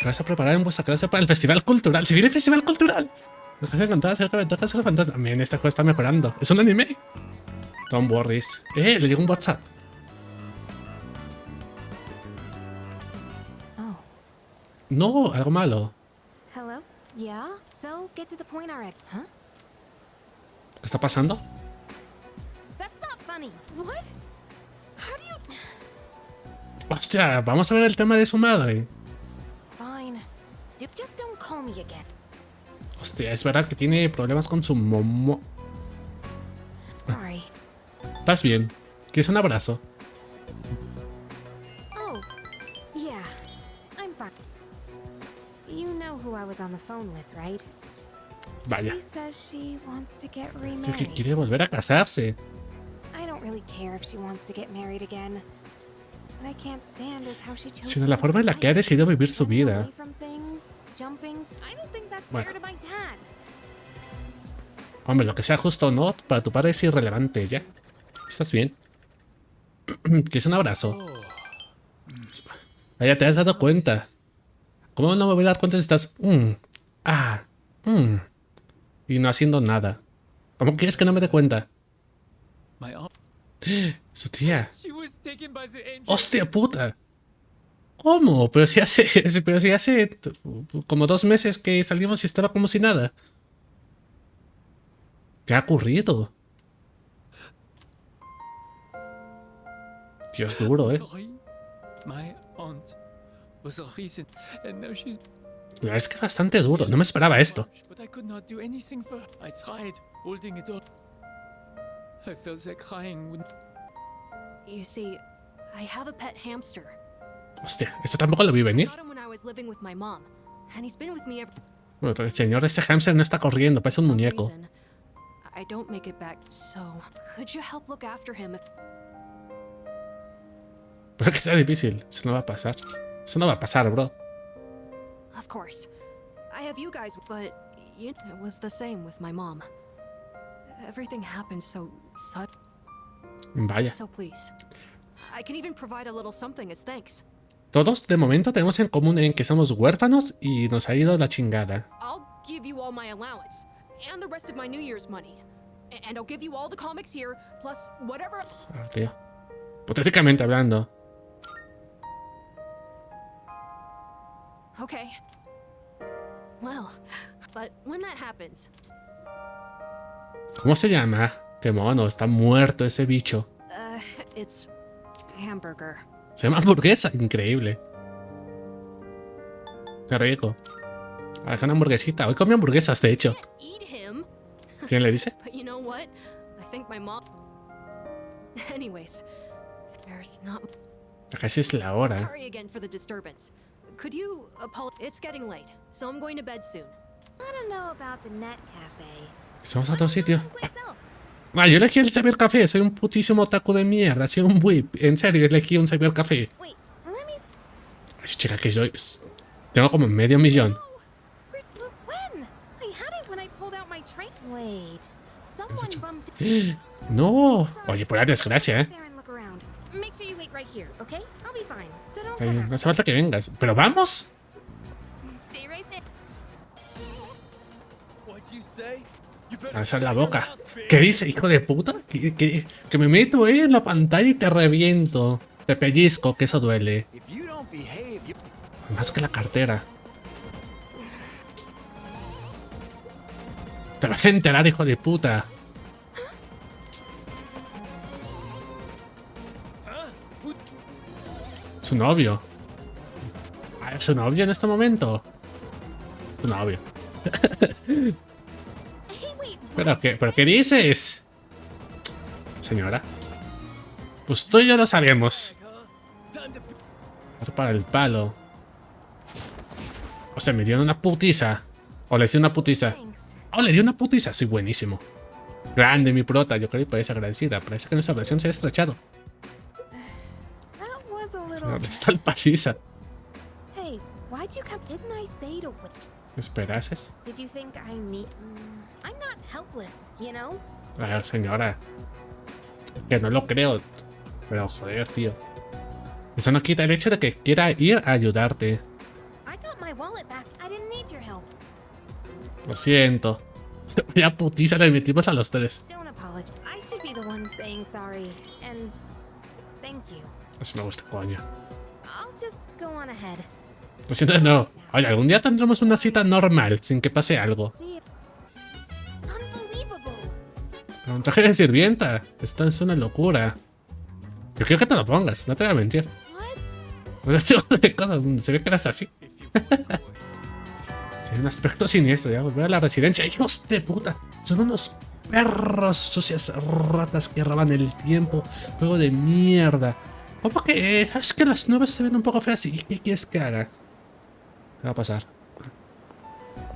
¿Qué vas a preparar en vuestra clase para el festival cultural? ¡Se viene el festival cultural! Nos has encantado acerca de ventajas de los fantasmas. También este juego está mejorando. ¿Es un anime? Tom Worries. Le llegó un WhatsApp. Oh. No, algo malo. Hello? Yeah? So, get to the point already. Huh? ¿Qué está pasando? That's not funny. What? How do you... Hostia, vamos a ver el tema de su madre. Fine. Just don't call me again. Hostia, es verdad que tiene problemas con su momo. Sorry. ¿Estás bien? ¿Quieres un abrazo? Oh, yeah. I'm fine. You know who I was on the phone with, right? Vaya. She says she wants to get Es que remarried. quiere volver a casarse. I don't really care if she wants to get married again. What I can't stand is how she chose Sino to la live forma en la her que ha life. decidido vivir su Running vida. away from things, jumping. I don't think that's Bueno. fair to my dad. Hombre, lo que sea justo o no, para tu padre es irrelevante, ¿ya? ¿Estás bien? ¿Quieres un abrazo? Vaya, te has dado cuenta. ¿Cómo no me voy a dar cuenta si estás... y no haciendo nada? ¿Cómo quieres que no me dé cuenta? Su tía. ¡Hostia puta! ¿Cómo? Pero si hace como 2 meses que salimos y estaba como si nada. ¿Qué ha ocurrido? Dios duro, ¿eh? La verdad es que bastante duro. No me esperaba esto. You see, I have a pet hamster. Hostia, esto tampoco lo vi venir. Got him when I was living with my mom, and he's been with me ever Bueno, el señor ese hamster no está corriendo, parece un some muñeco. reason. I don't make it back, so could you help look after him? Pero que está difícil. Eso no va a pasar. Eso no va a pasar, bro. Of course. I have you guys, but it was the same with my mom. Everything happened so sudden. Vaya. So please, I can even provide a little something as thanks. Todos de momento tenemos en común en que somos huérfanos y nos ha ido la chingada. I'll give you all my allowance and the rest of my New Year's money, and I'll give you all the comics here plus whatever. Joder, tío. Hipotéticamente hablando. Okay. Well, but when that happens, ¿Cómo se llama? Qué mono, está muerto ese bicho. it's hamburger. Se llama hamburguesa, increíble. Qué rico. Haga una hamburguesita. Hoy comí hamburguesas, de hecho. Eat him. ¿Quién le dice? But you know what? I think my mom. Anyways, there's not. Ya casi es la hora. Sorry again for the disturbance. Could you apologize? It's getting late, so I'm going to bed soon. I don't know about the net cafe. Vamos a otro sitio. Yo elegí el cybercafé. Soy un putísimo otaku de mierda. Soy un whip. En serio, elegí un cybercafé. Wait, let me. Ay, chica, que soy... Tengo como medio millón. When? I had it when I pulled out my train. Wait, someone bumped. No. Oye, por la desgracia, ¿eh? There and look around. Make sure you wait right here, okay? I'll be fine. So don't Ay, come no hace falta que vengas. ¿Pero vamos? out. Stay right there. Alza la boca. ¿Qué dice, hijo de puta? Que me meto en la pantalla y te reviento. Te pellizco, que eso duele. Más que la cartera. Te vas a enterar, hijo de puta. Su novio. ¿Es su novio en este momento? Su novio. ¿Pero qué dices? Señora. Pues tú y yo lo sabemos. Para el palo. O sea, me dieron una putiza. O le hice una putiza. Oh, le di una putiza. Soy buenísimo. Grande mi prota. Yo creo que parece agradecida. Parece que nuestra relación se ha estrechado. ¿Dónde está el paliza? Hey, why'd you come? Didn't I say to wait? ¿Esperases? Did you think I need? I'm not helpless, you know. A ver, señora. Que no lo creo. Pero joder, tío. Eso no quita el hecho de que quiera ir a ayudarte. I got my Lo siento. Ya putiza le metimos a los tres. Así me gusta, coño. Lo siento, no. Oye, algún día tendremos una cita normal, sin que pase algo. Un traje de sirvienta. Esto es una locura. Yo quiero que te lo pongas, no te voy a mentir. Este tipo de cosas, se ve que eras así. Tiene un aspecto siniestro, ya volver a la residencia. ¡Hijos de puta! Son unos perros, sucias ratas que roban el tiempo. Juego de mierda. ¿Cómo que? Es que las nubes se ven un poco feas. ¿Y qué quieres que haga? ¿Qué va a pasar?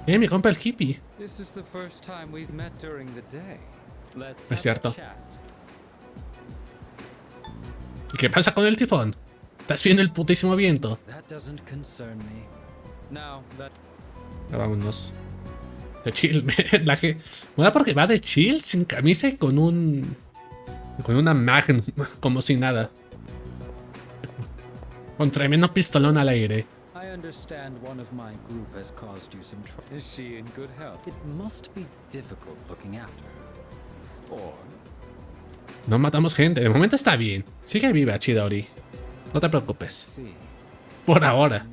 Mi compa el hippie. Es cierto. ¿Y qué pasa con el tifón? ¿Estás viendo el putísimo viento? Vámonos. De chill. Mola porque va de chill, sin camisa y con un... Con una Magnum, como si nada. Con tremendo pistolón al aire. No matamos gente, de momento está bien. Sigue viva, Chidori. No te preocupes. Por ahora.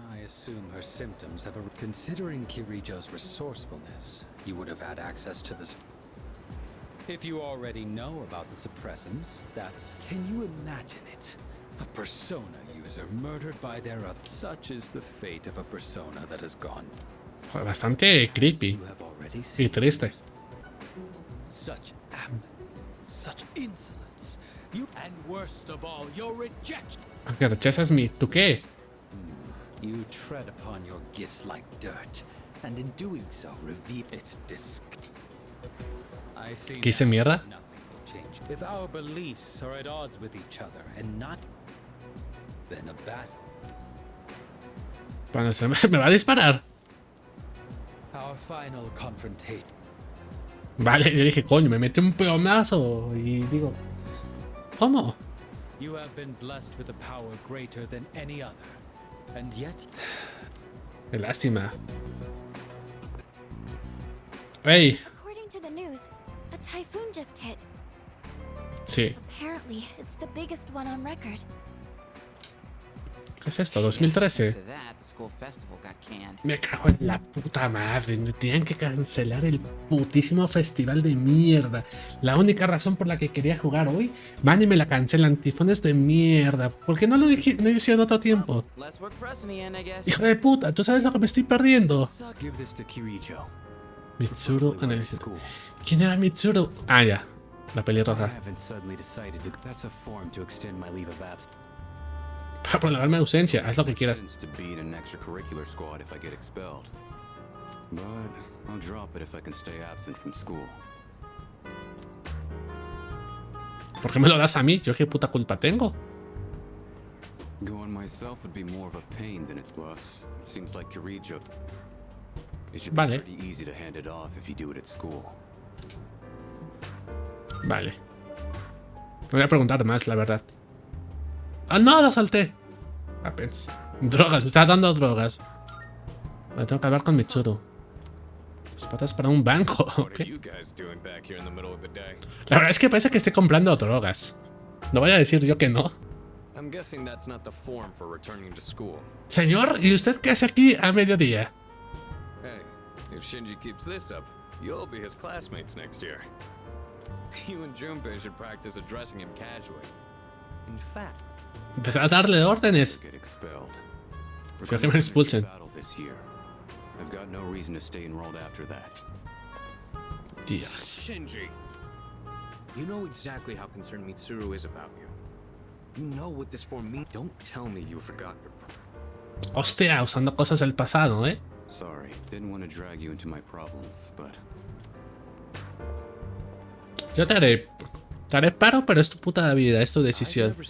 Considering Kirijo's resourcefulness, you would have had access to this. If you already know about the suppressants, that's... Can you imagine it? A persona user murdered by their other. Such is the fate of a persona that has gone. Joder, bastante creepy. Y triste. Such apathy, such insolence. You... And worst of all, your rejection. Aunque rechazas mi... ¿Tú qué? You tread upon your gifts like dirt, and in doing so, reveal its disc. ¿Qué hice mierda? If our beliefs are at odds with each other and not, then a battle. Bueno, me va a disparar. Our final confrontation. Vale, yo dije, coño, me mete un plomazo y digo, ¿cómo? You have been blessed with a power greater than any other. And yet... Qué lástima. Hey. According to the news, a typhoon just hit. Sí. Apparently, it's the biggest one on record. ¿Qué es esto? 2013. Me cago en la puta madre. Me tenían que cancelar el putísimo festival de mierda. La única razón por la que quería jugar hoy, van y me la cancelan. Tifones de mierda. ¿Por qué no lo hicieron otro tiempo? Hijo de puta, ¿tú sabes lo que me estoy perdiendo? Mitsuru analiza. ¿Quién era Mitsuru? Ah, ya. La pelirroja. Para prolongarme ausencia, haz lo que quieras. ¿Por qué me lo das a mí? ¿Yo qué puta culpa tengo? Vale. Vale. No voy a preguntar más, la verdad. ¡Ah, no! ¡Lo salté! Apenas. Drogas, me está dando drogas. Vale, tengo que hablar con Mitsuru. Las patas para un banco. ¿Okay? La verdad es que parece que estoy comprando drogas. No voy a decir yo que no. Señor, ¿y usted qué hace aquí a mediodía? If Shinji keeps this up, you'll be his classmates next year. You and Junpei should practice addressing him casually. In fact, empezar a darle órdenes. Creo que me expulsen. Dios. Shinji, you know exactly how concerned Mitsuru is about you. You know what this for me. Don't tell me you forgot your. Hostia, usando cosas del pasado, ¿eh? Sorry, didn't want to drag you into my problems, but... Yo te haré paro, pero es tu puta vida, es tu decisión. Bueno,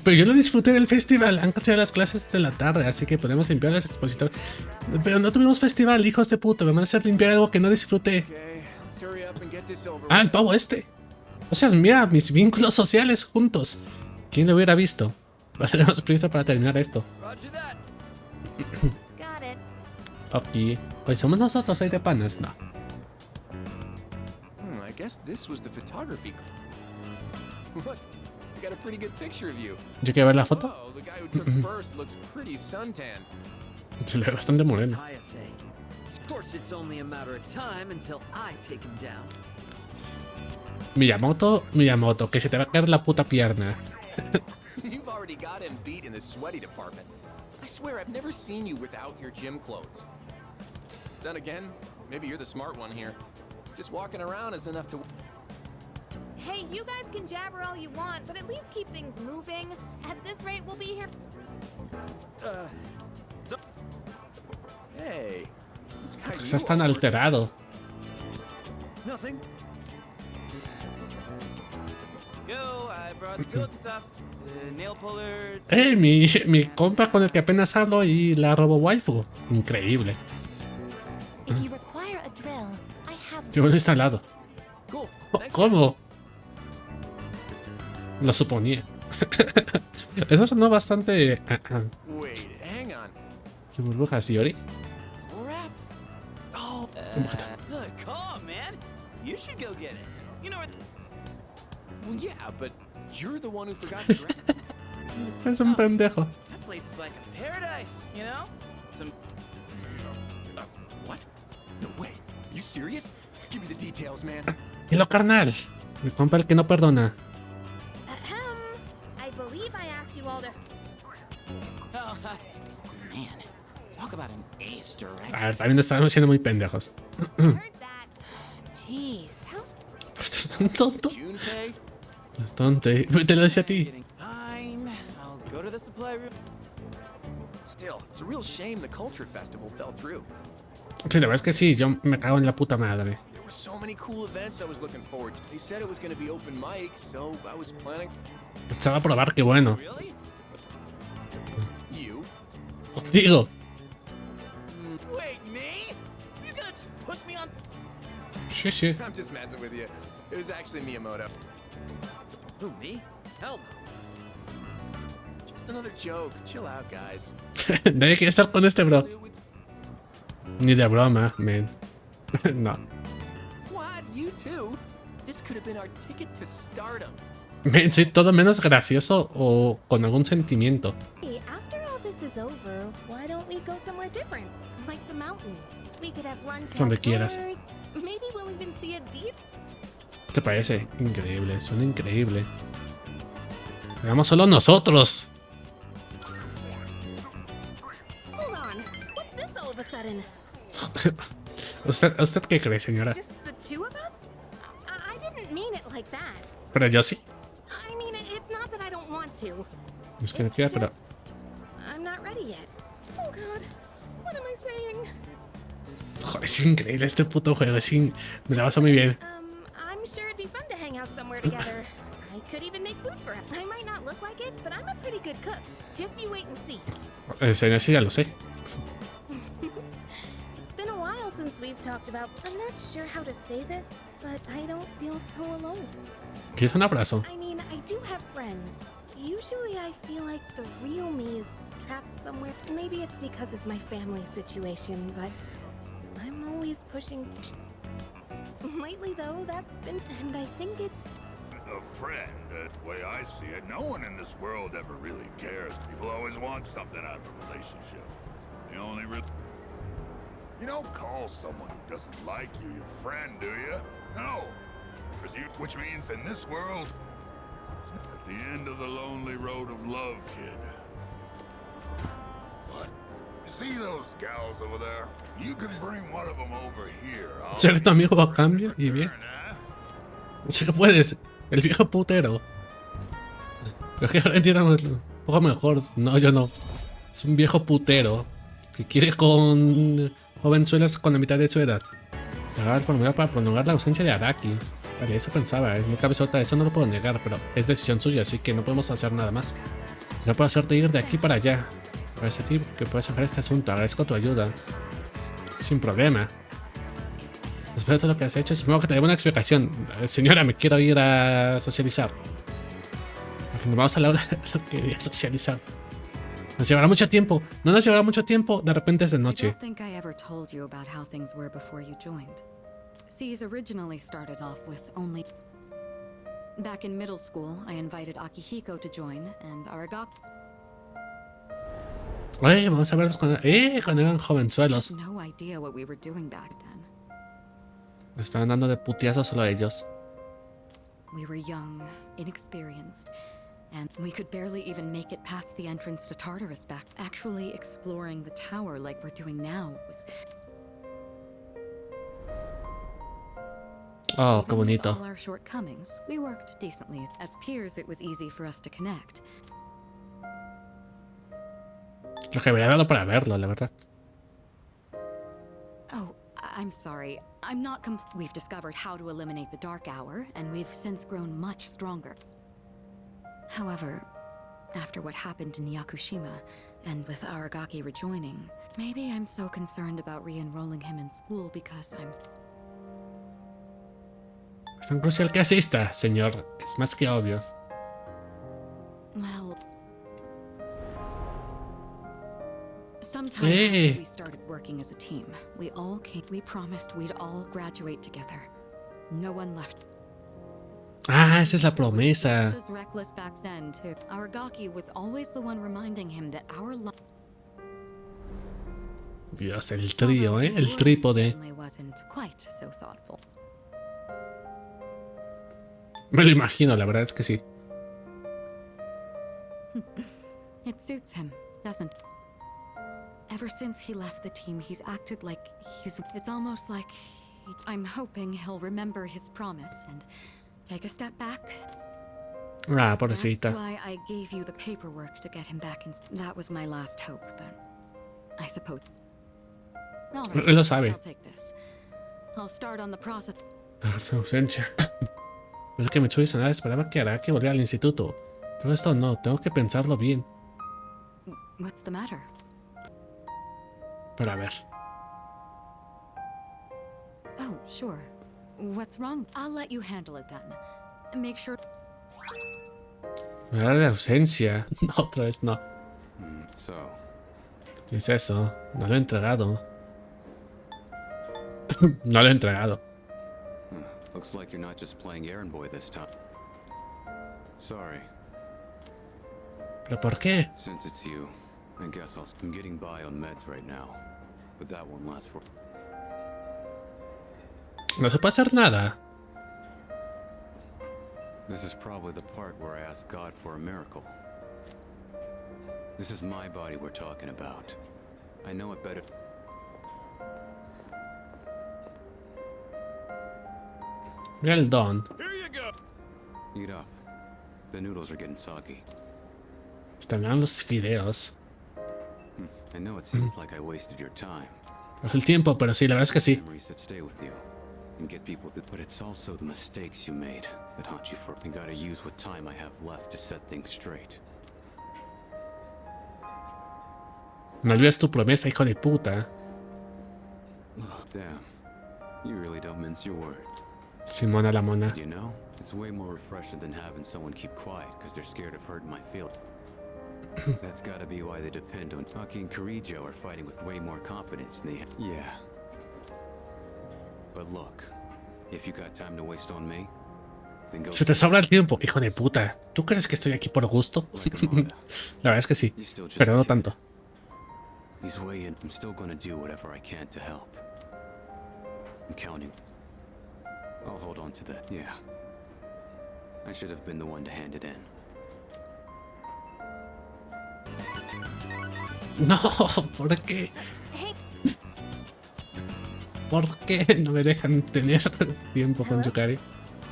pero yo no disfruté del festival, han cancelado las clases de la tarde, así que podemos limpiar los expositores. Pero no tuvimos festival, hijos de puta, me van a hacer limpiar algo que no disfruté. Ah, el pavo este. O sea, mira, mis vínculos sociales juntos. ¿Quién lo hubiera visto? Tenemos prisa para terminar esto. Roger that. Got it. Aquí. Hoy somos nosotros, hay de panas, no. I guess this was the photography. Look, I got a pretty good picture of you. Yo quiero ver la foto. Oh, the guy who took first looks pretty suntan. Se le ve bastante moreno. Taya say. Of course, it's only a matter of time until I take him down. Miyamoto, que se te va a caer la puta pierna. You've already got him beat in the sweaty department. I swear I've never seen you without your gym clothes. Then again, maybe you're the smart one here. Just walking around is enough to... Hey, you guys can jabber all you want, but at least keep things moving. At this rate, we'll be here. Hey, this guy's Estás tan alterado. Nothing. Yo, I brought the tilt stuff, the nail puller. Mi compa con el que apenas hablo y la robo waifu. Increíble. If you require a drill, I have. Yo lo he instalado. Cool. ¿Cómo? Lo suponía. Eso sonó bastante... Wait, hang on. ¿Qué burbujas, Yori? Rap. Oh, look, calm, man. You should go get it. You know what? Well, yeah, but you're the one who forgot to grab. Es un pendejo. That place is like a paradise, you know? Some. What? No way. You serious? Give me the details, man. Y lo carnal. Mi compa el que no perdona. Ahem. I believe I asked you all to. Oh, man. Talk about an ace direct. A ver, también estamos siendo muy pendejos. Heard that. Jeez, how's. Pues tan tonto. Junpei? Es tonto. Te lo decía a ti. Getting fine. I'll go to the supply room. Still, it's a real shame the culture festival fell through. Sí, la verdad es que sí. Yo me cago en la puta madre. There were so many cool events I was looking forward to. They said it was going to be open mic, so I was planning. Pensaba probar, qué bueno. Really? You? Os digo. Wait, me? You gonna just push me on? Sí, sí. I'm just messing with you. It was actually Miyamoto. Who, me? Hell no. Just another joke. Chill out, guys. Nadie quiere estar con este bro. Ni de broma, man. No. What? You too? This could have been our ticket to stardom. Man, soy todo menos gracioso o con algún sentimiento. Hey, after all this is over, why don't we go somewhere different? Like the mountains. We could have lunch Donde quieras. outdoors. Maybe we'll even see a deep. ¿Te parece? Increíble, suena increíble. Hagamos solo nosotros. Hold on. What's this all of a sudden? ¿Usted qué cree, señora? Just the two of us? I didn't mean it like that. Pero yo sí. I mean, it's not that I don't want to. Es que no It's quiero, pero... just I'm not ready yet. Oh God, what am I saying? Joder, es increíble este puto juego. Me la paso muy bien. I'm sure it'd be fun to hang out somewhere together. I could even make food for him. I might not look like it, but I'm a pretty good cook. Just you wait and see. En serio, sí, ya lo sé. It's been a while since we've talked about. I'm not sure how to say this, but I don't feel so alone. ¿Quieres un abrazo? I mean, I do have friends. Usually I feel like the real me is trapped somewhere. Maybe it's because of my family situation, but I'm always pushing. Lately, though, that's been. And I think it's. A friend, the way I see it, no one in this world ever really cares. People always want something out of a relationship. The only You don't call someone who doesn't like you your friend, do you? No. Which means in this world, at the end of the lonely road of love, kid. What? You see those gals over there? You can bring one of them over here. Ser tu amigo a cambio y bien. Sí que puedes. El viejo putero. Pero que ahora entiendo un poco mejor. No, yo no. Es un viejo putero que quiere con jovenzuelas con la mitad de su edad. Haga el formulario para prolongar la ausencia de Araki. Vale, eso pensaba. Es muy cabezota, eso no lo puedo negar, pero es decisión suya, así que no podemos hacer nada más. No puedo hacerte ir de aquí para allá. Parece ti que puedes sacar este asunto. Agradezco tu ayuda. Sin problema. Después de todo lo que has hecho, supongo que te debo una explicación. Señora, me quiero ir a socializar. Nos vamos a la hora de socializar. Nos llevará mucho tiempo. No nos llevará mucho tiempo. De repente es de I noche. don't think I ever told you about how things were before you joined. C's originally started off with only... Back in middle school, I invited Akihiko to join, and Aragaki... Vamos a verlos cuando eran jovenzuelos. had no idea what we were doing back then. Nos estaban dando de putiazos solo a ellos. We were young, inexperienced, and we could barely even make it past the entrance to Tartarus back. Actually exploring the tower like we're doing now was... Oh, qué Even with bonito. all our shortcomings, we worked decently. As peers, it was easy for us to connect. Lo que habría dado para verlo, la verdad. Oh, I'm sorry. I'm not We've discovered how to eliminate the dark hour, and we've since grown much stronger. However, after what happened in Yakushima, and with Aragaki rejoining, maybe I'm so concerned about re-enrolling him in school because I'm... Es tan crucial que asista, señor. Es más que obvio. Well... Sometime Hey. after we started working as a team, we promised we'd all graduate together. No one left. Ah, esa es la promesa. Just as reckless back then, too. Aragaki was always the one reminding him that our life... Dios, el trío, el trípode. certainly wasn't quite so thoughtful. Me lo imagino, la verdad es que sí. It suits him, doesn't it? Ever since he left the team, he's acted like he's... It's almost like... I'm hoping he'll remember his promise and take a step back. Ah, That's pobrecita. why I gave you the paperwork to get him back in... That was my last hope, but... I suppose... All right, Él lo sabe. I'll take this. I'll start on the process... Su ausencia. No es que me subís a nada, esperaba que hará que volviera al instituto. Pero esto no, tengo que pensarlo bien. What's the matter? Pero a ver. Oh, sure. What's wrong? I'll let you handle it then. Make sure... Me da la ausencia. No, otra vez no. So, ¿Qué es eso? No lo he entregado. No lo he entregado. looks like you're not just playing errand boy this time. Sorry. ¿Pero por qué? Since it's you, I guess I'm getting by on meds right now. But that won't last for... No se puede hacer nada. This is probably the part where I ask God for a miracle. This is my body we're talking about. I know it better. Mira el don. Eat up. The noodles are getting soggy. Están hablando los fideos. I know it seems like I wasted your time. Es el tiempo, pero sí, la verdad es que sí. Memories that stay with you and get people through, but it's also the mistakes you made that haunt you for. I gotta use what time I have left to set things straight. No olvides tu promesa, hijo de puta. Damn, you really don't mince your word. Simona la mona. You know, it's way more refreshing than having someone keep quiet because they're scared of hurting my feelings. That's gotta be why they depend on Aki and Kirijo are fighting with way more confidence than they... Yeah. But look, if you got time to waste on me, then go... Se te sobra el tiempo, hijo de puta. ¿Tú crees que estoy aquí por gusto? La verdad es que sí, pero no tanto. He's way in. I'm still gonna do whatever I can to help. I'm counting. I'll hold on to that. Yeah. I should have been the one to hand it in. No, ¿por qué? ¿Por qué no me dejan tener tiempo con Yukari?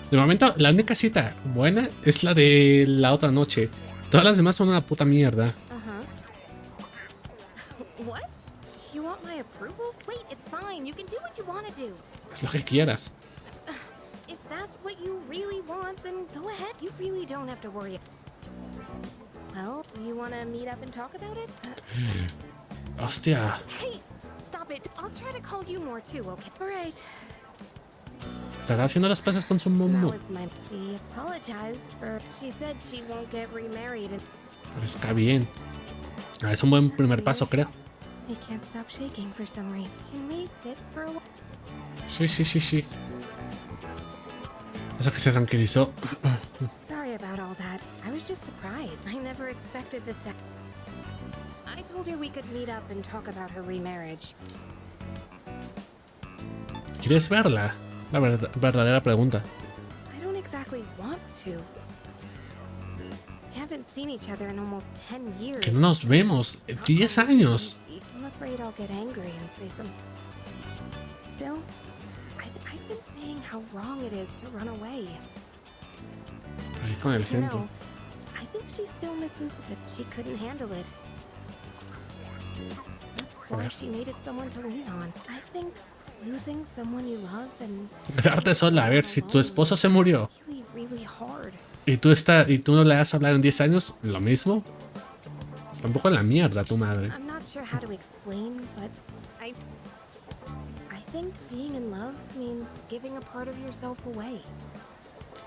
De momento, la única cita buena es la de la otra noche. Todas las demás son una puta mierda. What? You want my approval? Wait, it's fine. You can do what you want to do. Haz lo que quieras. If that's what you really want, then go ahead. You really don't have to worry. Well, you want to meet up and talk about it? Hostia. Hey, stop it. I'll try to call you more too, okay? All right. Estará haciendo las paces con su That mumu. was my. She apologized for. She said she won't get remarried. And Pero está bien. Es un buen primer paso, creo. I can't stop shaking for some reason. Can we sit for a while? Sí, sí, sí, sí. Eso que se tranquilizó. Sorry about all that. I was just surprised. I never expected this to. I told her we could meet up and talk about her remarriage. ¿Quieres verla? La verdadera pregunta. I don't exactly want to. We haven't seen each other in almost 10 years. Que no nos vemos. 10 años. I'm afraid I'll get angry and say something. Still, I've been saying how wrong it is to run away. Ahí con el You centro. know, I think she still misses, but she couldn't handle it. That's why she needed someone to lean on. I think losing someone you love and Quedarte sola. A ver, si tu esposo se murió really, really hard. y tú no le has hablado en 10 años, lo mismo. Está un poco en la mierda tu madre. I'm not sure how to explain, but I think being in love means giving a part of yourself away.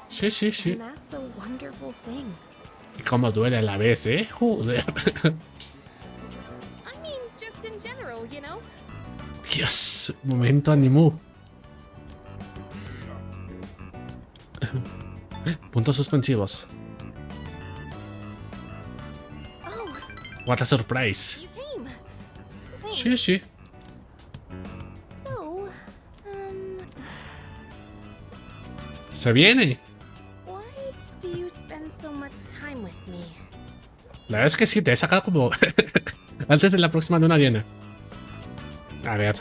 Sí, sí, sí. And that's a wonderful thing. Y cómo duele a la vez, ¿eh? Joder. I mean, just in general, you know? Dios, momento animu. Puntos suspensivos. Oh, What a surprise. you came. Thanks. Sí, sí. So, Se viene. why do you spend so much time with me? La verdad es que sí, te he sacado como antes de la próxima luna llena. A ver.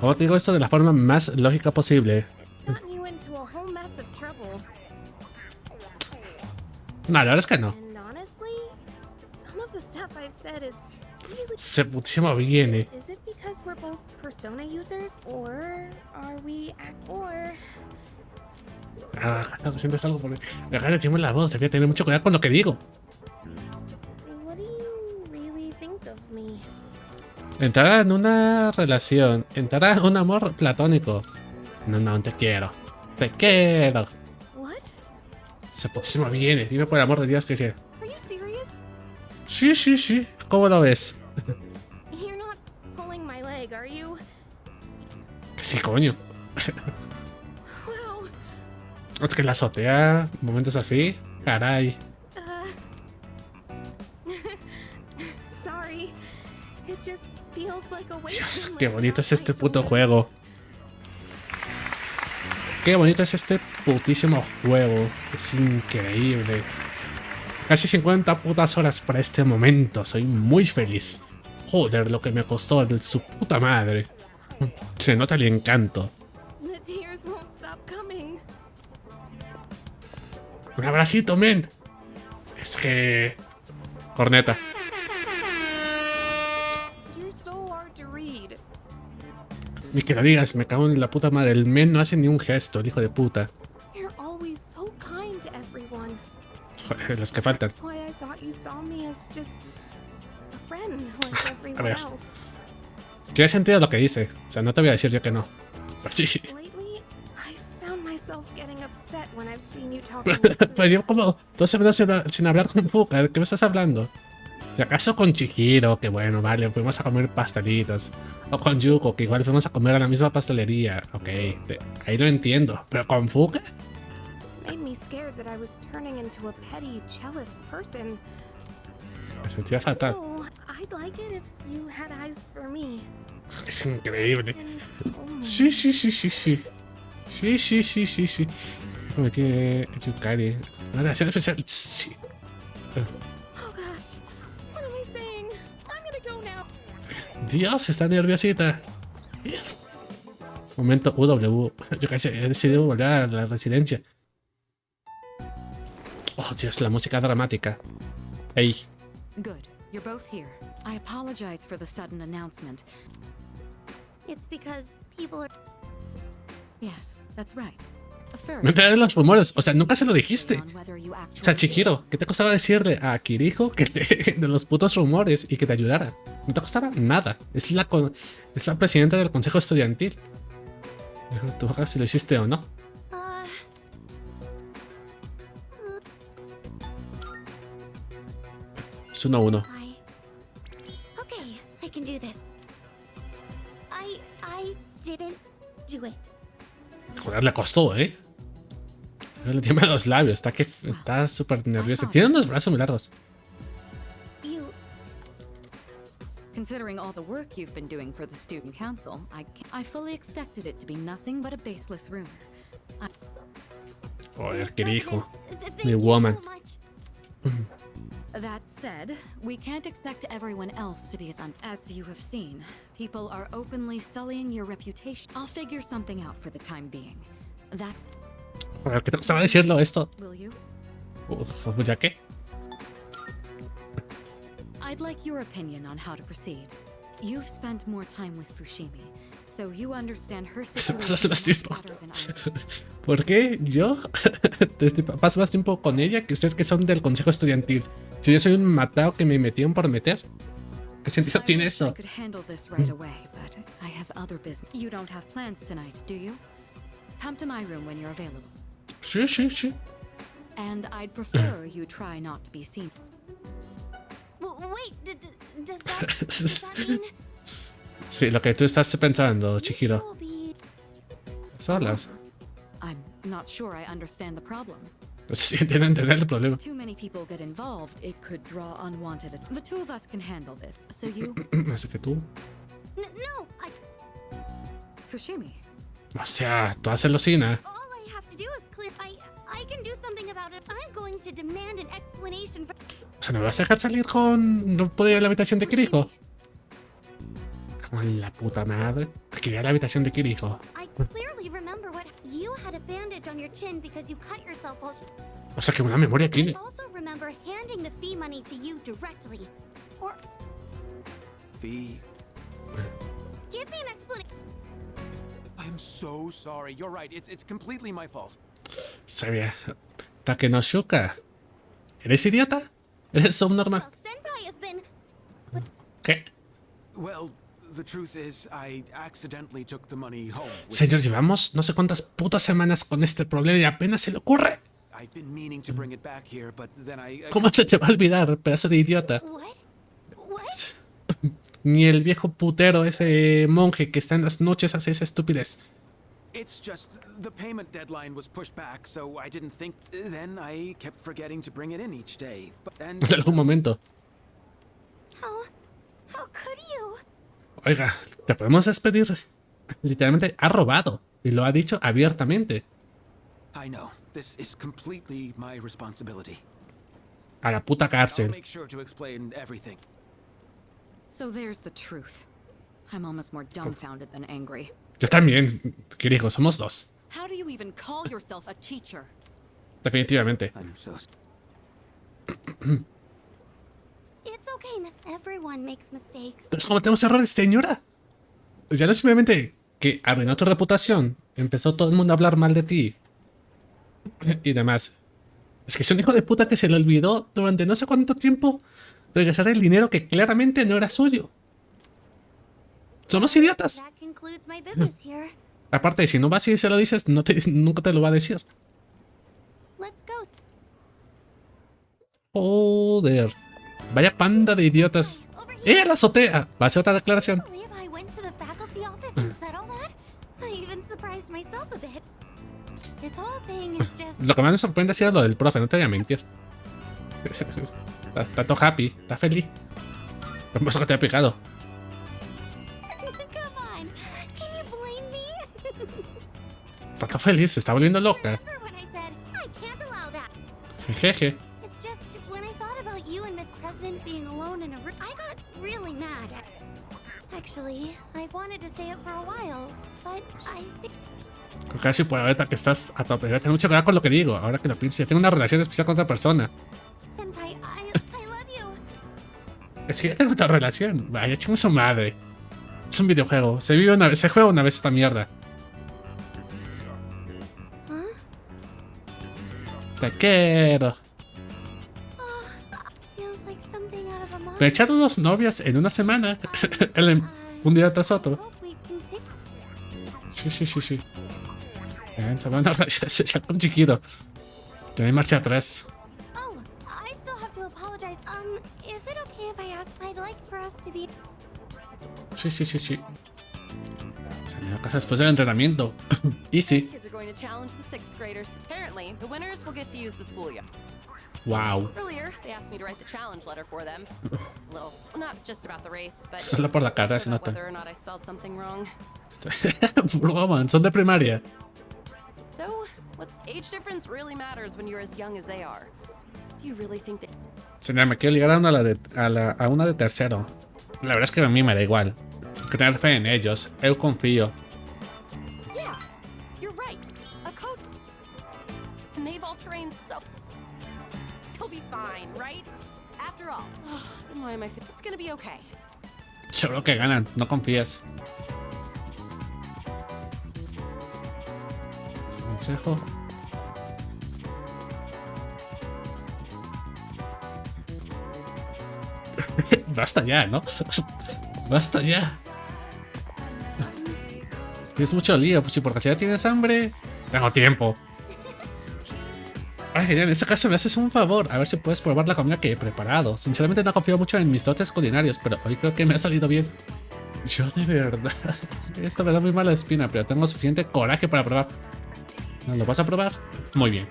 Como te digo esto de la forma más lógica posible. Gotten you into a whole mess of trouble. No, la verdad es que no. And honestly, some of the stuff I've said is really. Se putísimo viene. Is it because we're both Persona users, or are we or? Ah, sientes algo por ahí. Me tiene la voz, debía tener mucho cuidado con lo que digo. What do you really think of me? Entrar en una relación, entrar en un amor platónico. No, no, te quiero. Te quiero. What? Se putísimo viene, dime por el amor de Dios que sí. Are you serious? Sí, sí, sí. ¿Cómo lo ves? You're not pulling my leg, are you? Que sí, coño. Wow. Es que en la azotea, momentos así, caray. Sorry. It just feels like a weight. Dios, qué bonito es este puto juego. Qué bonito es este putísimo juego. Es increíble. Casi 50 putas horas para este momento. Soy muy feliz. Joder, lo que me costó de su puta madre. Se nota el encanto. The tears won't stop coming. Un abracito, men. Es que... Corneta. You're so hard to read. Ni que lo digas, me cago en la puta madre. El men no hace ni un gesto, el hijo de puta. You're always so kind to everyone. Joder, los que faltan. Why I thought you saw me as just a friend like everyone ver. else. Tiene sentido lo que dice. O sea, no te voy a decir yo que no. Pues sí. Lately, I found myself getting upset when I've seen you talking with Pues yo como 2 semanas sin hablar con Fuka. ¿De qué me estás hablando? ¿Y acaso con Chihiro? Que bueno, vale, fuimos a comer pastelitos. O con Yuko, que igual fuimos a comer a la misma pastelería. Ok, ahí lo entiendo. ¿Pero con Fuka? made me scared that I was turning into a petty, jealous person. Me sentía fatal. Oh, I'd like it if you had eyes for me. Es increíble. And, oh, Sí, sí, sí, sí, sí. Sí, sí, sí, sí, sí. Me tiene Yukari. Una relación especial. Sí. oh gosh, what am I saying? I'm gonna go now. Dios, está nerviosita. Dios. Momento UW. Yo casi he decidido volver a la residencia. Oh, Dios, la música dramática. Ey. Good. You're both here. I apologize for the sudden announcement. It's because people are. Yes, that's right. A first, Me enteré de los rumores. O sea, nunca se lo dijiste. on whether you actually O sea, Chihiro, ¿qué te costaba decirle a Kiriko de los putos rumores y que te ayudara? No te costaba nada. Es la presidenta del consejo estudiantil. Tú si lo hiciste o no. Es 1-1. Okay, I can do this. I didn't do it. Joder, le costó, ¿eh? Le tiemblan los labios. Está súper nervioso. Tiene unos brazos muy largos. Considering all the work you've been doing for the student council, I fully expected it to be nothing but a baseless rumor. Joder, qué hijo. Mi woman. That said, we can't expect everyone else to be as you have seen. People are openly sullying your reputation. I'll figure something out for the time being. That's... Joder, ¿qué te costaba decirlo esto? Will you? ¿Ya qué? I'd like your opinion on how to proceed. You've spent more time with Fushimi, so you understand her situation better than I do. ¿Por qué yo paso más tiempo con ella que ustedes que son del consejo estudiantil? Si yo soy un matado que me metieron por meter. ¿Qué sentido tiene esto? I could handle this right away, but I have other business. You don't have plans tonight, do you? Come to my room when you're available. Sí, sí, sí. And I'd prefer you try not to be seen. Wait, does that mean... Sí, lo que tú estás pensando, Chihiro. Solas. I'm not sure I understand the problem. No sé si entienden entender el problema. Too many people get involved, it could draw unwanted attention. The two of us can handle this, so you... Así que tú. No, Fushimi. Hostia, tú haces Lucina. all I have to do is clear... I can do something about it. I'm going to demand an explanation for... O sea, ¿me vas a dejar salir con... ¿No puedo ir a la habitación de Kiriko? Como en la puta madre. Quería ir a la habitación de Kiriko. I clearly remember what... You had a bandage on your chin because you cut yourself while... O sea, que una memoria tiene. I also remember handing the fee money to you directly. Or... Fee? Give me an explanation. I'm so sorry. You're right. It's completely my fault. Sabía. Takenoshuka. ¿Eres idiota? ¿Eres subnormal? Well, Senpai has been... ¿Qué? Well, the truth is, I accidentally took the money home. Señor, llevamos no sé cuántas putas semanas con este problema y apenas se le ocurre. I've been meaning to bring it back here, but then I... ¿Cómo se te va a olvidar, pedazo de idiota? What? Ni el viejo putero, ese monje que está en las noches hace esa estupidez. It's just the payment deadline was pushed back, so I didn't think. Then I kept forgetting to bring it in each day. And En algún momento. How could you? Oiga, ¿te podemos despedir? Literalmente ha robado. Y lo ha dicho abiertamente. I know. This is completely my responsibility. A la puta I'll cárcel. make sure to explain everything. So there's the truth. I'm almost more dumbfounded than angry. Yo también, Kiriko, somos dos. How do you even call yourself a teacher? Definitivamente. I'm so... It's okay, miss. Everyone makes mistakes. Entonces, ¿cómo tenemos errores, señora? Ya no es simplemente que arruinó tu reputación. Empezó todo el mundo a hablar mal de ti. Y demás. Es que es un hijo de puta que se le olvidó durante no sé cuánto tiempo regresar el dinero que claramente no era suyo. Somos idiotas. That concludes my business here. Aparte, si no vas y se lo dices, nunca te lo va a decir. Let's go. Joder. Vaya panda de idiotas. ¡Eh, la azotea! Va a hacer otra declaración. I believe I went to the faculty office and said all that. I even surprised myself a bit. This whole thing is just... Lo que más me sorprende ha sido lo del profe, no te voy a mentir. Está todo happy, está feliz. Por eso que te ha pegado. Come on. Can you blame me? Está todo feliz, se está volviendo loca. Remember when I said I can't allow that? Jeje. It's just when I thought about you and Miss President being alone in a room, I got really mad. Actually, I've wanted to say it for a while, but I think... Creo que así puede ver que estás a tope. Ten mucho cuidado con lo que digo. Ahora que lo pienso, ya tengo una relación especial con otra persona. Senpai, I love you. Es que ya tengo otra relación. Vaya, chingo su madre. Es un videojuego. Se vive una vez, se juega una vez esta mierda. Te quiero. Feels like something out of a movie. Me he echado 2 novias en una semana. Un día tras otro. Hope we continue. Sí. Se van a rayar con chiquito. Tiene marcha atrás. Oh, I still have to apologize. Is it okay if I ask? I'd like for us to be. Sí. Se me va a casa después del entrenamiento. Easy. Kids are going to challenge the 6th graders. Apparently, the winners will get to use the schoolyard. Wow. Earlier, they asked me to write the challenge letter for them. Well, not just about the race, but Solo por la cara se about nota. whether or not I spelled something wrong. Broma, son de primaria. So, what's age difference really matters when you're as young as they are? Do you really think that? Señor, me quiero ligar a una de tercero. La verdad es que a mí me da igual. Hay que tener fe en ellos. Eu confío. Yeah, you're right. A coach, and they've all trained so. He'll be fine, right? After all, then why am I? It's gonna be okay. Seguro que ganan, no confíes. Consejo. Basta ya, ¿no? Basta ya. Tienes mucho lío, pues si por casualidad tienes hambre, tengo tiempo. Ay, genial, en este caso me haces un favor, a ver si puedes probar la comida que he preparado. Sinceramente no confío mucho en mis dotes culinarios, pero hoy creo que me ha salido bien. Yo de verdad, esto me da muy mala espina, pero tengo suficiente coraje para probar. ¿Lo vas a probar? Muy bien.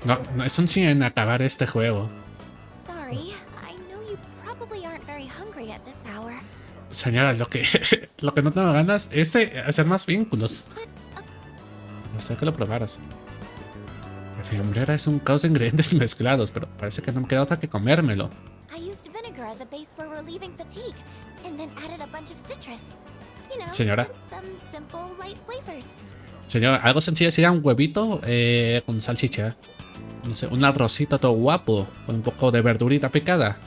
No, es un sin acabar este juego. Sorry, I know you probably aren't very hungry at this hour. Señora, lo que no tengo ganas es de hacer más vínculos. Me gustaría que lo probaras. La fiambrera es un caos de ingredientes mezclados, pero parece que no me queda otra que comérmelo. I used vinegar as a base for relieving fatigue, and then added a bunch of citrus. You know, Señora. just some simple light flavors. Señora, algo sencillo sería un huevito con salchicha. No sé, un arrocito todo guapo, con un poco de verdurita picada.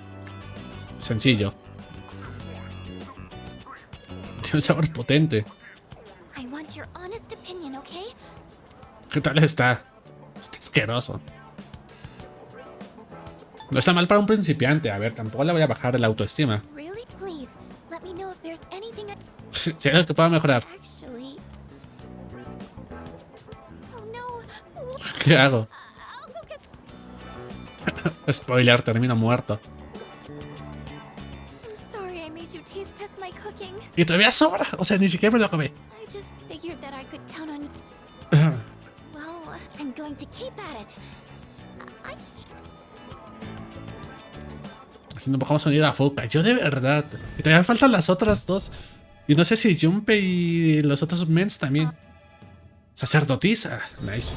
Sencillo. Tiene un sabor potente. I want your honest opinion, okay? ¿Qué tal está? Está asqueroso. No está mal para un principiante. A ver, tampoco le voy a bajar la autoestima. Really? Please, let me know if there's anything Si hay algo que pueda mejorar. actually. Oh no. ¿Qué hago? I'll go get. Spoiler, termino muerto. I'm sorry I made you taste test my cooking. Y todavía sobra. O sea, ni siquiera me lo comí. I just figured that I could count on you. Well, I'm going to keep at it. I Haciendo un poco más unida a Fuka. Yo de verdad. Y todavía me faltan las otras dos. Y no sé si Junpei y los otros mens también. Sacerdotisa. Nice.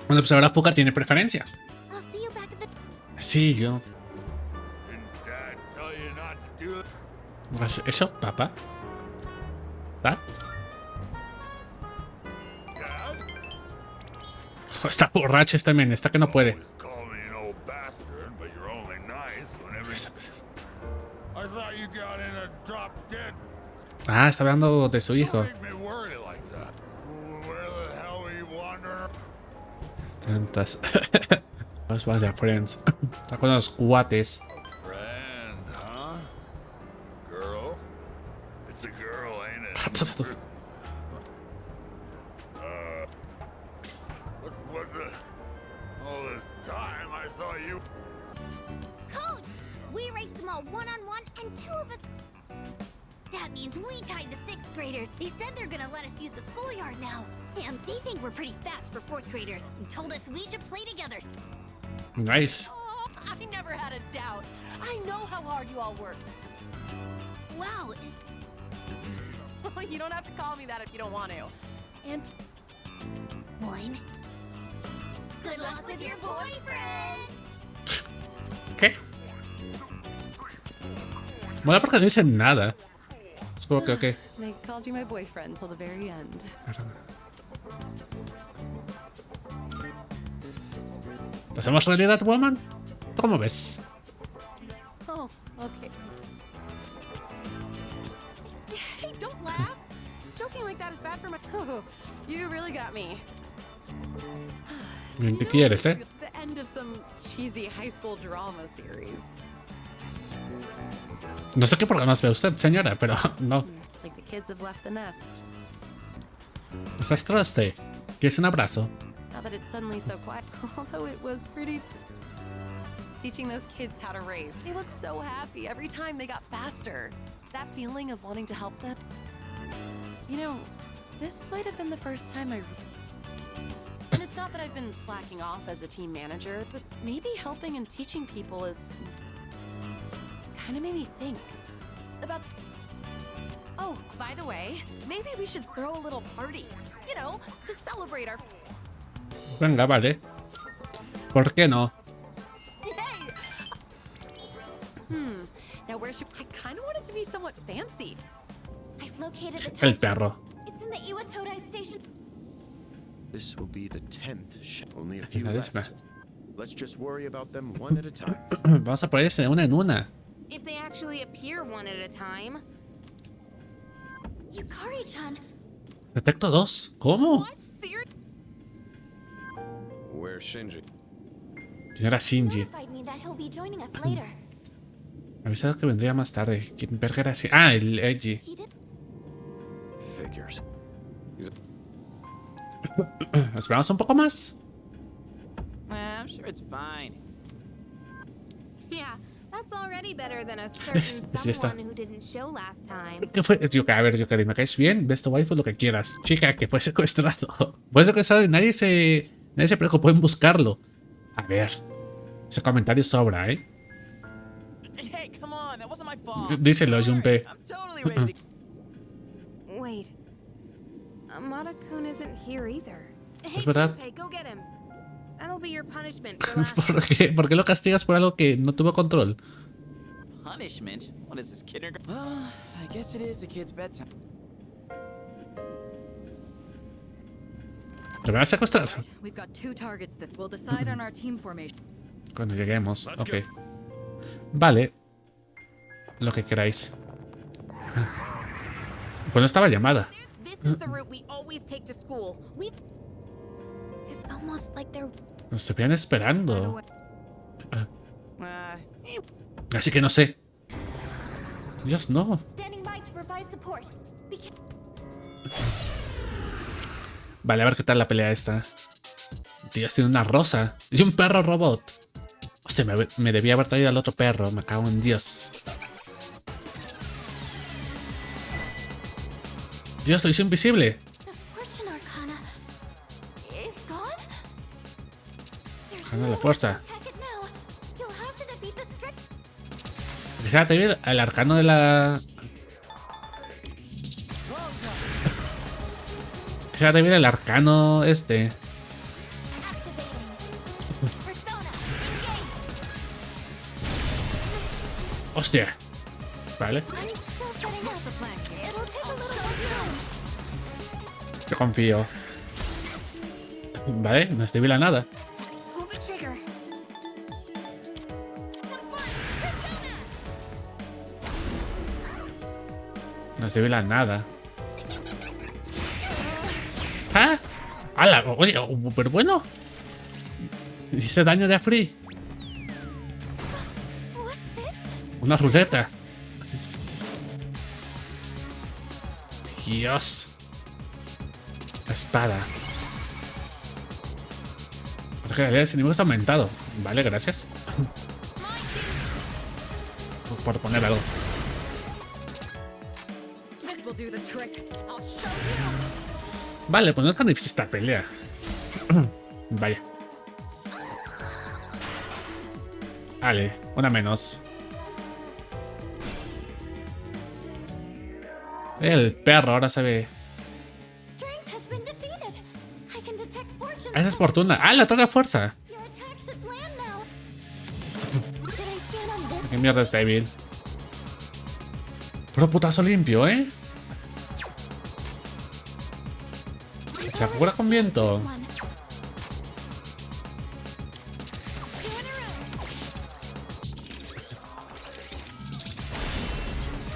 Bueno, pues ahora Fuka tiene preferencia. I'll see you back at the. Sí, yo. Didn't Dad tell you not to do it? Pues eso, papá. ¿Ah? Dad? Está borracho este men. Está que no puede. Always call me an old bastard, but you're only nice whenever I thought you got in a drop dead. Ah, está hablando de su hijo. Make me worry like that. Where the hell were you wandering? Tantas. Los vaya friends. Está con los cuates. Friend, huh? Girl? It's a girl, ain't it? What the? All this time I thought you. Coach! We raced them all one-on-one, and two of us. That means we tied the 6th graders. They said they're gonna let us use the schoolyard now. And they think we're pretty fast for 4th graders and told us we should play together. Nice. Oh, I never had a doubt. I know how hard you all work. Wow. You don't have to call me that if you don't want to. And One. Good luck with your boyfriend. ¿Qué? Mola porque no dicen nada. Es como que, ok. I called you my boyfriend till the very end. ¿Lo hacemos realidad, woman? ¿Cómo ves? Oh, okay. Hey, don't laugh. Joking like that is bad for my. Oh, you really got me. Bien, ¿qué quieres, eh? The end of some cheesy high school drama series. No sé qué programas ve usted, señora, pero no. Like the kids have left the nest. ¿Estás triste? ¿Quieres un abrazo? Now that it's suddenly so quiet. Although it was pretty... Teaching those kids how to race. They looked so happy every time they got faster. That feeling of wanting to help them. You know, this might have been the first time I... And it's not that I've been slacking off as a team manager, but maybe helping and teaching people is... kind of made me think about... Oh, by the way, maybe we should throw a little party, you know, to celebrate our... Venga, vale. ¿Por qué no? Yay! Now where should... I kind of want it to be somewhat fancy. I've located the El target. perro. It's in the Iwatodai station. This will be the 10th ship. Only a few La left. décima. Let's just worry about them one at a time. Vamos a ponerse de una en una. If they actually appear one at a time. Yukari-chan. Detecto dos. ¿Cómo? What? Serious? Where's Shinji? Señora Shinji. Notified me that he'll be joining us later. Me avisado que vendría más tarde. ¿Quién verga era así? Ah, el Eiji. He did. Figures. ¿Esperamos un poco más? I'm sure it's fine. Yeah, that's already better than a certain Sí está. someone who didn't show last time. ¿Qué fue? A ver, Yukari, me caes bien. Ves tu waifu lo que quieras. Chica, que fue secuestrado. Fue secuestrado y nadie se preocupó en buscarlo. A ver. Ese comentario sobra, ¿eh? Hey, come on, that wasn't my fault. Díselo, Junpei. I'm totally ready to... Wait. Amada-kun isn't here either. Hey, Es verdad. Junpei, go get him. That'll be your punishment for last ¿Por qué lo castigas por algo que no tuvo control? Punishment? What is this, kindergarten? I guess it is the kid's bedtime. ¿Lo van a secuestrar? We've got 2 targets that will decide on our team formation. Cuando lleguemos. Ok. Vale. Lo que queráis. Pues no estaba llamada. This is the route we always take to school. It's almost like they're... Nos estuvieron esperando. Así que no sé. Dios, no. standing by to provide support. Vale, a ver qué tal la pelea esta. Dios, tiene una rosa. Y un perro robot. Hostia, me debía haber traído al otro perro. Me cago en Dios. Dios, lo hice invisible. The fortune arcana is gone. Gana la fuerza. Attack it now. You'll have to defeat the strict. Quisiera tener el arcano de la... Quisiera tener el arcano este. Hostia. Vale. Yo confío. Vale, no estoy viendo nada. Pull the trigger. No estoy viendo nada. ¡Ah! ¡Hala! Oye, pero bueno. Hiciste daño de a free. Una ruleta. Dios. La espada. Porque el enemigo está aumentado. Vale, gracias. Por poner algo. Vale, pues no es tan difícil esta pelea. Vaya. Vale, una menos. El perro ahora se ve. Esa es fortuna. Ah, la torre de fuerza. Qué mierda es débil. Pero putazo limpio, ¿eh? Se cura con viento.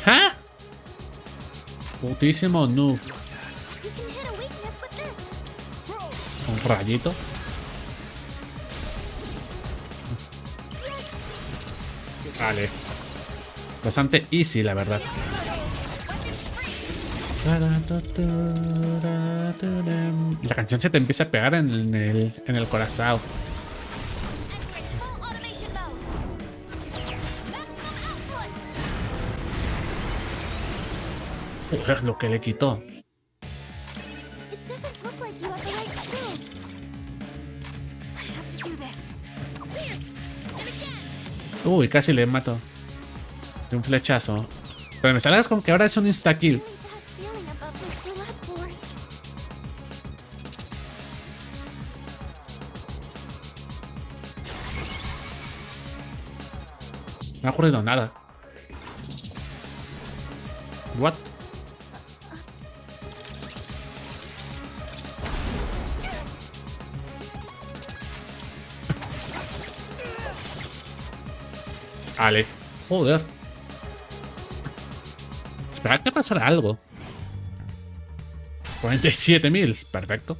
¿Ah? Putísimo noob. Un rayito. Vale. Bastante easy, la verdad. La canción se te empieza a pegar en el corazón. Joder, lo que le quitó. Uy, casi le mato. De un flechazo. Pero me sale como que ahora es un insta-kill. No ha ocurrido nada. What? Vale. Joder. Esperad que pasara algo. 47.000. Perfecto.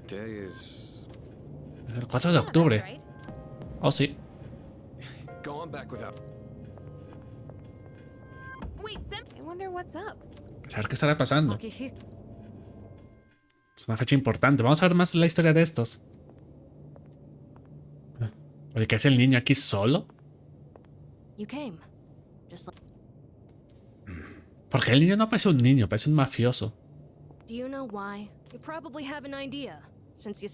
El 4 de octubre. Oh, sí. A ver qué estará pasando. Es una fecha importante. Vamos a ver más la historia de estos. Oye, ¿qué hace el niño aquí solo? Porque el niño no parece un niño, parece un mafioso. Do you know why? You probably have an idea, since you...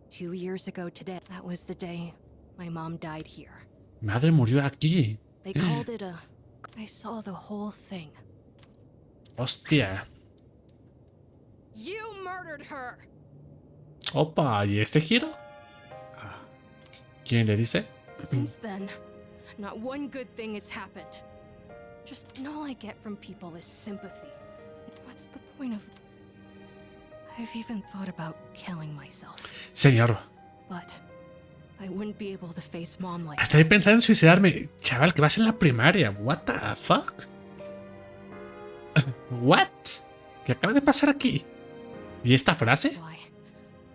2 years ago today, that was the day my mom died here. Madre murió aquí. They called it a... I saw the whole thing. Hostia. You murdered her. Opa, ¿y este giro? ¿Quién le dice? Since then, not one good thing has happened. Just all I get from people is sympathy. What's the point of... I've even thought about killing myself. Señor. But I wouldn't be able to face mom like... Hasta he pensado en suicidarme. Chaval, que vas en la primaria. What the fuck? What? ¿Qué acaba de pasar aquí? ¿Y esta frase?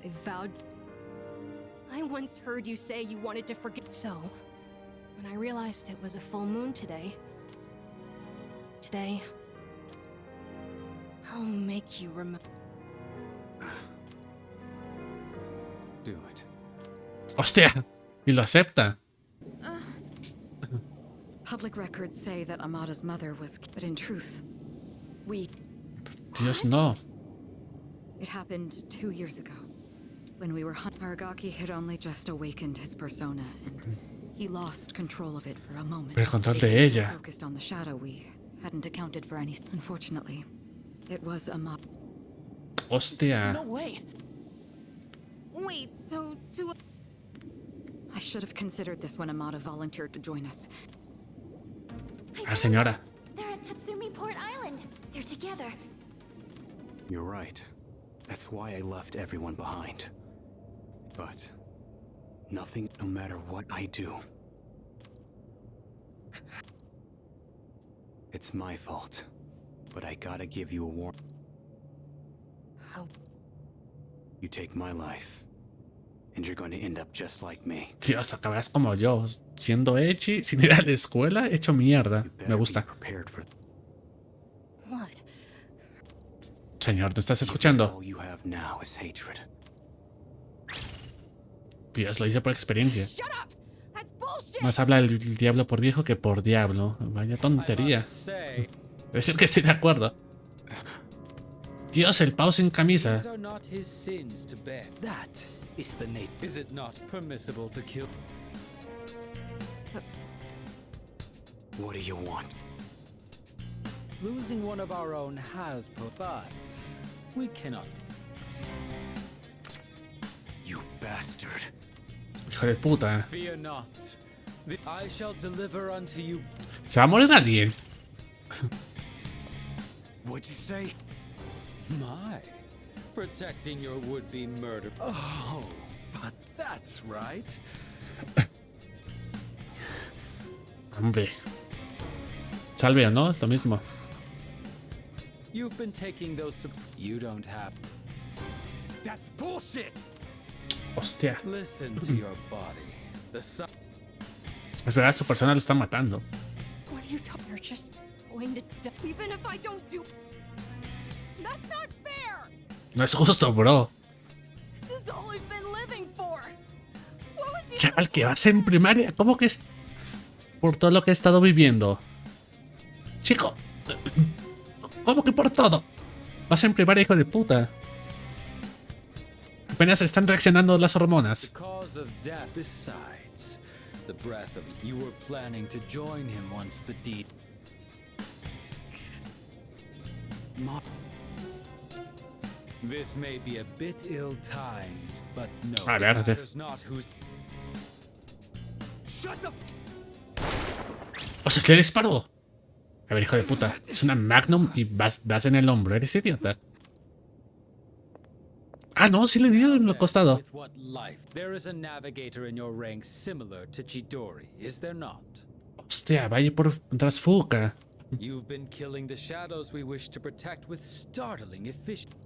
I vowed... I once heard you say you wanted to forget. So, when I realized it was a full moon today, I'll make you remember. Do it. Hostia, y lo acepta. Public records say that Amada's mother was, but in truth, Dios, no. It happened 2 years ago. When we were Aragaki had only just awakened his persona, and he lost control of it for a moment. El control de ella. Focused on the shadow, we hadn't accounted for any. Unfortunately, it was Amada. Hostia. No way. Wait, so to... I should have considered this when Amada volunteered to join us. A ver, señora. They're at Tatsumi Port Island. They're together. You're right. That's why I left everyone behind. But nothing, no matter what I do. It's my fault. But I gotta give you a warning. How? You take my life, and you're going to end up just like me. Dios, acabarás como yo, siendo edgy, sin ir a la escuela, hecho mierda. Me gusta. What? Señor, ¿no estás escuchando? All you have now is hatred. Dios, lo hice por experiencia. Shut up! That's bullshit! Más habla el diablo por viejo que por diablo. Vaya tontería. Es decir que estoy de acuerdo. Dios, el pavo sin camisa. These are not his sins to bear. That is the nature. Is it not permissible to kill? What do you want? Losing one of our own has put, but we cannot. You bastard. Hijo de puta. Fear not. I shall deliver unto you. ¿Se va a morir alguien? What'd you say? My, protecting your would-be murder. Oh, but that's right. Hombre. Salve o no, es lo mismo. You've been taking those. You don't have. That's bullshit. Hostia. Listen to your body. The sun. Es verdad, su persona lo está matando. What are you talking? You're just going to die. Even if I don't do. That's not fair. No es justo, bro. This is all I've been living for. What was the Chaval, que vas en primaria. ¿Cómo que es? Por todo lo que he estado viviendo. Chico. ¿Cómo que por todo? Vas en primaria, hijo de puta. Apenas están reaccionando las hormonas. The cause of death besides the breath of you were planning to join him once the deed. This may be a bit ill-timed, but no. A ver, it matters not who's. O sea, le disparó. A ver, hijo de puta. Es una Magnum y vas en el hombro. Eres idiota. Ah, no, sí le dio en el costado. With what life? There is a navigator in your ranks similar to Chidori, is there not? Hostia, vaya por trasfuga. You've been killing the shadows we wish to protect with startling efficiency.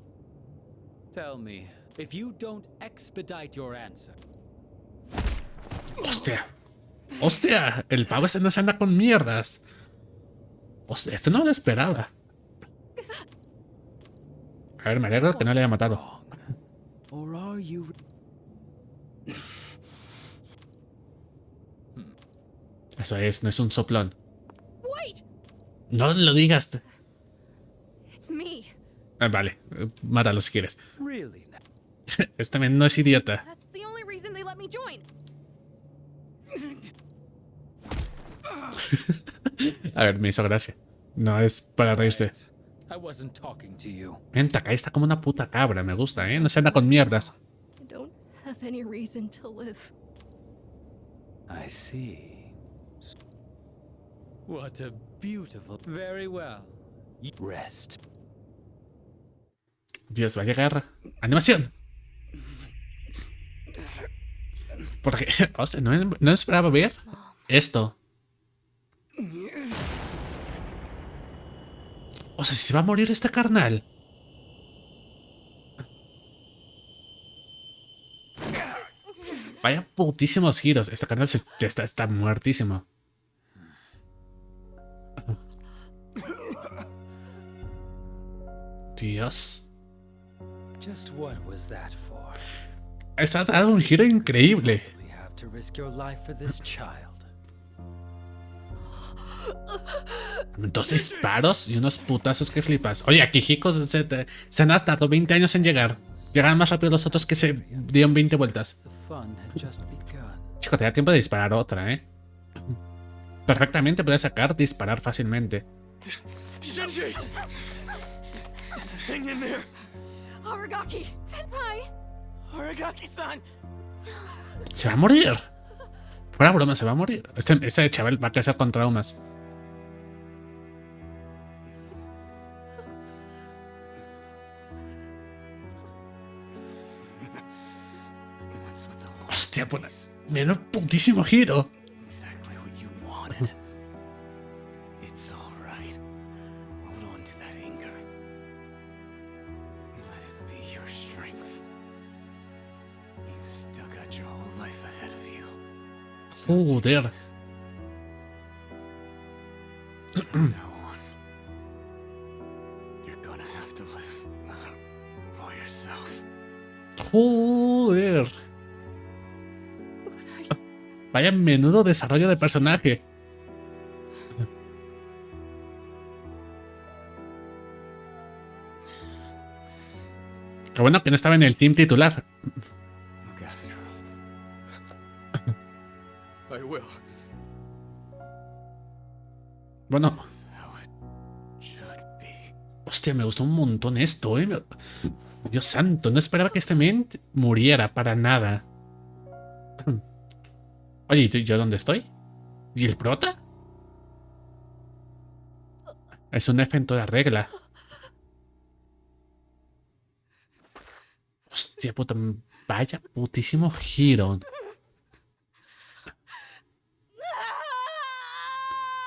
Tell me, if you don't expedite your answer. Hostia. Hostia, el pavo este no se anda con mierdas. Hostia, esto no lo esperaba. A ver, me alegro que no le haya matado. Or are you... Eso es, no es un soplón. Wait! No lo digas. It's me. Vale, mátalo si quieres. Really? Este men no es idiota. That's the only reason they let me join. A ver, me hizo gracia. No es para reírse. I wasn't talking to you. Venta, acá está como una puta cabra, me gusta, ¿eh? No se anda con mierdas. I don't have any reason to live. I see. What a beautiful... Very well. Rest. Dios, va a llegar. ¡Animación! Porque, hostia, no esperaba ver esto. O sea, si se va a morir este carnal. Vaya putísimos giros. Este carnal está muertísimo. Dios. Just what was that for? Está dando un giro increíble. We have to risk your life for this child. Dos disparos y unos putazos que flipas. Oye, aquí chicos se han tardado 20 años en llegar. Llegan más rápido los otros que se dieron 20 vueltas. The fun had just begun. Chico, te da tiempo de disparar otra, ¿eh? Perfectamente puedes disparar fácilmente. Shinji! Hang in there! Aragaki! Senpai! Aragaki-san! Se va a morir. Fuera broma, se va a morir. Este chaval va a crecer con traumas. Hostia, pues, menos putísimo giro. Exactly what you wanted. It's all right. Hold on to that anger. Let it be your strength. You've still got your whole life ahead of you. Joder. From now on, you're gonna have to live for yourself. Joder. Vaya menudo desarrollo de personaje. Qué bueno que no estaba en el team titular. Look after him. I will. Bueno. This is how it should be. Hostia, me gustó un montón esto, ¿eh? Dios santo, no esperaba que este men muriera para nada. Oye, ¿y yo dónde estoy? ¿Y el prota? Es un F en toda regla. Hostia puta, vaya putísimo giro.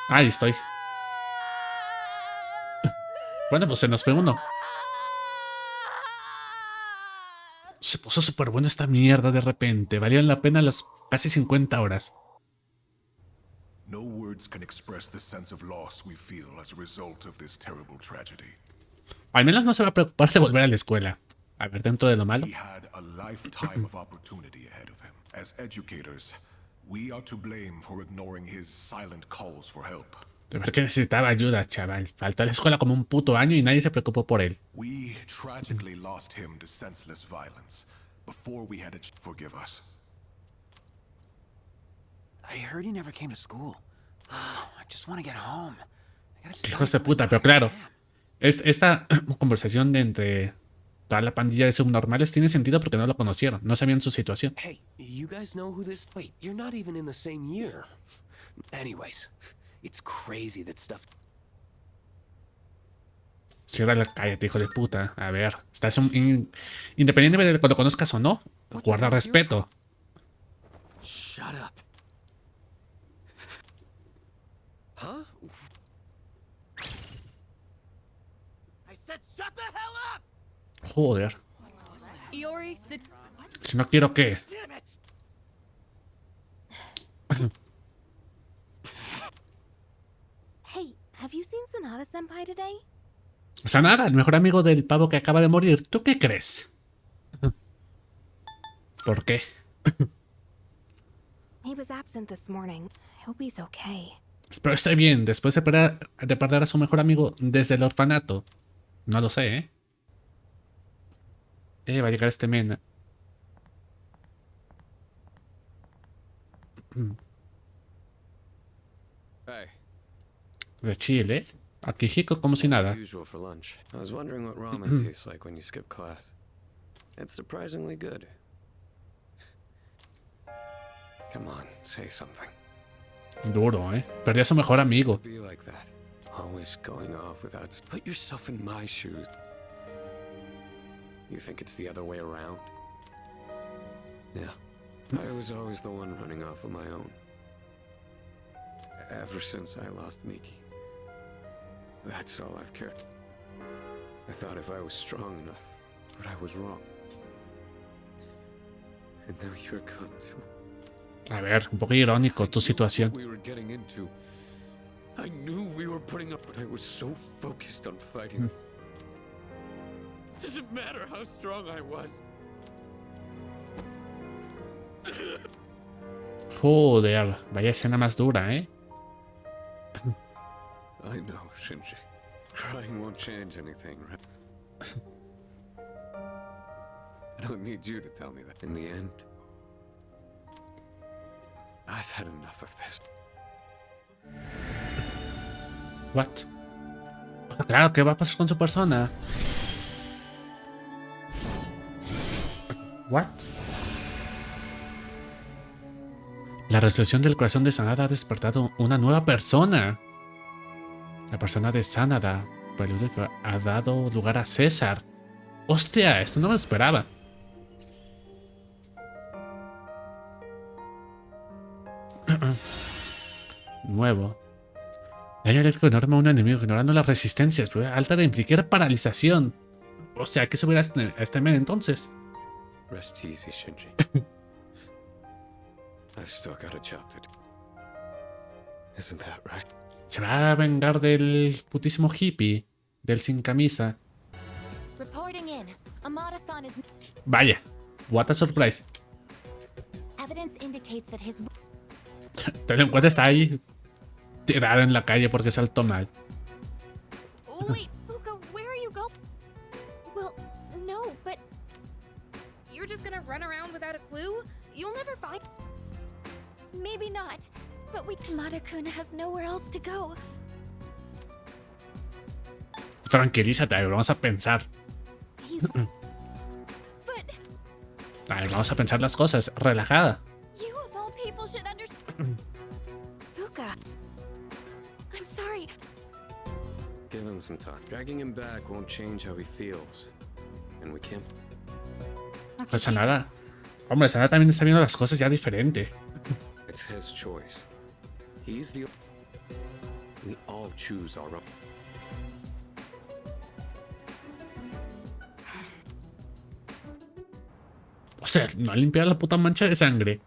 Ahí estoy. Bueno, pues se nos fue uno. Se puso súper buena esta mierda de repente. Valían la pena las casi 50 horas. No words can express the sense of loss we feel as a result of this terrible tragedy. Al menos no se va a preocupar de volver a la escuela. A ver, dentro de lo malo. He had a lifetime of opportunity ahead of him. As educators, we are to blame for ignoring his silent calls for help. De ver que necesitaba ayuda, chaval. Faltó a la escuela como un puto año y nadie se preocupó por él. We tragically lost him to senseless violence before we had to forgive us. I heard he never came to school. I just want to get home. Hijos de puta, pero claro. Esta conversación de entre toda la pandilla de subnormales tiene sentido porque no lo conocieron. No sabían su situación. Hey, you guys know who this... Wait, you're not even in the same year. Anyways, it's crazy that stuff... Cierra la cállate, hijo de puta. A ver, estás independientemente de cuando conozcas o no, guarda respeto. Shut up. Huh? I said shut the hell up! Joder. Iori, sit. Si no quiero, ¿qué? Damn it! Hey, have you seen Sanada-senpai today? Sanada, el mejor amigo del pavo que acaba de morir. ¿Tú qué crees? ¿Por qué? He was absent this morning. I hope he's okay. Espero esté bien, después de perder a su mejor amigo desde el orfanato. No lo sé, ¿eh? Va a llegar este men. Hey. De Chile, aquí Hiko como si nada. Usual for lunch. I was wondering what ramen tastes like when you skip class. It's surprisingly good. Come on, say something. Duro, ¿eh? Perdió a su mejor amigo. Be like that. Always going off without... Put yourself in my shoes. You think it's the other way around? Yeah. I was always the one running off on my own. Ever since I lost Miki. That's all I've cared. I thought if I was strong enough, but I was wrong. And now you're gone too. A ver, un poco irónico tu situación. We were getting into. I knew we were putting up, but I was so focused on fighting. Doesn't matter how strong I was. Joder, vaya escena más dura, ¿eh? I know, Shinji. Crying won't change anything, right? I don't need you to tell me that. In the end, I've had enough of this. What? Claro, ¿qué va a pasar con su persona? What? La resolución del corazón de Sanada ha despertado una nueva persona. La persona de Sanada, peludo que ha dado lugar a César. ¡Hostia! Esto no me lo esperaba. Nuevo. Daño eléctrico enorme a un enemigo ignorando las resistencias. Prueba alta de implicar paralización. O sea, hay que subir a este men entonces. Rest easy, Shinji. I've still got a job to do. Isn't that right? Se va a vengar del putísimo hippie. Del sin camisa. Reporting in. Amada-san is... Vaya. What a surprise. Evidence indicates that his... Te lo encuentras, está ahí tirado en la calle porque saltó mal. Wait, Fuka, where are you going? Well, no, but... You're just gonna run around without a clue? You'll never find... Maybe not, but Mada-kun has nowhere else to go. Tranquilízate, a ver, vamos a pensar. But... A ver, vamos a pensar las cosas, relajada. You of all people should understand. Fuka... I'm sorry. Give him some time. Dragging him back won't change how he feels. And we can't... Pues Sanada. Hombre, Sanada también está viendo las cosas ya diferente. It's his choice. He's the... We all choose our own. O sea, no ha limpiado la puta mancha de sangre.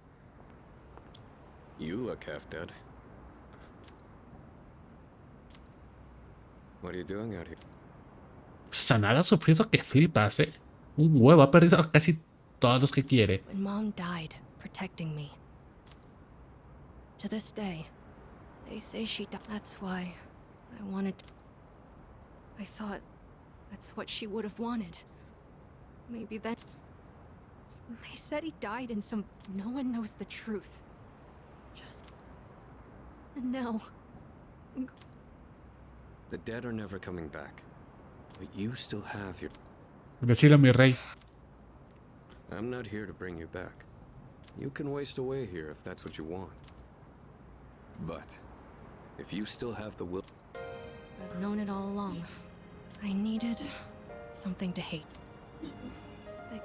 You look half dead. What are you doing out here? Sanar ha sufrido que flipas, ¿eh? Un huevo, ha perdido a casi todos los que quiere. When Mom died, protecting me. To this day, they say she died. That's why I wanted to... I thought that's what she would have wanted. Maybe that... They said he died in some... No one knows the truth. Just... And now... The dead are never coming back. But you still have your... Decilo, mi rey. I'm not here to bring you back. You can waste away here if that's what you want. But if you still have the will... I've known it all along. I needed something to hate. I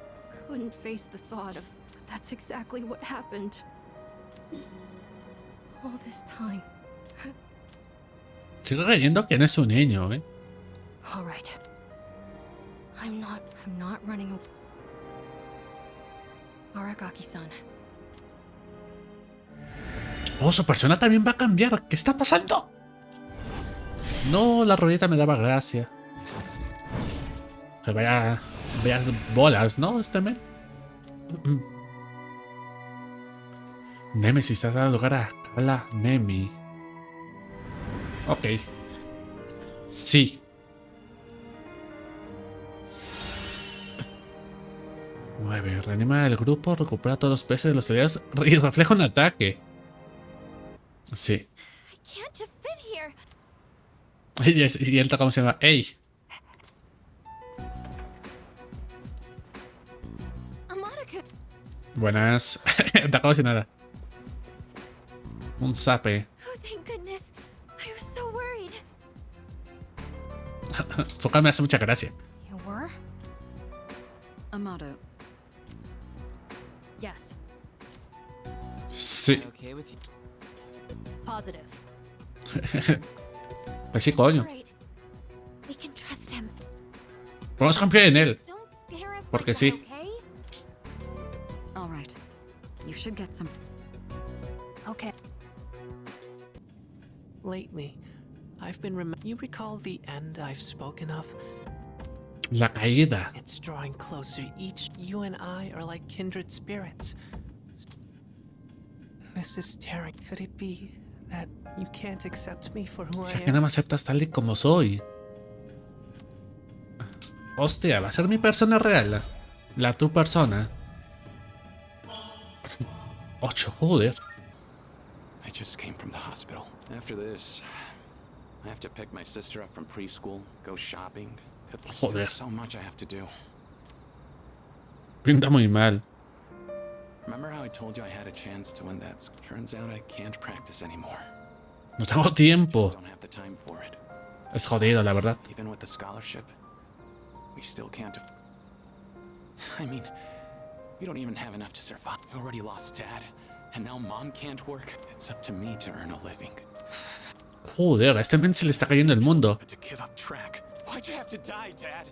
couldn't face the thought of... But that's exactly what happened. All this time. Sigo creyendo que no es un niño, ¿eh? All right. I'm not running away. Aragaki-san. Oh, su persona también va a cambiar. ¿Qué está pasando? No, la ruedita me daba gracia. Que vaya bolas, ¿no? Este men. Nemesis ha dado lugar a Kala Nemi. Ok. Sí. 9. Reanima el grupo, recupera todos los peces de los aliados y refleja un ataque. Sí. Y él toca como se llama. ¡Ey! Buenas. Te acabo sin nada. Un zape. Foca me hace mucha gracia. Amado. Yes. Sí. Positive. Pues sí, coño. Vamos a confiar en él. Porque sí. All right. You should get some. Okay. Lately, I've been you recall the end I've spoken of? La caída. It's drawing closer. Each you and I are like kindred spirits. This is tearing. Could it be that you can't accept me for who O sea, I que no am? me aceptas tal y como soy. Hostia, va a ser mi persona real. La tu persona. 8, joder. I just came from the hospital. After this, I have to pick my sister up from preschool, go shopping. Joder. There's so much I have to do. Pinta muy mal. Remember how I told you I had a chance to win that? Turns out I can't practice anymore. No tengo tiempo. Don't have the time for it. Es jodido, la verdad. Even with the scholarship, we still can't. I mean, we don't even have enough to survive. We already lost Dad, and now Mom can't work. It's up to me to earn a living. Joder, a este men se le está cayendo el mundo. But to give up track. Why'd you have to die, Dad?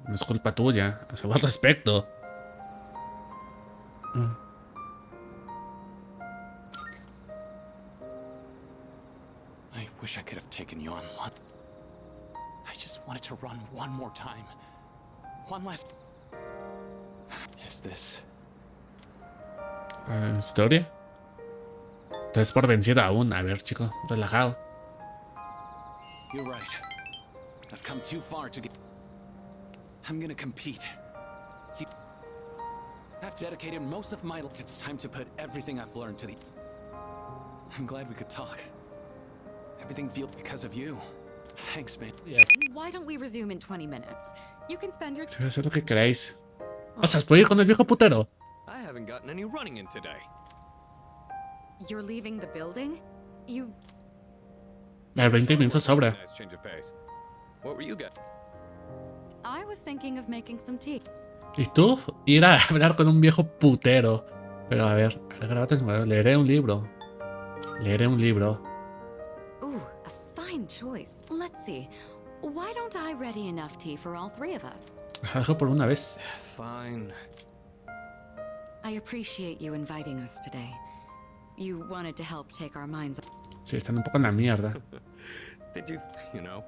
No es culpa tuya. Es algo al respecto. I wish I could have taken you on one. I just wanted to run one more time. One last... Is this... ¿Historia? Te es por vencido aún. A ver, chico, relajado. You're right. I've come too far to get... I'm gonna compete. I've dedicated most of my life. It's time to put everything I've learned to the... I'm glad we could talk. Everything feels because of you. Thanks, man. Why don't we resume in 20 minutes? You can spend your Se va a hacer lo que queráis. O sea, ¿os puedo ir con el viejo putero? I haven't gotten any running in today. You're leaving the building? You... A 20 minutos sobra. Nice change of pace. What were you getting? I was thinking of making some tea. ¿Y tú? Ir a hablar con un viejo putero. Pero a ver, leeré un libro. Leeré un libro. Ooh, a fine choice. Let's see. Why don't I ready enough tea for all three of us? Algo por una vez. Fine. I appreciate you inviting us today. You wanted to help take our minds. Sí, están un poco en la mierda. Did you know,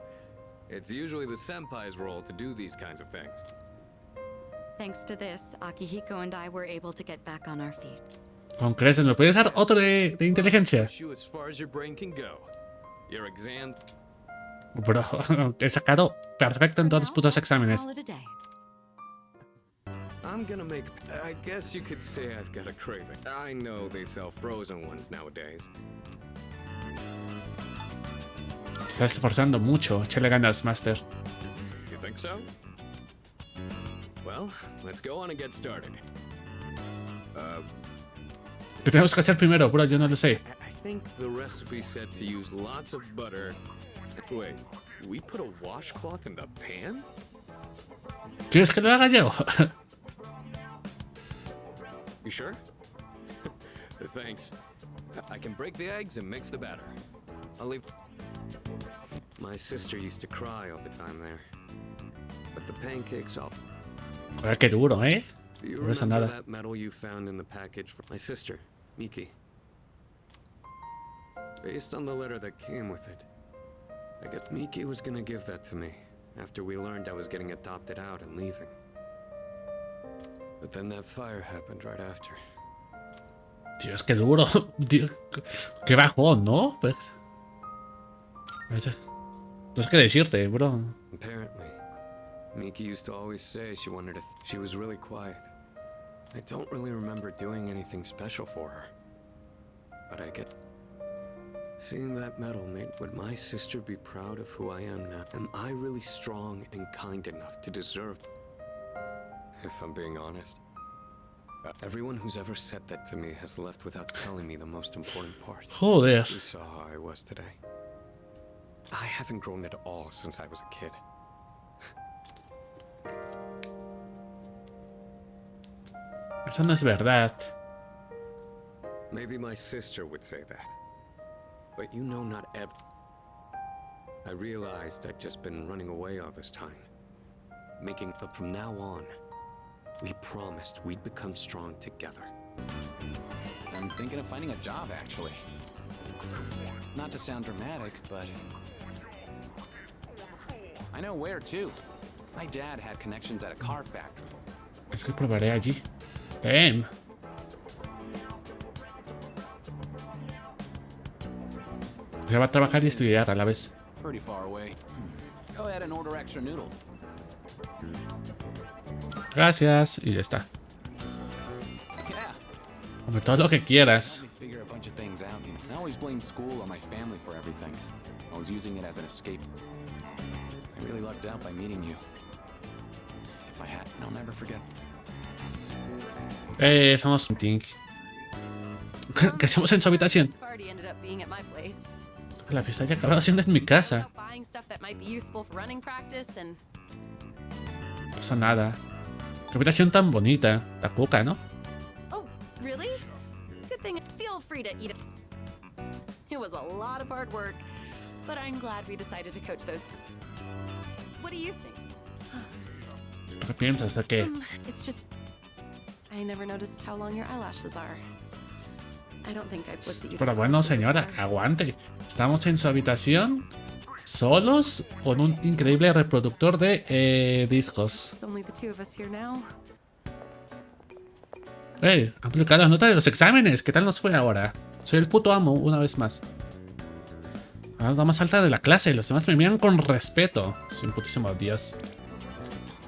it's usually the senpai's role to do these kinds of things. Thanks to this, Akihiko and I were able to get back on our feet. Con creces, ¿me puedes dar otro de inteligencia? Push you as far as your brain can go. Your exam. Bro, he sacado perfecto en todos los putos exámenes. Call it a day. I'm gonna make. I guess you could say I've got a craving. I know they sell frozen ones nowadays. Te estás esforzando mucho. Échale ganas, Master. You think so? Well, let's go on and get started. ¿Qué tenemos que hacer primero, bro? Yo no lo sé. I think the recipe said to use lots of butter. Wait, we put a washcloth in the pan? ¿Quieres que lo haga yo? You sure? Thanks. I can break the eggs and mix the batter. I'll leave. My sister used to cry all the time there. But the pancakes all. Joder, qué duro, ¿eh? Do you No pasa remember nada. that medal you found in the package from my sister, Miki? Based on the letter that came with it. I guess Miki was gonna give that to me after we learned I was getting adopted out and leaving. But then that fire happened right after. Dios, qué duro. Dios, qué bajón, ¿no? Pues. No sé qué decirte, bro. Apparently, Miki used to always say she wanted to. She was really quiet. I don't really remember doing anything special for her. But I get. Seeing that medal made. Would my sister be proud of who I am now? Am I really strong and kind enough to deserve? If I'm being honest. Everyone who's ever said that to me has left without telling me the most important part. Joder. You saw how I was today. I haven't grown at all since I was a kid. Eso no es verdad. Maybe my sister would say that. But you know, not ever. I realized I'd just been running away all this time. Making up from now on. We promised we'd become strong together. I'm thinking of finding a job, actually. Not to sound dramatic, but I know where, too. My dad had connections at a car factory. Es que probaré allí. Damn. Ya va a trabajar y estudiar a la vez. Pretty far away. Go ahead and order extra noodles. Gracias. Y ya está. Yeah. Come todo lo que quieras. Let me figure a bunch of things out. You know, I always blame school or my family for everything. I was using it as an escape. I really lucked out by meeting you. If I had, I'll never forget. Somos Tink. ¿Qué hacemos en su habitación? Party ended up being at my place. La fiesta ya acabado siendo en mi casa. Buying stuff that might be useful for running practice and No pasa nada. Qué habitación tan bonita. La coca, ¿no? oh, really? Good thing. Feel free to eat it. It was a lot of hard work, but I'm glad we decided to coach those. What do you think? ¿Qué piensas de qué? It's just I never noticed how long your eyelashes are. I don't think I've looked at you. Pero bueno, señora, aguante. Estamos en su habitación, solos, con un increíble reproductor de discos. It's only the two of us here now. Han publicado las notas de los exámenes. ¿Qué tal nos fue ahora? Soy el puto amo, una vez más. La nota más alta de la clase. Los demás me miran con respeto. Soy un putísimo dios.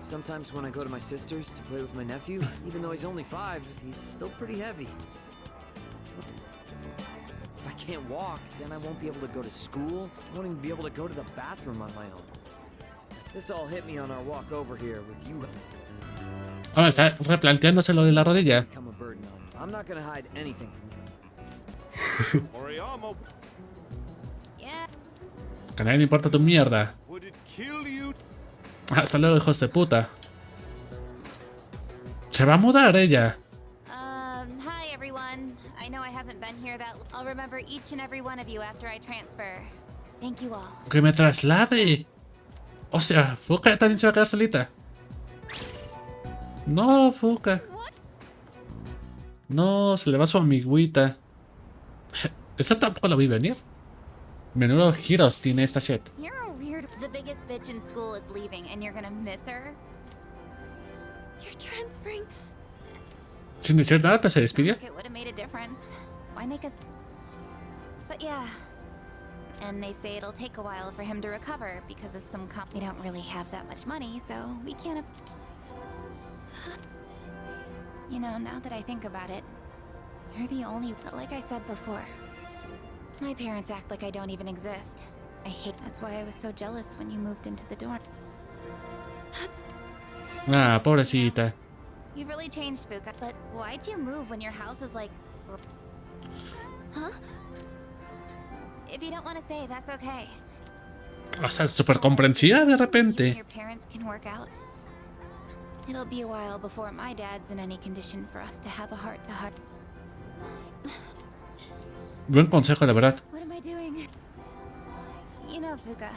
Sometimes when I go to my sister's to play with my nephew, even though he's only 5, he's still pretty heavy. If I can't walk, then I won't be able to go to school. I won't even be able to go to the bathroom on my own. This all hit me on our walk over here with you. Oh, está replanteándose lo de la rodilla. Become a burden on you. I'm not gonna hide anything from you. Que a nadie le importa tu mierda. Hasta luego, hijos de puta. Se va a mudar ella. Hi everyone. I know I haven't been here that I'll remember each and every one of you after I transfer. Thank you all. Que me traslade. O sea, Fuka también se va a quedar solita. No, Fuka. No, se le va su amiguita. Esa tampoco la vi venir. Menudo giros tiene esta shit. You're a weird. The biggest bitch in school is leaving, and you're gonna miss her. You're transferring. Sin decir nada, pues se despidió. It would have made a difference. Why make us? But yeah. And they say it'll take a while for him to recover because of some we don't really have that much money, so we can't. You know, now that I think about it, you're the only. Like I said before, my parents act like I don't even exist. I hate. That's why I was so jealous when you moved into the dorm. That's. Ah, pobrecita. You've really changed, Fuka. But why'd you move when your house is like... Huh? If you don't want to say, that's okay. O sea, súper comprensiva de repente. Your parents can work out. It'll be a while before my dad's in any condition for us to have a heart-to-heart. Buen consejo, la verdad. What am I doing? You know, Fuka,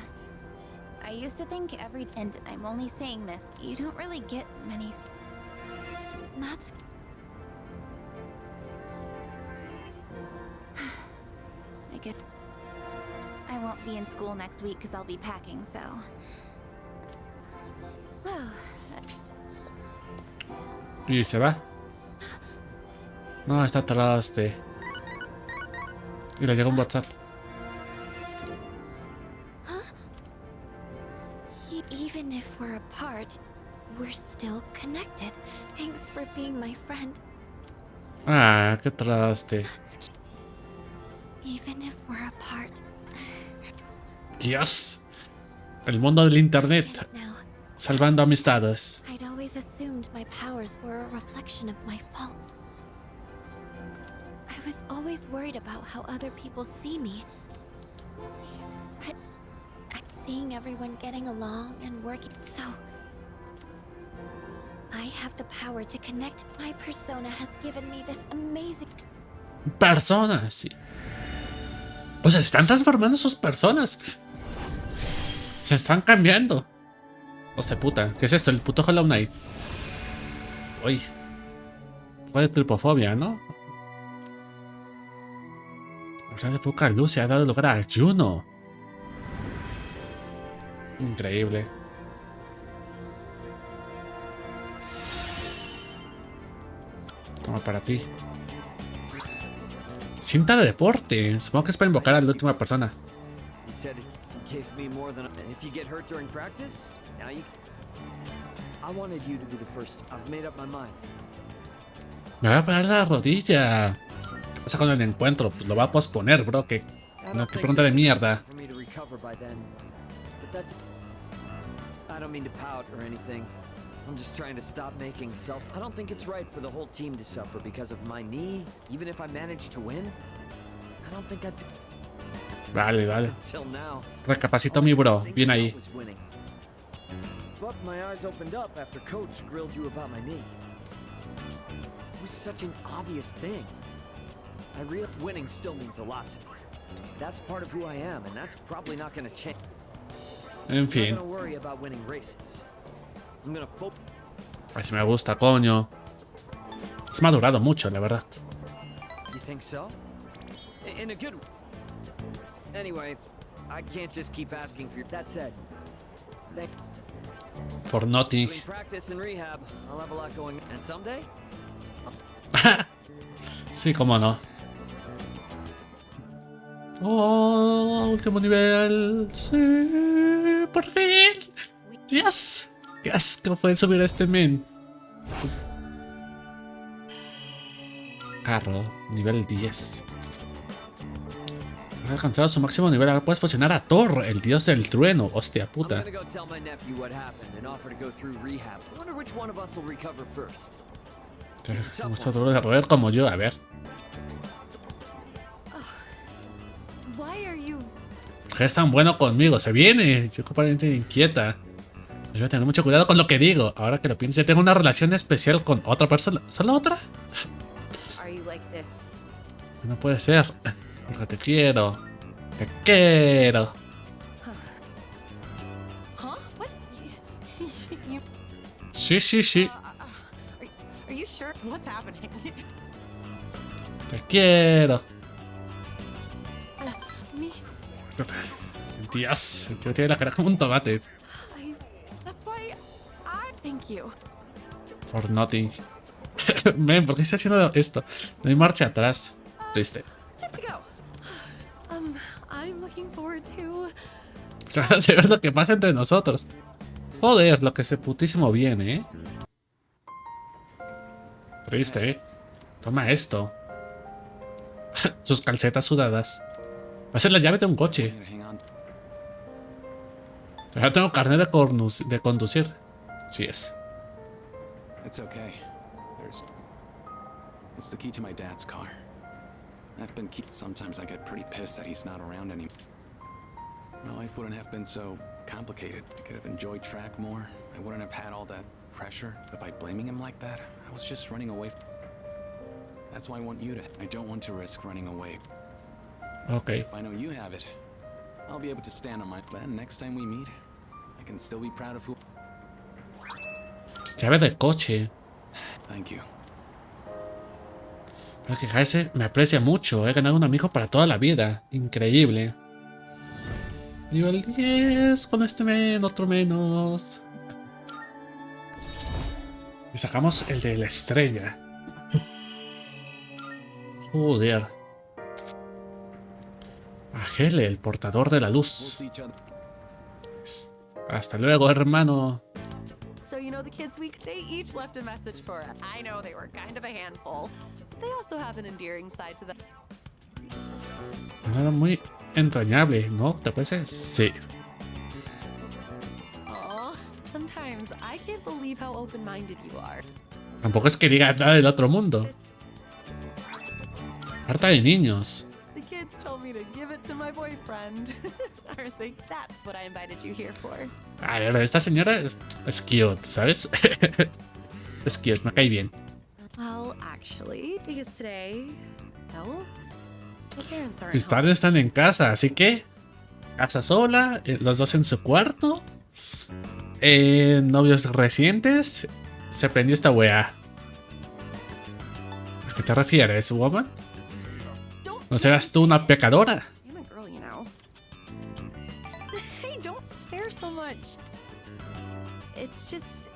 I used to think and I'm only saying this, you don't really get many... Nuts. I get... I won't be in school next week because I'll be packing, so... Well... Y se va. No, está atrás de... Y le llega un WhatsApp. Even if we're apart, we're still connected. Thanks for being my friend. Ah, qué traste. Even if we're apart. Dios. El mundo del internet. Salvando amistades. I'd always assumed my powers were a reflection of my faults. I was always worried about how other people see me. But seeing everyone getting along and working, so I have the power to connect. My persona has given me this amazing... Personas, sí. O sea, se están transformando sus personas. Se están cambiando. Hostia puta, ¿qué es esto? El puto Hollow Knight. Uy. Fue de tripofobia, ¿no? O sea, de Fuka Luz se ha dado lugar a Juno. Increíble. Toma para ti. Cinta de deporte. Supongo que es para invocar a la última persona. Me voy a parar la rodilla. ¿Qué pasa con el encuentro? Pues lo va a posponer, bro. Que no, qué pregunta de mierda. I'm just trying to stop making I don't think it's right for the whole team to suffer because of my knee. Even if I manage to win, I don't think I'd... Vale, vale. Recapacito mi bro. Bien ahí. But my eyes opened up after coach grilled you about my knee. It was such an obvious thing. I realized winning still means a lot to me. That's part of who I am, and that's probably not going to change. En fin. I'm not going to worry about winning races. Pues me gusta, coño. Has madurado mucho, la verdad. You think so? In a good way. Anyway, I can't just keep asking for your... That said, For nothing. Practice and rehab. I'll have a lot going. And someday? Sí, cómo no. Oh, último nivel. Sí, por fin. Dios. Qué asco fue subir a este men. Carro, nivel 10. Ha alcanzado su máximo nivel. Ahora puedes fusionar a Thor, el dios del trueno. Hostia puta. Se muestra duro de roer como yo. A ver. ¿Por qué es tan bueno conmigo? Se viene. Yo aparentemente inquieta. Debo tener mucho cuidado con lo que digo. Ahora que lo pienso, yo tengo una relación especial con otra persona. ¿Solo otra? No puede ser. Porque te quiero. Te quiero. Sí, sí, sí. Te quiero. Dios, el tío tiene la cara como un tomate. That's why I thank you. For nothing. Men, ¿por qué está haciendo esto? No hay marcha atrás. Triste. I have to go. I'm looking forward to. O sea, se ve lo que pasa entre nosotros. Joder, lo que se putísimo viene, ¿eh? Triste, ¿eh? Toma esto. Sus calcetas sudadas. Va a ser la llave de un coche. Ya tengo carnet de conducir. Sí es. It's okay. It's the key to my dad's car. I've been sometimes I get pretty pissed that he's not around anymore. My life wouldn't have been so complicated. I could have enjoyed track more. I wouldn't have had all that pressure. But by blaming him like that, I was just running away. That's why I want you to. I don't want to risk running away. Okay. If I know you have it, I'll be able to stand on my. Then next time we meet, I can still be proud of who. Llave de coche. Thank you. Pero que Jaese me aprecia mucho. He ganado un amigo para toda la vida. Increíble. Nivel 10 con este men, otro menos. Y sacamos el de la estrella. Joder. Agele, el portador de la luz. Hasta luego, hermano. So you know the kids they each left a message for us. I know they were kind of a handful, but they also have an endearing side to them. Nada muy entrañable, ¿no? ¿Te parece? Sí. Oh, sometimes I can't believe how open-minded you are. Tampoco es que diga nada del otro mundo. Carta de niños. The kids told me to give it to my boyfriend. Aren't they? That's what I invited you here for. A ver, esta señora es cute, ¿sabes? Es cute, me cae bien. Well, actually, because today, well, my parents aren't Mis home. padres están en casa, así que casa sola, los dos en su cuarto. Novios recientes. Se prendió esta wea. ¿A qué te refieres, woman? ¿No serás tú una pecadora? I'm a girl, you know. Hey, don't stare so much. It's just,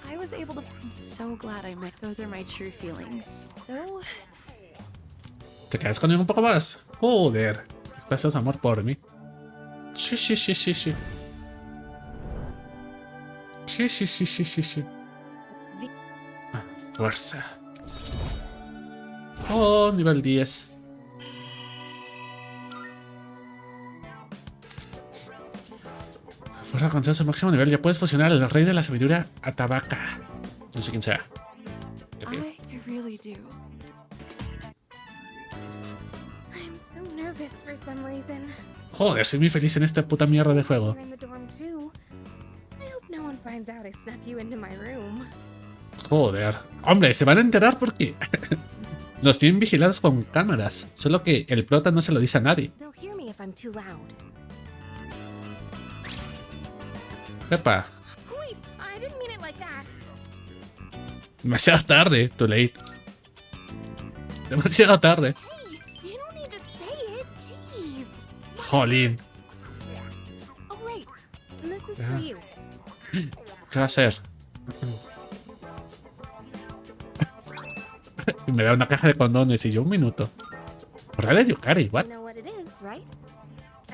I was able to. I'm so glad I met. Those are my true feelings. So. ¿Te quedas conmigo un poco más? Joder. Expresas amor por mí. Sí, sí, sí, sí, sí. Sí, sí, sí, sí, sí, sí. Ah, fuerza. Oh, nivel 10. Fuerza alcanzada su máximo nivel. Ya puedes fusionar al rey de la sabiduría Atabaca. No sé quién sea. I really do. I'm so nervous for some reason. Joder, soy muy feliz en esta puta mierda de juego. You're in the dorm too. I hope no one finds out I snuck you into my room. Joder. Hombre, se van a enterar porque nos tienen vigilados con cámaras. Solo que el prota no se lo dice a nadie. They'll hear me if I'm too loud. Epa. Wait, I didn't mean it like that. Demasiado tarde, too late. Demasiado tarde. Hey, you don't need to say it. Jeez. Jolín. Oh, right. This is for you. ¿Qué va a hacer? Me da una caja de condones y yo un minuto. Correa de Yukari, what? You know what it is, right?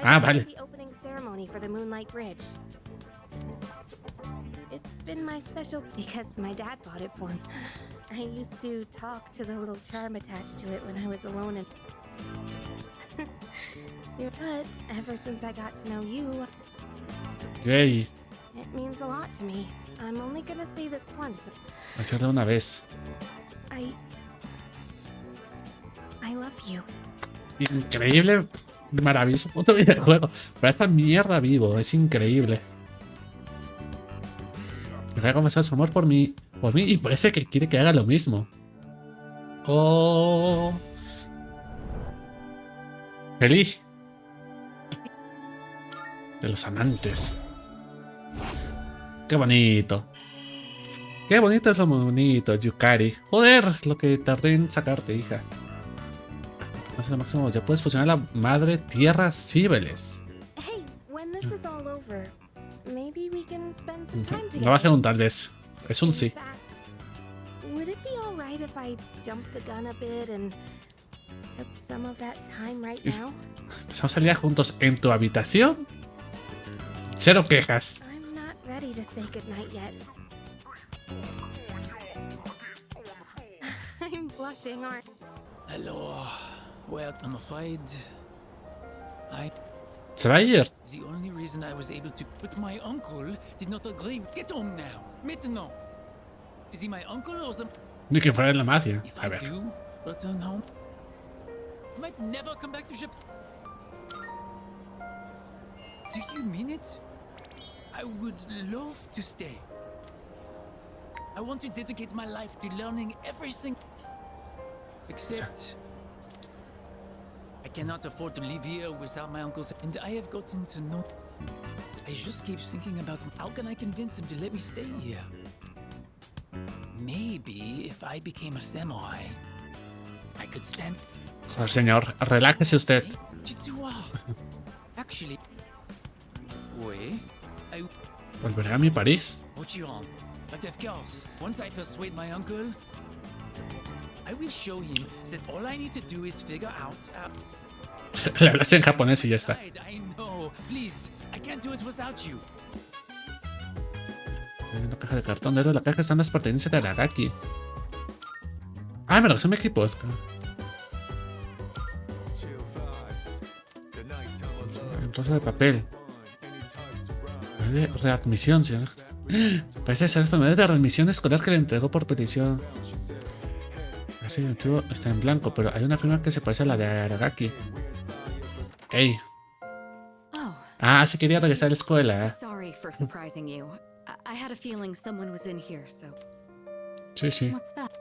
Ah, vale. The opening ceremony for the Moonlight Bridge. It's been my special because my dad bought it for me. I used to talk to the little charm attached to it when I was alone and but ever since I got to know you, Yay. it means a lot to me. I'm only gonna say this once. Hacerlo una vez. I love you. Increíble, maravilloso puto videojuego. Para esta mierda vivo, es increíble. Me ha comenzado su amor por mí y parece que quiere que haga lo mismo. Oh. Feliz. De los amantes. Qué bonito. Qué bonito es lo bonito, Yukari. Joder, lo que tardé en sacarte, hija. Máximo, ya puedes fusionar la madre tierra Cibeles. this is all over, maybe we can spend some time together. No va a ser un tal vez. Es un sí. Would it be all right if I jumped the gun a bit and took some of that time right now? Empezamos a salir juntos en tu habitación. Cero quejas. I'm not ready to say goodnight yet. I'm blushing, aren't I? Hello. Well, I'm afraid Se va a ir. the only reason I was able to, but my uncle did not agree. Get home now. Maintenant. Is he my uncle or the? Ni que fuera en la mafia. If A I ver. do return home, I might never come back to Japan. Do you mean it? I would love to stay. I want to dedicate my life to learning everything. Except, I cannot afford to live here without my uncle's. And I have gotten to know. I just keep thinking about how can I convince him to let me stay here. Maybe if I became a samurai, I could stand. Joder, señor, relájese usted. Actually, wait, Volveré a mi París. what you on? But of course, once I persuade my uncle, I will show him that all I need to do is figure out. Le hablas en japonés y ya está. I know. Please, I can't do it without you. Hay una caja de cartón. Dentro de la caja están las pertenencias de Aragaki. Ah, me regresó mi equipo. Un trozo de papel. De readmisión, señor. Parece ser esta medida de readmisión escolar que le entregó por petición. Ese identivo está en blanco, pero hay una firma que se parece a la de Aragaki. Ey. Ah, se quería regresar a la escuela. Sorry for surprising you. I had a feeling someone was in here, so. Sí, sí. What's that?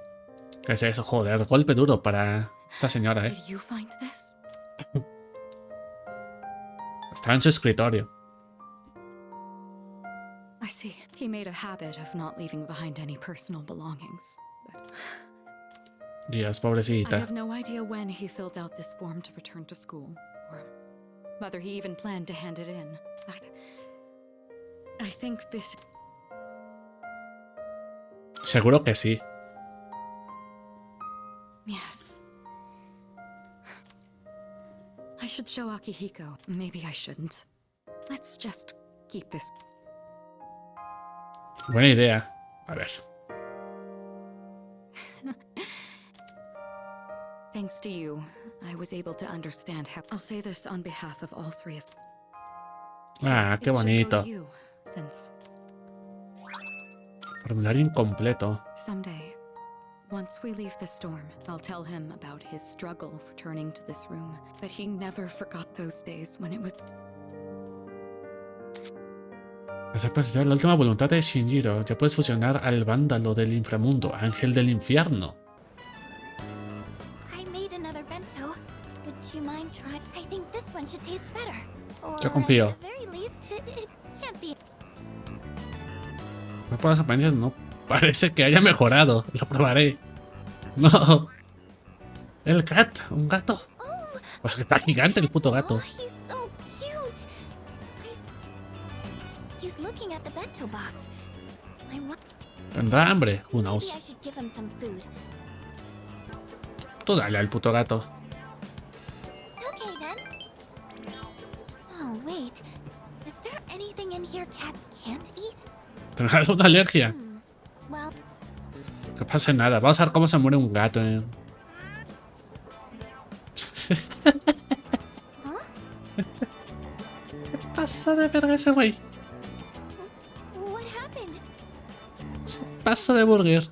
¿Qué es eso? Joder, golpe duro para esta señora, Did you find this? Estaba en su escritorio. I see. He made a habit of not leaving behind any personal belongings. But Dios, I pobrecita. have no idea when he filled out this form to return to school, or whether he even planned to hand it in. I think this. Seguro que sí. Yes. I should show Akihiko. Maybe I shouldn't. Let's just keep this. Buena idea. A ver. Thanks to you, I was able to understand how. I'll say this on behalf of all three of. Ah, qué bonito. You, since Formulario incompleto. someday, once we leave the storm, I'll tell him about his struggle returning to this room. But he never forgot those days when it was. Hacer precisar la última voluntad de Shinjiro. Ya puedes fusionar al vándalo del inframundo, ángel del infierno. I made another bento. Would you mind trying? I think this one should taste better. Or Yo confío. at the very least, it can't be. No por las apariencias, no parece que haya mejorado. Lo probaré. No. El gato, un gato. Pues que está gigante el puto gato. He's so cute. He's looking at the bento box. I want. Tendrá hambre, who Maybe knows. I should give him some food. Tú dale al puto gato. Okay then. Oh wait, is there anything in here cats can't eat? ¿Tendrá alguna alergia? Well, Que pase nada. Vamos a ver cómo se muere un gato. ¿Qué pasa de verga ese güey? what happened? Se pasa de burger.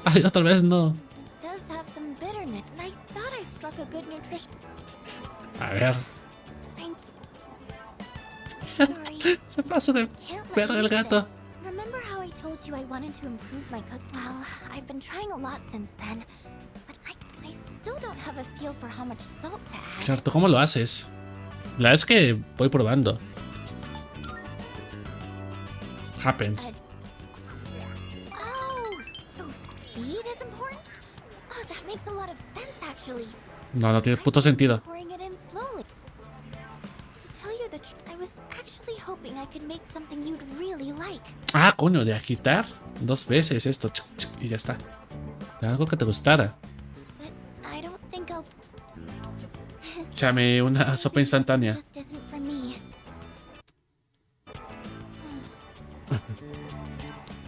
Ay, otra vez no. It does have some bitterness, and I thought I struck a good nutrition. A ver. Sorry. Se pasa de Can't let verga you el eat gato. this. Remember how I told you I wanted to improve my cook? Well, I've been trying a lot since then, but I still don't have a feel for how much salt to add. Cierto, ¿cómo lo haces? La verdad es que voy probando. Happens. Oh, so speed is important? Oh, that makes a lot of sense actually. No, no tiene puto sentido. Pouring it in slowly. To tell you the I was actually hoping I could make something you'd really like. Ah, coño, de agitar 2 veces esto. Y ya está. De algo que te gustara. But I don't think I'll... Échame una sopa instantánea. Just isn't for me.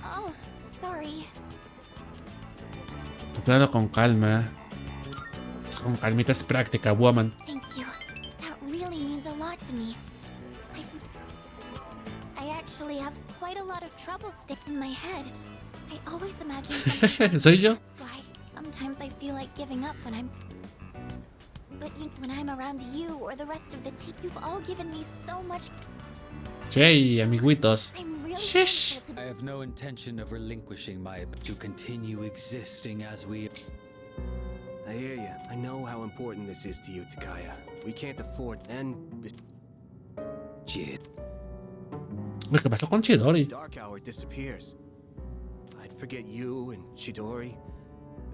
Oh, sorry. Claro, con calma. Es con calmita, es práctica, woman. Thank you. That really means a lot to me. I actually have quite a lot of trouble sticking in my head. I always imagine something. ¿Soy yo? That's why sometimes I feel like giving up when I'm... But when I'm around you or the rest of the team, you've all given me so much... Hey, amiguitos. I'm really Shish. thankful to... I have no intention of relinquishing my to continue existing as we. I hear you. I know how important this is to you, Takaya. We can't afford and... Jid. ¿Qué pasó con Chidori? Dark hour disappears. I'd forget you and Chidori.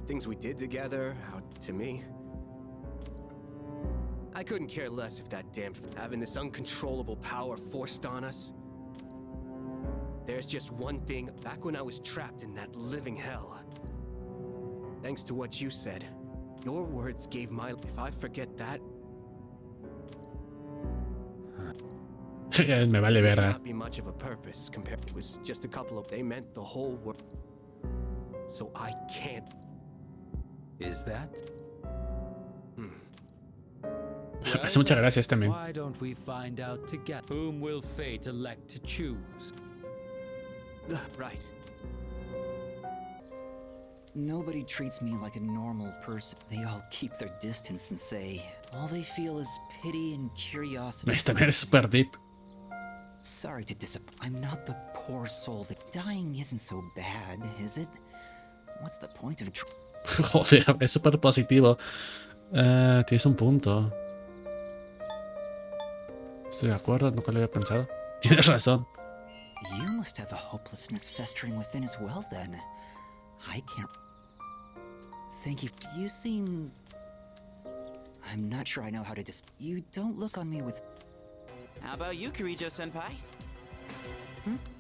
The things we did together, how to me. I couldn't care less if that damned having this uncontrollable power forced on us. There's just one thing, back when I was trapped in that living hell. Thanks to what you said, your words gave my... If I forget that... Me vale verga. Not be much of a purpose compared... It was just a couple of... They meant the whole world. So I can't... Is that? Hace muchas gracias también. Why don't we find out together? Whom will fate elect to choose? Right. Nobody treats me like a normal person. They all keep their distance and say all they feel is pity and curiosity. Este también es super deep. Sorry to disappoint. I'm not the poor soul that dying isn't so bad, is it? What's the point of... Joder, es súper positivo. Tienes un punto. Estoy de acuerdo, nunca lo había pensado. Tienes razón. You must have a hopelessness festering within as well, then. I can't... Thank you. You seem... I'm not sure I know how to You don't look on me with... How about you, Kirijo-senpai?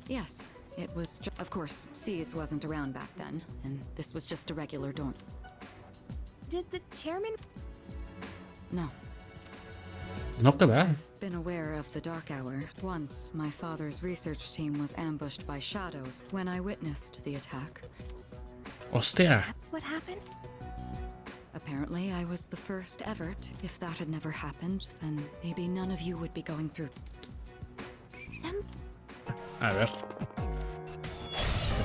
Yes, it was... Of course, C's wasn't around back then, and this was just a regular dorm. Did the chairman... No. No te va. Been aware of the dark hour. Once, my father's research team was ambushed by shadows when I witnessed the attack. Hostia. That's what happened? Apparently, I was the first ever to... If that had never happened, then maybe none of you would be going through... A ver.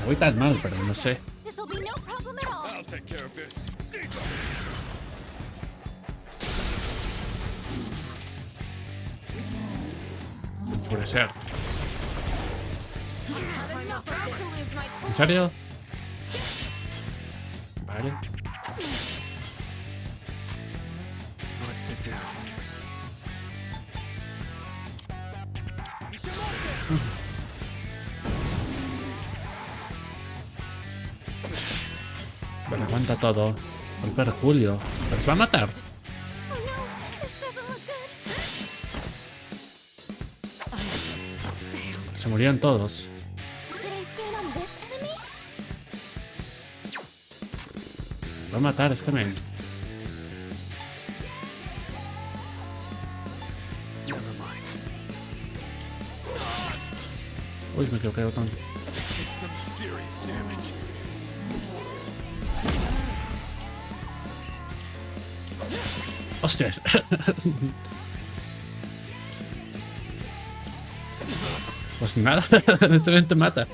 No voy tan mal, pero no sé. This'll be no problem at all. I'll take care of this. Enfurecer. ¿En serio? Vale. What to do? Bueno, aguanta todo. El perculio. ¿Les va a matar? Se murieron todos. Va a matar este men. Uy, me equivoqué de botón. Hostias. Pues nada, este men te mata.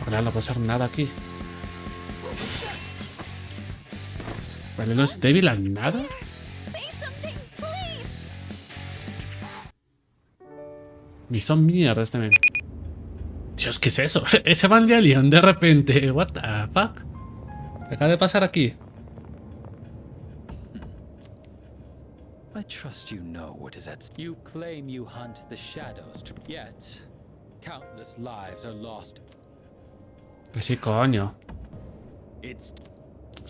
Ahora no puedo hacer nada aquí. Vale, no es débil a nada. Y son mierda este men. Dios, ¿qué es eso? Ese Evangelion de repente. What the fuck? ¿Qué acaba de pasar aquí? I trust you know what is at stake. You claim you hunt the shadows, yet countless lives are lost. Pues sí, coño.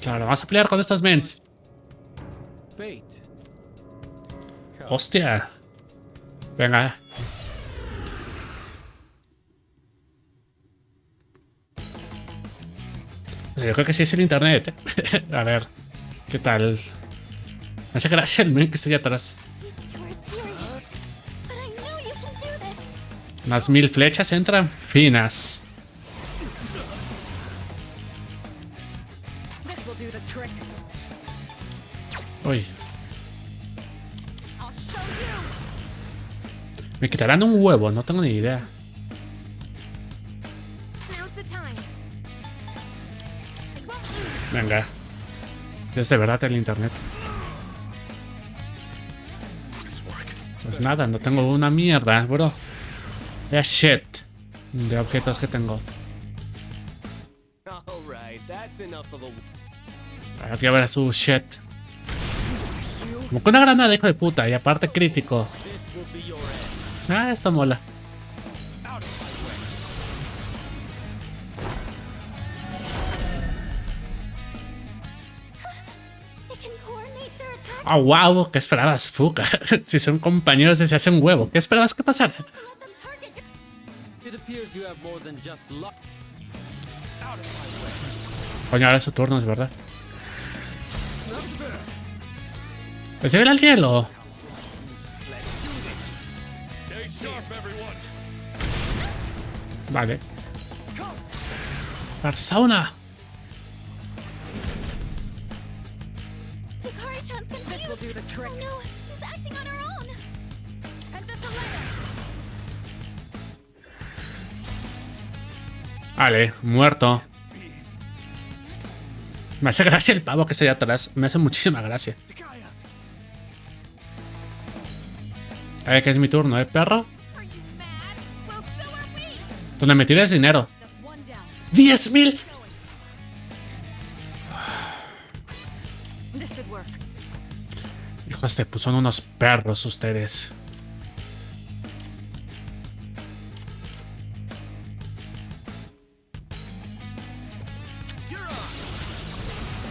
Claro, vamos a pelear con estos mens. fate. Hostia. Venga. Yo creo que sí es el internet. A ver. ¿Qué tal? Me hace gracia el men que está allá atrás. Unas 1000 flechas entran finas. Uy. Me quitarán un huevo, no tengo ni idea. Venga. Es de verdad el internet. Pues nada, no tengo una mierda, bro. Vaya shit de objetos que tengo. Ahora quiero ver a su shit. Como con una granada, hijo de puta. Y aparte crítico. Ah, esto mola. Oh, wow, ¿qué esperabas, Fuka? Si son compañeros desde hace un huevo, ¿qué esperabas que pasara? Coño, ahora es su turno, es verdad. Pues se ve al cielo. Vale. Persona. Vale, muerto. Me hace gracia el pavo que está allá atrás. Me hace muchísima gracia. A ver, que es mi turno, perro. Donde me tires dinero. 10.000. Hijos de, pues son unos perros ustedes.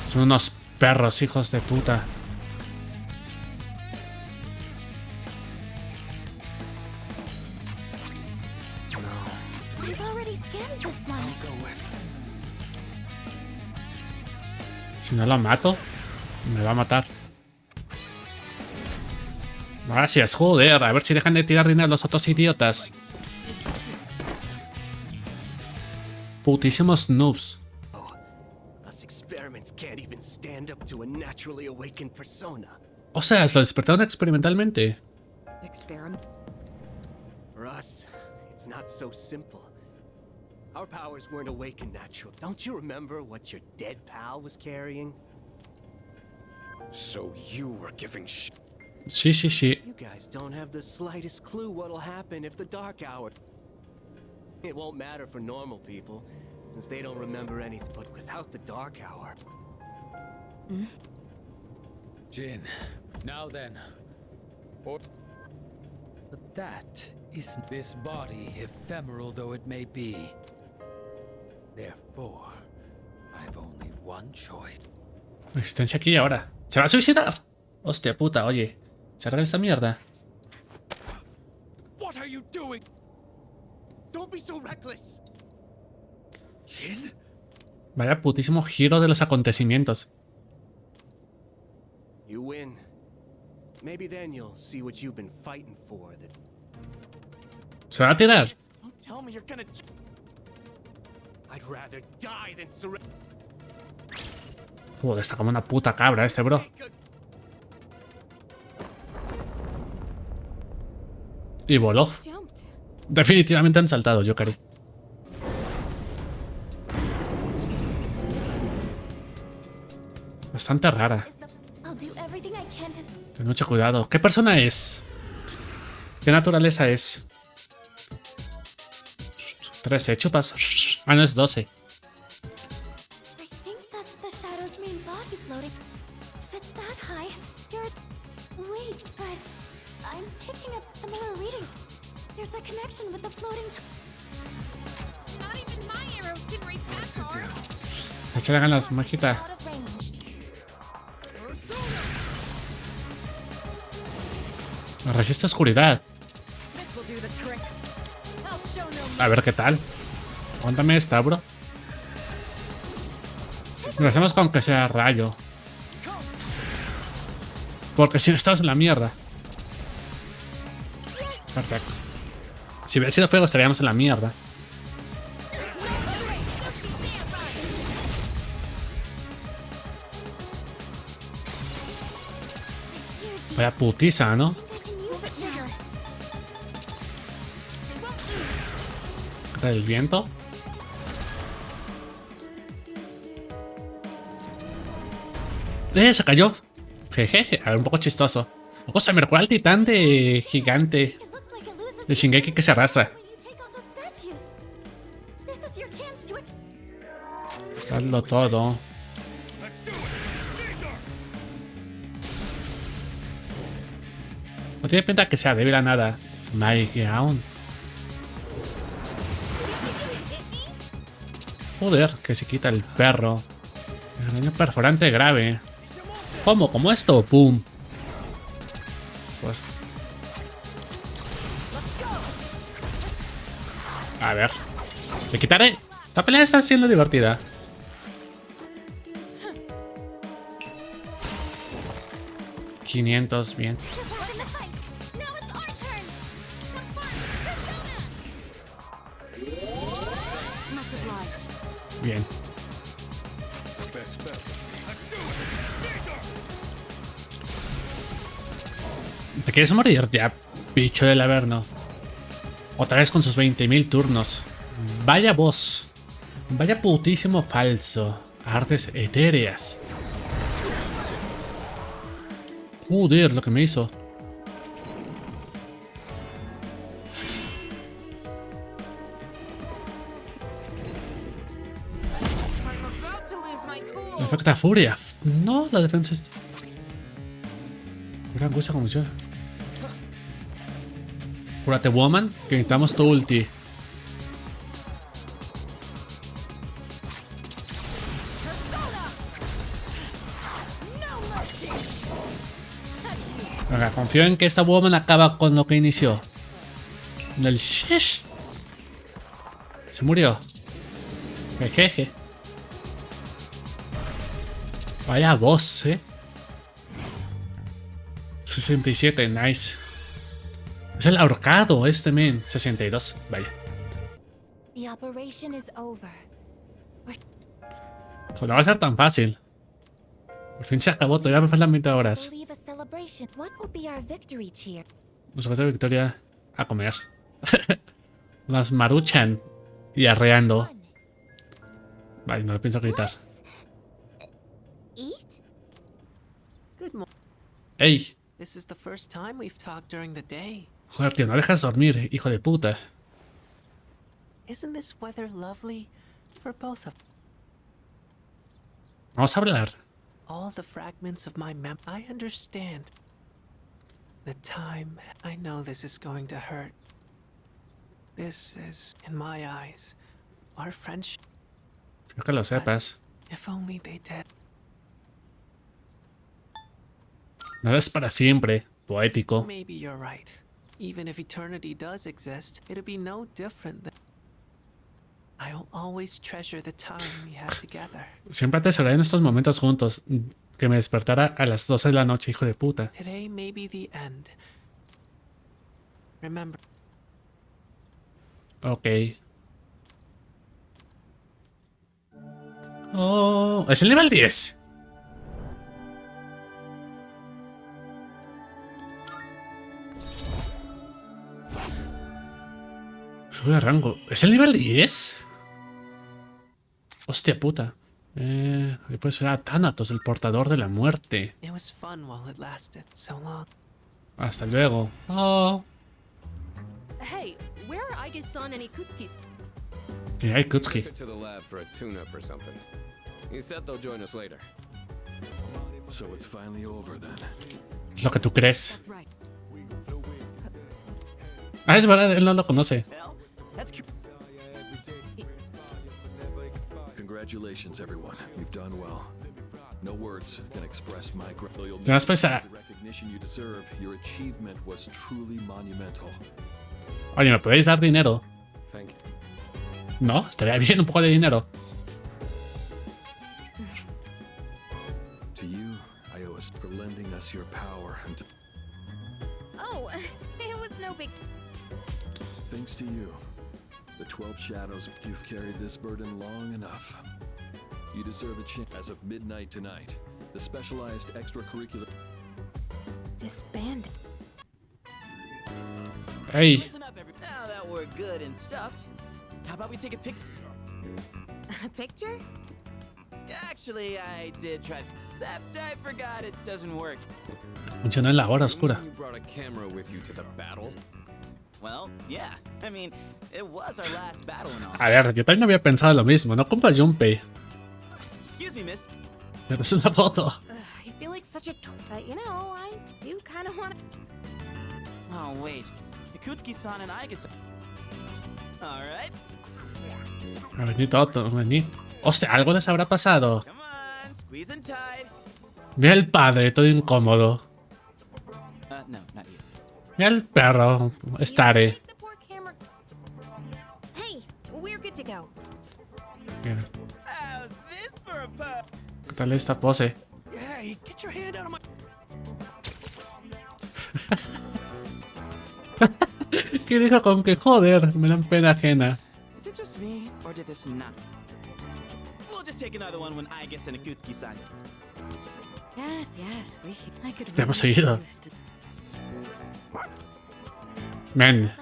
Son unos perros, hijos de puta. Si no lo mato, me va a matar. Gracias, joder. A ver si dejan de tirar dinero los otros idiotas. Putísimos noobs. O sea, lo despertaron experimentalmente. Russ, it's not so simple. Our powers weren't awakened natural. Don't you remember what your dead pal was carrying? So you were giving shit. Sí, sí, sí. You guys don't have the slightest clue what'll happen if the dark hour. It won't matter for normal people, since they don't remember anything. But without the dark hour. Jin, now then. But that is this body, ephemeral though it may be. Therefore, I've only one choice. Existencia aquí y ahora. ¡Se va a suicidar! Hostia puta, oye. Cerrar esta mierda. What are you doing? Don't be so reckless. Jin? Vaya putísimo giro de los acontecimientos. You win. Maybe then you'll see what you've been fighting for. Se va a tirar. Don't tell me you're gonna. I'd rather die than surrender. Joder, está como una puta cabra este, bro. Y voló. Definitivamente han saltado, Yokari. Bastante rara. Ten mucho cuidado. ¿Qué persona es? ¿Qué naturaleza es? 13, chupas. Ah, no, es 12. Échale ganas, majita. Resiste oscuridad. A ver qué tal. Cuéntame esta, bro. Lo hacemos con que sea rayo. Porque si no estamos en la mierda. Perfecto. Si hubiera sido fuego estaríamos en la mierda. Vaya putiza, ¿no? ¿Qué tal el viento? Se cayó. Jejeje, a ver, un poco chistoso. O sea, me recuerda al titán de gigante de Shingeki que se arrastra. Hazlo todo. No tiene pinta que sea débil a nada. My God. Joder, que se quita el perro. El daño perforante grave. ¿Cómo? ¿Cómo esto? ¡Pum! Pues. A ver. Le quitaré. Esta pelea está siendo divertida. $500, bien. Bien. ¿Te quieres morir ya, bicho del Averno? Otra vez con sus 20.000 turnos. Vaya voz. Vaya putísimo falso. Artes etéreas. Joder, lo que me hizo. Me afecta furia. No, la defensa es... Pura angustia como yo. Cúrate, woman, que necesitamos tu ulti. Venga, confío en que esta woman acaba con lo que inició. El shish. Se murió. Jejeje. Vaya boss, 67, nice. Es el ahorcado este men. 62, vaya. The operation is over. No va a ser tan fácil. Por fin se acabó, todavía me faltan 20 horas. Believe a celebration. What will be our victory cheer? Nos vamos a Victoria a comer. Las maruchan y arreando. Vale, no lo pienso gritar. Eat? Good morning. ¡Ey! This is the first time we've talked during the day. Joder, tío, no dejas dormir, hijo de puta. Isn't this weather lovely for both of us? Vamos a hablar. All the fragments of my mem. I understand. The time. I know this is going to hurt. This is, in my eyes, our friendship. Quiero que lo sepas. If only they did. Nada es para siempre. Poético. Maybe you're right. Even if eternity does exist, it'll be no different than... I'll always treasure the time we had together. Siempre atesoraré en estos momentos juntos. Que me despertara a las 12 de la noche, hijo de puta. Today may be the end. Remember. Ok. Oh, es el nivel 10. Sube de rango. ¿Es el nivel 10? Hostia puta. Después era Thanatos, el portador de la muerte. It was fun while it lasted so long. Hasta luego. Oh. Hey, where are Aige's-san and Ikutsuki's? Que hay Kutsuki. Took her to the lab for a tune-up or something. He said they'll join us later. So it's finally over then. Es lo que tú crees. Ah, es verdad, él no lo conoce. Congratulations, everyone. You've done well. No words can express my Además, pues Oye, ¿me podéis dar dinero? No, estaría bien un poco de dinero. Oh, it was no big. Thanks to you, the 12 shadows, you've carried this burden long enough. You deserve a chance. As of midnight tonight, the specialized extracurricular Disbanded. Hey. Listen up, now that we're good and stuffed, how about we take a pic? A picture? Actually, I did try, except I forgot it doesn't work. Funciona en la hora oscura. You brought a camera with you to the battle? Well, yeah. I mean, it was our last battle and all. A ver, yo también había pensado lo mismo. No compro Junpei. Excuse me, miss. Es una foto. I feel like such a but you know, I do kind of want to. Oh, wait. Ikutsuki-san and Aika-san. Alright. Vení, Toto, vení. Hostia, algo les habrá pasado. Come on, squeeze and tight. Mira el padre, todo incómodo. No, not you. Mira el perro, Stare. Hey, we're good to go. How's this for a pup? ¿Qué tal esta pose? Hey, get your hand out of my... ¿Qué dijo con que joder? Me dan pena ajena. Is it just me, or did this not? We'll just take another one when Aigis and Ikutsuki-san. Yes, I could Te hemos really oído. use to- Men.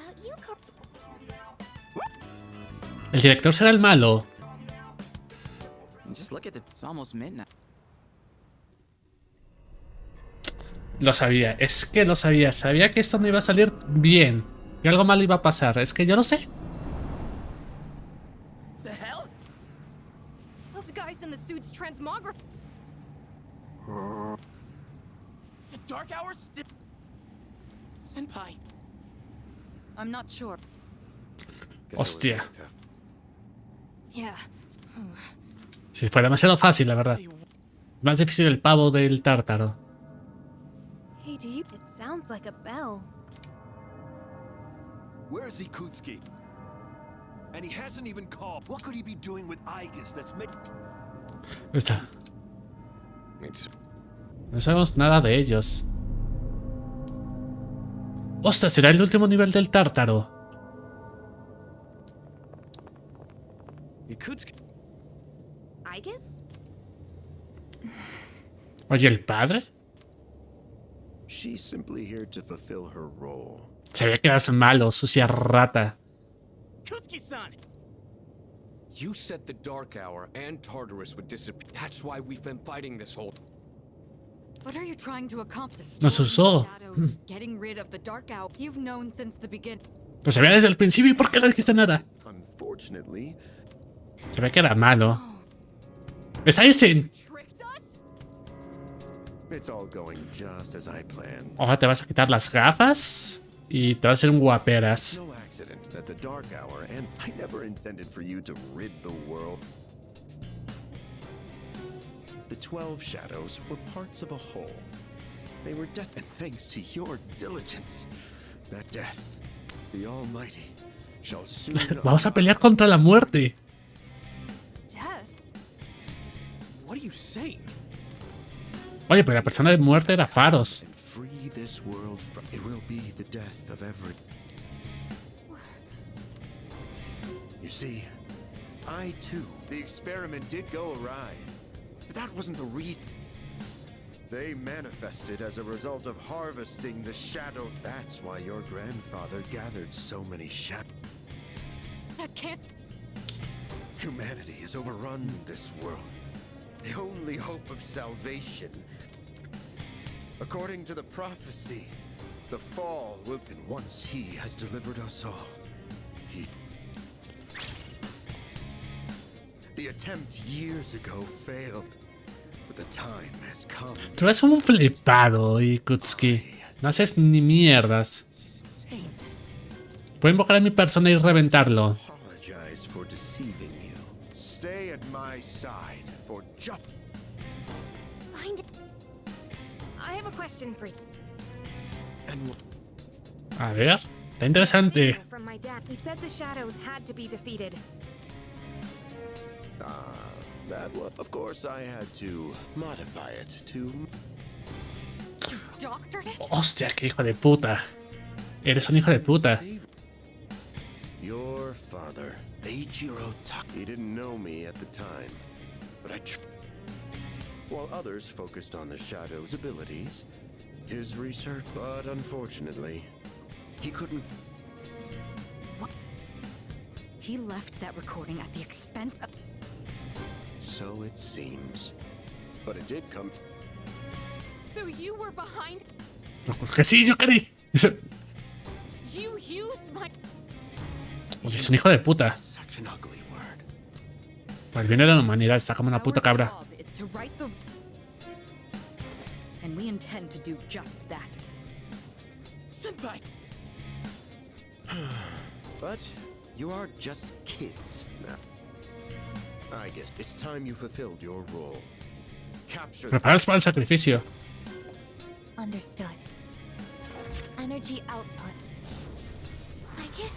El director será el malo. Just look at it, it's almost midnight. Lo sabía, es que lo sabía. Sabía que esto no iba a salir bien. Que algo malo iba a pasar. Es que yo lo sé. The hell? Those guys in the suits transmograph. The Dark Hour still... Senpai. I'm not sure. Hostia. Yeah. Sí, fue demasiado fácil, la verdad. Más difícil el pavo del tártaro. Hey, do you? It sounds like a bell. Where's Ikutsuki? And he hasn't even called. What could he be doing with Aigis that's making... Está. No sabemos nada de ellos. ¡Ostras! ¿Será el último nivel del tártaro? Aigis? Oye, ¿el padre? She's simply here to fulfill her role. Sabía que eras malo, sucia rata. Ikutsuki-san! You said the Dark Hour and Tartarus would disappear. That's why we've been fighting this whole... What are you trying to accomplish? Nos usó. Shadows, getting rid of the dark hour. You've known since the beginning. Lo sabía desde el principio y ¿por qué no dijiste nada? Unfortunately, Sabía que era malo. ¡Es Aizen! it's all going just as I planned. Ahora te vas a quitar las gafas y te vas a hacer un guaperas. No accident that the Dark Hour and I never intended for you to rid the world. The 12 shadows were parts of a whole. They were dead, and thanks to your diligence, that death, the Almighty, shall soon... Vamos a pelear contra la muerte. Death? What are you saying? Oye, pero la persona de muerte era Faros. Free this world from... It will be the death of every... You see, I too... The experiment did go awry. But that wasn't the reason. They manifested as a result of harvesting the shadow. That's why your grandfather gathered so many shadows. That can't. Humanity has overrun this world. The only hope of salvation. According to the prophecy, the fall will... And once he has delivered us all, he... The attempt years ago failed, but the time has come. Tú eres un flipado, Ikutsuki. No haces ni mierdas. Puedo invocar a mi persona y reventarlo. Apologize for deceiving you. Stay at my side for just... Find it. I have a question for you. A ver, está interesante. From my dad, he said the shadows had to be defeated. That was, of course, I had to modify it to. You doctored it? Hostia, qué hijo de puta. Eres un hijo de puta. Your father, Eiichiro Tak. He didn't know me at the time, but while others focused on the shadow's abilities, his research, but unfortunately, he couldn't. What? He left that recording at the expense of. So it seems, but it did come. So you were behind. Pues que sí, yo creí. You used my. Oye, es un hijo de puta. Such an ugly word. Pues viene de la humanidad, está como una puta cabra. And we intend to do just that. Senpai. But you are just kids now. I guess it's time you fulfilled your role. Capture. Preparaos para el sacrificio. Understood. Energy output. I guess.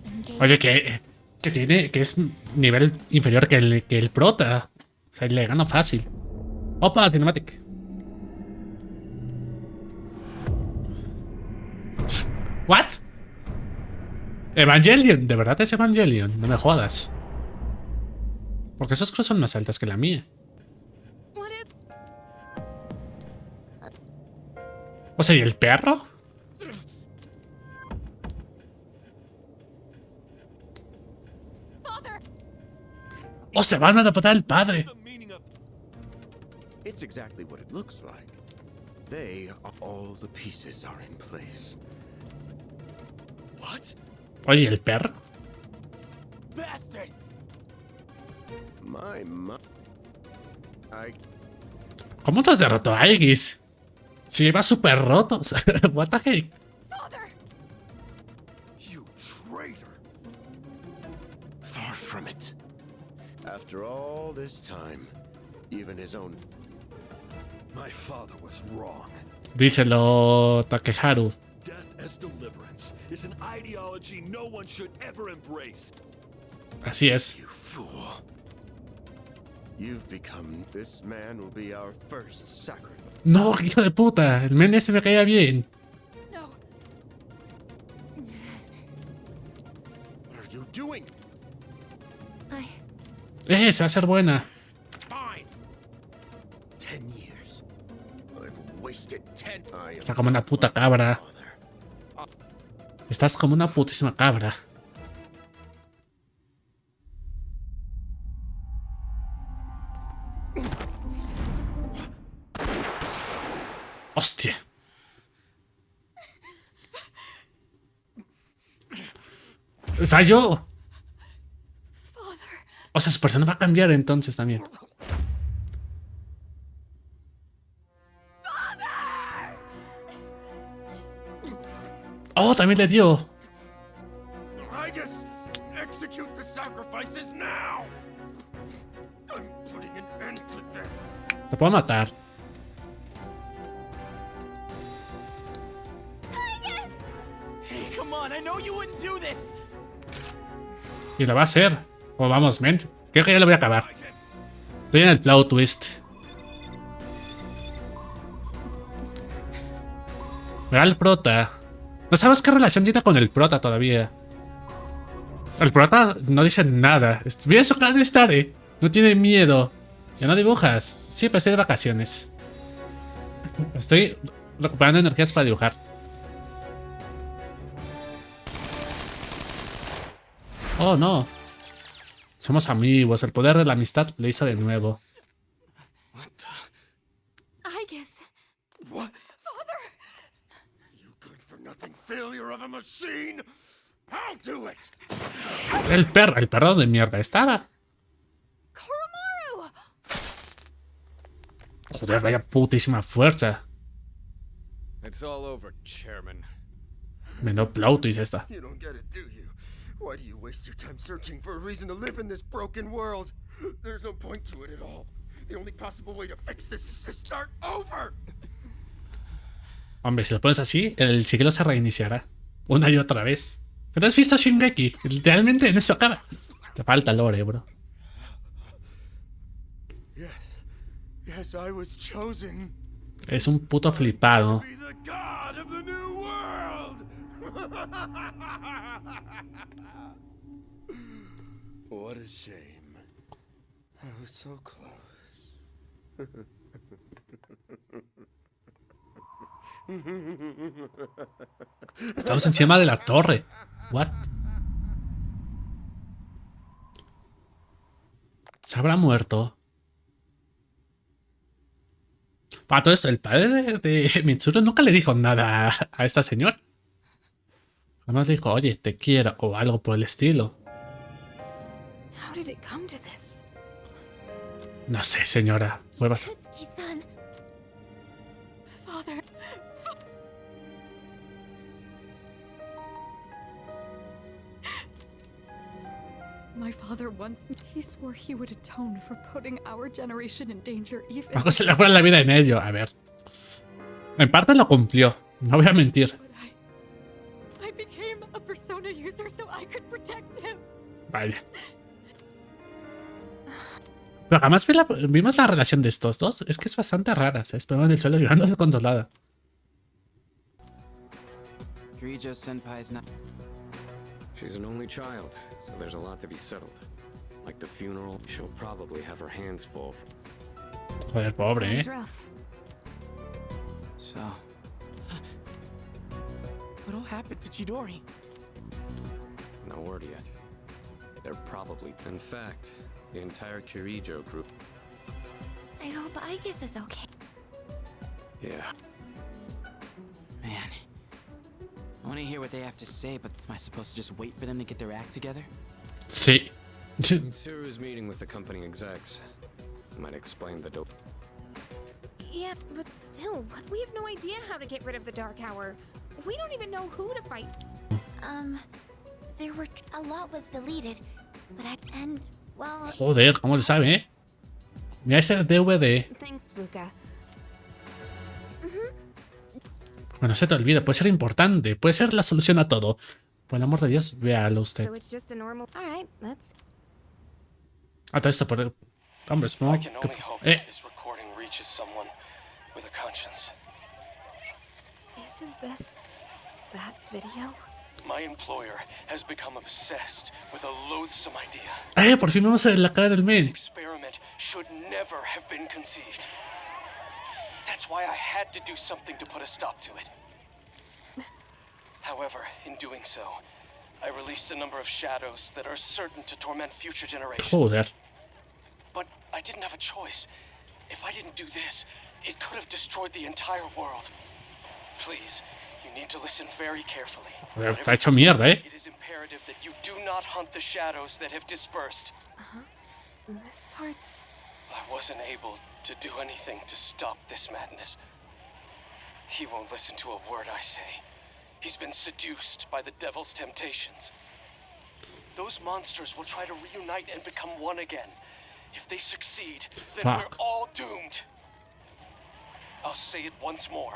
Engage. Oye, que tiene, que es nivel inferior que el prota. O sea, le gano fácil. Opa, cinematic. What? Evangelion, ¿de verdad es Evangelion? No me jodas. Porque esas cosas son más altas que la mía. O sea, ¿y el perro? ¡Oh, se van a matar al padre! It's exactly what it looks like. They are all the pieces are in place. What? Oye, ¿el perro? Bastard! ¿Cómo te has derrotado a Aegis? Si lleva súper roto. What the heck? You traitor! Far from it. After all this time, even his own. My father was wrong. Díselo, Takeharu. Death as deliverance is an ideology no one should ever embrace. Así es. You fool. You've become. This man will be our first sacrifice. No, hijo de puta. El men este me caía bien. No. What are you doing? Se va a ser buena. Fine. 10 years. I've wasted 10. Está como una puta cabra. Estás como una putísima cabra. Hostia. Falló. O sea, su persona va a cambiar entonces también. Oh, también le dio. I guess execute the sacrifices now. I'm putting an end to this. Te puedo matar. Hey, come on, I know you wouldn't do this. Y lo va a hacer. Oh, vamos, men. Creo que ya lo voy a acabar. Estoy en el plot twist. Mira el prota. No sabes qué relación tiene con el prota todavía. El prota no dice nada. Mira su cara de estar, No tiene miedo. ¿Ya no dibujas? Sí, pues estoy de vacaciones. Estoy recuperando energías para dibujar. Oh, no. Somos amigos. El poder de la amistad le hizo de nuevo. I guess. What? Father! You good for nothing failure of a machine! I'll do it! El perro de mierda estaba. Joder, vaya putísima fuerza. It's all over, Chairman. Menudo plot twist esta. You don't get it, do you? Why do you waste your time searching for a reason to live in this broken world? There's no point to it at all. The only possible way to fix this is to start over. Hombre, si lo pones así, el ciclo se reiniciará. Una y otra vez. ¿Pero has visto Shingeki? Literalmente en eso acaba. Te falta lore, bro. Yes, I was chosen. Es un puto flipado. Be the god of the new world. What a shame. I was so close. Estamos encima de la torre. What? ¿Se habrá muerto? Para todo esto, el padre de Mitsuru nunca le dijo nada a esta señora. Además dijo, oye, te quiero o algo por el estilo. How did it come to this? No sé, señora. Fue bastante... Tetsuki-san. Father. My father once, he swore he would atone for putting our generation in danger even. Algo se le fue la vida en ello. A ver. En parte lo cumplió. No voy a mentir. I became a persona user so I could protect him. Vaya. Pero jamás vimos la relación de estos dos. Es que es bastante rara. Se esperan en el suelo llorando desconsolada. Kirijo-senpai's not... She's an only child, so there's a lot to be settled. Like the funeral, she'll probably have her hands full. Joder, pobre, So... What'll happen to Chidori? No word yet. They're probably... In fact, the entire Kirijo group... I hope Aigis is okay. Yeah. Man. I want to hear what they have to say, but am I supposed to just wait for them to get their act together? Sí. Tsuru's meeting with the company execs. Might explain the dope. Yeah, but still, we have no idea how to get rid of the Dark Hour. We don't even know who to fight. There were... A lot was deleted, but and, well... Joder, ¿cómo lo sabe, Mira ese DVD. Thanks, Fuka. Bueno, no se te olvide, puede ser importante. Puede ser la solución a todo. Por el amor de Dios, véalo usted. So it's just a normal... All right, let's... A todo esto por... Hombre, es como... Isn't this that video? My employer has become obsessed with a loathsome idea. Por fin vamos a ver la cara del men. This experiment should never have been conceived. That's why I had to do something to put a stop to it. However, in doing so, I released a number of shadows that are certain to torment future generations. Joder. But I didn't have a choice. If I didn't do this, it could have destroyed the entire world. Please, you need to listen very carefully. Joder, está hecho mierda, It is imperative that you do not hunt the shadows that have dispersed. This part's... I wasn't able to do anything to stop this madness. He won't listen to a word I say. He's been seduced by the devil's temptations. Those monsters will try to reunite and become one again. If they succeed, then we're all doomed. I'll say it once more.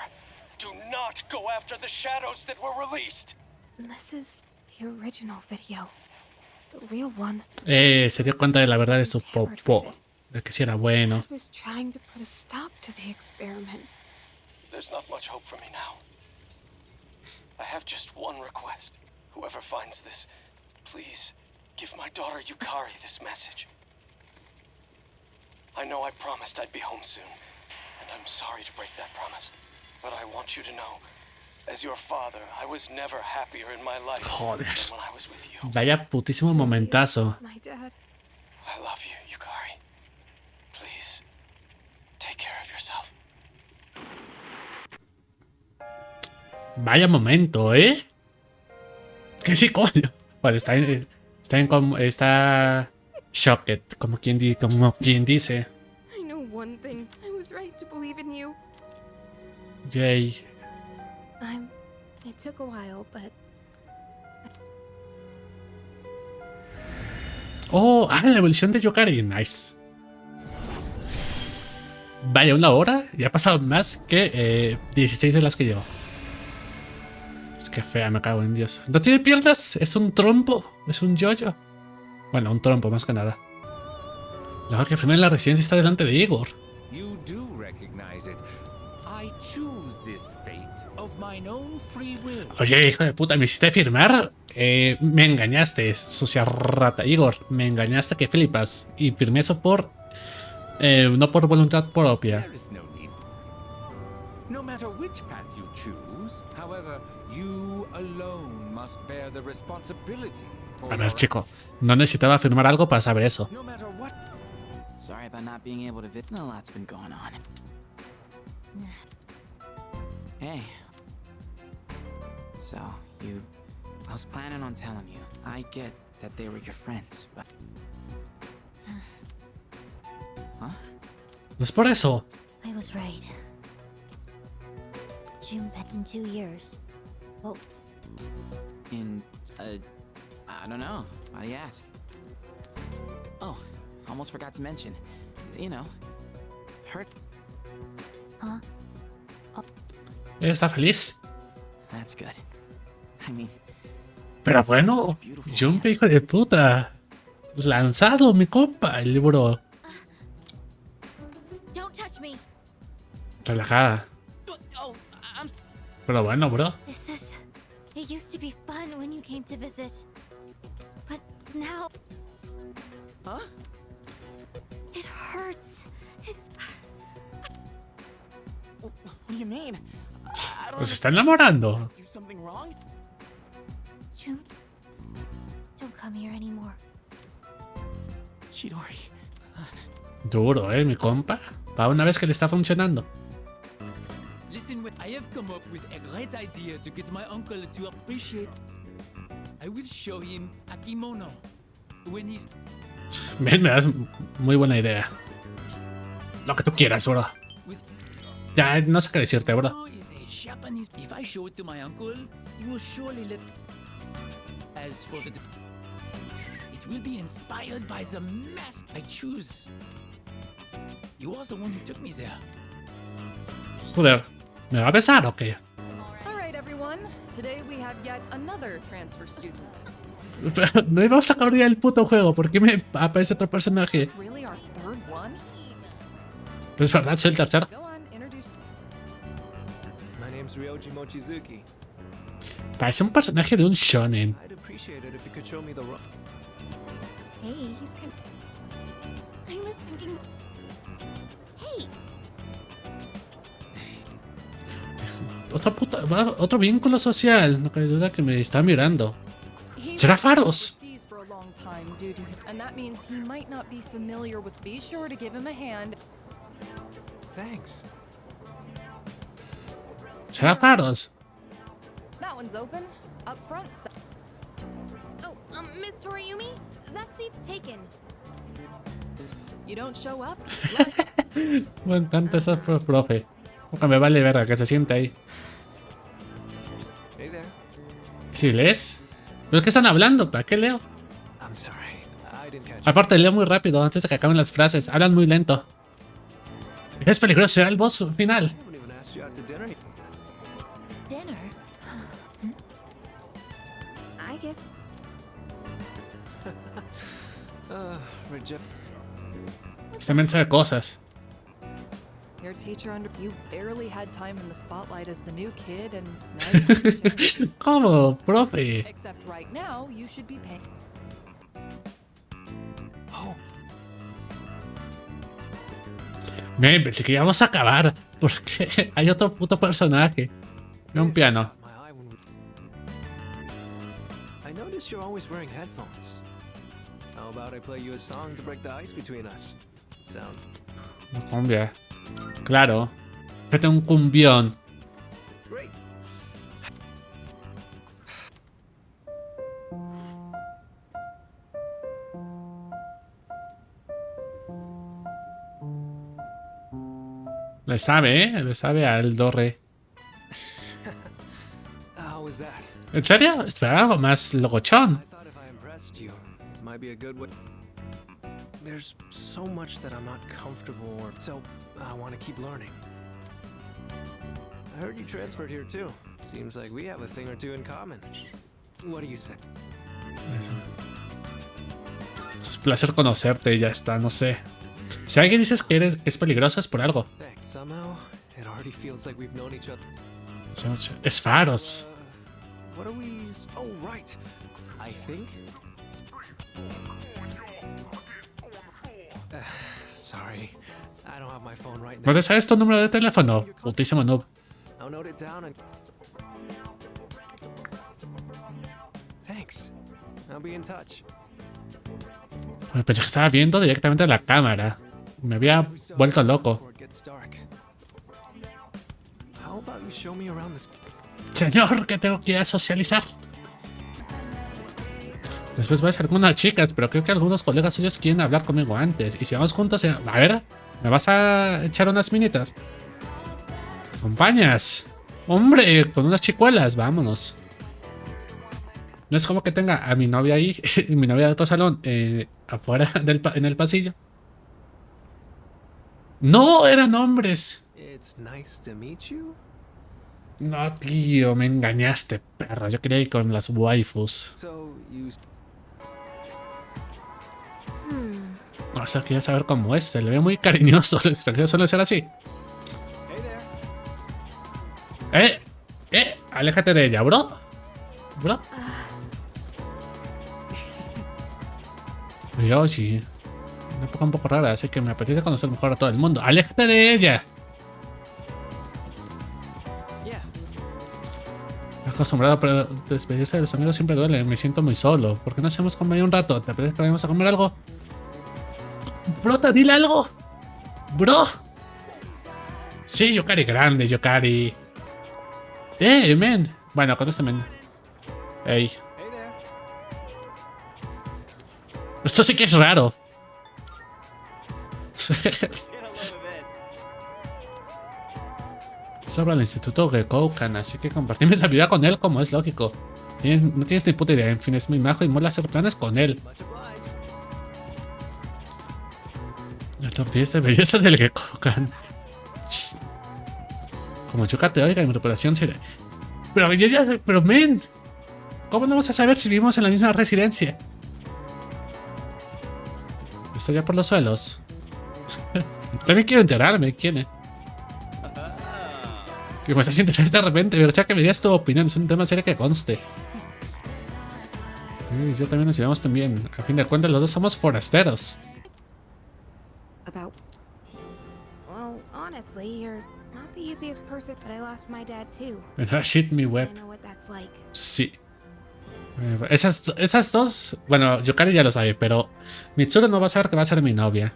Do not go after the shadows that were released. This is the original video. The real one. Se dio cuenta de la verdad de su popó. De que si era bueno. I was trying to put a stop to the experiment. There's not much hope for me now. I have just one request. Whoever finds this, please give my daughter Yukari this message. I know I promised I'd be home soon, and I'm sorry to break that promise. But I want you to know, as your father, I was never happier in my life Joder. than when I was with you. Vaya putísimo momentazo. My dad. I love you, Yukari. Please, take care of yourself. Vaya momento, Que sí, coño. Vale, está shocked, como quien dice. I know one thing. I was right to believe in you. Yay. It took a while, but... Oh, la evolución de Yukari. Nice. Vaya, 1 hora y ha pasado más que 16 de las que llevo. Es que fea, me cago en Dios. No tiene piernas, es un trompo, es un yoyo. Bueno, un trompo más que nada. Luego que firme en la residencia está delante de Igor. Oye, hijo de puta, ¿me hiciste firmar? Me engañaste, sucia rata. Igor, me engañaste que flipas. Y firmé eso por... no por voluntad propia. No matter which path you choose, however, you alone must bear the responsibility. A ver, chico, no necesitaba firmar algo para saber eso. No matter what. Sorry about not being able to visit. A lot's been going on. Hey. So, I was planning on telling you. I get that they were your friends, but... Huh? No es por eso. I was right. June back in 2 years. Oh. I don't know. Why do you ask? Oh, almost forgot to mention. You know, hurt. Huh? Oh. ¿Está feliz? That's good. I mean... Pero bueno, Jun, hijo de puta. Lanzado, mi compa, el libro. Don't touch me. Relajada. Pero bueno, bro. It used to be fun when you came to visit. But now... Huh? It hurts. It's... What do you mean? ¿Se está enamorando? Do something wrong? June, don't come here anymore. Chidori. Duro, mi compa. Para una vez que le está funcionando. Listen, I have come up with a great idea to get my uncle to appreciate. I will show him a kimono when he's... Ven, me das muy buena idea. Lo que tú quieras, bro. Ya, no sé qué decirte, bro. Japanese. If I show it to my uncle, he will surely let... As for the... It will be inspired by the mask I choose. You was the one who took me there. Joder, ¿me va a besar o qué? All right, everyone. Today we have yet another transfer student. No íbamos a acabar ya el puto juego. ¿Por qué me aparece otro personaje? Is really our third one? Es verdad, soy el tercero. Go on, introduce. My name's Ryoji Mochizuki. Parece un personaje de un shonen. I'd appreciate it if you could show me the road. Hey, he's kind of... I was thinking... Hey! Otro vínculo social. No cabe duda que me está mirando. ¿Será Faros? For a long time due to him, and that means he might not be familiar with. Be sure to give him a hand. Thanks. ¿Será Faros? That one's open. Up front. Oh, Miss Toriumi? That seat's taken. You don't show up? Me encanta esa profe. Nunca me vale verga que se siente ahí. Hey there. ¿Sí lees? ¿Pero es que están hablando? ¿Para qué leo? I'm sorry. I didn't catch Aparte leo muy rápido antes de que acaben las frases. Hablan muy lento. Es peligroso, será el boss final. I haven't even asked you out to dinner. Dinner? I guess... Reject. Este mensaje de cosas. Your teacher under you barely had time in the spotlight as the new kid, and now you're ¿Cómo, profe? except right now you should be paying. Oh. Me pensé que íbamos a acabar. Porque hay otro puto personaje. Y un piano. I noticed you're always wearing headphones. How about I play you a song to break the ice between us? Sound. Una cumbia. Claro. Fíjate un cumbión. Great. Le sabe, le sabe al do re. How was that? ¿En serio? Esperaba algo más locochón. I thought if I impressed you, it might be a good way. there's so much that I'm not comfortable or so I want to keep learning. I heard you transferred here too. Seems like we have a thing or two in common. What do you say? Es un placer conocerte y ya está, no sé. Si alguien dices que es peligroso es por algo. Somehow, it already feels like we've known each other. Es Faros. What are we? Oh, right. I think. Sorry, I don't have my phone right now. ¿No te sabes tu número de teléfono? Putísimo noob. I'll note it down and. Thanks. I'll be in touch. Pensé que estaba viendo directamente a la cámara. Me había vuelto loco. Señor, que tengo que ir a socializar. Después voy a salir con unas chicas, pero creo que algunos colegas suyos quieren hablar conmigo antes. Y si vamos juntos, a ver, ¿me vas a echar unas minitas? ¿Acompañas? Hombre, con unas chicuelas, vámonos. No es como que tenga a mi novia ahí, mi novia de otro salón, afuera en el pasillo. No, eran hombres. No, tío, me engañaste, perro. Yo quería ir con las waifus. O sea, quería saber cómo es. Se le ve muy cariñoso. Los extranjeros suelen ser así. Aléjate de ella, bro. Bro. Yoshi. Una época un poco rara, así que me apetece conocer mejor a todo el mundo. ¡Aléjate de ella! Me he acostumbrado, pero despedirse de los amigos siempre duele. Me siento muy solo. ¿Por qué no hacemos comer un rato? ¿Te apetece que vayamos a comer algo? ¡Brota, dile algo! ¡Bro! Sí, Yukari grande, Yukari. Men. Bueno, con este men. Ey. Esto sí que es raro. Sobre el instituto Gekoukan, así que compartí mi habilidad con él como es lógico. No tienes ni puta idea, en fin, es muy majo y mola hacer planes con él. El top 10 de bellezas del Gekoukan. Como Yuka te oiga, mi reputación será... Pero men, ¿cómo no vas a saber si vivimos en la misma residencia? Estoy ya por los suelos. También quiero enterarme, ¿quién es? Que me estás interesando de repente, pero ya que me digas tu opinión, es un tema serio que conste. Sí, yo también nos llevamos también. A fin de cuentas, los dos somos forasteros. Well, honestly, you're not the easiest person, but I lost my dad too. Shit, mi web. I know what that's like. Sí. Esas dos, bueno, Yukari ya lo sabe, pero Mitsuru no va a saber que va a ser mi novia.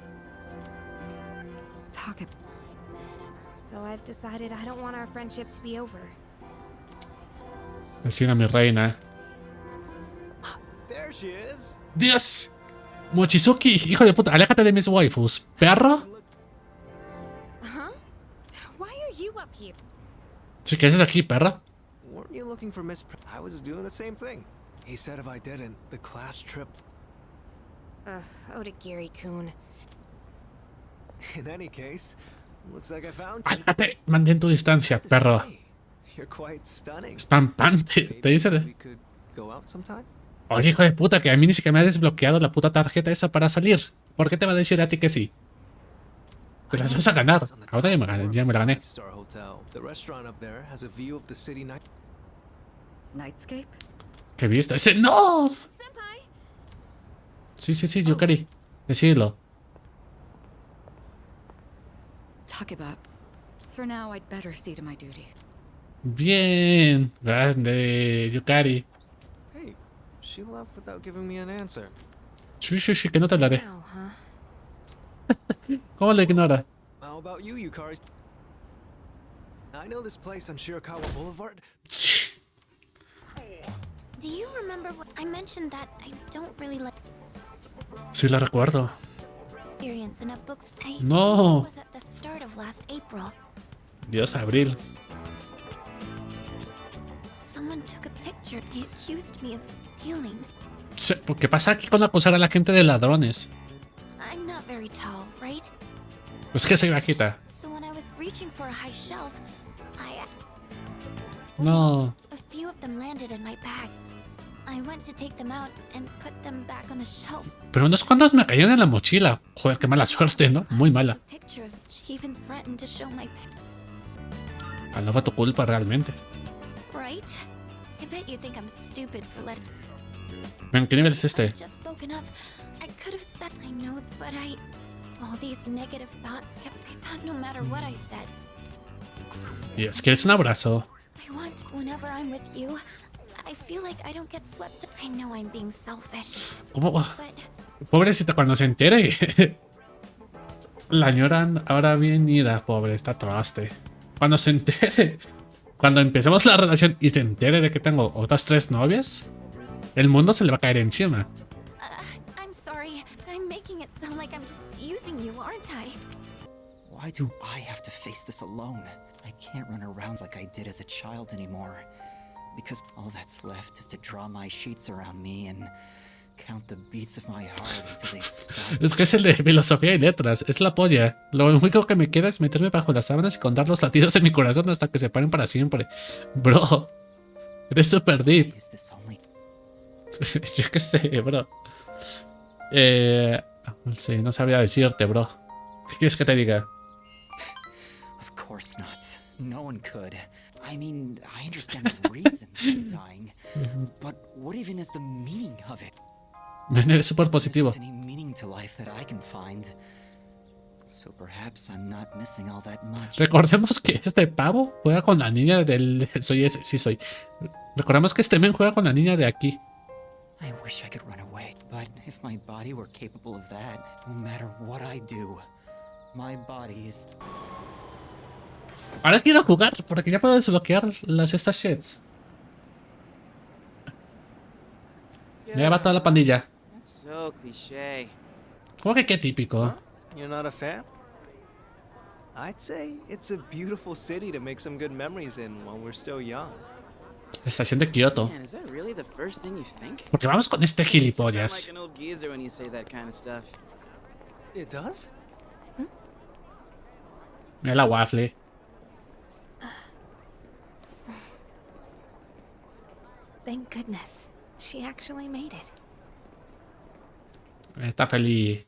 So I've decided I don't want our friendship to be over. Decir a mi reina. ¡Dios! Mochizuki, hijo de puta, aléjate de mis waifus, perro. Why are you up here? Sí, ¿qué haces aquí, perro? Weren't you looking for Miss? I was doing the same thing. He said if I didn't, the class trip. Odagiri-kun. In any case, looks like I found you. Aléjate, mantén tu distancia, perro. You're quite stunning. Espampante, te dice. We could go out sometime. Oye, hijo de puta, que a mí ni siquiera me ha desbloqueado la puta tarjeta esa para salir. ¿Por qué te va a decir a ti que sí? Te las vas a ganar. Ahora ya me la gané. Nightscape? ¿Qué viste? ¡Ese no! Sí, Yukari. Decídlo. Takeba. For now, I'd better see to my duty. Bien. Grande, Yukari. Hey, she left without giving me an answer. Sí, que no te hablaré. ¿Cómo le ignora? How about you, Yukari? I know this place on Shirakawa Boulevard. Do you remember what I mentioned that I don't really like Sí, la recuerdo. experience in a bookstore? No. Was at the start of last April. Dios, Abril. Someone took a picture. They accused me of stealing. ¿Qué pasa aquí con acusar a la gente de ladrones? I'm very tall, right? Es que soy bajita. So when I was reaching for a high shelf, No. a few of them landed in my bag. I went to take them out and put them back on the shelf. Pero unos cuantos me cayeron en la mochila. Joder, qué mala suerte, ¿no? Muy mala. Picture of she even threatened to show my No fue tu culpa realmente. right? I bet you think I'm stupid for letting Ven, ¿qué nivel es este? just spoken up. I could have said I know, but all these negative thoughts kept I thought no matter what I said. Dios, ¿quieres un abrazo? I want whenever I'm with you. I feel like I don't get swept up. I know I'm being selfish. ¿Cómo? But Pobrecita, cuando se entere. La ñora ahora bien ida, pobre, está traste. Cuando se entere. Cuando empecemos la relación y se entere de que tengo otras 3 novias, el mundo se le va a caer encima. I'm sorry. I'm making it sound like I'm just using you, aren't I? Why do I have to face this alone? I can't run around like I did as a child anymore. Because all that's left is to draw my sheets around me and count the beats of my heart until they stop. Es que es el de filosofía y letras, es la polla. Lo único que me queda es meterme bajo las sábanas y contar los latidos de mi corazón hasta que se paren para siempre. Bro, eres super deep. Yo qué sé, bro. No sé, no sabría decirte, bro. ¿Qué quieres que te diga? Of course not. No one could. I mean, I understand the reason for dying, but what even is the meaning of it? Ven, eres súper positivo. Any meaning to life that I can find. So perhaps I'm not missing all that much. Recordemos que este pavo juega con la niña del... Soy ese, sí soy. Recordemos que este men juega con la niña de aquí. I wish I could run away, but if my body were capable of that, no matter what I do, my body is... Ahora quiero jugar, porque ya puedo desbloquear estas shits. Ya va toda la pandilla. So cliché. ¿Cómo que qué típico? You're not a fan? I'd say it's a beautiful city to make some good memories in while we're still young. Estación de Kioto. Man, is that really the first thing you think? Porque vamos con este gilipollas. You sound like an old geezer when you say that kind of stuff. It does? Mira la waffle. Thank goodness. She actually made it. Está feliz.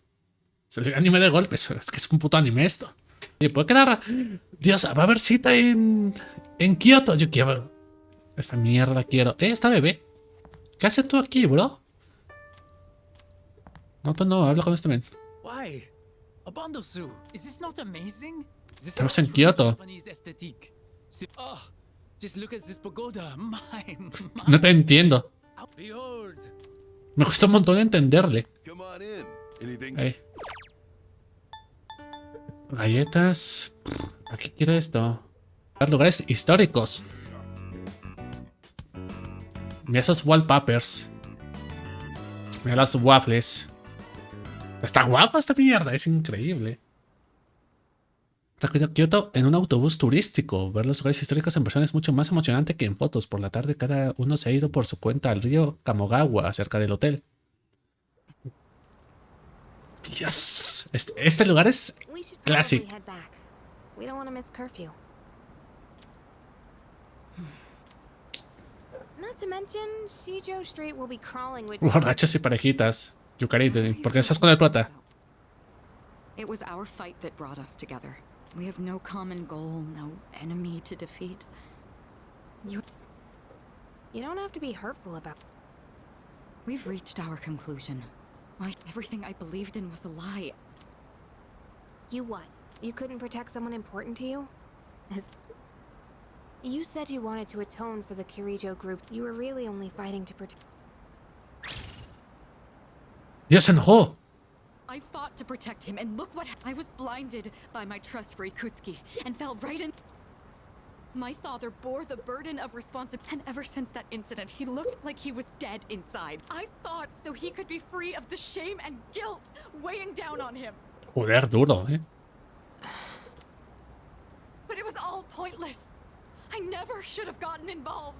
Se le anime de golpes. Es que es un puto anime esto. Oye, ¿puede quedar? Dios, va a haber cita en Kioto. Yo quiero. Esta mierda quiero. Esta bebé. ¿Qué haces tú aquí, bro? No, tú no. Habla con este men. Why? Abandosu, is this not amazing? Estamos en Kioto. Oh, just look at this pagoda. My. No te entiendo. Behold. Me cuesta un montón entenderle. Ahí. Galletas. ¿A qué quiere esto? Lugares históricos. Mira esos wallpapers. Mira las waffles. Está guapa esta mierda, es increíble. Recorrido Kioto en un autobús turístico. Ver los lugares históricos en persona es mucho más emocionante que en fotos. Por la tarde cada uno se ha ido por su cuenta al río Kamogawa, cerca del hotel. Dios, este lugar es clásico. We don't want to miss curfew. Not to mention, Shijo Street will be crawling with Borrachos y parejitas. Yukarite, ¿por qué estás con el prota? It was our fight that brought us together. We have no common goal, no enemy to defeat. You don't have to be hurtful about. We've reached our conclusion. Everything I believed in was a lie. You what? You couldn't protect someone important to you? You said you wanted to atone for the Kirijo group. You were really only fighting to protect. Dios se enojó. I fought to protect him, and look what I was blinded by my trust for Ikutsuki, and fell right in. My father bore the burden of responsibility, and ever since that incident, he looked like he was dead inside. I fought so he could be free of the shame and guilt weighing down on him. Joder, duro, But it was all pointless. I never should have gotten involved.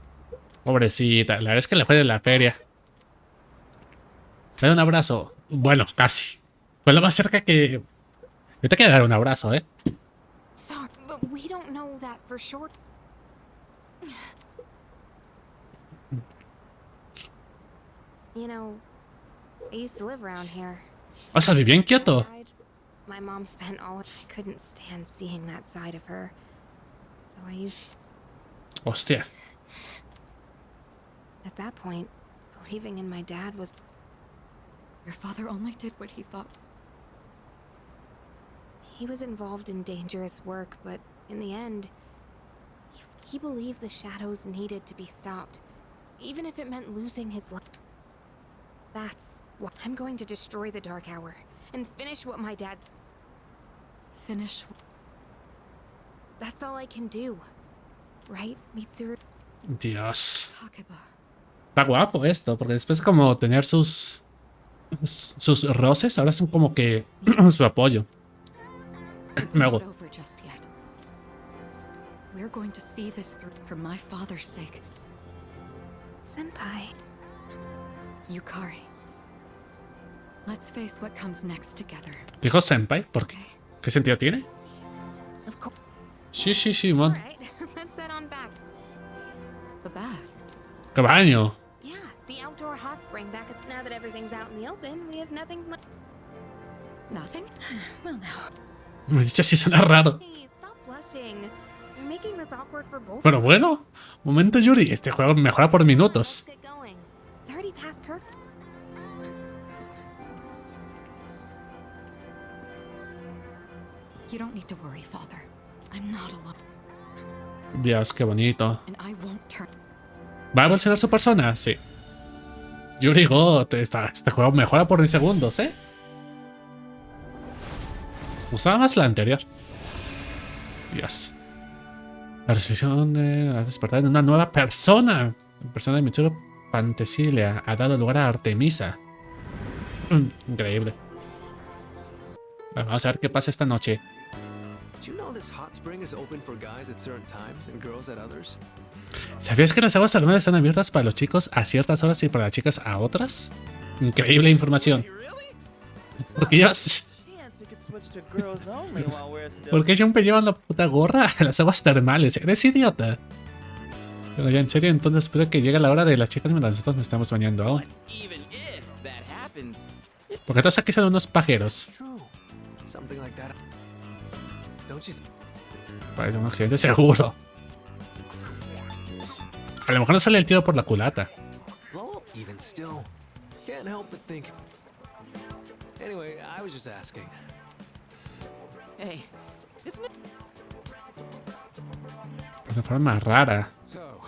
Pobrecita, la verdad es que le fue de la feria. Me da un abrazo. Bueno, casi. Fue lo más cerca que... Yo te quiero dar un abrazo, ¿eh? Sorry, but we don't know that for sure. You know, I used to live around here. O sea, viví en Kioto. My mom spent all I couldn't stand seeing that side of her. So I used Hostia. at that point, believing in my dad was Your father only did what he thought. he was involved in dangerous work, but in the end, he believed the shadows needed to be stopped, even if it meant losing his life. That's what I'm going to destroy the Dark Hour and finish what my dad. Finish. That's all I can do, right, Mitsuru? Dios. Takeba. Está guapo esto, porque después como tener sus roces, ahora son como que su apoyo. It's Me not hago. over just yet. We're going to see this through for my father's sake. Senpai. Yukari. Let's face what comes next together. Dijo senpai, ¿por qué? ¿Qué sentido tiene? Of course. Sí, mon. Right, let's head on back. The bath. ¡Qué baño! Yeah, the outdoor hot spring back at. Now that everything's out in the open, we have nothing left. Nothing? Well, now. Me dicho así suena raro. Hey, stop blushing. You're making this awkward for both. Pero bueno, momento Yuri, este juego mejora por minutos. Let's get going. It's already past curfew. You don't need to worry, father. I'm not alone. Dios, qué bonito. And I won't turn. ¿Va a evolucionar su persona? Sí. Yuri God, este juego mejora por segundos, ¿eh? Me gustaba más la anterior. Dios. La resolución ha despertado en una nueva persona. La persona de Mitsuru Pantesilia ha dado lugar a Artemisa. Increíble. Vamos a ver qué pasa esta noche. Do you know this hot spring is open for guys at certain times and girls at others? ¿Sabías que las aguas termales están abiertas para los chicos a ciertas horas y para las chicas a otras? Increíble información. ¿Por qué llevas... ¿Por qué siempre llevan la puta gorra a las aguas termales? ¿Eres idiota? Pero ya en serio, entonces puede que llegue la hora de las chicas mientras nosotros nos estamos bañando aún. Porque todos aquí son unos pajeros. Something like that. Don't you? Parece un accidente seguro. A lo mejor no sale el tiro por la culata. Blow up even still. Can't help but think. Anyway, I was just asking. Hey, isn't it? De una forma rara. So,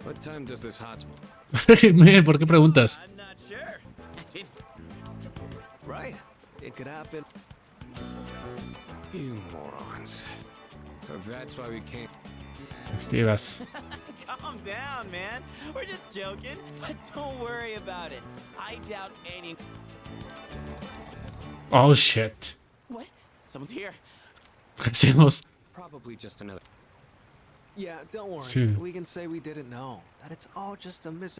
what time does this hot ¿Por qué preguntas? I'm not sure. Right. It could happen. You morons. So that's why we can't. Estivas. Calm down, man. We're just joking. But don't worry about it. I doubt any. Oh shit. What? Someone's here. ¿Qué hacemos? Probably just another. Yeah, don't worry. Sí. We can say we didn't know. That it's all just a miss.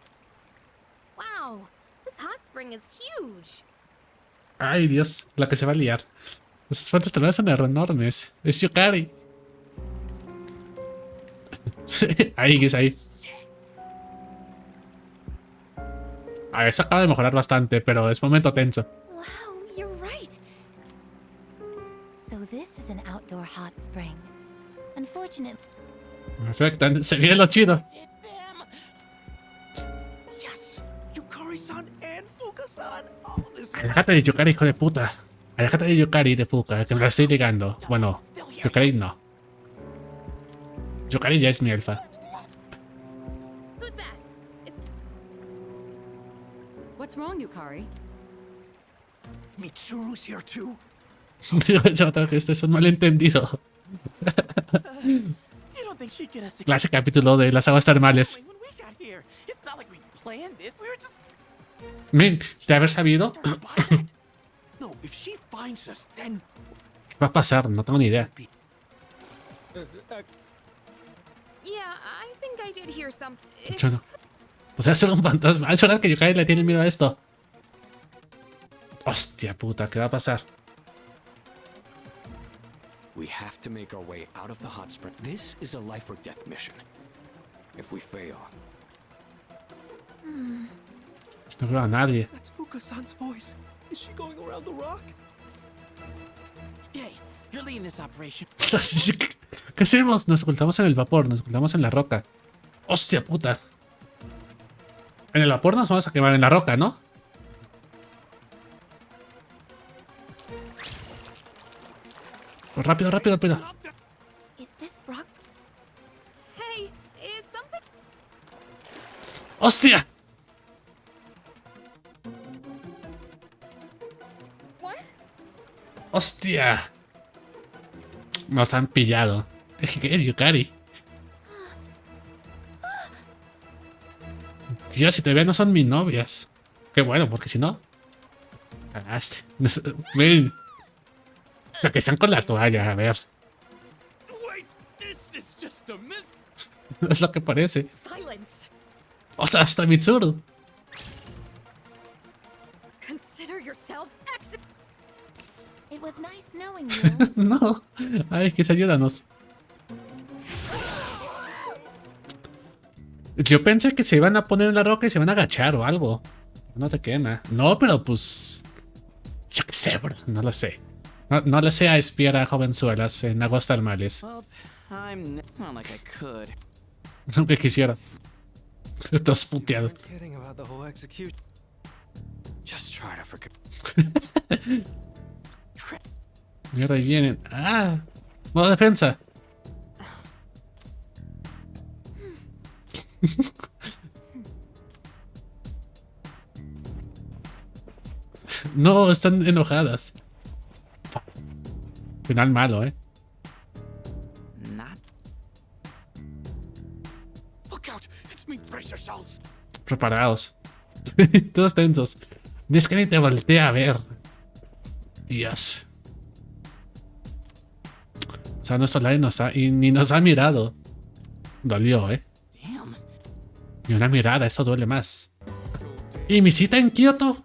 Wow, this hot spring is huge. Ay, Dios, la que se va a liar. Esas fuentes termales son enormes. Es Yukari. Ahí, que es ahí. A ver, eso acaba de mejorar bastante, pero es momento tenso. Wow, you're right. So this is an outdoor hot spring. Unfortunately. Perfecto, se viene lo chido. Yes, Yukari-san and Fuka-san. Oh, this Aléjate de Yukari, hijo de puta. Aléjate de Yukari, de Fuka, que me la estoy ligando. Bueno, Yukari no. Yukari ya es mi elfa. Who's that? What's wrong, Yukari? Mitsuru's here too. Yo creo que esto es un malentendido. You don't think she'd get us Clase capítulo de las aguas termales. when we got here? It's not like we planned this. We were just. Men, de haber sabido. No, if she finds us, then. ¿Qué va a pasar? No tengo ni idea. Yeah, I think I did hear some. Yo no. Podría ser un fantasma. Es verdad que Yukari le tiene miedo a esto. Hostia puta, ¿qué va a pasar? We have to make our way out of the hot spring. This is a life or death mission. If we fail. No veo a nadie. That's Fuka-san's voice. Is she going around the rock? Yay, you're leading this operation. ¿Qué hacemos? Nos ocultamos en el vapor, nos ocultamos en la roca. Hostia puta. En el vapor nos vamos a quemar en la roca, ¿no? Pues rápido, rápido, rápido. Is this rock? Hey, is something? ¡Hostia! What? ¡Hostia! Nos han pillado. ¿Qué, Yukari? Tío, si todavía no son mis novias. Qué bueno, porque si no... Cagaste. Ven. Que están con la toalla, a ver. Es lo que parece. O sea, hasta Mitsuru. It was nice knowing you. No. Ay, que se ayúdanos. Yo pensé que se iban a poner en la roca y se van a agachar o algo. No te quema. No, pero pues... Yo qué sé, bro. No lo sé. No le sé a espiar a jovenzuelas en aguas termales. Well, I'm not like I could. Aunque quisiera. Estás puteados. Kidding about the whole execution. Just try to forget. Mierda, ahí vienen. ¡Ah! Modo defensa. No, están enojadas. Final malo, ¿eh? Not. Look out! It's me. Brace yourselves. Preparados. Todos tensos. Es que ni te voltea a ver. Dios. O sea, nuestro live ni nos ha mirado. Dolió, ¿eh? Damn. Ni una mirada, eso duele más. ¿Y mi cita en Kioto?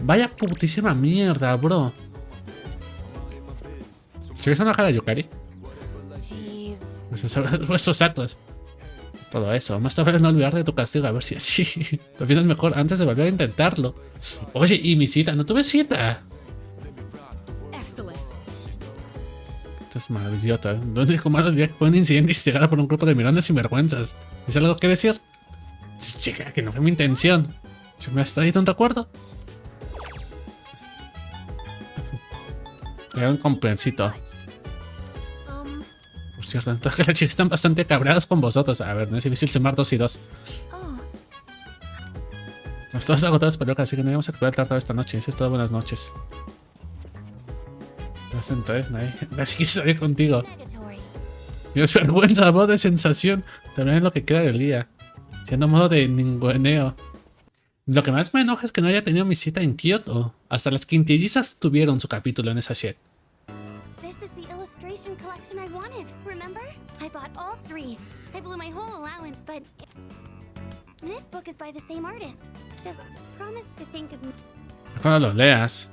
Vaya putísima mierda, bro. ¿Sigues enojada de Yukari? Vuestros actos. Todo eso. Más tarde no olvidar de tu castigo. A ver si así. Lo piensas mejor antes de volver a intentarlo. Oye, y mi cita. No tuve cita. Esto es maravilloso. Lo único malo diría que fue un incidente instigado por un grupo de mirones sinvergüenzas. ¿Es algo que decir? Chica, que no fue mi intención. ¿Si me has traído un recuerdo? Era un compensito. Por cierto, entonces las chicas están bastante cabreadas con vosotros. A ver, no es difícil sumar 2 y 2. Estamos todos agotados por loca, así que no íbamos a explorar tarde esta noche. Eso es todo, buenas noches. Entonces, nadie quiere salir contigo. Tienes vergüenza, modo de sensación. También es lo que queda del día. Siendo modo de ninguneo. Lo que más me enoja es que no haya tenido mi cita en Kioto. Hasta las quintillizas tuvieron su capítulo en esa shit. This is the illustration collection I wanted, remember? I bought all 3. I blew my whole allowance, but this book is by the same artist. Just promise to think of me. Cuando lo leas.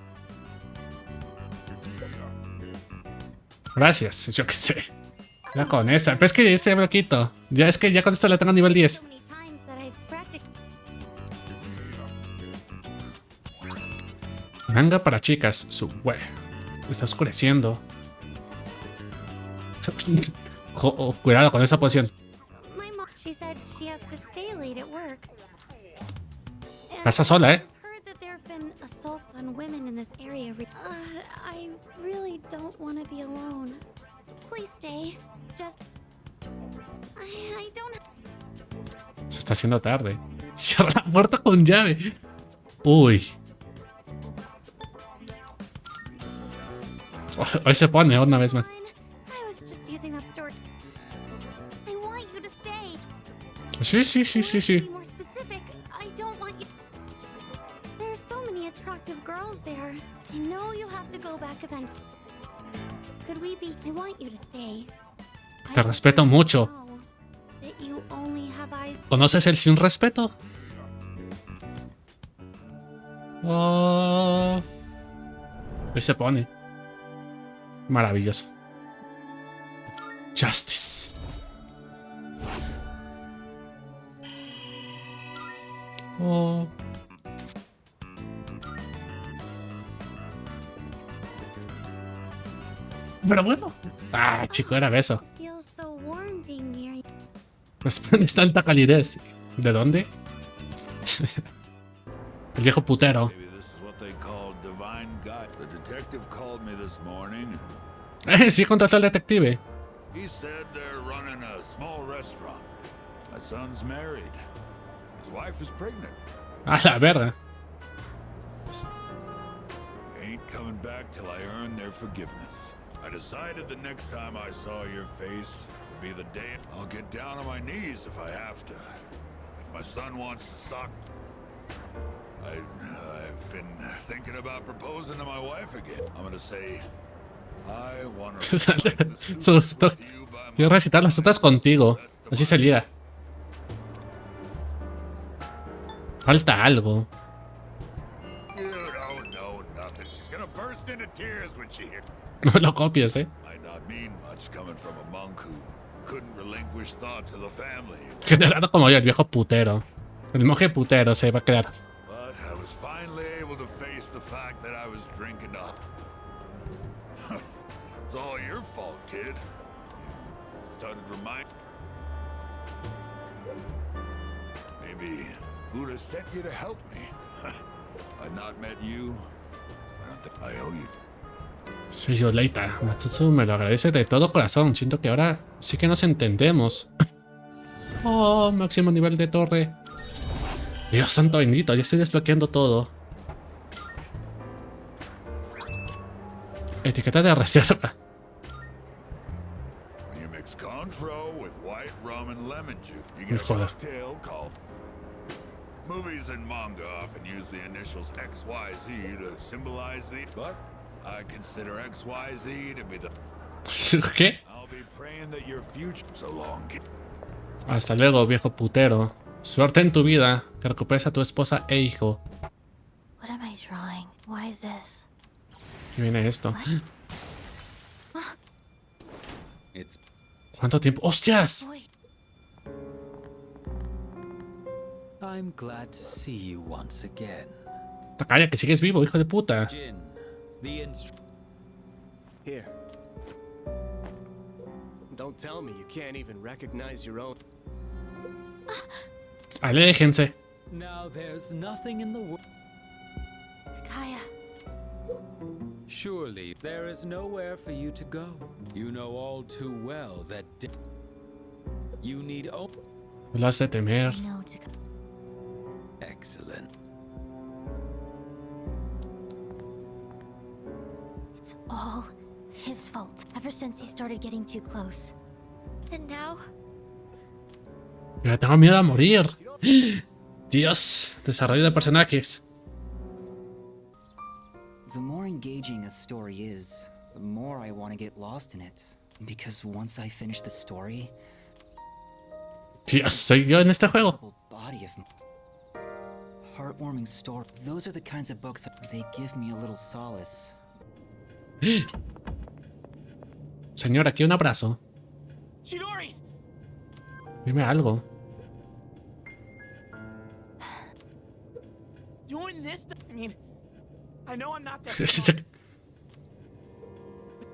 Gracias, yo qué sé. Ya con esa. Pero es que este ya me lo quito. Ya es que ya con esta la tengo a nivel 10. Manga para chicas. Su web. Está oscureciendo. Cuidado con esa posición. Estás sola, ¿eh? I really don't want to be alone. Please stay. Just I don't. Se está haciendo tarde. Cierra la puerta con llave. Uy. Hoy se pone una vez más. Sí, sí, sí, sí, sí. Te respeto mucho. ¿Conoces el sin respeto? Oh. Ahí se pone. Maravilloso. Justice. Oh. Pero bueno. Ah, chico, era beso. Feels so warm being near you. Es tanta calidez. ¿De dónde? El viejo putero. Sí, contrató al detective. He said they're running a small restaurant. My son's married. His wife is pregnant. A la verga. Ain't coming back till I earn their forgiveness. I decided the next time I saw your face would be the day I'll get down on my knees if I have to. If my son wants to sock. I've been thinking about proposing to my wife again. I'm gonna say I want to. Quiero recitar las otras contigo. Así salía. Falta algo. You don't know nothing. She's gonna burst into tears when she hears. No me lo copies, Might not mean much coming from a monk who couldn't relinquish thoughts of the family. Generado como yo, el viejo putero. El monje putero se va a quedar. But I was finally able to face the fact that I was drinking up. It's all your fault, kid. You started remind. Maybe Buddha sent you to help me. I've not met you. I don't think I owe you. Sello Leita. Matsutsu me lo agradece de todo corazón. Siento que ahora sí que nos entendemos. Oh, máximo nivel de torre. Dios santo bendito, ya estoy desbloqueando todo. Etiqueta de reserva. You mix Cointreau with white rum and lemon juice. You get a cocktail called. Movies and manga often use the initials XYZ to symbolize the. But I consider XYZ to be the. ¿Qué? I'll be praying that your future so long. Hasta luego, viejo putero. Suerte en tu vida. Que recuperes a tu esposa e hijo. What am I drawing? Why is this? ¿Qué viene esto? ¿Cuánto tiempo? ¡Hostias! I'm glad to see you once again. Calla, que sigues vivo, hijo de puta. Here. Don't tell me you can't even recognize your own. Aléjense. Now there's nothing in the world. Takaya. Surely there is nowhere for you to go. You know all too well that you need Lo has de temer. Excellent. It's all his fault. Ever since he started getting too close. And now? Ya tengo miedo a morir. Dios, desarrollo de personajes. The more engaging a story is, the more I want to get lost in it. Because once I finish the story, Dios, soy yo en este juego. body of heartwarming story. Those are the kinds of books that they give me a little solace. Señor, aquí un abrazo. Dime algo. Doing this, I mean, I know I'm not that strong, but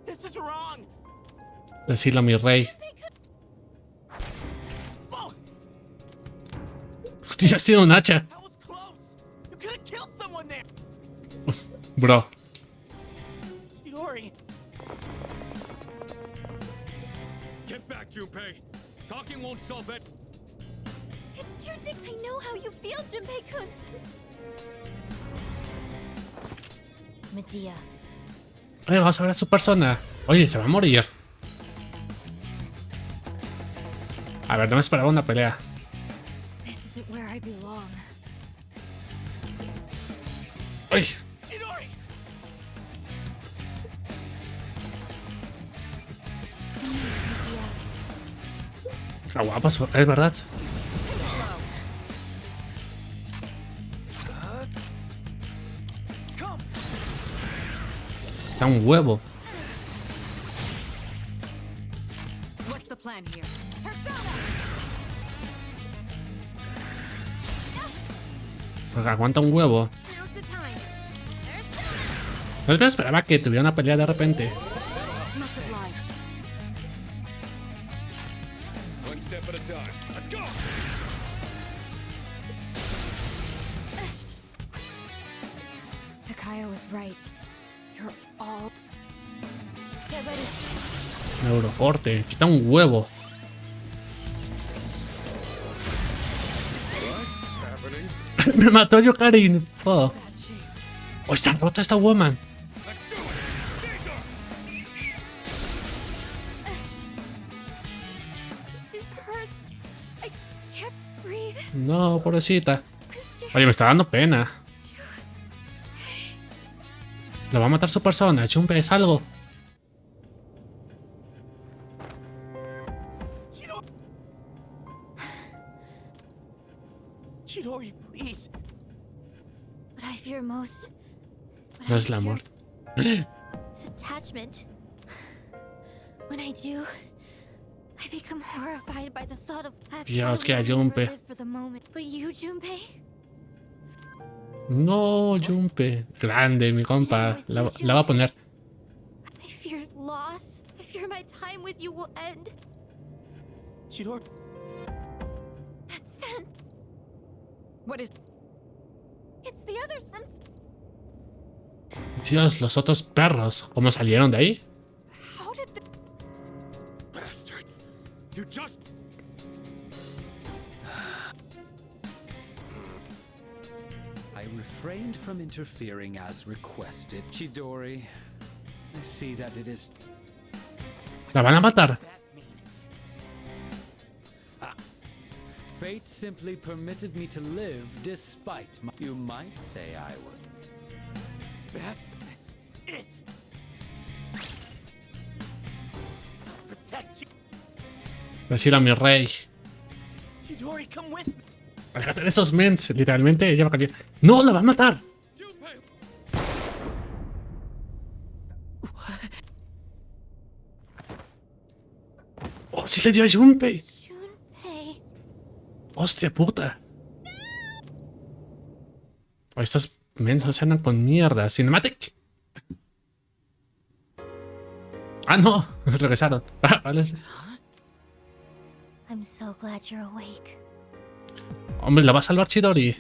this is wrong. Decirlo a mi rey. Dios, tiene un hacha. You could have killed someone there. Bro. Yori. Get back, Junpei. Talking won't solve it. It's too dick. I know how you feel, Junpei-kun. Medea. Vamos a ver a su persona. Oye, se va a morir. A ver, no me esperaba una pelea. This isn't where I belong. ¡Ay! Está guapa, es verdad. Da un huevo. What's the plan here? O sea, aguanta un huevo. No me esperaba que tuviera una pelea de repente. One step at a time. Let's go. Takaya was right. You're all... Get ready. Neurocorte. Quita un huevo. Me mató yo, Karin. Oh, está rota esta woman. No, pobrecita. Oye, me está dando pena. Lo va a matar su persona. Chumpe, es algo. Chidori, please. What I fear most. No es la muerte. It's attachment. When I do, I become horrified by the thought of Dios, que a Junpei. for the moment. But you, Junpei? No, Junpei. Grande, mi compa. La va a poner. I fear loss. I fear my time with you will end. Chidori. That sense. What is... It's the others from... Dios, los otros perros. ¿Cómo salieron de ahí? How did the... Bastards. You just... I refrained from interfering as requested. Chidori, I see that it is... La van a matar. Fate simply permitted me to live despite my... You might say I would. Bastards. It. Protect you. Decir a mi rey. Chidori, come with me. Aléjate de esos mens. Literalmente ella va a cambiar. ¡No! ¡La va a matar! ¡Oh, sí le dio a Junpei! Junpei. ¡Hostia puta! Oh, estos mensos andan con mierda. Cinematic. ¡Ah, no! Regresaron. Vale. I'm so glad you're awake. Hombre, la va a salvar Chidori.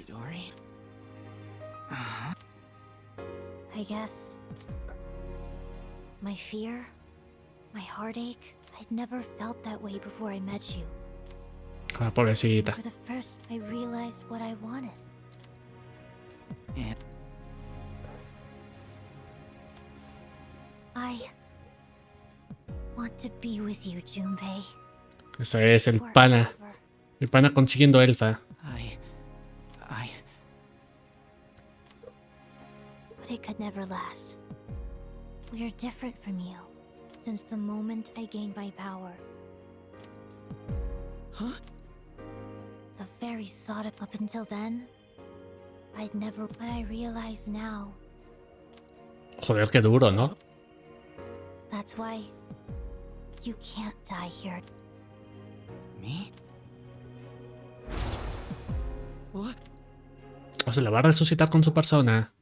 I guess my fear, my heartache, I'd never felt that way before I met you. Ah, pobrecita. For the first, I realized what I wanted. I want to be with you, Junpei. Ese es el pana. El pana consiguiendo elfa. But it could never last. We are different from you, since the moment I gained my power. Huh? The very thought of up until then, I'd never, but I realize now. Joder, qué duro, ¿no? That's why you can't die here. Me? What? O se la va a resucitar con su persona.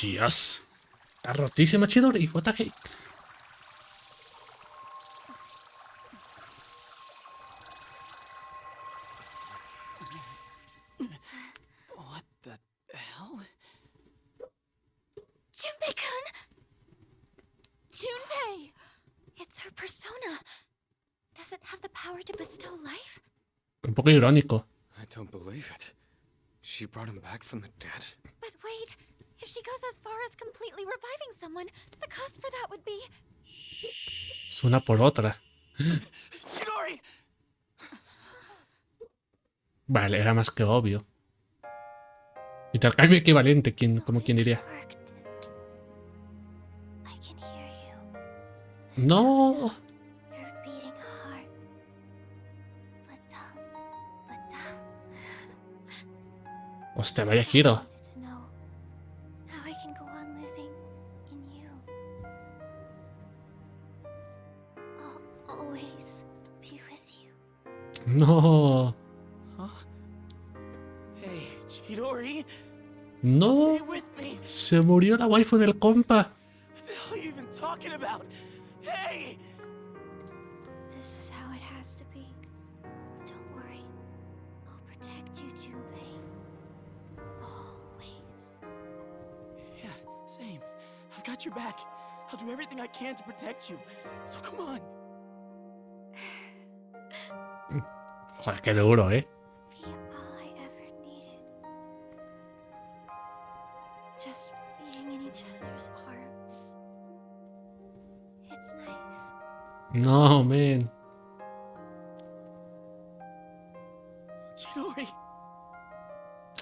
Dios. Está rotísima Chidori. What the heck? What the hell? Junpei-kun! Junpei! It's her persona. Does it have the power to bestow life? Un poco irónico. I don't believe it. She brought him back from the dead. But wait, if she goes as far as completely reviving someone, the cost for that would be... Es una por otra. Chidori! Vale, era más que obvio. Intercambio equivalente, como quien diría. No. Your beating heart. But Hostia, vaya giro. To know how I can go on living in you. I'll always be with you. No. Hey, Chidori. No. Stay with me. Se murió la waifu del compa. What the hell are you even talking about? Hey! This is how it has to be. Don't worry. I'll protect you, Junpei. Always. Yeah, same. I've got your back. I'll do everything I can to protect you. So come on. Joder, qué duro, Be all I ever needed. Just being in each other's arms. It's nice. No, man. Chidori.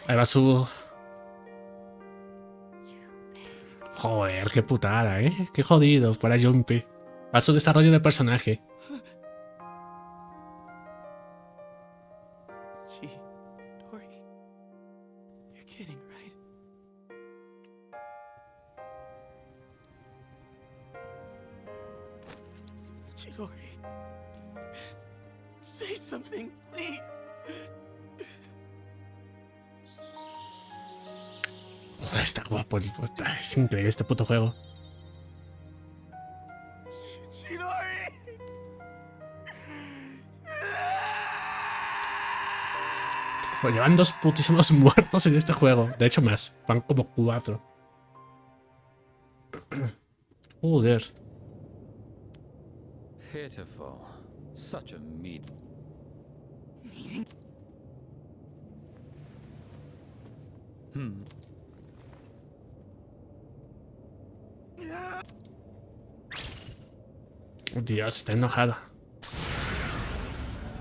Ahí va su... Joder, qué putada, Qué jodido para Junpei. Va su desarrollo de personaje. Chidori. You're kidding, right? Chidori. Say something, please. Joder, está guapo. Es increíble este puto juego. Chidori. Joder, llevan 2 putísimos muertos en este juego. De hecho, más. Van como 4. Joder. Pitiful. Such a meat. Dios, está enojada.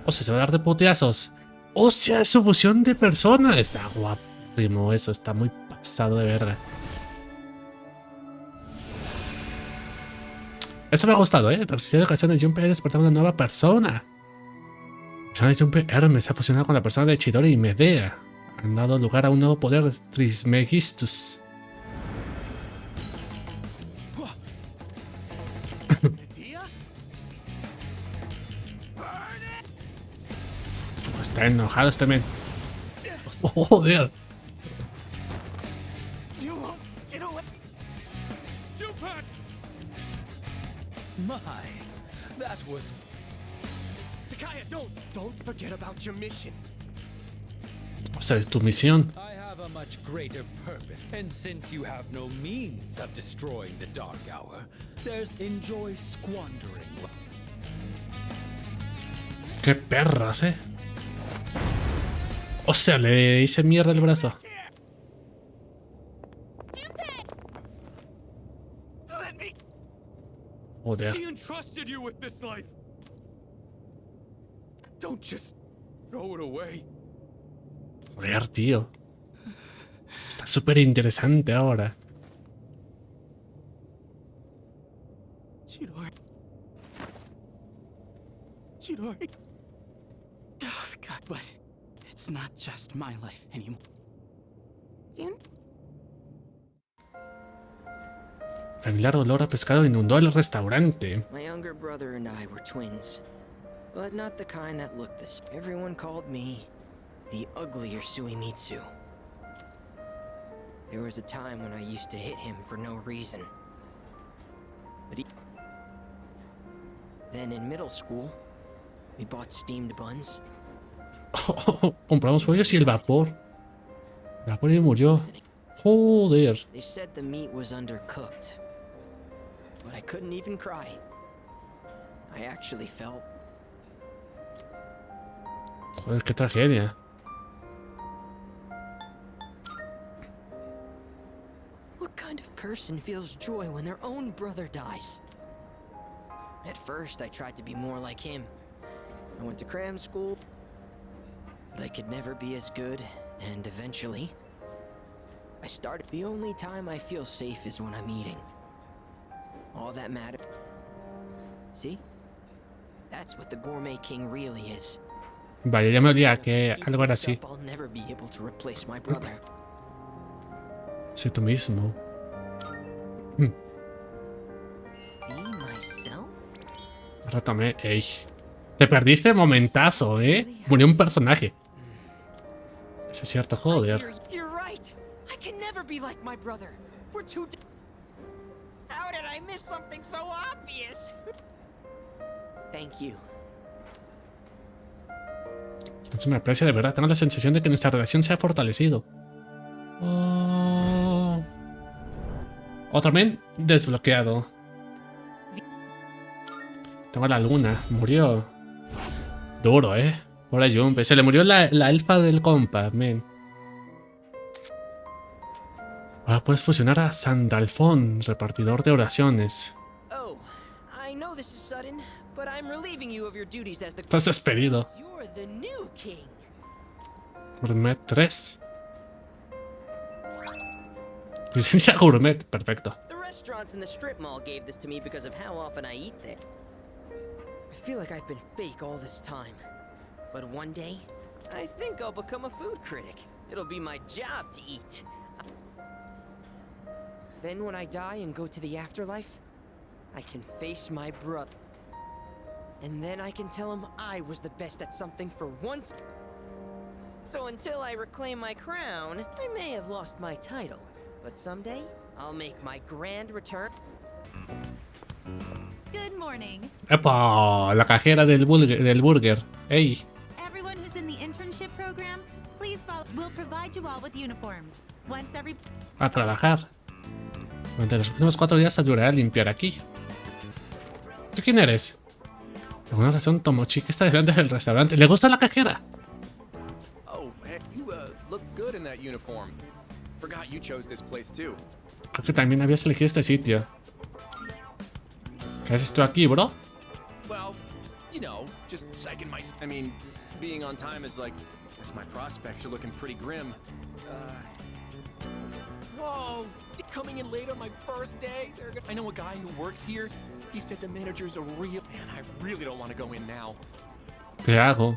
O sea, se va a dar de puteazos. O sea, es su fusión de persona. Está guapísimo eso, está muy pasado de verga. Esto me ha gustado, La persona de ocasión de Junpei ha despertado una nueva persona. La persona de Junpei Hermes se ha fusionado con la persona de Chidori y Medea. Han dado lugar a un nuevo poder Trismegistus. Está enojado este men. Joder. You won't get away. My, that was... Takaya, don't forget about your mission. O sea, es tu misión. I have a much greater purpose, and since you have no means of destroying the Dark Hour, there's enjoy squandering. Qué perras, O sea, le hice mierda el brazo. Joder. She entrusted you with this life. Don't just throw it away. Joder, tío. Está súper interesante ahora. Chidori. Chidori. Oh, God, but it's not just my life anymore. June? Familiar olor a pescado inundó el restaurante. My younger brother and I were twins, but not the kind that looked this. Everyone called me the uglier Suimitsu. There was a time when I used to hit him for no reason. But then in middle school, we bought steamed buns. Compramos pollos y el vapor. El vapor y murió. Joder. They said the meat was undercooked, but I couldn't even cry. I actually felt... Joder, qué tragedia. What kind of person feels joy when their own brother dies? At first, I tried to be more like him. I went to cram school, but I could never be as good, and eventually, I started. The only time I feel safe is when I'm eating. All that matters. See? That's what the Gourmet King really is. Vaya, ya me olía que algo era así. I'll never be able to replace my brother. Sé tú mismo. Be myself? Retomé. Ey. Te perdiste momentazo, Murió un personaje. Eso es cierto, joder. You're right. I can never be like my brother. We're too. How did I miss something so obvious? Thank you. Eso me aprecia de verdad. Tengo la sensación de que nuestra relación se ha fortalecido. Oh. Otro men desbloqueado. Tengo la luna. Murió. Duro, Por ahí, Jumpe. Se le murió la elfa del compa, men. Ahora puedes fusionar a Sandalfón, repartidor de oraciones. Oh, I know this is sudden, but I'm relieving you of your duties as the. Estás despedido. You're the new king. Gourmet 3. Licencia Gourmet, perfecto. The restaurants in the strip mall gave this to me because of how often I eat there. I feel like I've been fake all this time. But one day, I think I'll become a food critic. It'll be my job to eat. Then when I die and go to the afterlife, I can face my brother. And then I can tell him I was the best at something for once. So until I reclaim my crown, I may have lost my title. But someday, I'll make my grand return. Good morning. ¡Epa! La cajera del burger. ¡Ey! Everyone who's in the internship program, please follow. We'll provide you all with uniforms. Once every. A trabajar. Durante los últimos 4 días ayudaré a limpiar aquí. ¿Tú quién eres? Por alguna razón, Tomochi, que está delante del restaurante. ¿Le gusta la cajera? Oh, you look good in that uniform. Forgot you chose this place too. Creo que también habías elegido este sitio. ¿Qué haces tú aquí, bro? Well, you know, just psyching my. I mean, being on time is like. Guess my prospects are looking pretty grim. Whoa! Coming in late on my first day? I know a guy who works here. He said the manager's a real. Man, I really don't want to go in now. ¿Qué hago?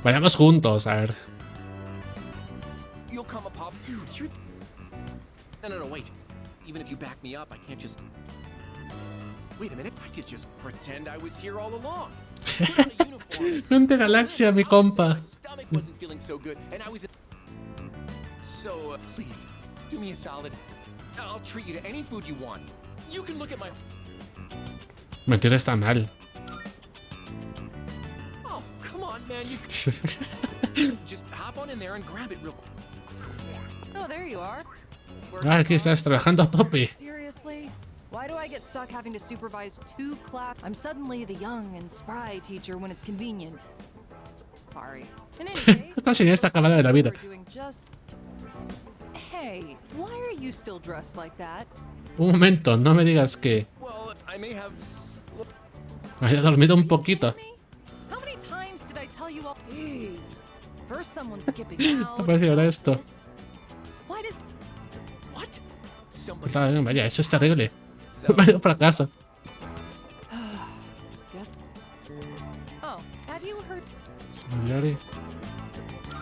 Vayamos juntos, a ver. You'll come up, Pop. Dude, you're. No, wait. Even if you back me up, I can't just. Wait a minute, I could just pretend I was here all along. Vente Galaxia, mi compa. My stomach wasn't feeling so good, and I was. So, please, do me a solid. I'll treat you to any food you want. You can look at my. Mentira está mal. Oh, come on, man. You just hop on in there and grab it real quick. Oh, there you are. Aquí estás trabajando a tope. Seriously? Why do I get stuck having to supervise 2 classes? I'm suddenly the young and spry teacher when it's convenient. Sorry. In any case, Esta señora está acabada de la vida. Hey, why are you still dressed like that? Un momento, no me digas que Well, I may have. haya dormido un poquito. How many times did I tell you all? Jeez. First someone skipping out. Aparece ahora esto. Why did? What? Vaya, eso es terrible. Vaya fracaso. Oh, have you heard?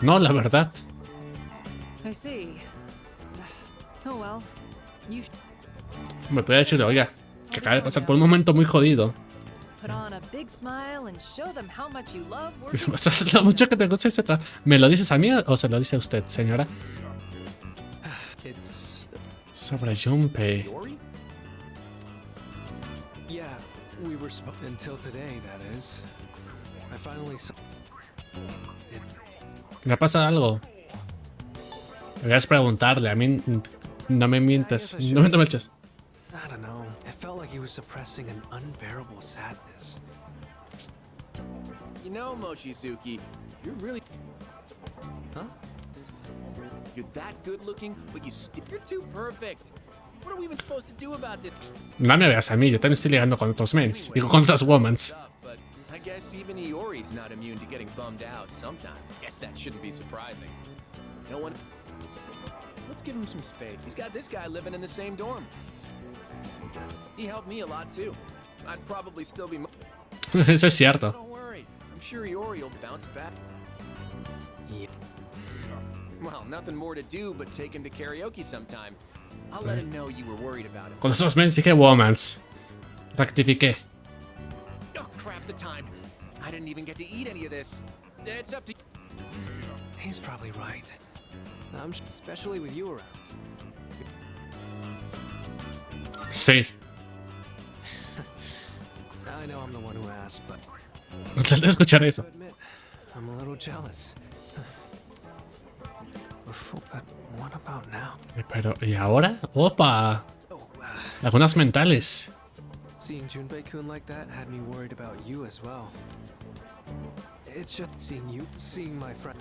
No, la verdad. I see. Oh well. You Me puede decir, oiga, que acaba de pasar por un momento muy jodido. put on a big smile and show them how much you love Y working. demuestras lo mucho que te gusta este trabajo. ¿Me lo dices a mí o se lo dice a usted, señora? It's Sobre Junpei. yeah, we were supposed until today, that is. I finally saw ¿Le ha pasado algo? Deberías preguntarle, a mí no me mientes, no me eches. I don't know. It felt like he was suppressing an unbearable sadness. You know, Mochizuki, you're really. Huh? You're that good looking, but you're too perfect. What are we even supposed to do about this? No me veas a mí, yo también estoy ligando con otros mens. Digo, con otras womans. But I guess even Iori's not immune to getting bummed out sometimes. Guess that shouldn't be surprising. No one. Let's give him some space. He's got this guy living in the same dorm. He helped me a lot too. I'd probably still be. Eso es cierto. Don't worry. I'm I'm sure Iori will bounce back. Yeah. Well, nothing more to do but take him to karaoke sometime. I'll let him know you were worried about it. Con los mens dije womans. Rectifiqué. Oh, crap the time. I didn't even get to eat any of this. It's up to He's probably right. Especially with you around. Sí. I know I'm the one who asked, but No te de escuchar eso. admit, I'm a little jealous. But what about now? Pero, ¿y ahora? ¡Opa! Lagunas mentales. Seeing Junpei-kun like that had me worried about you as well. It's just seeing my friend.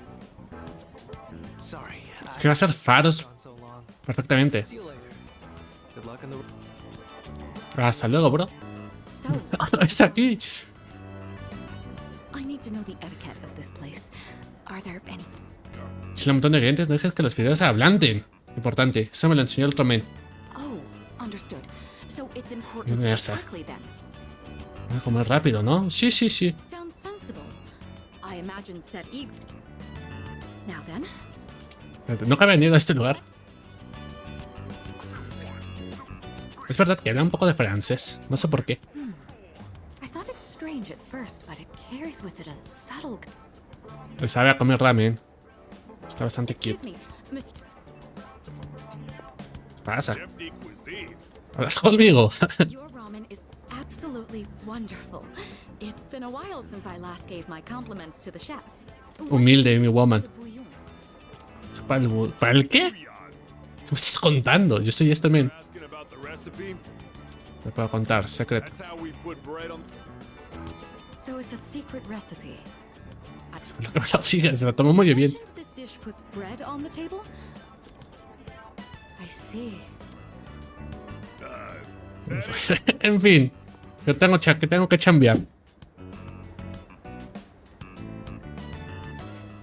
Sorry. Que va a ser faros perfectamente. See you later. Good luck on the Hasta luego, bro. So, Otra vez aquí. I need to know the etiquette of this place. Are there any? Si un montón de clientes, no dejes que los videos hablanten. Importante. Eso me lo enseñó el otro men. Oh, understood. So it's important to Inmersa. quickly then. Voy a comer rápido, ¿no? Sí, sí, sí. Sounds sensible. I imagine set E. Now then, Nunca he venido a este lugar. Es verdad que habla un poco de francés. No sé por qué. I thought it's strange at first, but it carries with it a subtle. Le sabe a comer ramen. Está bastante cute. Excuse me, Miss. ¿Qué pasa? ¿Hablas conmigo? Your ramen is absolutely wonderful. It's been a while since I last gave my compliments to the chef. Humilde, mi woman. ¿Para el qué? ¿Qué me estás contando? Yo soy este men. Me puedo contar, secreto. So it's a secret recipe. Lo que me lo digas, se lo tomo muy bien. This dish puts bread on the table. I see. En fin, que tengo que chambear.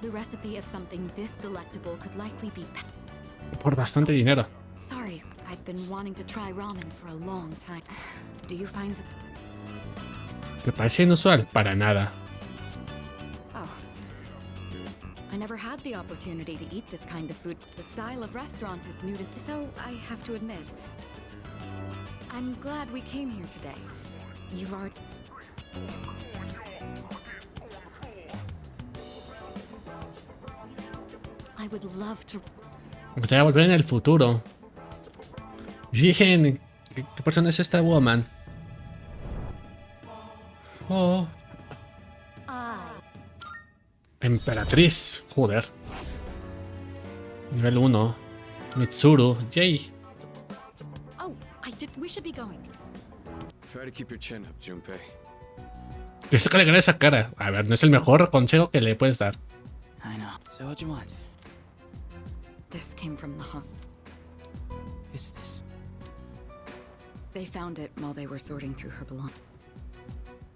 The recipe of something this delectable could likely be. Por bastante dinero. Sorry, I've been wanting to try ramen for a long time. Do you find that? ¿Te parece inusual? Para nada. Oh. I never had the opportunity to eat this kind of food. The style of restaurant is new to me, so I have to admit. I'm glad we came here today. You've already. I would love to. Me gustaría volver en el futuro. Bien, ¿qué persona es esta woman? Oh. Emperatriz. Joder. Nivel 1. Mitsuru. Yay. Oh, we should be going. Try to keep your chin up, Junpei. Yo sé que le gané esa cara. A ver, no es el mejor consejo que le puedes dar. I know. So what you want? This came from the hospital. Is this? They found it while they were sorting through her belongings.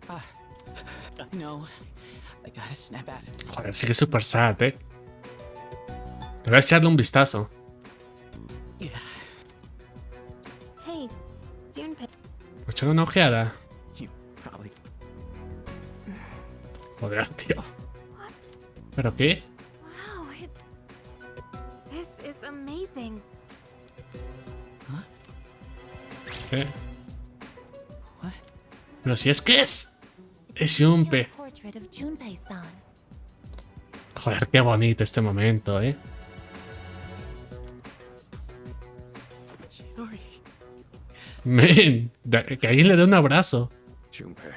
I know. I gotta snap at it. Joder, sí que es super sad, Te voy a echarle un vistazo. Hey, Junpei. Voy a echarle una ojeada. You probably. Joder, tío. ¿Pero qué? Wow, this is amazing. ¿Qué? Pero si es que es. Es Junpei. Portrait of Junpei-san. Joder, qué bonito este momento, Men, que alguien le dé un abrazo. Junpei.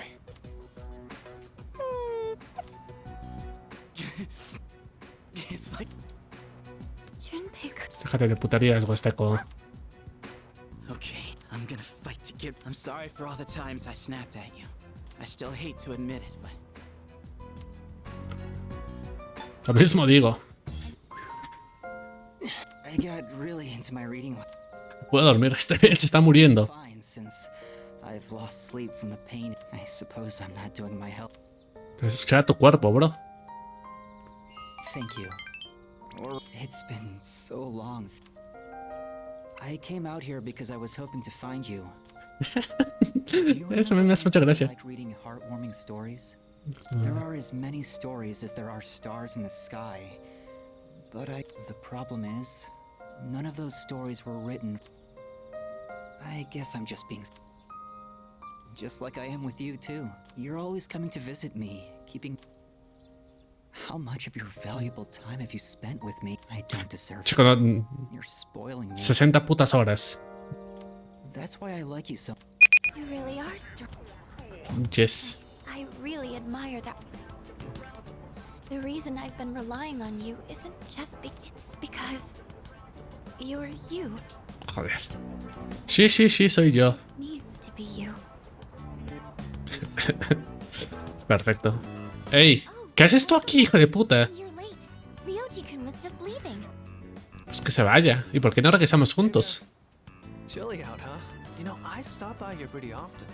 It's like. Junpei. Déjate de puterías, Huesteco. Okay, I'm gonna fight to get. I'm sorry for all the times I snapped at you. I still hate to admit it, but. Lo mismo digo. I got really into my reading. Puedo dormir, este men se está muriendo. Fine, since I've lost sleep from the pain. I suppose I'm not doing my help. Tienes que escuchar a tu cuerpo, bro. Thank you. Or it's been so long. I came out here because I was hoping to find you. Eso me hace mucha gracia. Like reading heartwarming stories? There are as many stories as there are stars in the sky. But the problem is, none of those stories were written. I guess I'm just being... Just like I am with you, too. You're always coming to visit me, keeping... How much of your valuable time have you spent with me? I don't deserve Chico, no, it. You're spoiling me. 60 putas horas. That's why I like you so... You really are strong. Yes. I really admire that. The reason I've been relying on you isn't just it's because you're you. Joder. Sí, soy yo. Needs to be you. Perfecto. Ey, ¿qué haces tú aquí, hijo de puta? Ryoji-kun was just leaving. Pues que se vaya. ¿Y por qué no regresamos juntos? Chilly out, huh? You know, I stop by here pretty often.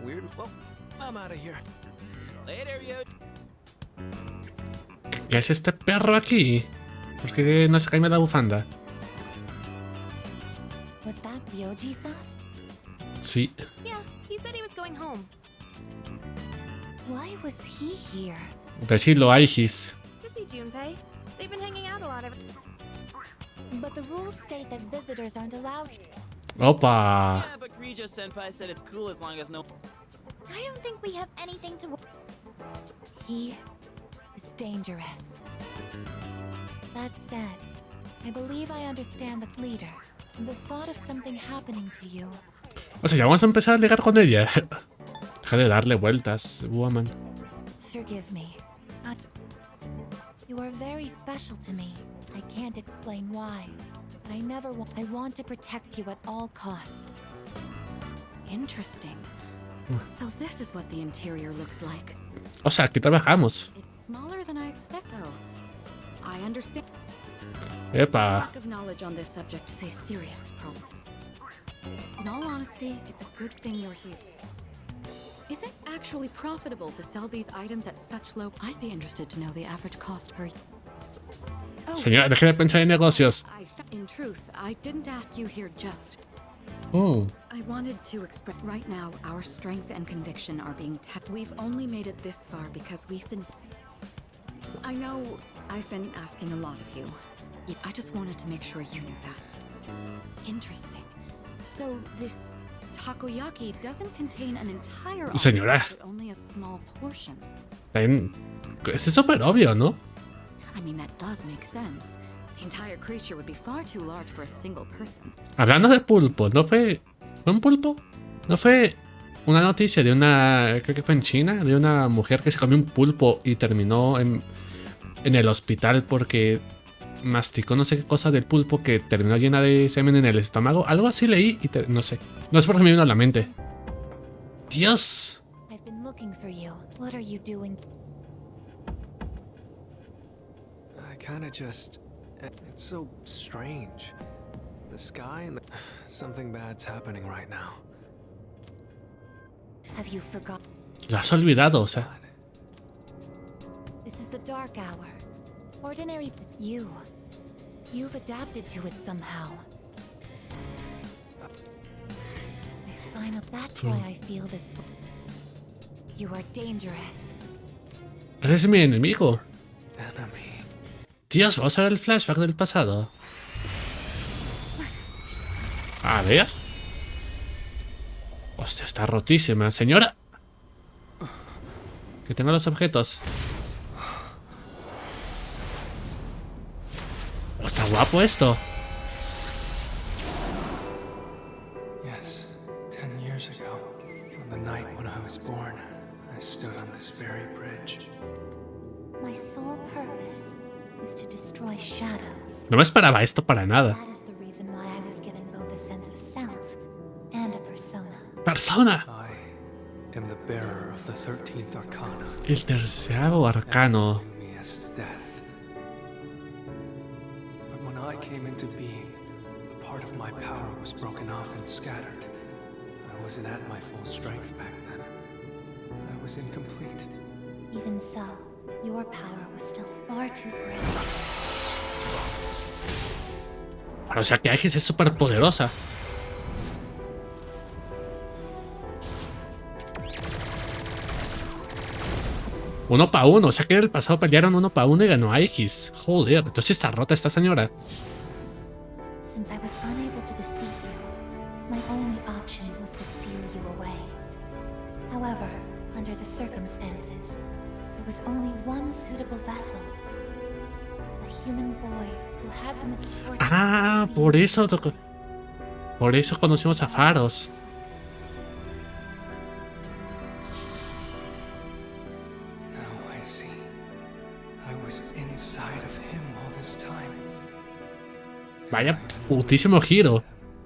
Weird. Well, I'm out of here. Later, yo. ¿Qué es este perro aquí? ¿Por qué no se cae la bufanda? Was that Ryoji-san? Sí. Yeah, he said he was going home. Why was he here? Decirlo, Aigis. To see Junpei. They've been hanging out a lot of it. But the rules state that visitors aren't allowed here. Opa. Yeah, but Grijo-senpai said it's cool as long as no... I don't think we have anything to. He is dangerous. That said, I believe I understand the leader. The thought of something happening to you. O sea, ya vamos a empezar a ligar con ella. Deja de darle vueltas, woman. Forgive me. You are very special to me. I can't explain why, but I want to protect you at all costs. Interesting. So this is what the interior looks like. O sea, aquí trabajamos. It's smaller than I expected. Oh, I understand. Epa. Lack of knowledge on this subject is a serious problem. In all honesty, it's a good thing you're here. Is it actually profitable to sell these items at such low? I'd be interested to know the average cost per. Señora, deje de pensar en negocios. In truth, I didn't ask you here just. I wanted to express right now our strength and conviction are being tested. We've only made it this far because we've been. I know I've been asking a lot of you. I just wanted to make sure you knew that. Interesting. So this takoyaki doesn't contain an entire Señora. but only a small portion. Es súper obvio, ¿no? I mean, that does make sense. The entire creature would be far too large for a single person. Hablando de pulpo, ¿no fue un pulpo? ¿No fue una noticia de una, creo que fue en China, de una mujer que se comió un pulpo y terminó en el hospital porque masticó no sé qué cosa del pulpo que terminó llena de semen en el estómago? Algo así leí y no sé. No sé por qué me vino a la mente. Dios. I've been looking for you. What are you doing? I kinda just... It's so strange. The sky and the... Something bad's happening right now. Have you forgotten? Lo has olvidado, o sea. This is the dark hour. Ordinary You've adapted to it somehow. That's why I feel this way. You are dangerous. Eres mi enemigo. Dios, vamos a ver el flashback del pasado. A ver. Hostia, está rotísima, señora. Que tengo los objetos. Oh, está guapo esto. Yes, 10 years ago, on the night when I was born, I stood on this very bridge. My sole purpose is to destroy shadows. No me esperaba esto para nada. That is the reason why I was given both a sense of self and a persona. ¡Persona! I am the bearer of the 13th arcana. El 13º arcano. Death. But when I came into being, a part of my power was broken off and scattered. I wasn't at my full strength back then. I was incomplete. Even so, your power was still far too great. Bueno, o sea que Aegis es súper poderosa. 1 para 1, o sea que en el pasado pelearon 1 para 1 y ganó Aegis. Joder, entonces está rota esta señora. Since I was unable to defeat you, my only option was to seal you away. However, under the circumstances, there was only one suitable vessel. A human boy who had the misfortune. Ah, por eso conocimos a Faros. Now I see. I was inside of him all this time. Vaya putísimo giro.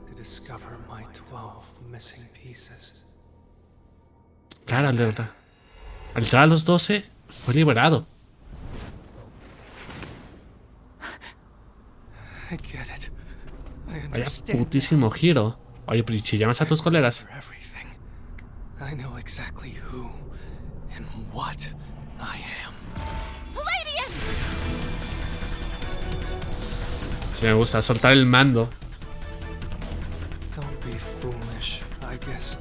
To discover my 12 missing pieces. Claro, al entrar a los 12, fue liberado. I get it. I Vaya understand. putísimo giro. Oye, pero si llamas a tus colegas. I know exactly who and what I am. Si me gusta soltar el mando. Don't be foolish, I guess.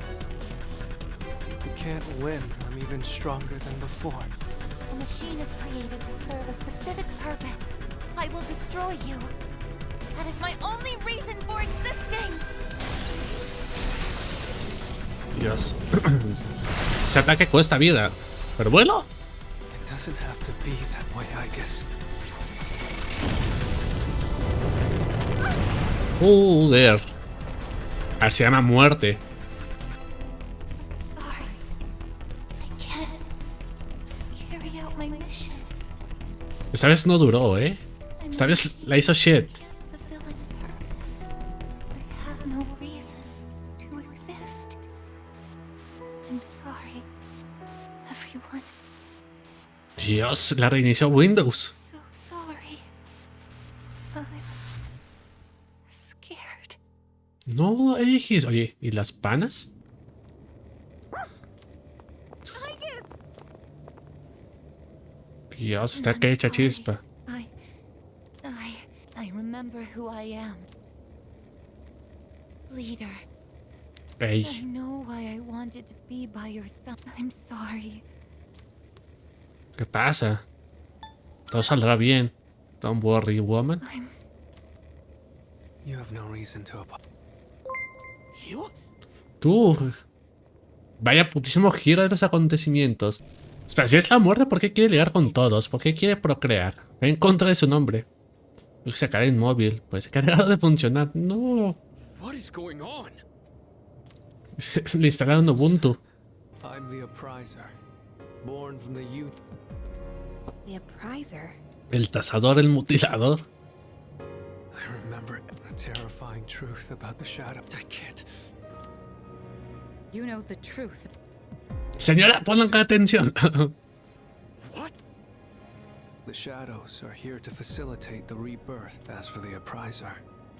You can't win. I'm even stronger than before. The machine is created to serve a specific purpose. I will destroy you. That is my only reason for existing. Dios. Ese ataque cuesta vida. Pero bueno. It doesn't have to be that way, I guess. Joder. A ver, se llama muerte. Sorry. I can't carry out my mission. Esta vez no duró, ¿eh? Esta vez la hizo shit. Fulfill its purpose. I have no reason to exist. I'm sorry, everyone. Dios, la reinició Windows. So sorry. I'm scared. No, Aegis. Oye, ¿y las panas? Dios, está que hecha chispa. I remember who I am. Leader. Ey. I know why I wanted to be by your side. I'm sorry. ¿Qué pasa? Todo saldrá bien. Don't worry, woman. You have no reason to apologize. Tú. Vaya putísimo giro de los acontecimientos. Espera, si es la muerte, ¿por qué quiere ligar con todos? ¿Por qué quiere procrear? Va en contra de su nombre. Se queda inmóvil. Pues se ha dejado de funcionar. No. What is going on? Le instalaron Ubuntu. I'm the appriser, born from the youth. The appriser? El tasador, el mutilador. I remember a terrifying truth about the shadow. I can't. You know the truth. Señora, pongan atención. What? The shadows are here to facilitate the rebirth. As for the appriser,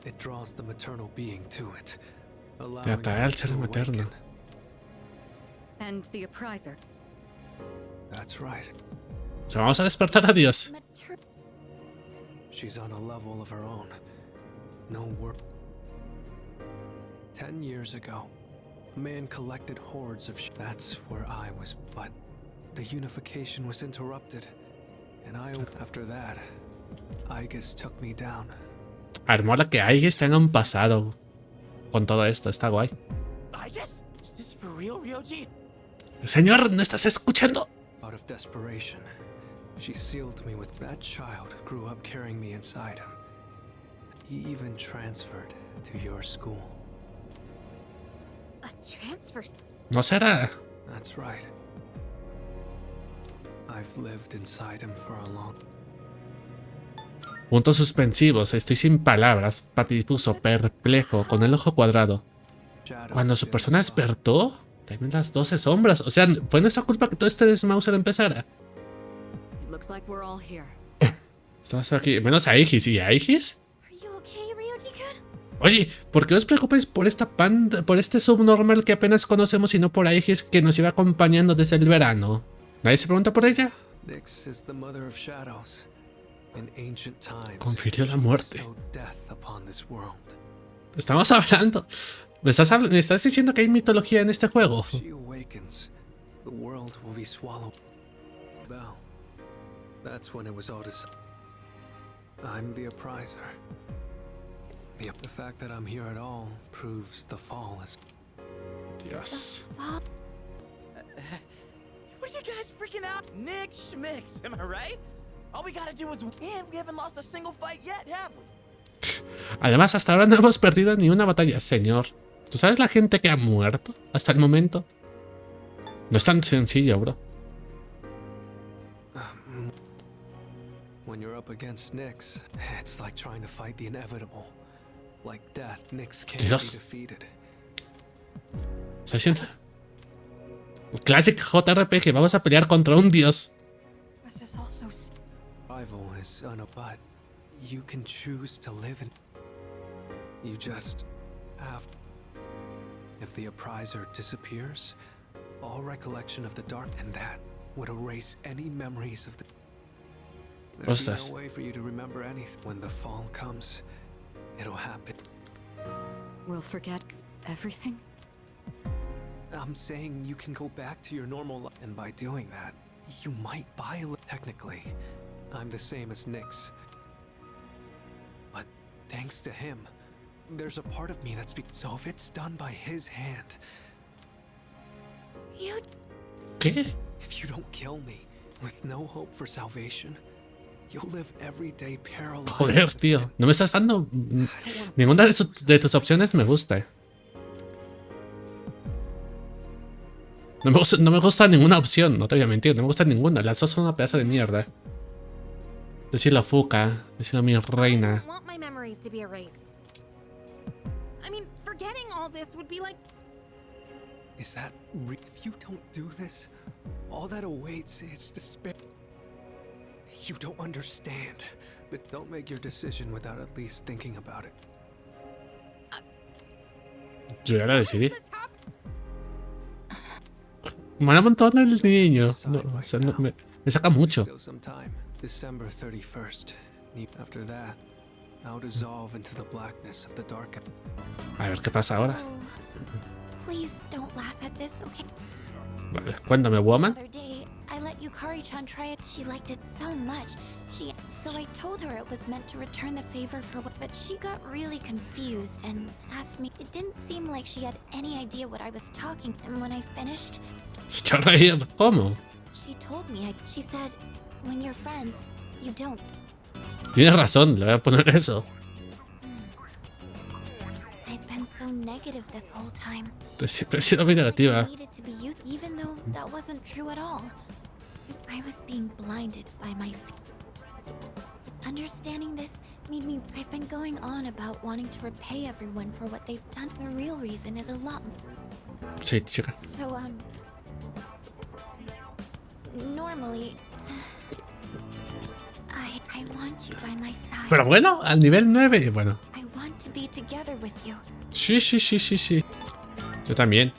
it draws the maternal being to it, Te allowing atrae al it ser to materno. awaken. And the appriser. That's right. O sea, vamos a despertar a Dios. She's on a level of her own. No work. 10 years ago, a man collected hordes of that's where I was, but the unification was interrupted. And after that, Aegis took me down. A ver, mola que Aegis tenga un pasado con todo esto, está guay. Aegis? Is this for real, Ryoji? Señor, ¿no estás escuchando? Out of desperation, she sealed me with that child grew up carrying me inside him. He even transferred to your school. A transfer? No será. That's right. I've lived inside him for a long. Puntos suspensivos, estoy sin palabras, patidifuso, perplejo, con el ojo cuadrado. Cuando su persona despertó, también las 12 sombras. O sea, ¿fue nuestra culpa que todo este desmauser empezara? Looks like we're all here. Estamos aquí, menos Aegis. ¿Y Aegis? Are you okay, Ryoji-kun? Oye, ¿por qué os preocupáis por esta panda, por este subnormal que apenas conocemos y no por Aegis que nos iba acompañando desde el verano? ¿Nadie se pregunta por ella? Nyx is the mother of shadows. In ancient times, Confirió la muerte. bestowed death upon this world. Estamos hablando. ¿Me estás diciendo que hay mitología en este juego? She awakens, the world will be swallowed. bell. That's when it was all decided. I'm the appriser. The fact that I'm here at all proves the fall is... Dios. What are you guys freaking out? Nick Schmicks, am I right? All we gotta do is win. We haven't lost a single fight yet, have we? Además, hasta ahora no hemos perdido ni una batalla, señor. ¿Tú sabes la gente que ha muerto hasta el momento? No es tan sencillo, bro. When you're up against Nyx, it's like trying to fight the inevitable. Like death, Nyx can't be defeated. Está haciendo Classic JRPG, vamos a pelear contra un dios. Rival is but you can choose to live in. You just have. If the appriser disappears, all recollection of the dark and that would erase any memories of the. There's no way for you to remember anything. When the fall comes, it'll happen. We'll forget everything? I'm saying you can go back to your normal life, and by doing that, you might buy a technically. I'm the same as Nyx. But thanks to him, there's a part of me that's so if it's done by his hand. ¿Qué? If you don't kill me with no hope for salvation, you'll live every day paralyzed. Joder, tío. No me estás dando... Ninguna de tus opciones me gusta. No me gusta ninguna opción, no te voy a mentir. No me gusta ninguna. Las dos son una pedazo de mierda. Decirlo Fuka. Decirlo mi reina. Is that if you don't do this, all that awaits is despair. You don't understand. But don't make your decision without at least thinking about it. Yo ya la decidí. Me ha montado el niño. No, o sea, no, me saca mucho. December 31st. After that, I'll dissolve into the blackness of the dark. A ver qué pasa ahora. Please don't laugh at this, okay? Vale, cuéntame, woman. I let Yukari-chan try it. She liked it so much. So I told her it was meant to return the favor for what, but she got really confused and asked me. It didn't seem like she had any idea what I was talking. And when I finished, ¿Cómo? she told me. She said, "When you're friends, you don't." Tienes razón, le voy a poner eso. I'd been so negative this whole time. Siempre he sido muy negativa. Even though that wasn't true at all. I was being blinded by my understanding this made me. I've been going on about wanting to repay everyone for what they've done. The real reason is a lot. Sí, chica. So normally I want you by my side. Pero bueno, al nivel 9, bueno. I want to be together with you. Sí. Yo también.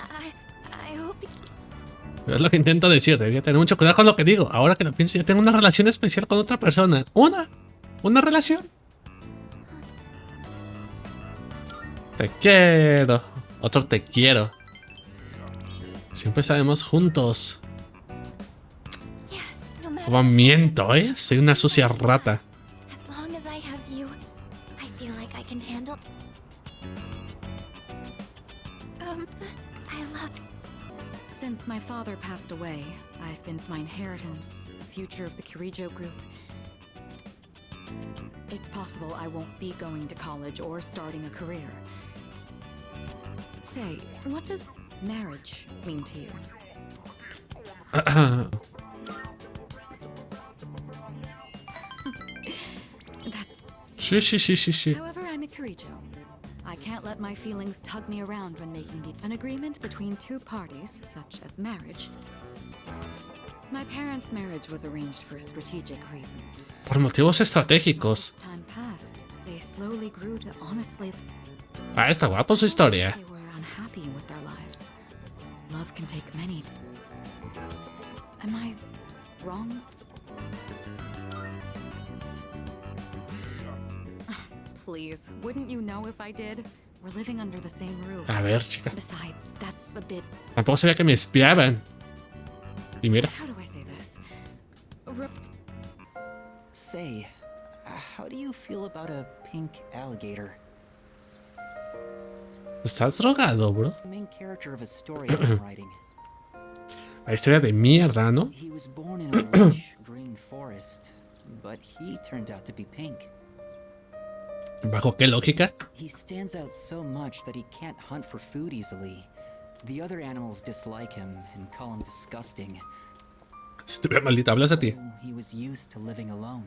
I hope. Es lo que intento decir, debería tener mucho cuidado con lo que digo. Ahora que lo pienso, yo tengo una relación especial con otra persona. ¿Una relación? Te quiero. Otro te quiero. Siempre estaremos juntos. Como miento, ¿eh? Soy una sucia rata. As long as I have you, I feel like I can handle. I love. Since my father passed away, I've been my inheritance, the future of the Kirijo group. It's possible I won't be going to college or starting a career. Say, what does marriage mean to you? Sí. However, I'm a Kirijo. I can't let my feelings tug me around when making an agreement between two parties, such as marriage. My parents' marriage was arranged for strategic reasons. Por motivos estratégicos. Time passed. They slowly grew to honestly. Está guapo su historia. They were unhappy with their lives. Love can take many. Am I wrong? Please, wouldn't you know if I did? We're living under the same roof. A ver, chica. Besides, that's a bit. Tampoco sabía que me espiaban. Y mira. How do I say this? Say, how do you feel about a pink alligator? ¿Estás drogado, bro? Main character of a story I'm writing. La historia de mierda, ¿no? He was born in a lush green forest, but he turned out to be pink. ¿Bajo qué lógica? He stands out so much that he can't hunt for food easily. The other animals dislike him and call him disgusting. Estuve maldito, hablas de ti. He was used to living alone.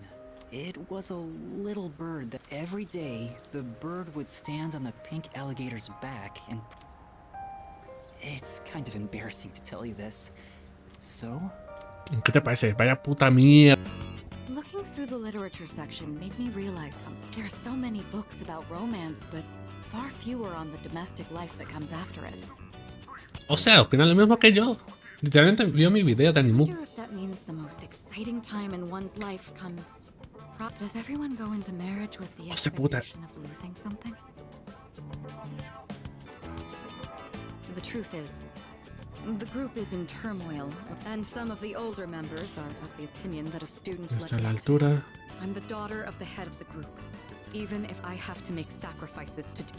It was a little bird that every day the bird would stand on the pink alligator's back and... It's kind of embarrassing to tell you this. So? ¿Qué te parece? Vaya puta mierda. Looking through the literature section made me realize something. There are so many books about romance, but far fewer on the domestic life that comes after it. O sea, opina lo mismo que yo. Literalmente vio mi video de I Animu. wonder if that means the most exciting time in one's life comes. Does everyone go into marriage with the expectation of losing something? The truth is, the group is in turmoil, and some of the older members are of the opinion that a student Está a la like altura. I'm the daughter of the head of the group, even if I have to make sacrifices to do.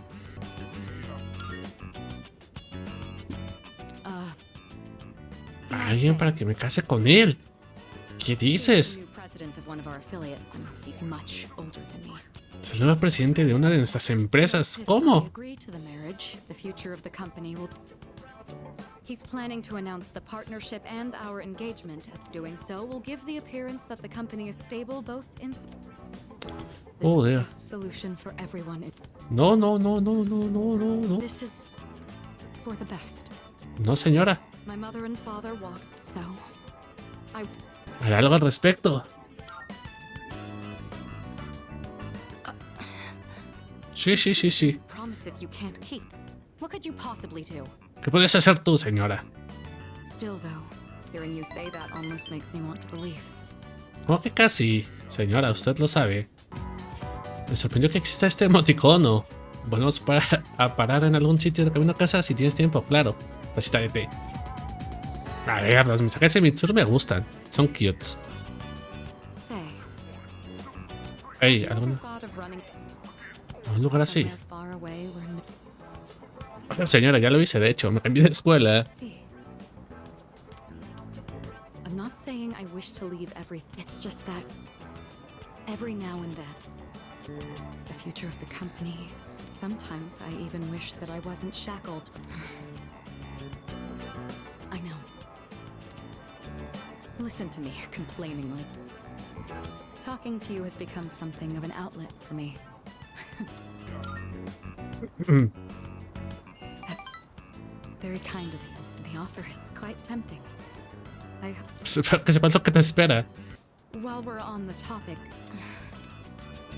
Alguien para que me case con él. ¿Qué dices? Es el nuevo presidente de una de nuestras empresas. ¿Cómo? He's planning to announce the partnership and our engagement. Doing so will give the appearance that the company is stable both in. Oh, dear. Solution for everyone. No, no, no, no, no, no, no, no. This is for the best. No, señora. My mother and father walked, so I. Hará algo al respecto. Sí, sí, sí, sí. Promises you can't keep. What could you possibly do? ¿Qué puedes hacer tú, señora? Still, though, hearing you say that almost makes me want to believe. ¿Cómo que casi? Señora, usted lo sabe. Me sorprendió que exista este emoticono. Volvemos a parar en algún sitio de camino a casa si tienes tiempo, claro. Tacita de té. A ver, los mensajes de Mitsuru me gustan. Son cutes. Hey, ¿algún lugar así? Señora, ya lo hice, de hecho. Me cambié de escuela. I'm not saying I wish to leave everything. It's just that every now and then, the future of the company. Sometimes I even wish that I wasn't shackled. I know. Listen to me, complaining like... Talking to you has become something of an outlet for me. That's very kind of you. The offer is quite tempting. Que sepas lo que te espera. While we're on the topic...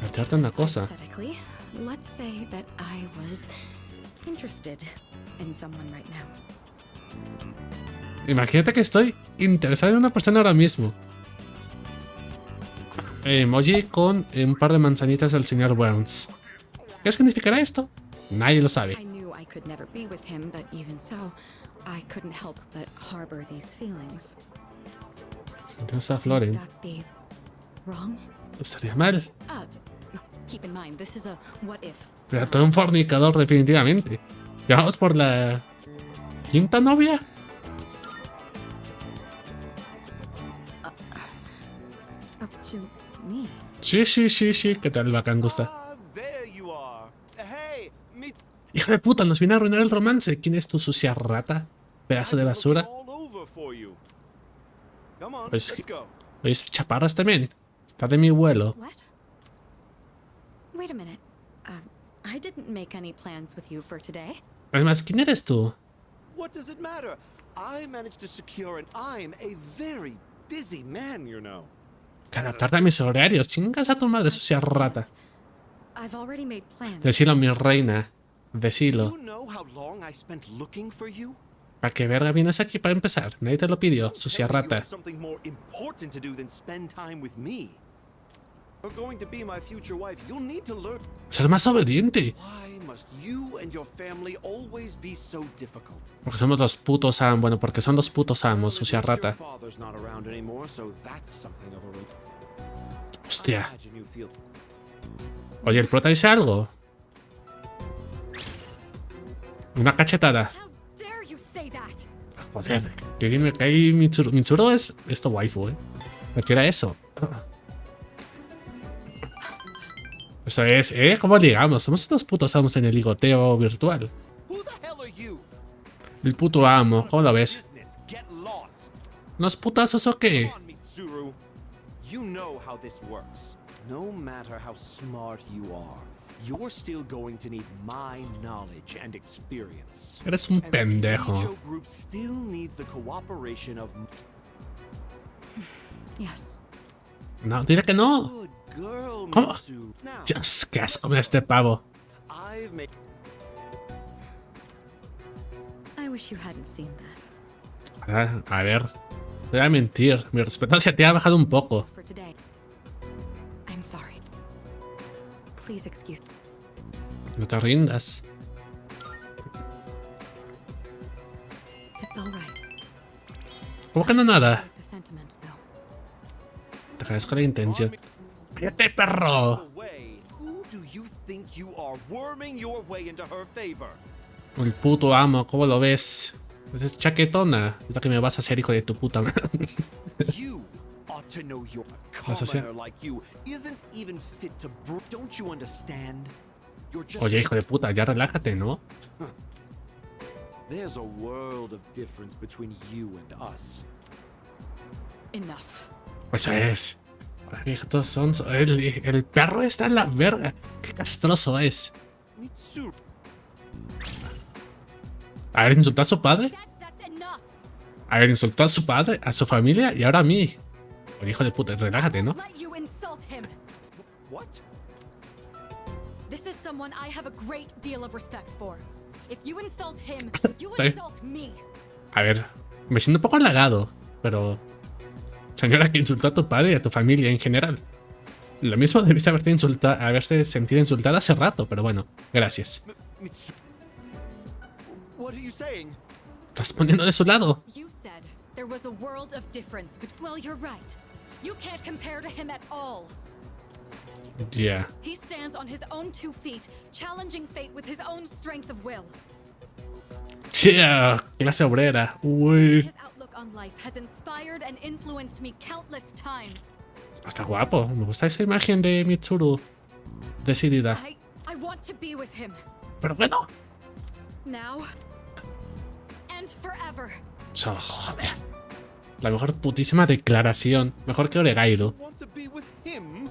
Plantearte una cosa. Hypothetically, let's say that I was interested in someone right now. Imagínate que estoy interesado en una persona ahora mismo. Emoji con un par de manzanitas del señor Burns. ¿Qué significará esto? Nadie lo sabe. I knew I could never be with him, but even so, I couldn't help but harbor these feelings. Entonces a Floren. Would that be wrong? Estaría mal. Keep in mind, this is a what if. Pero todo un fornicador, definitivamente. Ya vamos por la quinta novia. Up to me. Sí, sí, sí, sí. ¿Qué tal, bacán, gusta? Hijo de puta, nos viene a arruinar el romance. ¿Quién es tu sucia rata? Pedazo de basura. ¿Oís chaparras también? Está de mi vuelo. Wait a minute. I didn't make any plans with you for today. Además, ¿quién eres tú? What does it matter? I managed to secure and I'm a very busy man, you know. Cada tarde a mis horarios. Chingas a tu madre, sucia rata. I've already made plans. Decilo, mi reina. Decilo. You know how long I spent looking for you? ¿Para qué verga vienes aquí para empezar? Nadie te lo pidió, sucia rata. Something more important to do than spend time with me. You're going to be my future wife. You'll need to learn. Ser más obediente. Why must you and your family always be so difficult? Porque somos los putos amos. Bueno, porque son los putos amos, sucia rata. Father's not around anymore, so that's something of a Hostia. imagine you feel. Oye, ¿el prota dice algo? Una cachetada. Dare you say that? Joder, que bien me cae Mitsuru. Mitsuru es esto waifu, Me tira eso. Eso es, ¿cómo ligamos? Somos unos putos amos en el ligoteo virtual. El puto amo, ¿cómo lo ves? ¿Unos putazos o qué? Mitsuru, you know how this works. No matter how smart you are, you're still going to need my knowledge and experience. Eres un pendejo. The Show group still needs the cooperation of. Yes. No, dile que no. Good girl, ¿Cómo? Mitsu. Now, Dios, qué asco con este pavo. I've made. I wish you hadn't seen that. A ver, te voy a mentir. Mi respeto hacia ti ha bajado un poco. For today. I'm sorry. Please excuse. No te rindas. It's all right. ¿Cómo que no nada? The sentiment, though. Te agradezco la intención. ¡Cállate, perro! Who do you think you are, worming your way into her favor? El puto amo, ¿cómo lo ves? Pues es chaquetona. Es la que me vas a hacer, hijo de tu puta madre. You ought to know your ¿Vas a hacer? commoner like you isn't even fit to don't you understand? You're just Oye, hijo de puta, ya relájate, ¿no? There's a world of difference between you and us. Enough. Eso es. Estos son. El perro está en la verga. Qué castroso es. Mitsuru. A ver, insultó a su padre. A ver, insultó a su padre, a su familia y ahora a mí. Oye, hijo de puta, relájate, ¿no? Let you insult him. What? This is someone I have a great deal of respect for. If you insult him, you Está bien. insult me. A ver, me siento un poco halagado, pero. Señora que insultó a tu padre y a tu familia en general. Lo mismo debiste haberte sentido insultada hace rato, pero bueno, gracias. What are you saying? Estás poniendo de su lado. You said there was a world of difference, but well, you're right. You can't compare to him at all. Yeah. He stands on his own 2 feet, challenging fate with his own strength of will. Yeah, clase obrera. Uy. His outlook on life has inspired and influenced me countless times. Está guapo. Me gusta esa imagen de Mitsuru. Decidida. I want to be with him. Pero bueno. Now and forever. Joder. La mejor putísima declaración. Mejor que Oregairo. Want to be with him?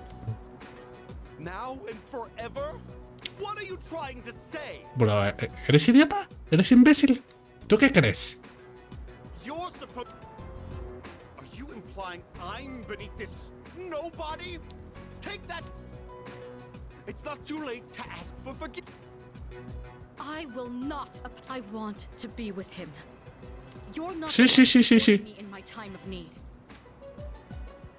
Now and forever? What are you trying to say? Bro, ¿eres idiota? ¿Eres imbécil? ¿Tú qué crees? You're supposed. Are you implying I'm beneath this nobody? Take that. It's not too late to ask for forgiveness. I will not. I want to be with him. You're not Sí, sí, sí, sí, sí. me in my time of need.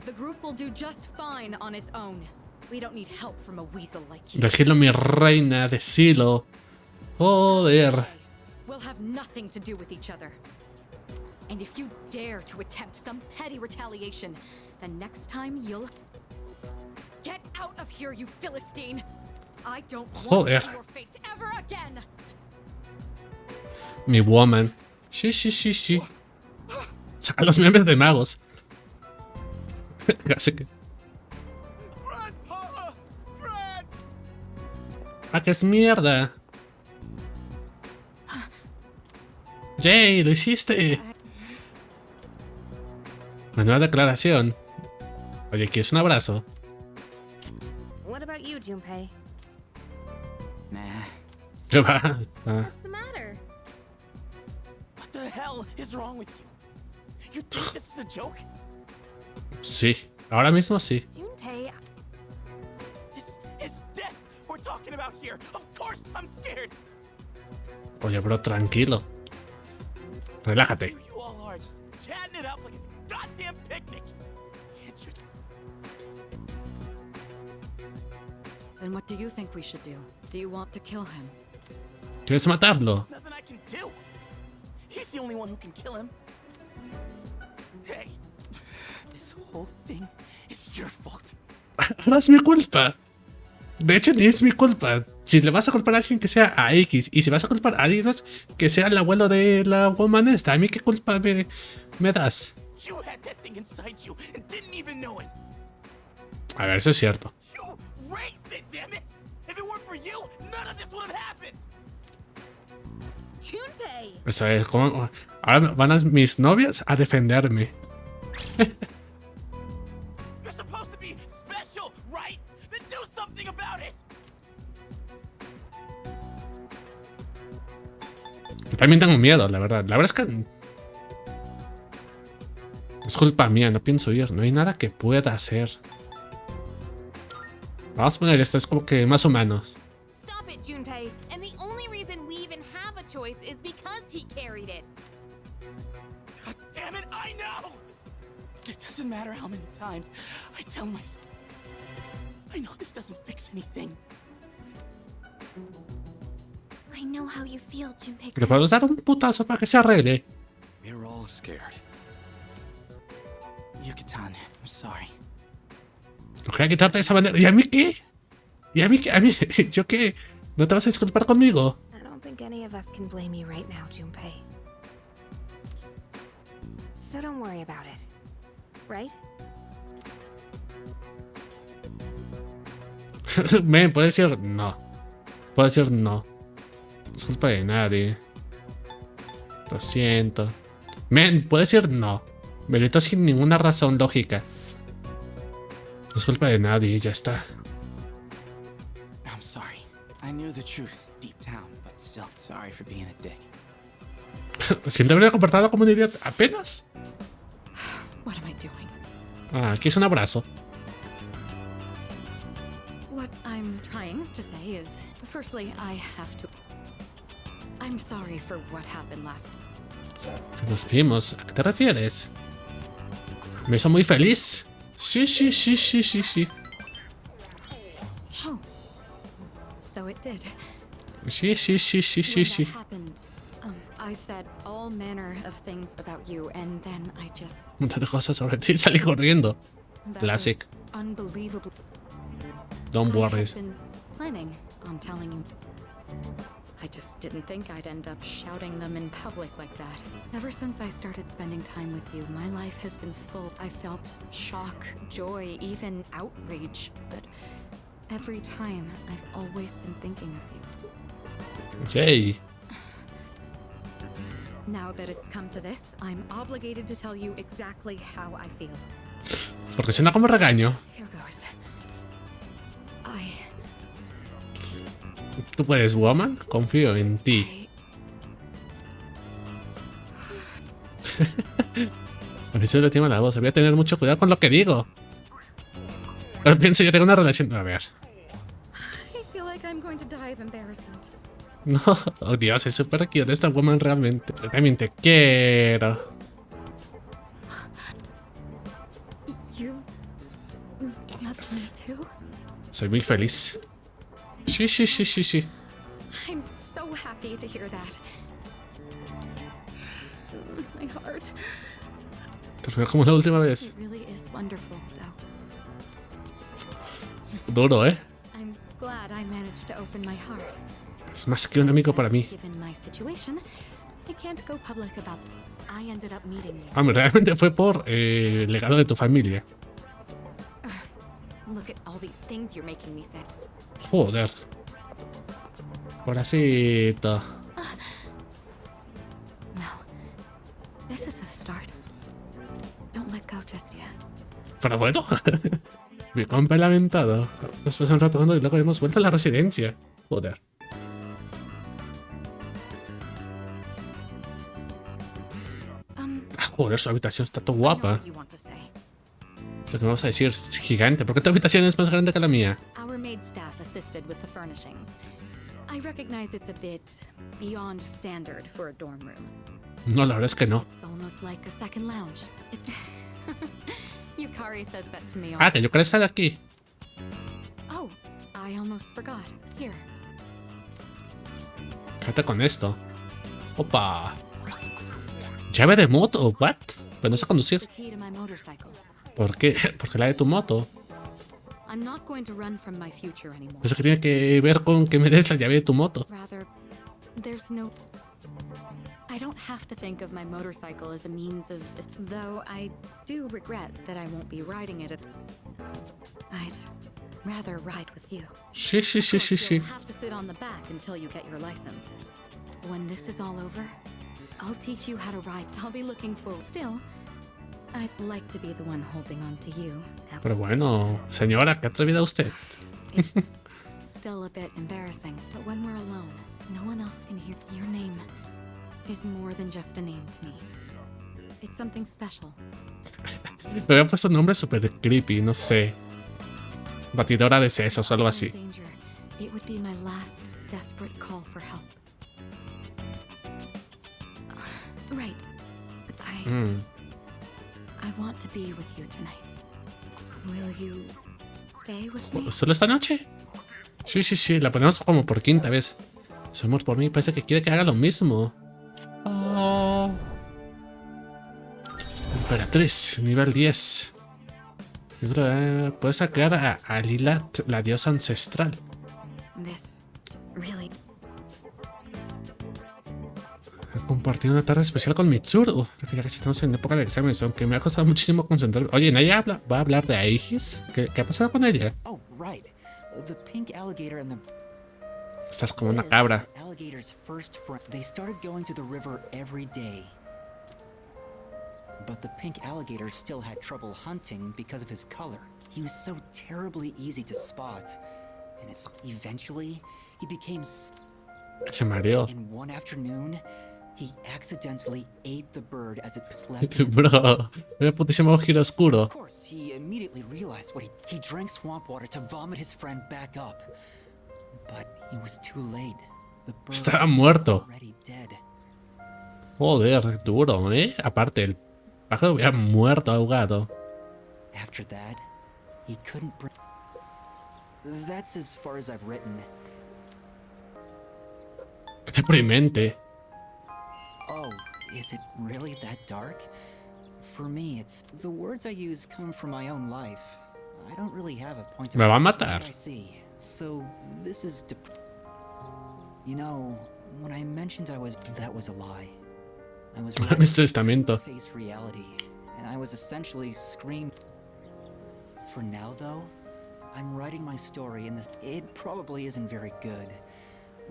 The group will do just fine on its own. We don't need help from a weasel like you. Decirlo, mi reina, decilo. Joder. We'll have nothing to do with each other. And if you dare to attempt some petty retaliation, then next time you'll get out of here, you Philistine. I don't want to Joder. see your face ever again. Mi woman. Sí, sí, sí, sí. Saca los memes de magos. Así que. ¡Ah, qué es mierda! ¡Jay, lo hiciste! Menuda declaración. Oye, ¿quieres un abrazo? What about you, Junpei? Nah. ¿Qué va? Ah. What's the matter? What the hell is wrong with you? You think this is a joke? Sí, ahora mismo sí. Junpei, Is death we're talking about here? Of course I'm scared. Oye, bro, tranquilo. Relájate. You all are just chatting it up like it's a goddamn picnic. Can't you? Then what do you think we should do? Do you want to kill him? ¿Quieres matarlo? There's nothing I can do. He's the only one who can kill him. Hey, this whole thing is your fault. Ahora es mi culpa. De hecho, ni es mi culpa. Si le vas a culpar a alguien, que sea a X. Y si vas a culpar a alguien más, que sea el abuelo de la woman esta. ¿A mí qué culpa me das? You had that thing inside you and didn't even know it. A ver, eso es cierto. You raised it, damn it. If it weren't for you, none of this would have happened. Junpei. Eso es como... Ahora van a mis novias a defenderme. You're supposed to be special, right? Then do something about it. Yo también tengo miedo, la verdad. La verdad es que... Es culpa mía, no pienso ir. No hay nada que pueda hacer. Vamos a poner esto, es como que más humanos. Stop it, Junpei. And the only reason we even have a choice is because he carried it. God damn it, I know! It doesn't matter how many times I tell myself. I know this doesn't fix anything. I know how you feel, Junpei. Le podemos dar un putazo para que se arregle. We're all scared. Yucatan, I'm sorry. No quería quitarte de esa manera. ¿Y a mí qué? ¿Y a mí qué? ¿A mí? ¿Yo qué? ¿No te vas a disculpar conmigo? I don't think any of us can blame you right now, Junpei. So don't worry about it. Right? Men, puede decir no. Puede decir no. No es culpa de nadie. Lo siento. Men, puede decir no. Me grito sin ninguna razón lógica. No es culpa de nadie, ya está. I'm sorry. I knew the truth deep down, but still, sorry for being a dick. Siempre habría comportado como un idiota. ¿Apenas? What am I doing? Ah, aquí es un abrazo. What I'm trying to say is, firstly, I have to... I'm sorry for what happened last... Nos vimos. ¿A qué te refieres? Me hizo muy feliz. Sí, sí, sí, sí, sí, sí. Oh. So it did. Sí, sí, sí, sí, sí, When sí. that happened, I said all manner of things about you, and then I just... Un montón de cosas sobre ti y salí corriendo. That Classic. was unbelievably... Don't I worry. had been planning on telling you. I just didn't think I'd end up shouting them in public like that. Ever since I started spending time with you, my life has been full. I felt shock, joy, even outrage. But every time, I've always been thinking of you. Yay. Now that it's come to this, I'm obligated to tell you exactly how I feel. Porque suena como regaño. Here goes. Tú puedes, woman. Confío en ti. A mí se le tiene la voz. Voy a tener mucho cuidado con lo que digo. Pero pienso que tengo una relación. A ver. I feel like I'm going to die of embarrassment. No. Oh, Dios, es súper cute esta woman realmente. Yo también te quiero. You love me too? Soy muy feliz. Sí, sí, sí, sí, sí. I'm so happy to hear that. My heart. Terminar como la última vez. It really is wonderful, though. Duro, ¿eh? I'm glad I managed to open my heart. Es más que un amigo para mí. Given my situation, I can't go public about it. I ended up meeting you. Ah, realmente fue por el legado de tu familia. Look at all these things you're making me say. Joder. Pobrecito. Well, this is a start. Don't let go just yet. Pero bueno. Mi compa lamentado. Después de un rato y luego hemos vuelto a la residencia. Joder. Joder, su habitación está todo guapa. Lo que vamos a decir es gigante. ¿Por qué tu habitación es más grande que la mía? Our maid staff assisted with the furnishings. I recognize it's a bit beyond standard for a dorm room. No, la verdad es que no. It's almost like a second lounge. Yukari says that to me all Ah, que yo quiero estar aquí. Oh, I almost almost forgot. Here. Quédate con esto. Opa. Llave de moto, what? Pero no sé conducir. The key to my motorcycle. ¿Por qué? Porque la de tu moto. I'm not going to run from my future anymore. Eso que tiene que ver con que me des la llave de tu moto. Rather, there's no... I don't have to think of my motorcycle as a means of... Though I do regret that I won't be riding it. I'd rather ride with you. Sí. You'll have to sit on the back until you get your license. When this is all over, I'll teach you how to ride. I'll be looking forward. Still, I'd like to be the one holding on to you. Pero bueno, señora, qué atrevida usted. It's still a bit embarrassing, but when we're alone, no one else can hear. Your name is more than just a name to me. It's something special. Me había puesto un nombre súper creepy, no sé. Batidora de sesos o algo así. Danger. It would be my last desperate call for help. Right. I want to be with you tonight. Will you stay with me? ¿Solo esta noche? Sí, la ponemos como por quinta vez. Su amor por mí parece que quiere que haga lo mismo. Oh. Emperatriz, nivel 10. Puedes crear a Lilith, la diosa ancestral. This really... Compartir una tarde especial con Mitsuru. Ya que estamos en época de exámenes, aunque me ha costado muchísimo concentrarme. Oye, ¿Naya va a hablar de Aegis? ¿Qué ha pasado con ella? Oh, right. The pink alligator and the... Estás como una cabra. Alligator's first friend. They started going to the river every day. But the pink alligator still had trouble hunting because of his color. He was so terribly easy to spot. And eventually, he became... Se mareó. And one afternoon, he accidentally ate the bird as it slept. Bro, un putísimo giro oscuro. Of course, he immediately realized what he drank swamp water to vomit his friend back up. But he was too late. The bird Estaba muerto. was already dead. Joder, duro, ¿eh? Aparte, el pájaro hubiera muerto ahogado. After that, he couldn't bring... That's as far as I've written. Qué deprimente. Oh, is it really that dark? For me, it's... The words I use come from my own life. I don't really have a point of... Me va a matar. I see. So, this is... You know, when I mentioned that was a lie. I was ready Mis testamento. to face reality, and I was essentially screamed. For now, though, I'm writing my story, and it probably isn't very good.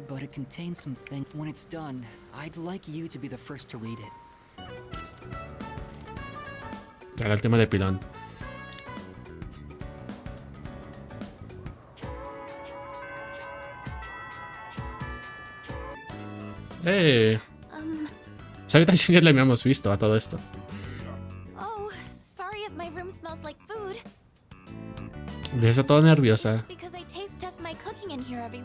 But it contains some things. When it's done, I'd like you to be the first to read it. Era el tema de pilón. Esa habitación ya la habíamos visto a todo esto. Oh, sorry if my room smells like food. Está todo nerviosa. Because I taste test my cooking in here every...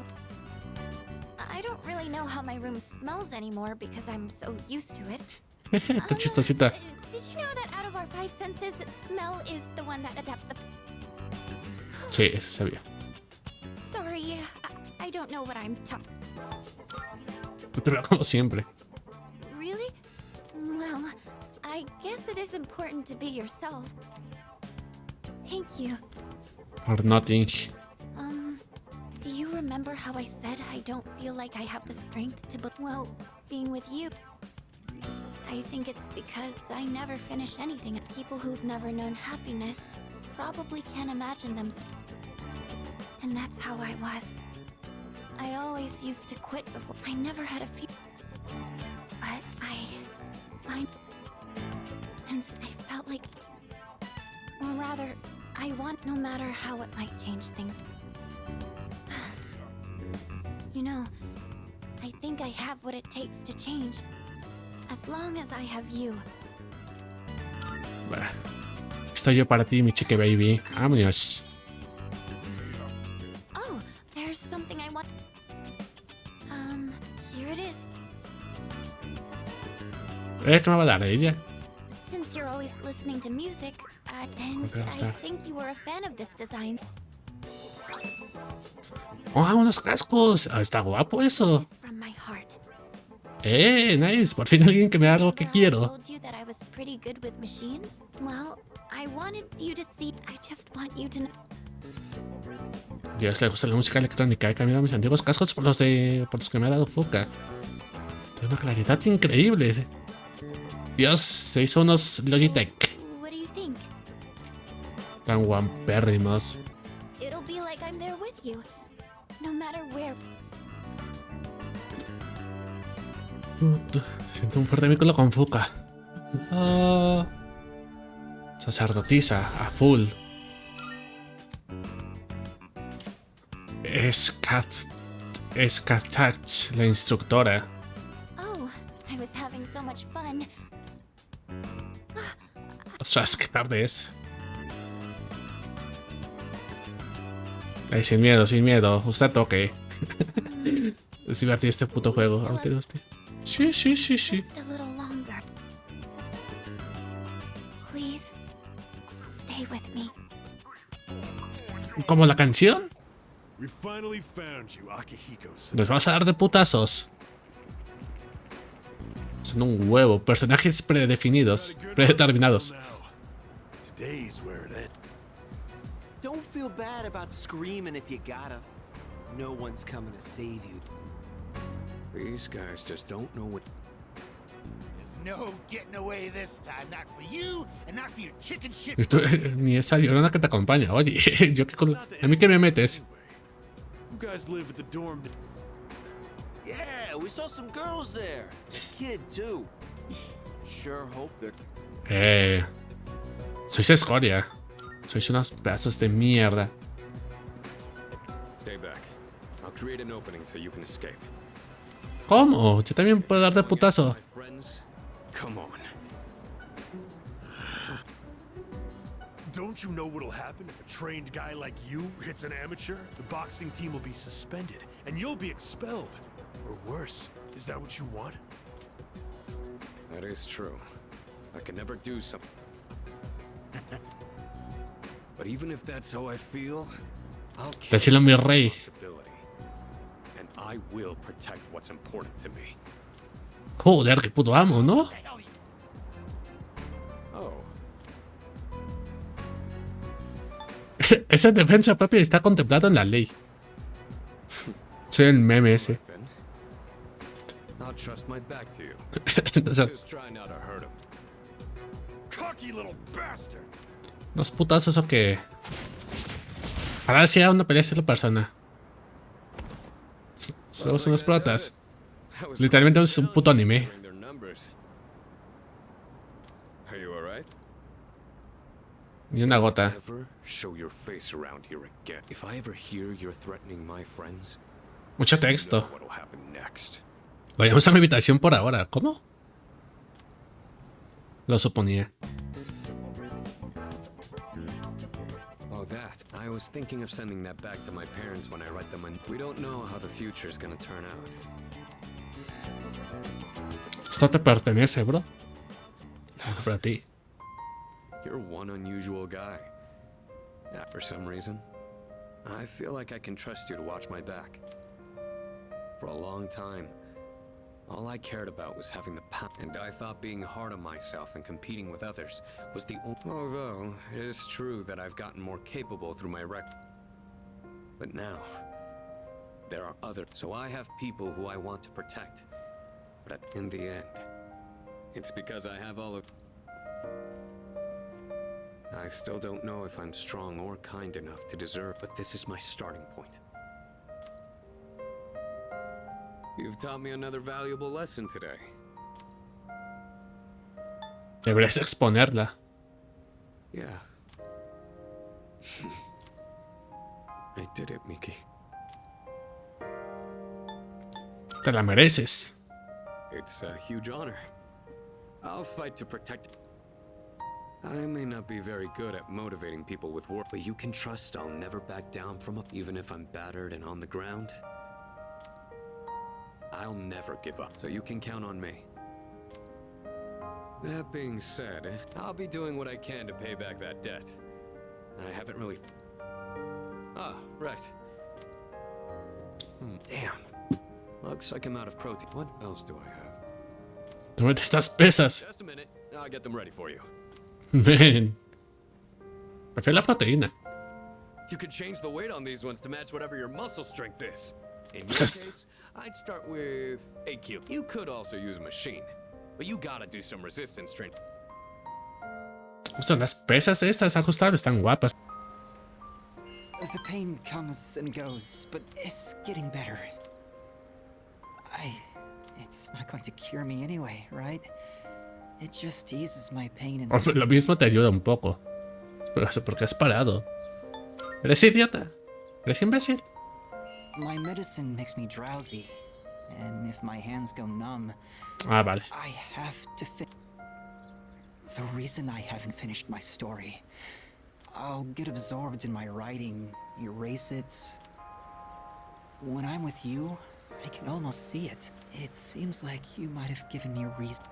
I don't really know how my room smells anymore because I'm so used to it. Está chistosita. Did you know that out of our 5 senses, smell is the one that adapts the... Sí, eso sabía. Sorry, I don't know what I'm talking... Yo te veo como siempre. Really? Well, I guess it is important to be yourself. Thank you. For nothing. Do you remember how I said I don't feel like I have the strength to... Well, being with you... I think it's because I never finish anything. People who've never known happiness probably can't imagine themselves. And that's how I was. I always used to quit before. I never had a few... But and I felt like... Or rather, I want no matter how it might change things. You know, I think I have what it takes to change. As long as I have you. Bah. Estoy yo para ti, mi chique baby. Vámonos. Oh, there's something I want. Here it is. ¿Qué me va a dar ella? Since you're always listening to music, and Okay, I start. think you were a fan of this design. ¡Oh, unos cascos! Ah, está guapo eso. From my heart. Nice. Por fin alguien que me haga algo que quiero. Told you that I was pretty good with machines? Well, I wanted you to see. I just want you to know. Dios, le gusta la música electrónica. He cambiado mis antiguos cascos por los que me ha dado Fuka. Tiene una claridad increíble. Dios, se hizo unos Logitech. What do you think? Tan guapérrimos. It'll be like I'm there with you, no matter where. Siento un fuerte vínculo con Fuka. Sacerdotisa, a full. Escatach, la instructora. Oh, I was having so much fun. Ostras, qué tarde es. Ay, sin miedo, sin miedo. Usted toque. Es divertido este puto juego. Aunque no esté. Sí, sí, sí, sí. Just a little longer. Please, stay with me. Como la canción. Nos vamos a dar de putazos. Son un huevo. Personajes predefinidos. Predeterminados. Don't feel bad about screaming if you gotta. No one's coming to save you. These guys just don't know what. There's no getting away this time. Not for you and not for your chicken shit. Esto, ni esa llorona que te acompaña. Oye, yo que con... ¿A mí qué me metes? You guys live at the dorm. Yeah, we saw some girls there. A kid too. Sure hope they're. Sois escoria. Sois unos pedazos de mierda. Stay back. I'll create an opening so you can escape. ¿Cómo? Yo también puedo dar de putazo. My friends, come on. Don't you know what'll happen if a trained guy like you hits an amateur? The boxing team will be suspended, and you'll be expelled. Or worse. Is that what you want? That is true. I can never do something. But even if that's how I feel, I'll Decirlo, mi rey. And I will protect what's important to me. Joder, qué puto amo, ¿no? Oh. Esa defensa propia está contemplada en la ley. Soy el meme ese. I'll trust my back to you. Entonces, Just try not to hurt him. Cocky little bastard. ¿Unos putazos o qué? Ahora sí a una pelea de la persona. Somos unos protas. Literalmente es un puto anime. Are you alright? Ni una gota. Never show your face around here again. If I ever hear you're threatening my friends, Mucho texto. what'll happen next? Vayamos a mi habitación por ahora. ¿Cómo? Lo suponía. Oh, that. I was thinking of sending that back to my parents when I write them, and we don't know how the future's gonna turn out. Esto te pertenece, bro. Es para ti. You're one unusual guy. Yeah, for some reason, I feel like I can trust you to watch my back. For a long time, all I cared about was having the power, and I thought being hard on myself and competing with others was the only. Although, it is true that I've gotten more capable through my But now, there are others. So I have people who I want to protect. But in the end, it's because I have all of. I still don't know if I'm strong or kind enough to deserve, but this is my starting point. You've taught me another valuable lesson today. Deberías exponerla. Yeah. I did it, Mickey. Te la mereces. It's a huge honor. I'll fight to protect. I may not be very good at motivating people with work, but you can trust I'll never back down from it, even if I'm battered and on the ground. I'll never give up, so you can count on me. That being said, I'll be doing what I can to pay back that debt. I haven't really... Ah, right. Damn. Looks like I'm out of protein. What else do I have? Tú metes estas pesas. Just a minute. I'll get them ready for you. Men. Prefiero la proteína. You could change the weight on these ones to match whatever your muscle strength is. In your O sea, case, I'd start with 8 kilos. You could also use a machine, but you gotta do some resistance training. Son las pesas de estas ajustables, están guapas. The pain comes and goes, but it's getting better. It's not going to cure me anyway, right? It just eases my pain and... Lo mismo te ayuda un poco. Pero eso porque has parado. Eres idiota. Eres imbécil. My medicine makes me drowsy, and if my hands go numb, Ah, vale. I have to The reason I haven't finished my story, I'll get absorbed in my writing, erase it. When I'm with you, I can almost see it. It seems like you might have given me a reason.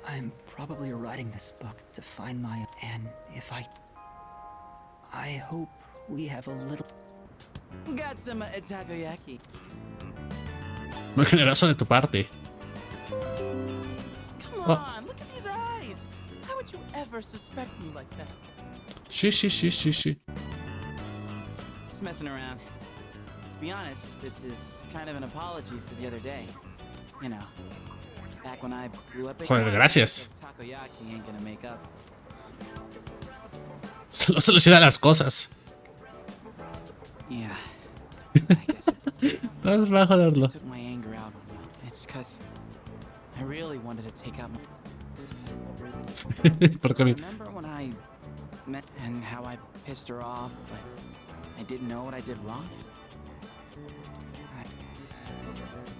I'm probably writing this book to find my... And if I hope we have a little... Got some takoyaki. Muy generoso de tu parte. Come on, look at these eyes. How would you ever suspect me like that? Sí. Just messing around. To be honest, this is kind of an apology for the other day. You know, back when I blew up. Joder, gracias. Takoyaki ain't gonna make up. Solo soluciona las cosas. Yeah. No va a joderlo. Took my anger out on you. It's because I really wanted to take out my... Porque mi... Remember when I met and how I pissed her off, but I didn't know what I did wrong?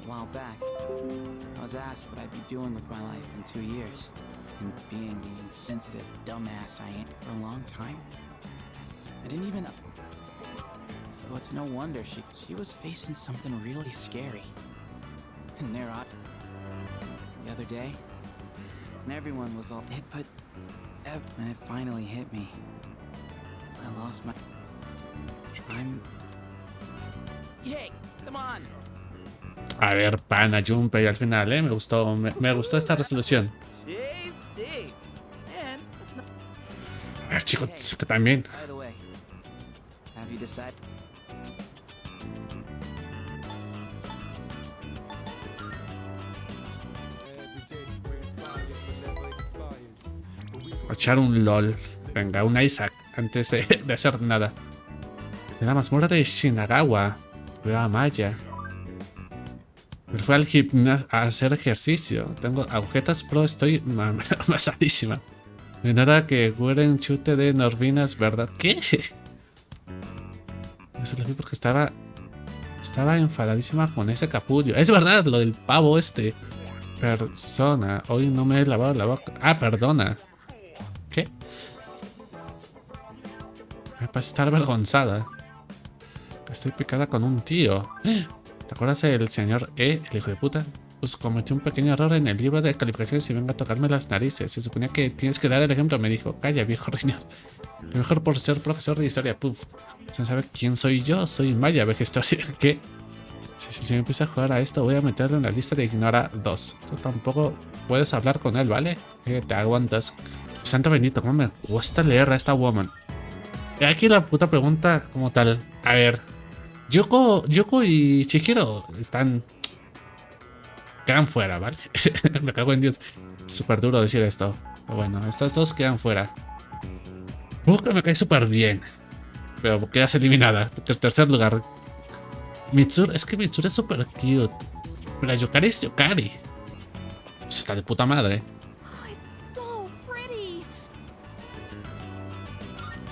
A while back, I was asked what I'd be doing with my life in 2 years. And being the insensitive dumbass I am for a long time, I didn't even... So it's no wonder she was facing something really scary. And there I... The other day, and everyone was all hit, but when it finally hit me, I lost my... Yay! Come on! A ver, pana, Junpei al final, me gustó esta resolución. Tasty. And A ver, chicos, que también. by the way, have you decided? Echar un LOL. Venga, un Isaac antes de hacer nada. En la mazmorra de Shinagawa. Veo a Maya. Me fui al gimnasio a hacer ejercicio. Tengo agujetas pro, estoy masadísima. De nada que Guren chute de Norvinas, ¿verdad? ¿Qué? Eso lo vi porque estaba enfadadísima con ese capullo. Es verdad, lo del pavo este. Persona. Hoy no me he lavado la boca. Ah, perdona. ¿Qué? Me parece estar avergonzada. Estoy picada con un tío. ¿Te acuerdas del señor E, el hijo de puta? Pues cometí un pequeño error en el libro de calificaciones y venga a tocarme las narices. Se suponía que tienes que dar el ejemplo. Me dijo, calla, viejo riñón. Lo mejor por ser profesor de historia. Puf. ¿Se sabe quién soy yo? Soy Maya, vejestoria. ¿Qué? Si me empieza a jugar a esto, voy a meterlo en la lista de ignora 2. Tú tampoco puedes hablar con él, ¿vale? Te aguantas. Santo bendito, cómo me cuesta leer a esta woman. Aquí la puta pregunta como tal. A ver. Yoko y Chihiro quedan fuera, ¿vale? Me cago en Dios. Súper duro decir esto. Pero bueno, estas dos quedan fuera. Fuka me cae súper bien. Pero quedas eliminada. En tercer lugar. Mitsuru, es que Mitsuru es súper cute. Pero Yokari es Yokari. Pues está de puta madre.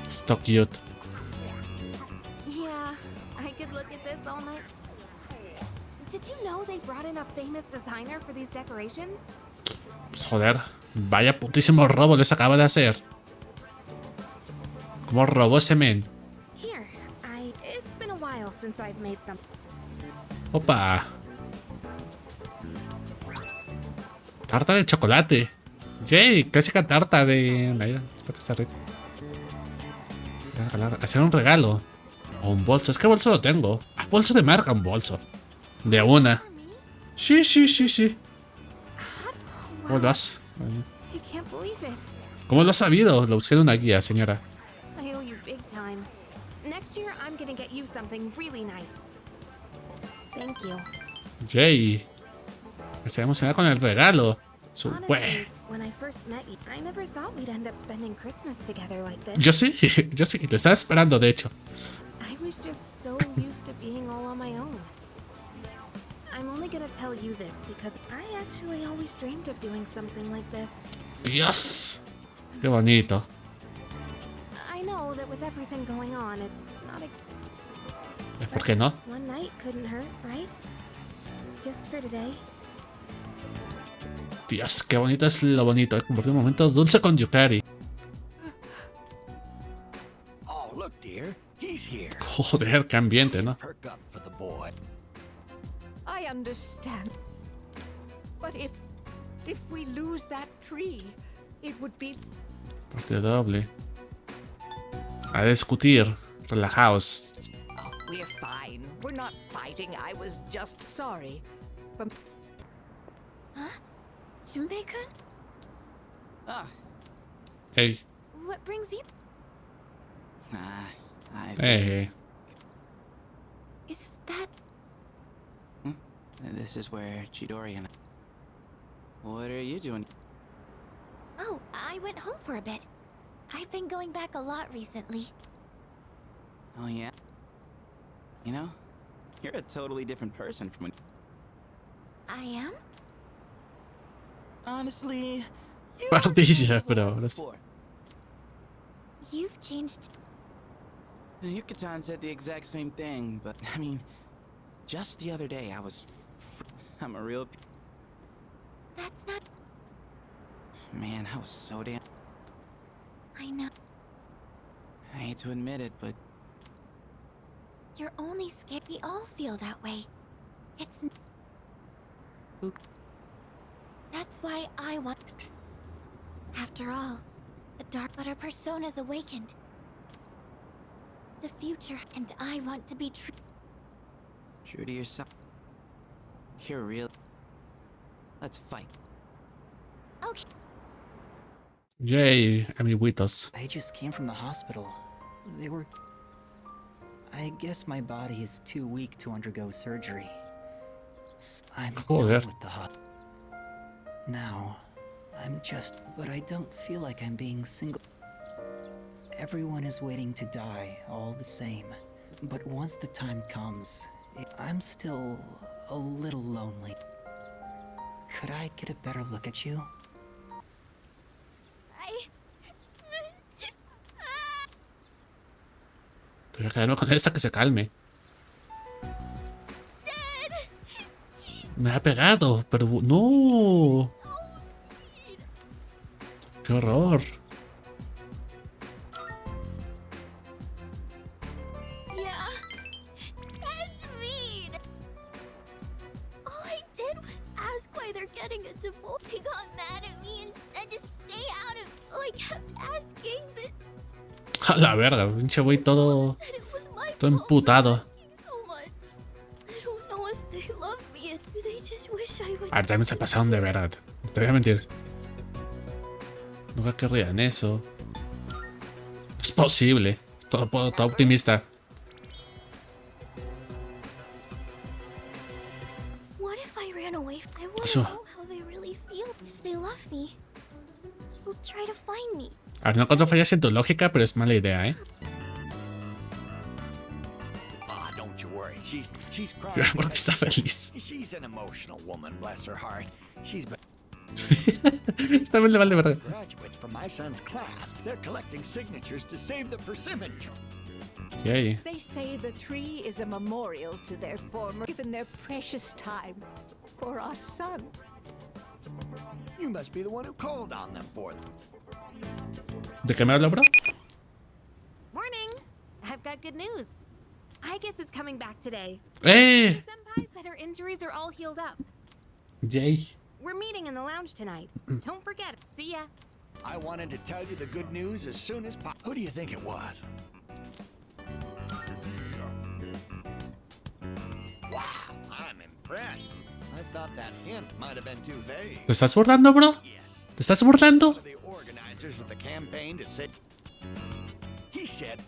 Está cute. Yeah, I could look at this all night. Did you know they brought in a famous designer for these decorations? Pues joder, vaya putísimo robo les acaba de hacer. ¿Cómo robó ese men? Here, it's been a while since I've made some. Opa. Tarta de chocolate. Yay, clásica tarta de Navidad. Espero que esté rico. Voy a regalar, hacer un regalo. O un bolso. Es que bolso lo tengo. Ah, bolso de marca, un bolso. De una. Sí, sí, sí, sí. ¿Cómo lo has? I can't believe it. ¿Cómo lo has sabido? Lo busqué en una guía, señora. I owe you big time. Next year, I'm gonna get you something really nice. Thank you. Jay. Se emocionada con el regalo. Honestly, when I first met you, I never thought we'd end up spending Christmas together like this. Yo sí, yo sí. Lo estaba esperando, de hecho. I was just so used to being all on my own. I'm only gonna tell you this because I actually always dreamed of doing something like this. Dios. Qué bonito. I know that with everything going on, it's not a... ¿Por qué no? One night couldn't hurt, right? Just for today. Dios, qué bonito es lo bonito. He compartido un momento dulce con Yukari. Oh, look, dear. He's here. Joder, qué ambiente, ¿no? Perk up for the boy. I understand. But if we lose that tree, it would be... Parte doble. A discutir. Relajaos. Oh, we're fine. We're not fighting. I was just sorry. But... Huh? Junpei-kun? Ah. Hey. What brings you? Hey. Is that... This is where Chidori and... What are you doing? Oh, I went home for a bit. I've been going back a lot recently. Oh, yeah? You know, you're a totally different person from when... I am? Honestly... Pardilla, pero... You've changed... Yucatan said the exact same thing, but, I mean... Just the other day, I was... I'm a real... That's not... Man, I was so damn... I know. I hate to admit it, but... You're only scared. We all feel that way. It's... That's why I want... After all, the dark but our persona's awakened. The future, and I want to be true. True to yourself. You're real... Let's fight. Okay. Yay, amiguitos. I just came from the hospital. They were... I guess my body is too weak to undergo surgery. I'm done with the hot. Now, I'm just... But I don't feel like I'm being single... Everyone is waiting to die, all the same. But once the time comes, I'm still a little lonely. Could I get a better look at you? Voy a quedarme con esta que se calme. Me ha pegado, pero no. Qué horror. Yeah, that's mean. All I did was ask why they're getting a divorce. He got mad at me and said to stay out of... Oh, I kept asking, but... A la verga, pinche güey todo emputado. Ahora también se pasaron de verdad. No te voy a mentir. Nunca querrían eso. Es posible. Todo optimista. Eso. A ver, no encuentro fallas en tu lógica, pero es mala idea, ¿eh? Don't you worry. She's Mira por qué está feliz. She's an emotional woman, bless her heart. She's been... Esta vez le vale verdad. Graduates from my son's class. They're collecting signatures to save the persimmon tree. Yay. They say the tree is a memorial to their former, given their precious time for our son. You must be the one who called on them for them. ¿De qué me habla, bro? Morning. I've got good news. Aigis is coming back today. Hey. Senpai said her injuries are all healed up. Yay. We're meeting in the lounge tonight. Don't forget. See ya. I wanted to tell you the good news as soon as possible. Who do you think it was? thought that hint might have been too vague. ¿Te estás burlando, bro? ¿Te estás burlando? The organizers of the campaign to say he said,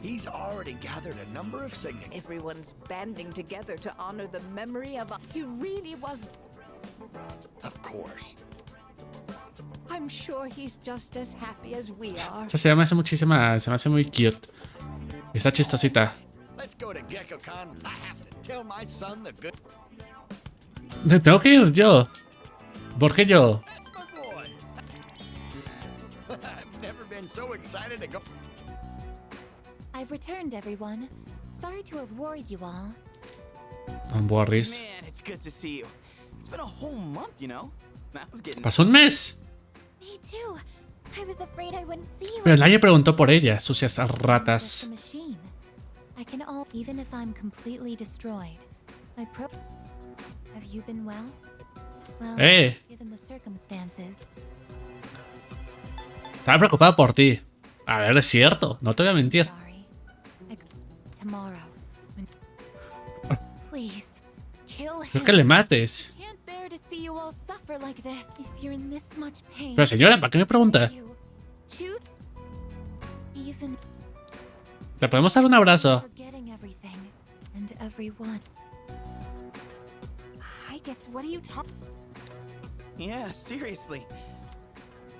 he's already gathered a number of signatures. Everyone's banding together to honor the memory of a... He really was... Of course. I'm sure he's just as happy as we are. Esta se me hace muchísima, se me hace muy cute. Está chistosita. Let's go to GeckoCon. I have to tell my son the good... Tengo que ir yo. ¿Por qué yo? That's my boy. I've never been so excited to go... I've returned, everyone. Sorry to have worried you all. Don Boris. Man, it's good to see you. It's been a whole month, you know. I was getting... Pasó un mes. Me too. I was afraid I wouldn't see you. Pero nadie preguntó por ella, sucias ratas. The machine. I can all, even if I'm completely destroyed. Have you been well? Well, given the circumstances. Estaba preocupada por ti. A ver, es cierto, no te voy a mentir. Tomorrow. Please, kill him. Creo que le mates. Can't bear to see you all suffer like this. If you're in this much pain. Pero señora, ¿para qué me pregunta? Choose even. Le podemos dar un abrazo. Forgetting everything and everyone. I guess what are you talking? Yeah, seriously.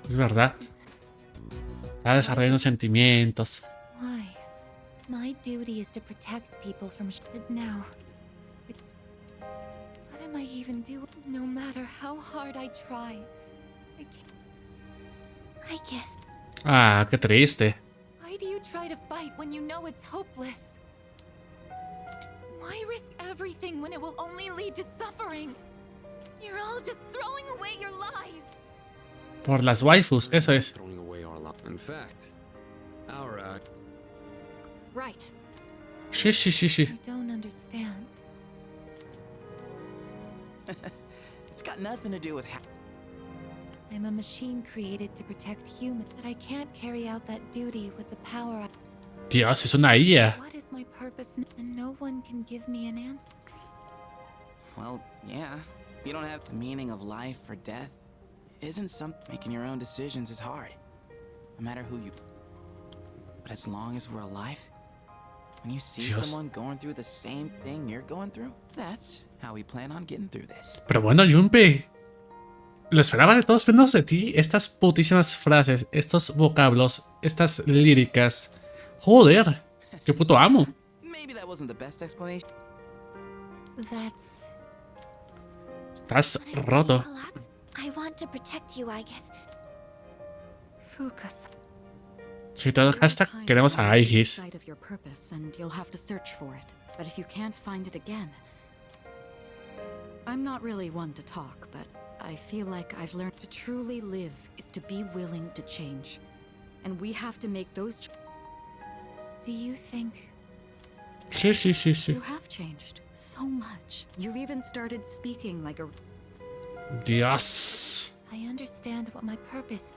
Es verdad. Está desarrollando sentimientos. Why? My duty is to protect people from but now. What am I even doing? No matter how hard I try. I guess. Ah, qué triste. Why do you try to fight when you know it's hopeless? Why risk everything when it will only lead to suffering? You're all just throwing away your life. Por las waifus, eso es. Throwing away our life. In fact, our Right. Sí, sí, sí, sí. I don't understand. It's got nothing to do with I'm a machine created to protect humans, but I can't carry out that duty with the power I... Dios, es una IA. What is my purpose? And no one can give me an answer. Well, yeah. You don't have the meaning of life or death. Isn't some making your own decisions is hard. No matter who you... But as long as we're alive, when you see Dios. someone going through the same thing you're going through, that's how we plan on getting through this. Pero bueno, Junpei. Lo esperaba de todos menos de ti. Estas putísimas frases, estos vocablos, estas líricas. Joder, qué puto amo. Maybe that wasn't the best explanation. That's... Estás roto. I want to protect you, I guess. Focus. Sí, todo hashtag queremos a Aegis. Sight of your purpose, and you'll have to search for it. But if you can't find it again, I'm not really one to talk, but I feel like I've learned to truly live is to be willing to change, and we have to make those. Do you think? Sí, sí, sí, sí. You have changed so much. You've even started speaking like a. Dios. I understand what my purpose.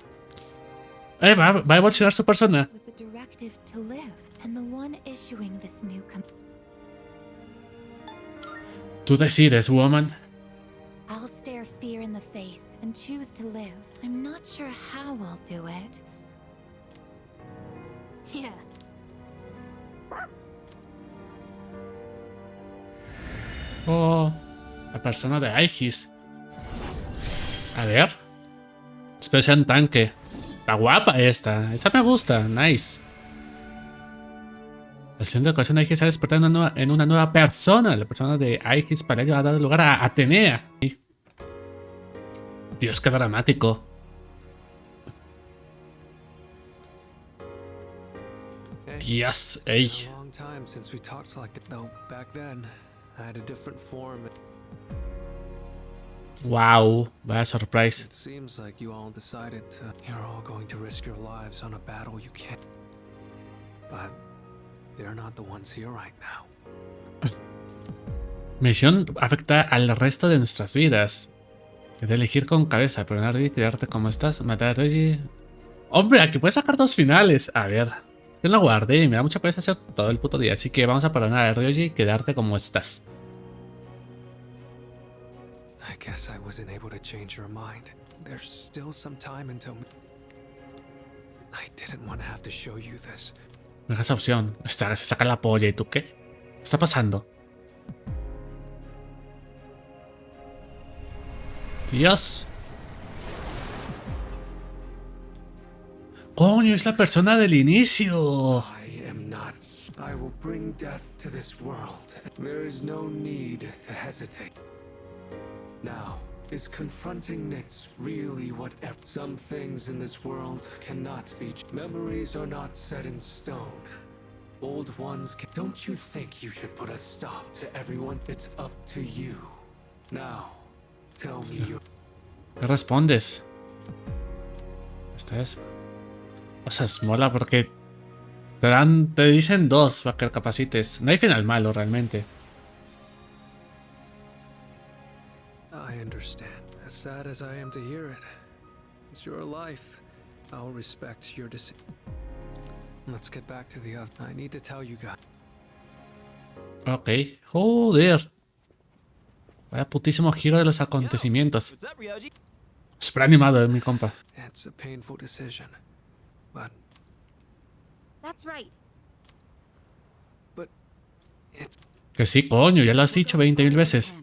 Va a evolucionar su persona. With the directive to live, and the one issuing this new Tú decides, woman. I'll stare fear in the face and choose to live. I'm not sure how I'll do it. Yeah. Oh, la persona de Aegis. A ver. Espero sea un tanque. Está guapa esta. Esta me gusta. Nice. La acción de ocasión de Aegis se ha despertado en una nueva persona. La persona de Aegis para ello ha dado lugar a Tenia. Dios, qué dramático. Dios, ey. It's been a long time since we talked like that. Though back then, I had a different form. Wow, vaya surprise. It seems like you all decided you're all going to risk your lives on a battle you can't. But they're not the ones here right now. Misión afecta al resto de nuestras vidas. De elegir con cabeza, perdonar y tirarte como estás, matar a Ryoji. Hombre, aquí puedes sacar dos finales. A ver, yo lo guardé y me da mucha pereza hacer todo el puto día. Así que vamos a perdonar a Ryoji y quedarte como estás. guess I wasn't able to change your mind. There's still some time until... I didn't want to have to show you this. Deja esa opción. Se saca la polla. ¿Y tú qué? ¿Qué está pasando? Dios. Coño, es la persona del inicio. I am not. I will bring death to this world. There is no need to hesitate. Now, is confronting Nyx really whatever? Some things in this world cannot be. Memories are not set in stone. Old ones can. Don't you think you should put a stop to everyone? It's up to you. Now, tell me your... ¿Qué respondes? Esta es... O sea, es mola porque te dicen dos para que capacites. No hay final malo realmente. I understand. As sad as I am to hear it, it's your life. I'll respect your decision. Let's get back to the other. I need to tell you guys. Ok. Joder. Vaya putísimo giro de los acontecimientos. Súper animado, mi compa. It's a painful decision, but That's right. it's... Que sí, coño, ya lo has dicho 20.000 veces.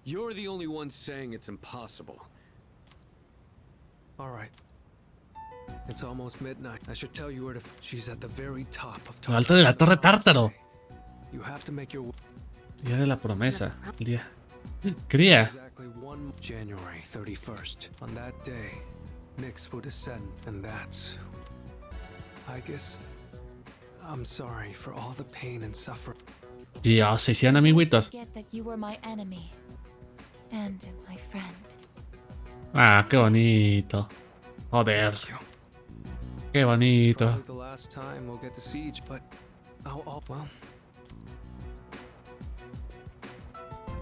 You're the only one saying it's impossible. All right. It's almost midnight. I should tell you where to... She's at the very top of... Lo alto de la Torre Tártaro. You have to make your... Día de la promesa. El día. ¿Qué día? Exactly one January 31st. On that day, Nyx will descend, and that's... I guess... I'm sorry for all the pain and suffering. Dios, se hicieron amiguitos. Forget that you were my enemy and my friend. Ah, qué bonito. Joder. Qué bonito. Probably the last time we'll get to see each, but... Oh, well...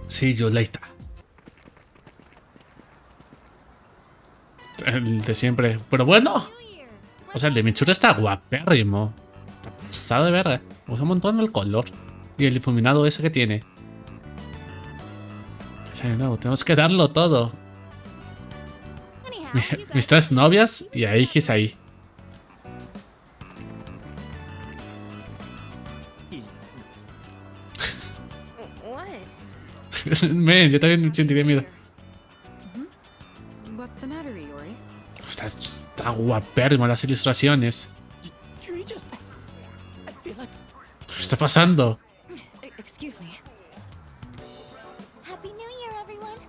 See you later. El de siempre. Pero bueno. O sea, el de Mitsuru está guapérrimo. Está pasado de verga. Usa un montón el color. Y el difuminado ese que tiene. O sea, no, tenemos que darlo todo. Mis tres novias y ahí que es ahí. Men, yo también sentiría miedo. What's the matter, Iori? Está guapérrimo las ilustraciones. ¿Qué está pasando? Excuse me. Happy New Year, everyone.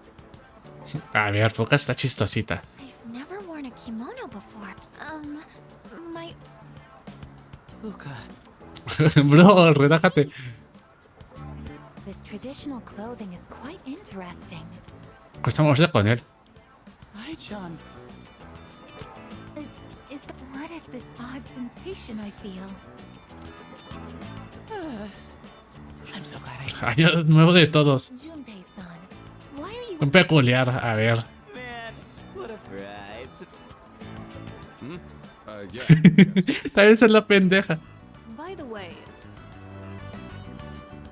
A ver, Foca está chistosita. I've never worn a kimono before. My... Bro, relájate. This traditional clothing is quite interesting. Cuesta moverse con él. Hi, John. What is this odd sensation I feel? I'm so glad Año nuevo de todos. Junpei-san, why are you... Un peculiar, a ver. Man, what a prize. Yeah. Tal vez es la pendeja. By the way...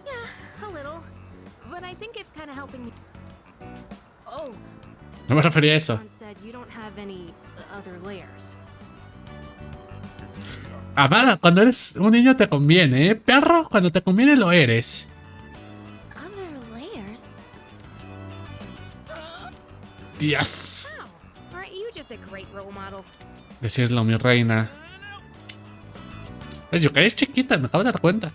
Yeah, a little. But I think it's kind of helping me... Oh, No me refería a eso. John said you don't have any other layers. Amada, cuando eres un niño te conviene, ¿eh? Perro, cuando te conviene lo eres. Other layers? Dios. Wow, aren't you just a great role model? Decirlo, mi reina. Yo que es chiquita, me acabo de dar cuenta.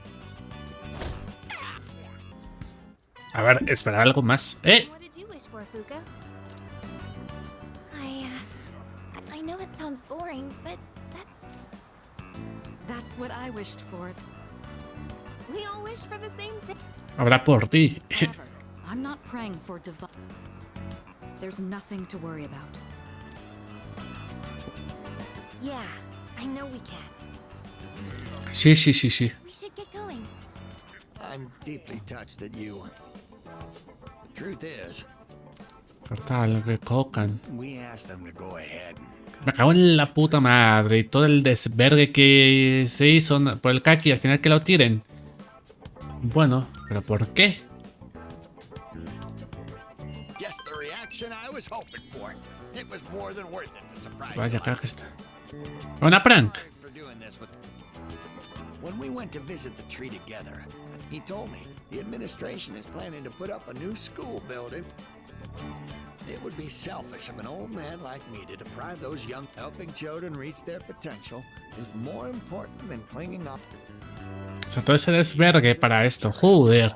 A ver, esperar algo más. What did you wish for, Fuka? I know it sounds boring, but That's what I wished for. We all wished for the same thing. Habrá por ti. However, I'm not praying for divine. There's nothing to worry about. Yeah, I know we can. Sí, sí, sí, sí. we should get going. I'm deeply touched that you... The truth is, Cortal, recocan. we asked them to go ahead. Me cago en la puta madre. Y todo el desvergue que se hizo por el kaki, al final que lo tiren. Bueno, pero ¿por qué? was hoping for. It was more than worth it to surprise Vaya, you. creo que está. Una prank. For doing this with... When we went to visit the tree together, he told me the administration is planning to put up a new school building. It would be selfish of an old man like me to deprive those young. Helping children reach their potential is more important than clinging up. O sea, todo ese desvergue para esto. Joder.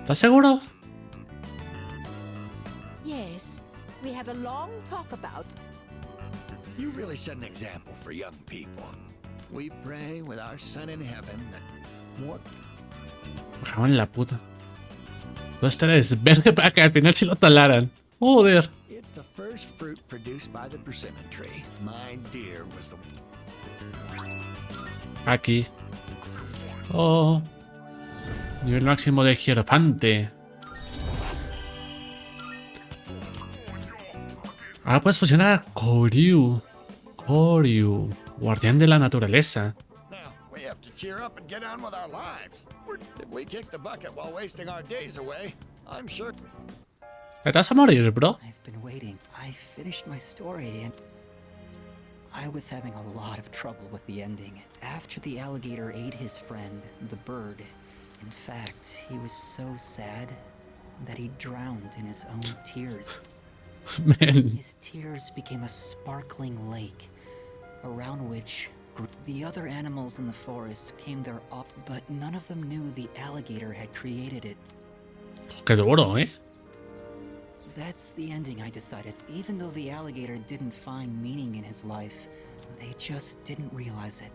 ¿Estás seguro? Yes, we had a long talk about. You really set an example for young people. We pray with our son in heaven that more. Me cago en la puta. Todo este desvergue para que al final sí lo talaran. Joder. It's the first fruit produced by the persimmon tree. My dear was the. Aquí. Oh. Nivel máximo de hierofante. Ahora puedes fusionar a Koryu. Koryu. Guardián de la naturaleza. Now we have to cheer up and get on with our lives. If we kick the bucket while wasting our days away, I'm sure. ¿Te vas a morir, bro? I've been waiting. I finished my story and I was having a lot of trouble with the ending. After the alligator ate his friend, the bird, in fact, he was so sad that he drowned in his own tears. Man. His tears became a sparkling lake, around which the other animals in the forest came there up, but none of them knew the alligator had created it. Qué duro, ¿eh? That's the ending, I decided. Even though the alligator didn't find meaning in his life, they just didn't realize it.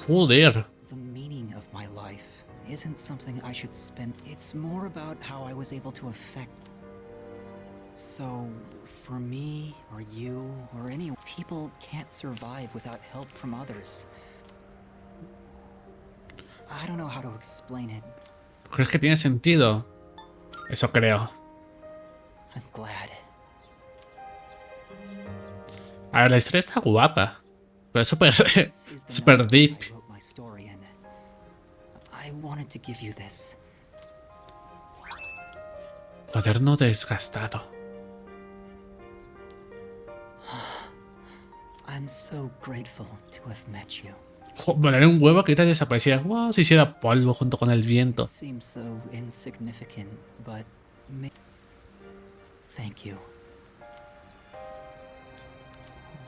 Joder. The meaning of my life isn't something I should spend. It's more about how I was able to affect. So, for me, or you, or any people can't survive without help from others. I don't know how to explain it. ¿Crees que tiene sentido? Eso creo. I'm glad. A ver, la historia está guapa. Pero es súper... súper deep. I wrote my story and I wanted to give you this. Cuaderno desgastado. I'm so grateful to have met you. Me daría un huevo que ahorita desapareciera. Wow, se hiciera polvo junto con el viento. It seems so insignificant, but thank you.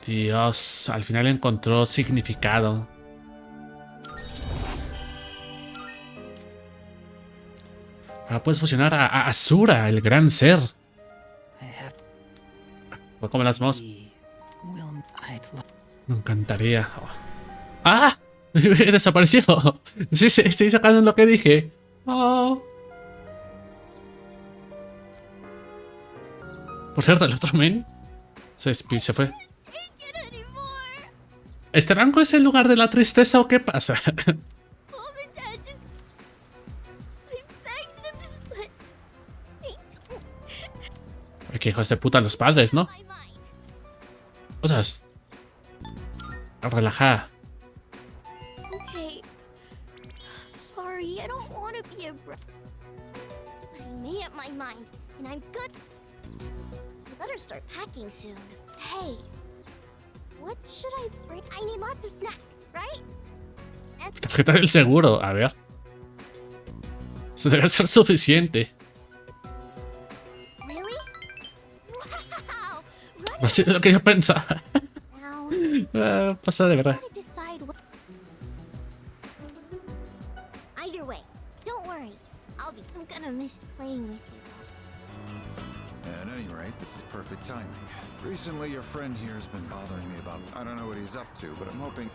Dios, al final encontró significado. Ahora puedes fusionar a Asura, el gran ser. Fue como las mos. Me encantaría. ¡Ah! Desapareció. Sí, estoy sacando lo que dije. Oh. Por cierto, el otro men se fue. ¿Este banco es el lugar de la tristeza o qué pasa? Ay, qué hijos de puta los padres, ¿no? Cosas. Relajada. Okay. Sorry, I don't want to be a bro. But I made up my mind, and I'm good. I better start packing soon. Hey, what should I bring? I need lots of snacks, right? Tarjeta del seguro, a ver. Eso debe ser suficiente. Really? Wow! No sé lo que yo pensaba. Pasa de verdad. Either way, don't worry. I'm gonna miss playing with you. At any rate, this is perfect timing. Recently, your friend here has been bothering me about... I don't know what he's up to, but I'm hoping...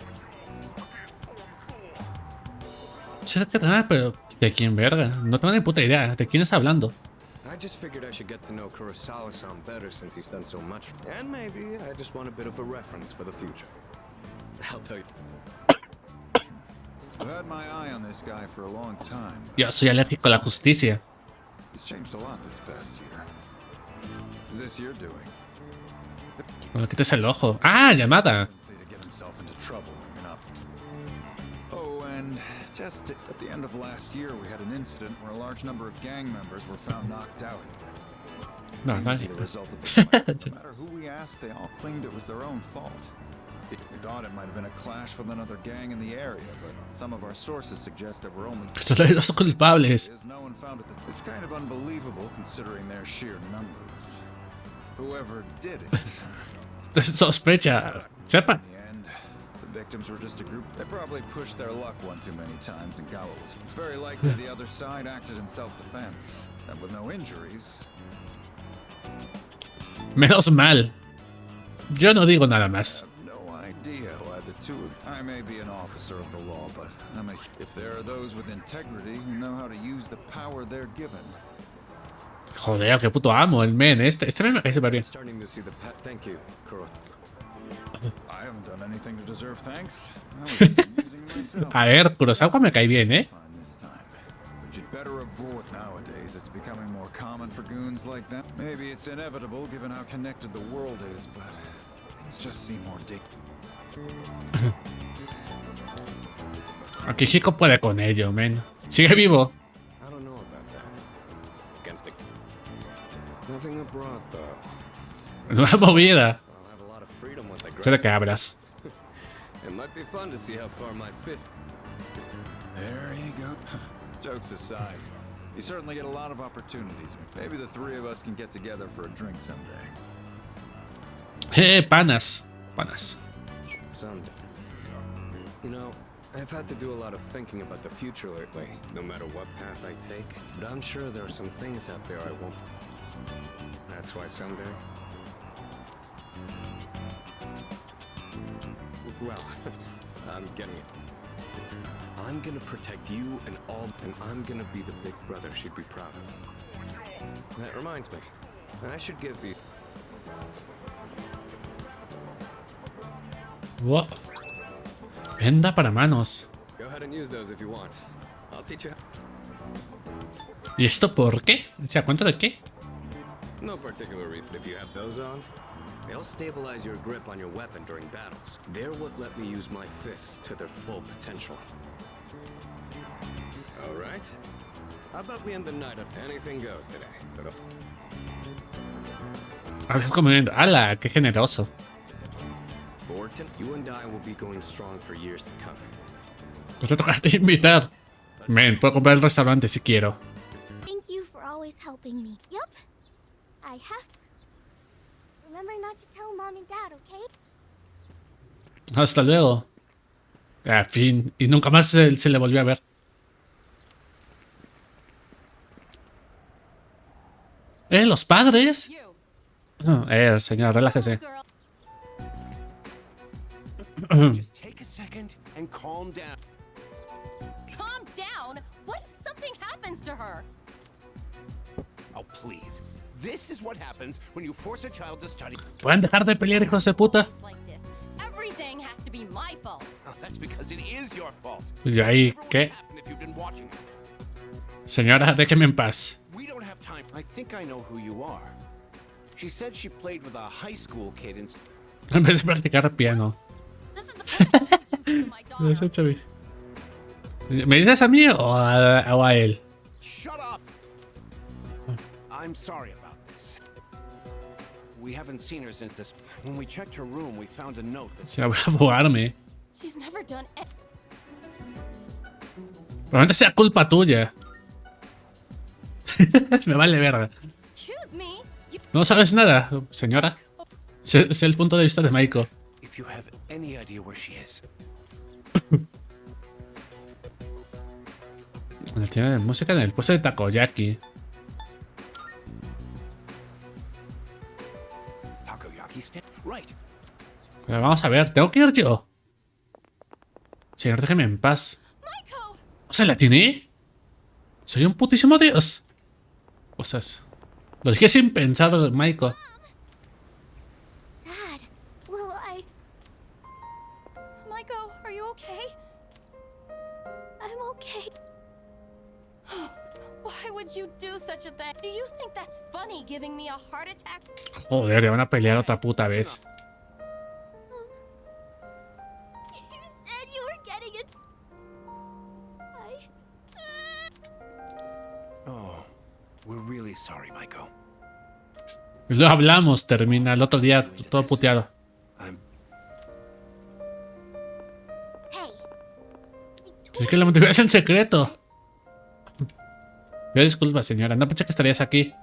Sí, pero ¿de quién verga? No tengo ni puta idea. ¿De quién está hablando? I just figured I should get to know Kurosawa-san better since he's done so much. And maybe I just want a bit of a reference for the future. I'll tell you. I've had my eye on this guy for a long time. Yo soy alérgico a la justicia. He's changed a lot this past year. Is this your doing? No le quites el ojo. ¡Ah, llamada! Oh, and just at the end of last year, we had an incident where a large number of gang members were found knocked out. No, seemed to nadie. be the result of the plan. No matter who we asked, they all claimed it was their own fault. We thought it might have been a clash with another gang in the area, but some of our sources suggest that we're only... Solo hay dos culpables. No one found it. It's kind of unbelievable considering their sheer numbers. Whoever did it. Sospecha. Sepa. The victims were just a group. They probably pushed their luck one too many times and Gawa was... It's very likely the other side acted in self-defense. And with no injuries... Menos mal. Yo no digo nada más. No idea why the two of... I may be an officer of the law, but if there are those with integrity who know how to use the power they're given. Joder, qué puto amo el men. Este men me cae súper bien. Starting to see the thank you, Kuro. I haven't done anything to deserve thanks. I was using myself. A ver, Kurosawa me cae bien, But you'd better avoid nowadays. It's becoming more common for goons like that. Maybe it's inevitable given how connected the world is, but things just seem more Aquí Hiko puede con ello, men. Sigue vivo. I don't know about that. Against it. Nothing abroad, though. Nueva movida. I'll have a lot of freedom once I Sé de qué hablas. It might be fun to see how far my fifth. There you go. Jokes aside, you certainly get a lot of opportunities. Maybe the three of us can get together for a drink someday. Panas. Panas. Someday. You know, I've had to do a lot of thinking about the future lately, no matter what path I take. But I'm sure there are some things out there I won't. That's why someday. Well, I'm getting it. I'm gonna protect you and all, and I'm gonna be the big brother she'd be proud of. That reminds me, I should give the... Wow. Venda para manos. Go ahead and use those if you want. I'll teach you how. ¿Y esto por qué? O sea, ¿cuánto de qué? No particular reason. If you have those on, they'll stabilize your grip on your weapon during battles. They're what let me use my fists to their full potential. All right. How about we end the night up? Anything goes today. So don't... A veces como viendo. ¡Hala! ¡Qué generoso! Fortin, you and I will be going strong for years to come. Pues te toca invitar. Men, puedo comprar el restaurante si quiero. Thank you for always helping me. Yep. I have. Remember not to tell Mom and Dad, okay? Hasta luego. En fin. Y nunca más se le volvió a ver. ¿Los padres? Señora, relájese. Just take a second and calm down. Calm down? What if something happens to her? Oh, please. This is what happens when you force a child to study. ¿Pueden dejar de pelear, hijos de puta? Everything has to be my fault. Oh, that's because it is your fault. ¿Y ahí qué? If you've been watching it. Señora, déjeme en paz. We don't have time. I think I know who you are. She said she played with a high school kid in... En vez de practicar piano. ¿Me dices a mí o a él? Shut up. I'm sorry about this. We haven't seen her since this. When we checked her room, we found a note that Se voy a fugarme. She's never done it. Probablemente sea culpa tuya. Me vale verga. No sabes nada, señora. Es el punto de vista de Maiko. if you have any idea where she is. La tienda de música en el puesto de takoyaki. Takoyaki stand. Right. Pero vamos a ver, ¿tengo que ir yo? Señor, déjeme en paz. ¿O sea, la tiene? Soy un putísimo dios. Cosas. Lo dije sin pensar, Maiko. Dad, will I... Maiko, are you okay? I'm okay. Why would you do such a thing? Do you think that's funny, giving me a heart attack? Joder, ya van a pelear otra puta vez. You said you were getting it. Oh, we're really sorry, Maiko. Lo hablamos, termina el otro día todo puteado. Es que la motivación es en secreto. Disculpa, señora, no pensé que estarías aquí.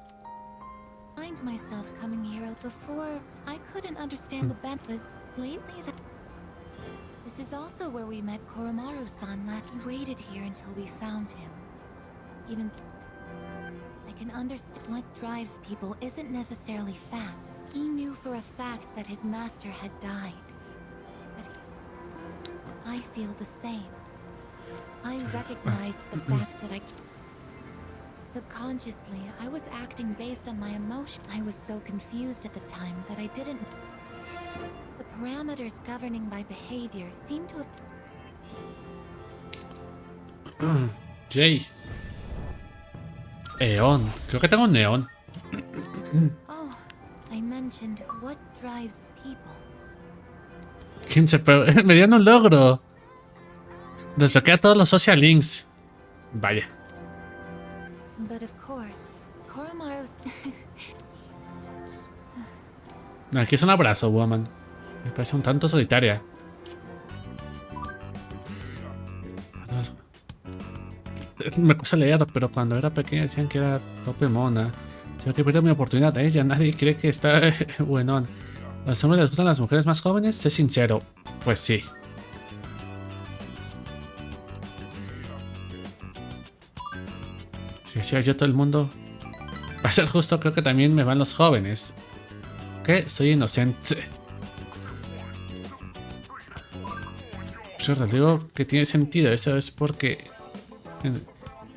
Find myself coming here before I couldn't understand the bent, but lately this is also where we met Koromaru-san last. We waited here until we found him. Even I can understand what drives people isn't necessarily facts. He knew for a fact that his master had died. But I feel the same. I recognized the fact that subconsciously, I was acting based on my emotion. I was so confused at the time that I didn't. The parameters governing my behavior seemed to have. Jay. Eon. Creo que tengo un neón. Oh, I mentioned what drives people. 15, pero me dieron un logro. Desbloquea todos los social links. Vaya. But of course, Koromaru's. Aquí es un abrazo, woman. Me parece un tanto solitaria. Me cuesta leer, pero cuando era pequeña decían que era tope mona. Tengo que perder mi oportunidad a ella. Nadie cree que está buenón. ¿A los hombres les gustan las mujeres más jóvenes? Sé sincero. Pues sí. Si decía yo todo el mundo. Va a ser justo, creo que también me van los jóvenes. ¿Qué? Soy inocente. Yo digo que tiene sentido. Eso es porque...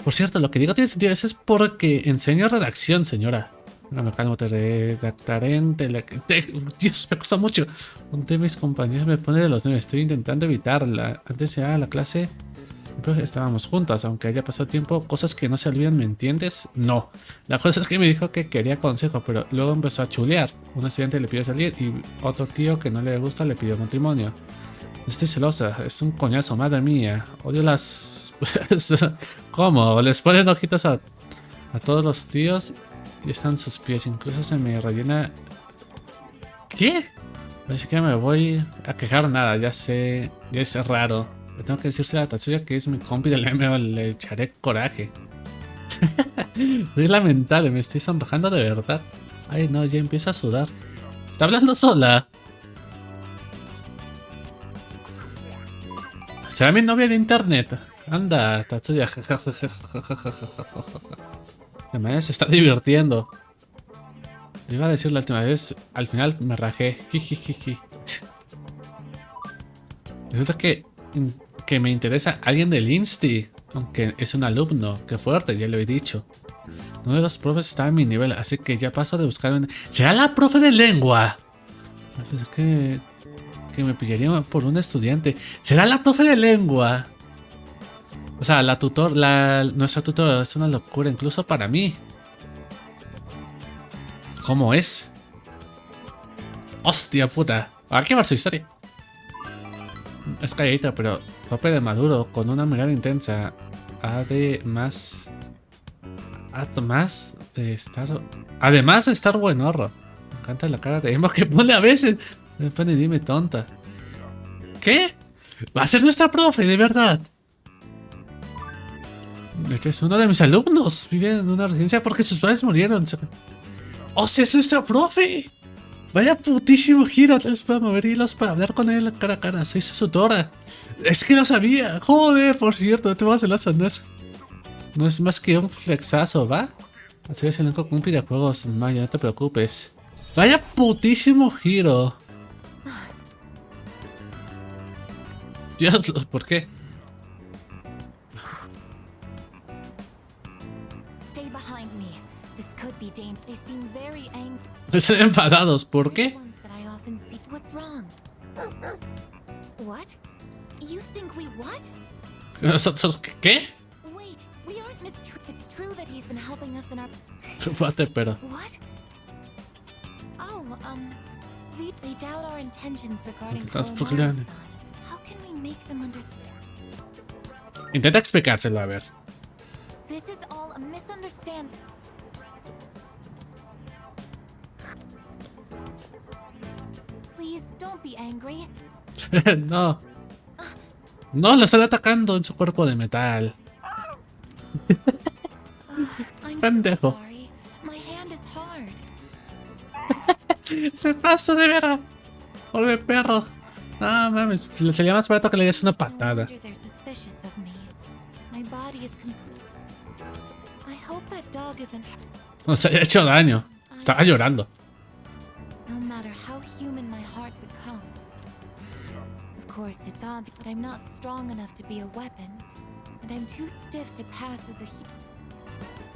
Por cierto, lo que digo tiene sentido. Eso es porque enseño redacción, señora. No me calmo, te redactaré en Dios, me cuesta mucho. Un de mis compañeros me pone de los 9. Estoy intentando evitarla. Antes de ir a la clase... Pero estábamos juntos, aunque haya pasado tiempo, cosas que no se olvidan, ¿me entiendes? No. La cosa es que me dijo que quería consejo, pero luego empezó a chulear. Un estudiante le pidió salir y otro tío que no le gusta le pidió matrimonio. Estoy celosa, es un coñazo, madre mía. Odio las... ¿Cómo? Les ponen ojitos a todos los tíos y están sus pies. Incluso se me rellena... ¿Qué? No siquiera me voy a quejar nada, ya sé, ya es raro. Pero tengo que decirse a Tatsuya que es mi compi del MMO, le echaré coraje. Es lamentable, me estoy sonrojando de verdad. Ay no, ya empieza a sudar. Está hablando sola. ¿Será mi novia de internet? Anda, Tatsuya. De manera se está divirtiendo. Le iba a decir la última vez, al final me rajé. Jijijiji. Resulta que me interesa alguien del Insti, aunque es un alumno. Qué fuerte, ya lo he dicho. Uno de los profes está a mi nivel, así que ya paso de buscar un... ¿Será la profe de lengua? Es que me pillaría por un estudiante. ¿Será la profe de lengua? O sea, nuestra tutora es una locura, incluso para mí. ¿Cómo es? Hostia puta. Hay que ver su historia. Es calladita, pero tope de maduro, con una mirada intensa. Además de estar buenorro. Me encanta la cara de emo que pone a veces. Me pone, dime tonta. ¿Qué? Va a ser nuestra profe, de verdad. Este es uno de mis alumnos. Vive en una residencia porque sus padres murieron. ¡Oh, sí, es nuestra profe! Vaya putísimo giro, tal vez pueda mover hilos para hablar con él cara a cara. Soy su tutora. Es que lo sabía. Joder, por cierto, te vas a celoso. No es más que un flexazo, ¿va? Así es el único compi de juegos. Maya, no te preocupes. Vaya putísimo giro. Dios, ¿por qué? Stay behind me. This could be dangerous. They seem very angry. Están enfadados, ¿por qué? What's wrong? What? You think we what? ¿Nosotros qué? Wait, we aren't It's true that he's been helping us in our... Pero... What? Oh, they doubt our intentions regarding Koromaru-san. How can we make them understand? Intenta explicárselo, a ver. This is all a misunderstanding. angry? No. No, lo están atacando en su cuerpo de metal. I'm so Pendejo. sorry. My hand is hard. Se pasa de verga. Vuelve perro. No mames, sería más barato que le des una No patada. wonder they're suspicious of me. My body is I hope that dog isn't. O sea, ha hecho daño. Estaba llorando. No matter how human my heart becomes. Of course, it's obvious that I'm not strong enough to be a weapon, and I'm too stiff to pass as a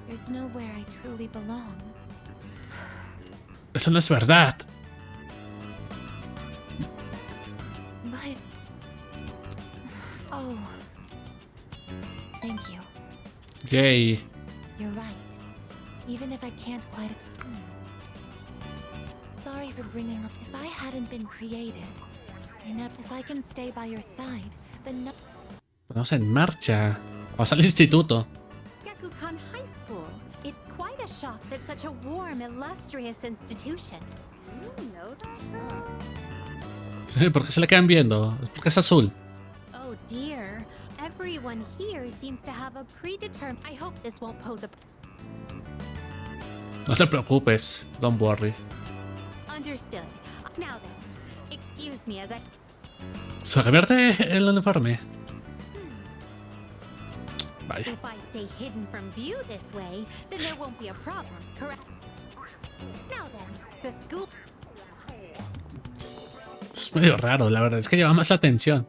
There's nowhere I truly belong. Eso no es verdad. But oh, thank you. Yay. You're right. Even if I can't quite explain. Sorry for bringing up. If I hadn't been created, and if I can stay by your side, then no. Vamos en marcha. Vamos al instituto. Gakukan High School. It's quite a shock that such a warm, illustrious institution. ¿Por qué se le quedan viendo? Es porque es azul. Oh dear. Everyone here seems to have a predetermined. I hope this won't pose a. No te preocupes. Don't worry. Understood. Now then, excuse me as I. Se revierte el uniforme. Vaya. If I stay hidden from view this way, then there won't be a problem, correct? Now then, the school. Es medio raro, la verdad. Es que llama más la atención.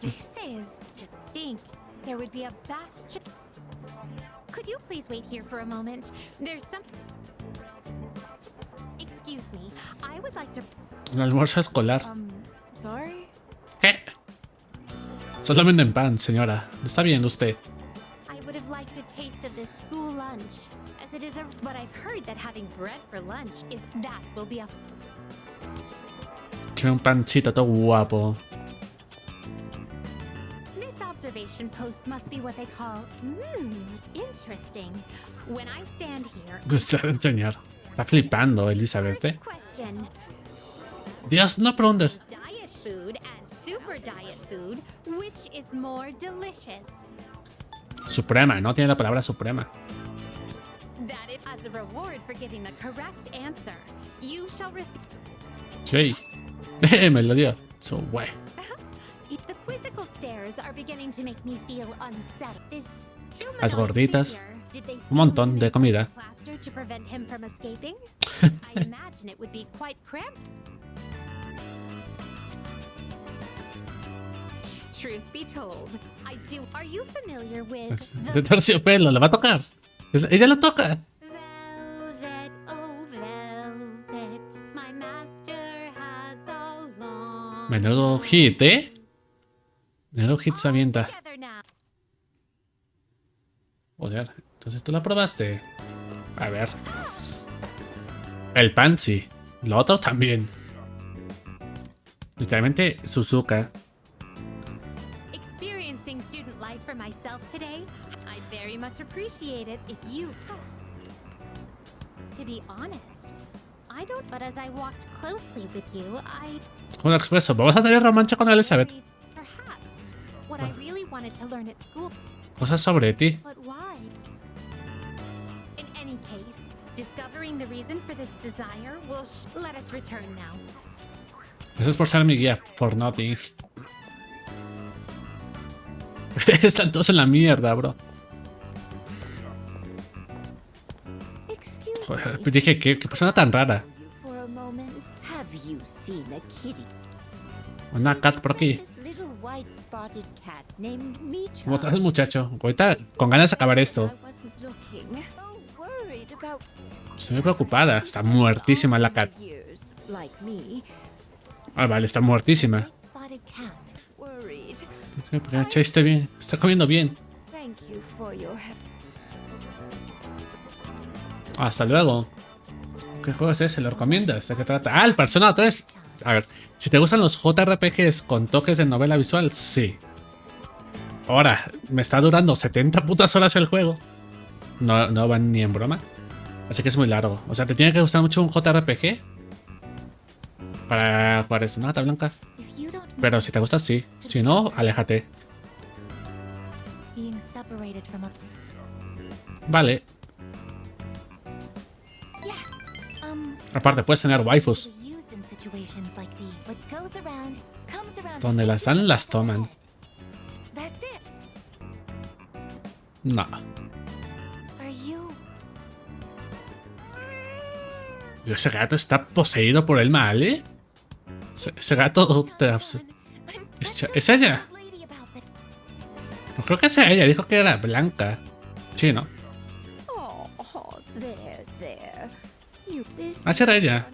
This is to think there would be a bastion. Could you please wait here for a moment? There's some. Excuse me. I would like to. Un almuerzo escolar. Sorry? ¿Qué? Solo venden pan, señora. Está bien usted. I would have liked a taste of this school lunch, as it is a. But I've heard that having bread for lunch is that will be a. Tiene un pancito todo guapo. This observation post must be what they call. Interesting. When I stand here. Se va a enseñar. Está flipando, Elizabeth, ¿eh? Question. Dios, no preguntes. Diet food and super diet food, which is more delicious? Suprema, ¿no? Tiene la palabra suprema. That is as a reward for giving the correct answer. You shall receive. Sí. Me lo dio. So, güey. The quizzical stares are beginning to make me feel unsettled. This Las gorditas. figure, did they Un montón de comida. plaster to prevent him from escaping? I imagine it would be quite cramped. Truth be told, I do. Are you familiar with De terciopelo, ¿la va a tocar? Ella lo toca. velvet? Oh, velvet. My master has all long. Menudo hit, ¿eh? Menudo hit se avienta. Together now. Joder, entonces tú la probaste. A ver. El pan sí. Lo otro también. Literalmente Suzuka. Experiencing student life for myself today, I very much appreciate it if you. To be honest, I don't. But as I walked closely with you, I. Un expreso. Vamos a tener romance con Elizabeth. Perhaps what I really wanted to learn at school. Cosas sobre ti. But why? In any case, discovering the reason for this desire will. Let us return now. Eso es por ser mi guía. Por nothing. Están todos en la mierda, bro. Joder, dije, ¿qué persona tan rara? For a moment, have you seen a kitty? Una cat por aquí. Little white-spotted cat named Mitra. ¿Cómo estás, muchacho? Ahorita con ganas de acabar esto. Wasn't looking. Oh, worried about Estoy muy preocupada. Está muertísima la cat. years, like me. Ah, vale, está muertísima. Spotted cat, worried. Porque Chase bien. Está comiendo bien. Thank you for your help. Hasta luego. ¿Qué juego es ese? ¿Lo recomiendas? ¿De qué trata? Ah, el Persona 3. A ver, si te gustan los JRPGs con toques de novela visual, sí. Ahora, me está durando 70 putas horas el juego. No van ni en broma. Así que es muy largo. O sea, ¿te tiene que gustar mucho un JRPG? para jugar esto, ¿no, gata blanca? Pero si te gusta, sí. Si no, aléjate. Vale. Aparte, puedes tener waifus. Donde las dan, las toman. No. Ese gato está poseído por el mal, ¿eh? Ese gato... ¿Es ella? No creo que sea ella, dijo que era blanca. Sí, ¿no? Ah, sí era ella.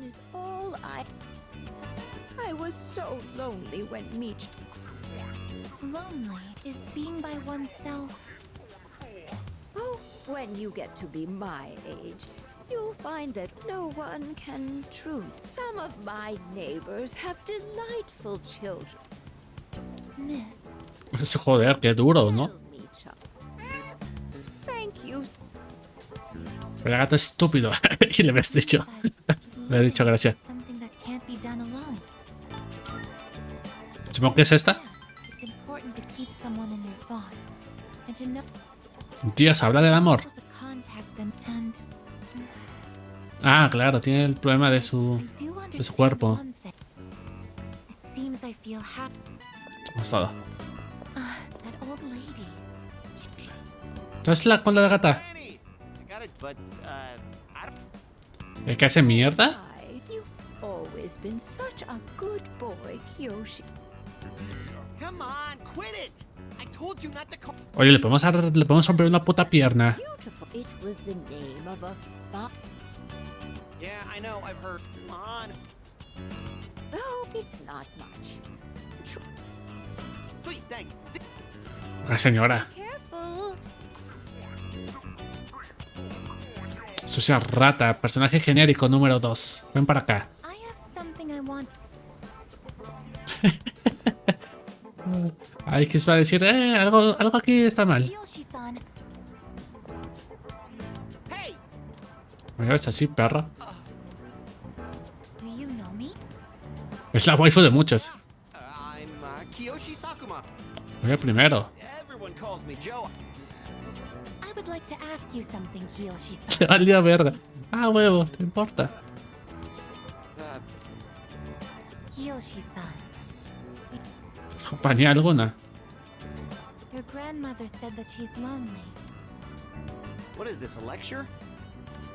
When you get to be my age, you'll find that no one can true. Some of my neighbors have delightful children. Miss. Joder, qué duro, ¿no? Thank you. El gato es estúpido. Y le habías dicho. Le he dicho gracias. Supongo que es esta. Dios, habla del amor. Ah, claro, tiene el problema de su cuerpo. Es todo. ¿Entonces la con la gata? ¿Es que hace mierda? Oye, le podemos romper una puta pierna. La señora. Sucia rata, personaje genérico número 2. Ven para acá. Ay, ¿qué se va a decir? Algo aquí está mal. ¿Me ves así, perra? Es la waifu de muchos. Oye, primero. Se va al día verga. Ah, huevo, ¿te importa? ¿Es compañía alguna?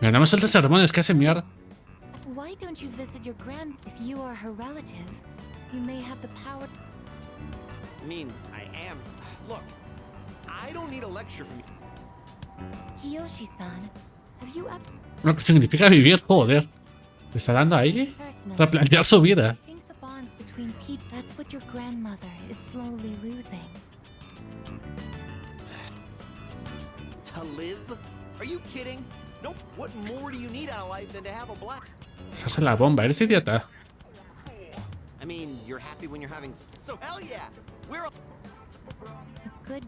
Mira, no me sueltes sermones, que hace mierda. Why don't you visit your grand... If you are her relative, you may have the power... I mean, I am... Look, I don't need a lecture from you. Kiyoshi-san, have you up... Lo que significa vivir, joder. ¿Le está dando a ella? Replantear su vida. I think the bonds between people... That's what your grandmother is slowly losing. To live? Are you kidding? No, what more do you need out of life than to have a black... Usarse la bomba, eres idiota. I mean, you're happy when you're having... So hell yeah! We're a good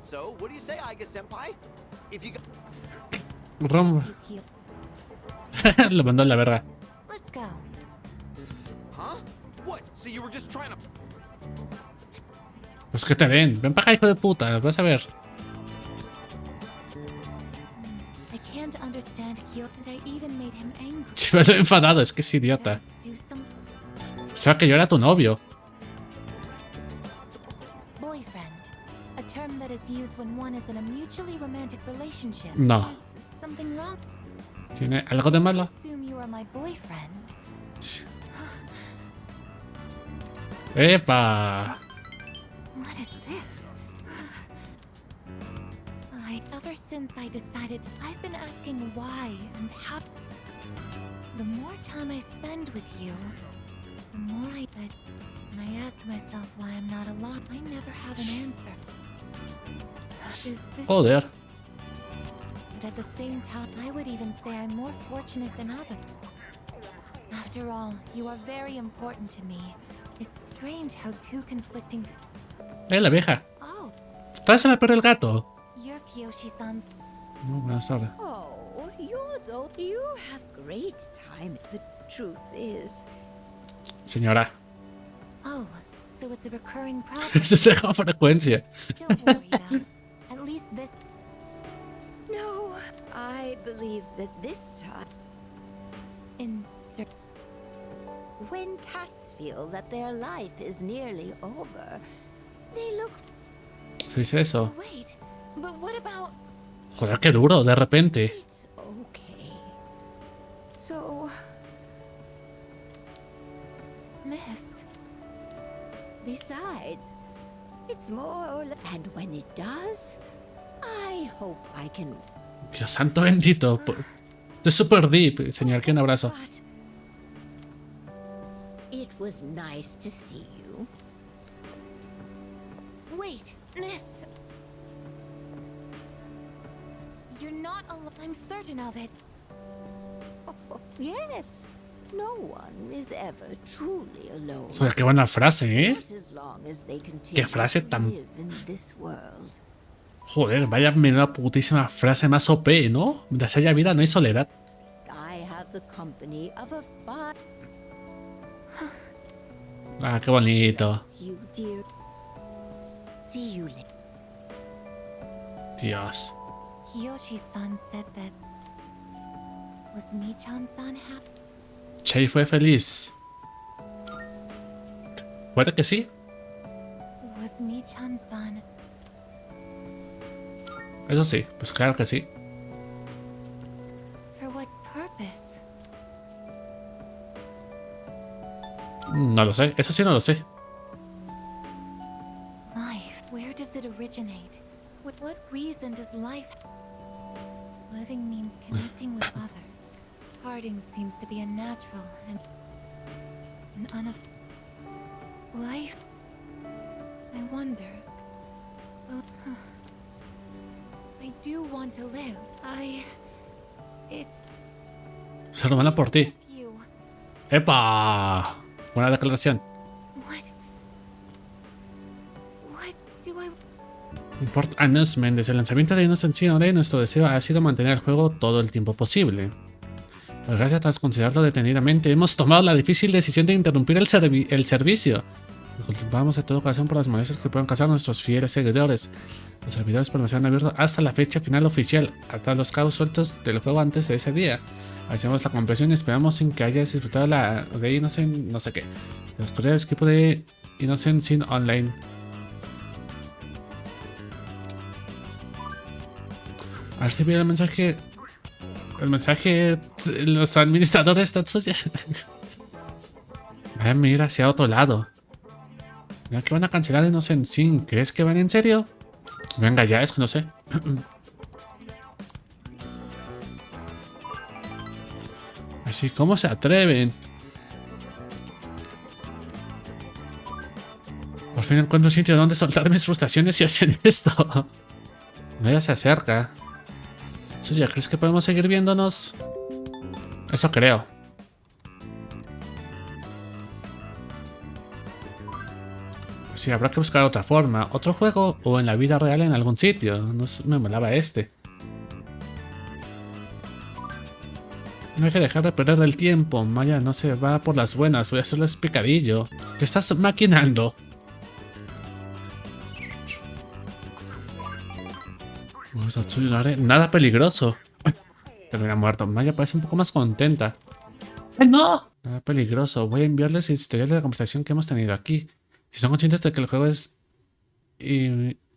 So, what do you say, Aiga Senpai? If you Rom. Lo mandó a la verga. Let's go. Huh? What? So you were just trying to... Pues que te den. Ven para acá, hijo de puta. Vas a ver. I can't understand Kyoto. I even made him angry. Se me lo he enfadado, es que es idiota. Sabes que yo era tu novio. Boyfriend, a term that is used when one is in a mutually romantic relationship. No. Is something wrong? ¿Tiene algo de malo? Assume you are my boyfriend. ¡Epa! What is this? Ever since I decided, I've been asking why and how. The more time I spend with you, the more and I ask myself why I'm not alone. I never have an answer. Is this... Joder. But at the same time, I would even say I'm more fortunate than others. After all, you are very important to me. It's strange how two conflicting... La vieja. Oh. Trásela por el gato. You're Kiyoshi-san's... No, buenas tardes. Oh, you have great time. truth is. Señora. Oh, so it's a recurring problem. Eso es la frecuencia. Don't worry, though. At least this. No, I believe that this time, when cats feel that their life is nearly over, they look. ¿Se dice eso? Wait, but what about? Joder, qué duro, de repente. It's okay. So, Miss. Besides, it's more or less. And when it does, I hope I can. Dios santo bendito. Esto es super deep, señor. Que un abrazo. It was nice to see you. Wait, Miss. You're not alone. I'm certain of it. Yes. No one is ever truly alone. Joder, qué buena frase, ¿eh? Not as long as they continue Qué frase to tan... live in this world. Joder, vaya menuda putísima frase más OP, ¿no? Mientras haya vida no hay soledad. I have the company of a fine. Ah, qué bonito. You, dear. See you later. Dios. Yoshi-san said that. Was Michan-san happy? Chei fue feliz. ¿Puede que sí? Was Michan-san? Eso sí, pues claro que sí. For what purpose? No lo sé, eso sí no lo sé. Life, where does it originate? With what reason does life? Living means connecting with others. Parting seems to be a natural and life. I wonder. Well, I do want to live. It's. Se lo van a por ti. You. ¡Epa! Buena declaración. What do I? Import announcement. Desde el lanzamiento de Inmensas, nuestro deseo ha sido mantener el juego todo el tiempo posible. Pero gracias tras considerarlo detenidamente, hemos tomado la difícil decisión de interrumpir el servicio. Nos culpamos de todo corazón por las molestias que puedan causar nuestros fieles seguidores. Los servidores permanecerán abiertos hasta la fecha final oficial, hasta los cabos sueltos del juego antes de ese día. Hacemos la comprensión y esperamos sin que hayas disfrutado de Innocent no sé qué. Los correos del equipo de Innocent Sin Online. A ver si veo el mensaje. El mensaje de los administradores Tatsuya. Voy a mirar hacia otro lado. Mira que van a cancelar Innocent Sin. ¿Crees que van en serio? Venga ya, es que no sé. Así, ¿cómo se atreven? Por fin encuentro un sitio donde soltar mis frustraciones y hacer esto. Nadie se acerca. Tatsuya, ¿crees que podemos seguir viéndonos? Eso creo. Pues sí, habrá que buscar otra forma. Otro juego o en la vida real en algún sitio. No me molaba este. No hay que dejar de perder el tiempo. Maya no se va por las buenas. Voy a hacerles picadillo. ¿Qué estás maquinando? No haré nada peligroso. Termina muerto. Maya parece un poco más contenta. ¡Ay, no! Nada peligroso. Voy a enviarles el historial de la conversación que hemos tenido aquí. Si son conscientes de que el juego es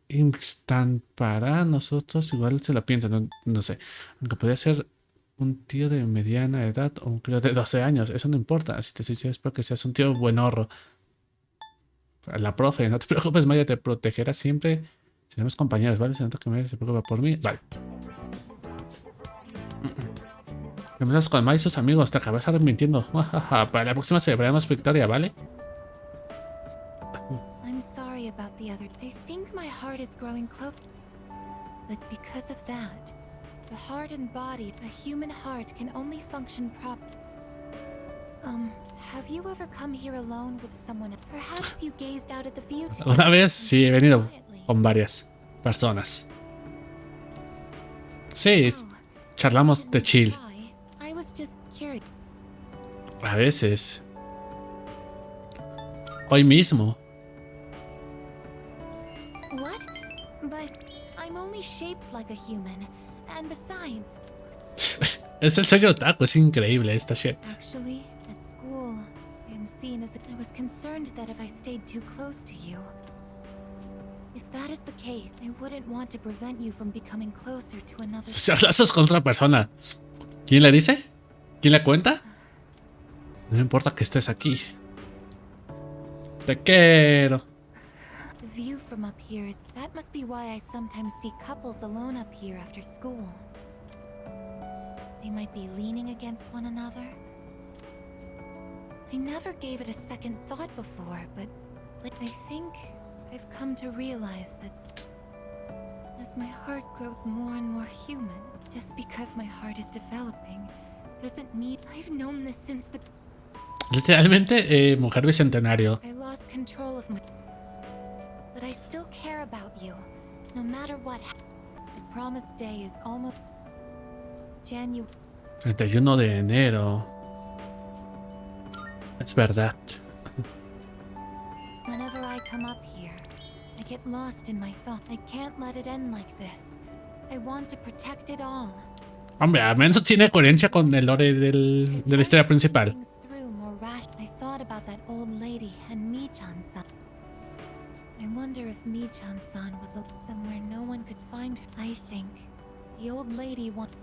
instant para nosotros, igual se lo piensan. No sé. Aunque podría ser un tío de mediana edad o un crío de 12 años. Eso no importa. Si te soy sincero, espero que seas un tío buenorro. La profe, no te preocupes, Maya, te protegerá siempre. Seremos compañeros, ¿vale? Se nota que Maya se preocupa por mí. Vale. Empezamos con Maya y sus amigos. Te acabas arrepintiendo. Para la próxima celebraremos victoria, ¿vale? I'm sorry about the other. I think my heart is growing close. But because of that, the heart and body, a human heart can only function properly. Have you ever come here alone with someone? Perhaps you gazed out at the view together. Una vez sí he venido con varias personas. Sí, charlamos de chill. I was just curious. A veces. Hoy mismo. What? But I'm only shaped like a human. And besides, Es el sello otaku, es increíble esta shit. actually, at school, I am seen as I was concerned that if I stayed too close to you, if that is the case, I wouldn't want to prevent you from becoming closer to another. Lazos con otra persona. ¿Quién le dice? ¿Quién le cuenta? No me importa que estés aquí. Te quiero. The view from up here is that must be why I sometimes see couples alone up here after school. They might be leaning against one another. I never gave it a second thought before, but I think I've come to realize that as my heart grows more and more human, just because my heart is developing doesn't mean I've known this since the Literalmente, mujer bicentenario. I lost control of my... But I still care about you, no matter what. The promised day is almost... January. 31 de enero. Es verdad. Whenever I come up here, I get lost in my thought. I can't let it end like this. I want to protect it all. Hombre, al menos tiene coherencia con el lore de la historia principal. Through more rash, I thought about that old lady and Mi-chan-san. I wonder if Mi-chan-san was somewhere no one could find her. I think the old lady wants...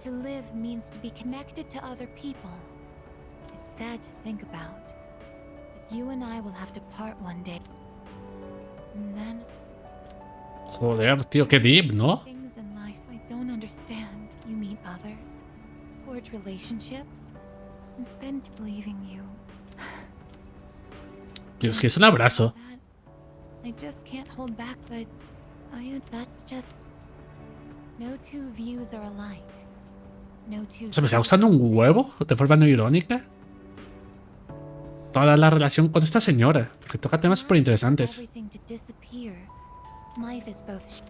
To live means to be connected to other people. It's sad to think about. But you and I will have to part one day. And then... Joder, tío, qué deep, ¿no? Things in life I don't understand. You meet others, forge relationships, and spend leaving you. Tío, es que es un abrazo. I just can't hold back, but that's just... No two views are alike. No two... O sea, me está gustando un huevo de forma no irónica. Toda la relación con esta señora, porque toca temas súper interesantes. Everything to disappear. Life is both...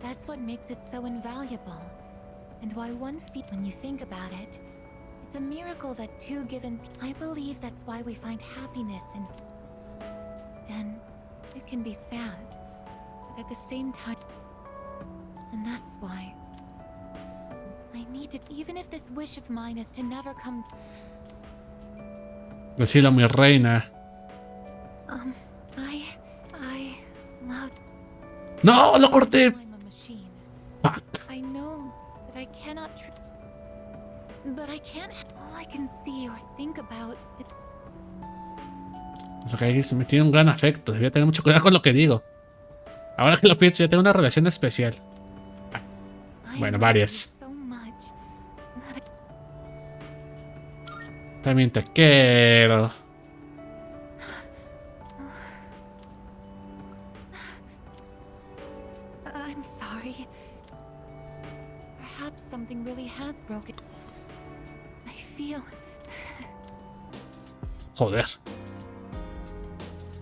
That's what makes it so invaluable. And why one feet when you think about it. It's a miracle that two given... I believe that's why we find happiness in... And it can be sad. But at the same time... And that's why... I need to... Even if this wish of mine is to never come... Decilo, mi reina. I love... ¡No! ¡Lo corté! I'm a machine. I know that I cannot... But I can't... All I can see or think about... O sea, que me tiene un gran afecto. Debía tener mucho cuidado con lo que digo. Ahora que lo pienso, ya tengo una relación especial. Bueno, varias. También te quiero. I'm sorry. Perhaps something really has broken. I feel... Joder.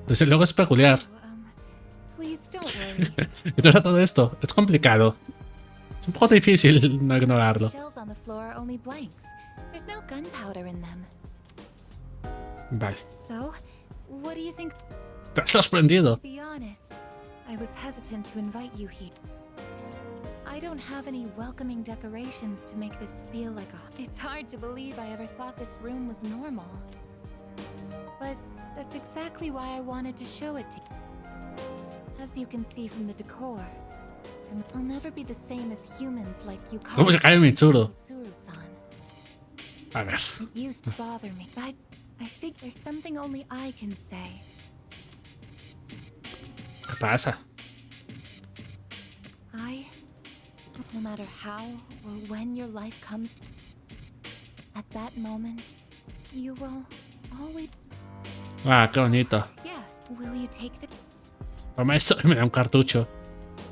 Desde luego es peculiar. Please don't worry. Y todo todo esto es complicado. Es un poco difícil no ignorarlo. Shells on the floor are only blanks. There's no gunpowder in them. Vale. So, what do you think? Te has sorprendido. To be honest, I was hesitant to invite you here. I don't have any welcoming decorations to make this feel like a... It's hard to believe I ever thought this room was normal. But that's exactly why I wanted to show it to you. As you can see from the decor, I'll never be the same as humans like you call... ¿Cómo se cae Mitsuru? Mitsuru-san. A ver. It used to bother me, but I think there's something only I can say. ¿Qué pasa? No matter how or when your life comes, at that moment, you will always... Ah, qué bonito. Yes, will you take the... Toma esto y me da un cartucho.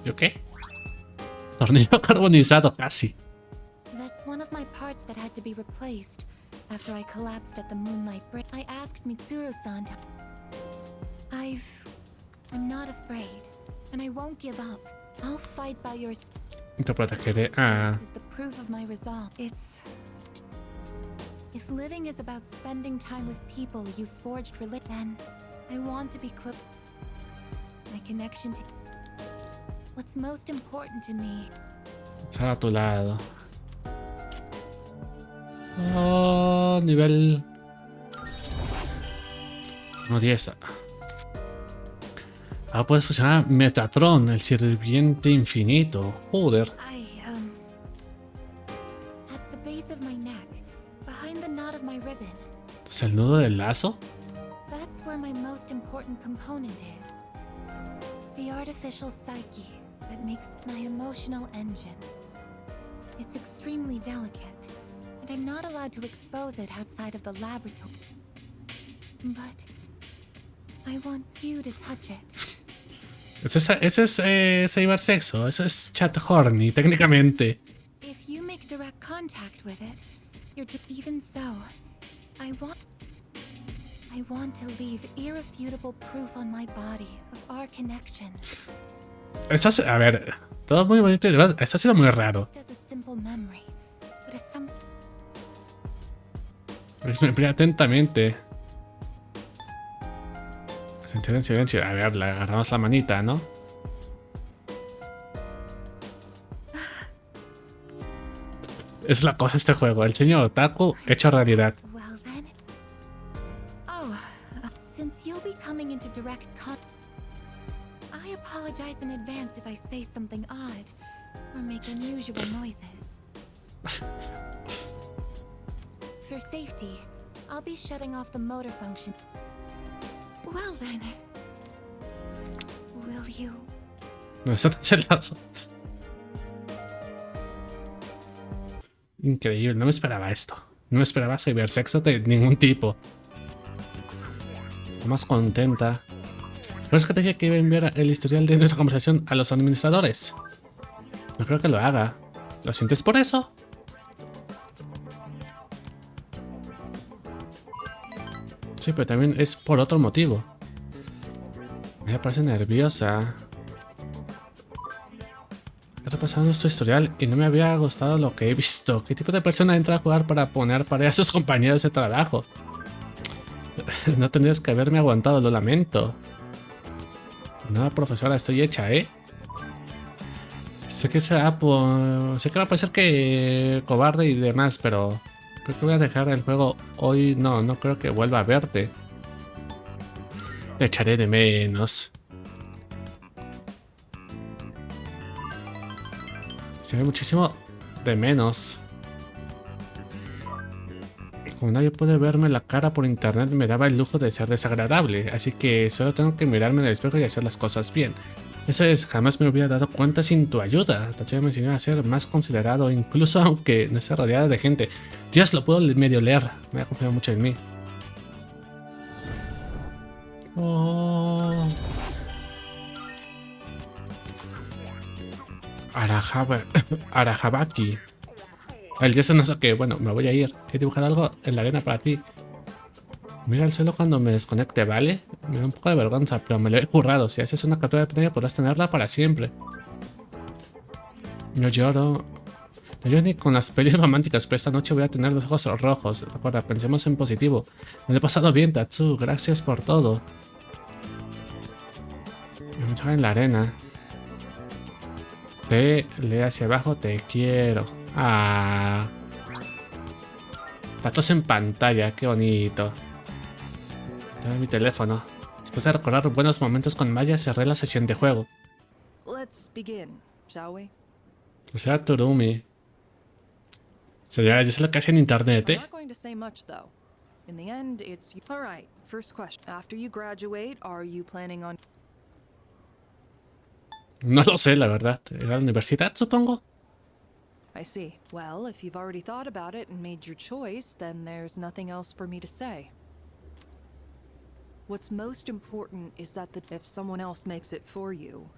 ¿Yo qué? Tornillo carbonizado, casi. That's one of my parts that had to be replaced. After I collapsed at the moonlight break, I asked Mitsuru-san to... I'm not afraid, and I won't give up. I'll fight by your... Te protegeré. Ah. This is the proof of my resolve. It's If living is about spending time with people you forged then I want to be close. My connection to what's most important to me. Estar a tu lado. Oh, nivel... No, 10. Ahora puedes fusionar Metatron, el sirviente infinito. Joder. At the base of my neck, behind the knot of my ribbon. ¿Es el nudo del lazo? That's where my most important component is. The artificial psyche that makes my emotional engine. It's extremely delicate, and I'm not allowed to expose it outside of the laboratory. But I want you to touch it. Eso es cibersexo, eso es chat horny, técnicamente. If you make direct contact with it, you're even so. I want to leave irrefutable proof on my body of our connection. A ver, todo muy bonito y demás. Esto ha sido muy raro. Just as a simple memory, but as some... Mira atentamente. Sentir en silencio. A ver, le agarramos la manita, ¿no? Es la cosa este juego. El sueño otaku hecho realidad. Well then. Oh, since you'll be coming into direct contact, I apologize in advance if I say something odd or make unusual noises. For safety, I'll be shutting off the motor function. Well then, will you? No está tan celoso. Increíble, no me esperaba esto. No me esperaba cibersexo de ningún tipo. Estoy más contenta. Pero es que te dije que iba a enviar el historial de nuestra conversación a los administradores. No creo que lo haga. ¿Lo sientes por eso? Sí, pero también es por otro motivo. Me parece nerviosa. He repasado nuestro historial y no me había gustado lo que he visto. ¿Qué tipo de persona entra a jugar para poner pareja a sus compañeros de trabajo? No tendrías que haberme aguantado, lo lamento. No, profesora, estoy hecha, ¿eh? Sé que va a parecer que cobarde y demás, pero creo que voy a dejar el juego hoy. No creo que vuelva a verte. Te echaré de menos. Se ve muchísimo de menos. Como nadie puede verme la cara por internet, me daba el lujo de ser desagradable, así que solo tengo que mirarme en el espejo y hacer las cosas bien. Eso es, jamás me hubiera dado cuenta sin tu ayuda. Tachia me enseñó a ser más considerado, incluso aunque no esté rodeada de gente. Dios, lo puedo medio leer. Me ha confiado mucho en mí. Oh. Arahabaki. El día no sé qué. Bueno, me voy a ir. He dibujado algo en la arena para ti. Mira el suelo cuando me desconecte, ¿vale? Me da un poco de vergüenza, pero me lo he currado. Si haces una captura de pantalla podrás tenerla para siempre. No lloro. No lloro ni con las pelis románticas, pero esta noche voy a tener los ojos rojos. Recuerda, pensemos en positivo. Me lo he pasado bien, Tatsu. Gracias por todo. Me mensaje en la arena. Lee hacia abajo, te quiero. Ah. Datos en pantalla, qué bonito. Tengo mi teléfono. Después de recordar buenos momentos con Maya, cerré la sesión de juego. Let's begin, shall we? O sea, Turumi. Señora, yo sé lo que hace en internet, I'm not going to say much though. In the end, it's all right. First question: after you graduate, are you planning on? No lo sé, la verdad. ¿Era la universidad, supongo? I see. Well, if you've already thought about it and made your choice, then there's nothing else for me to say. What's most important is that if someone else makes it for you,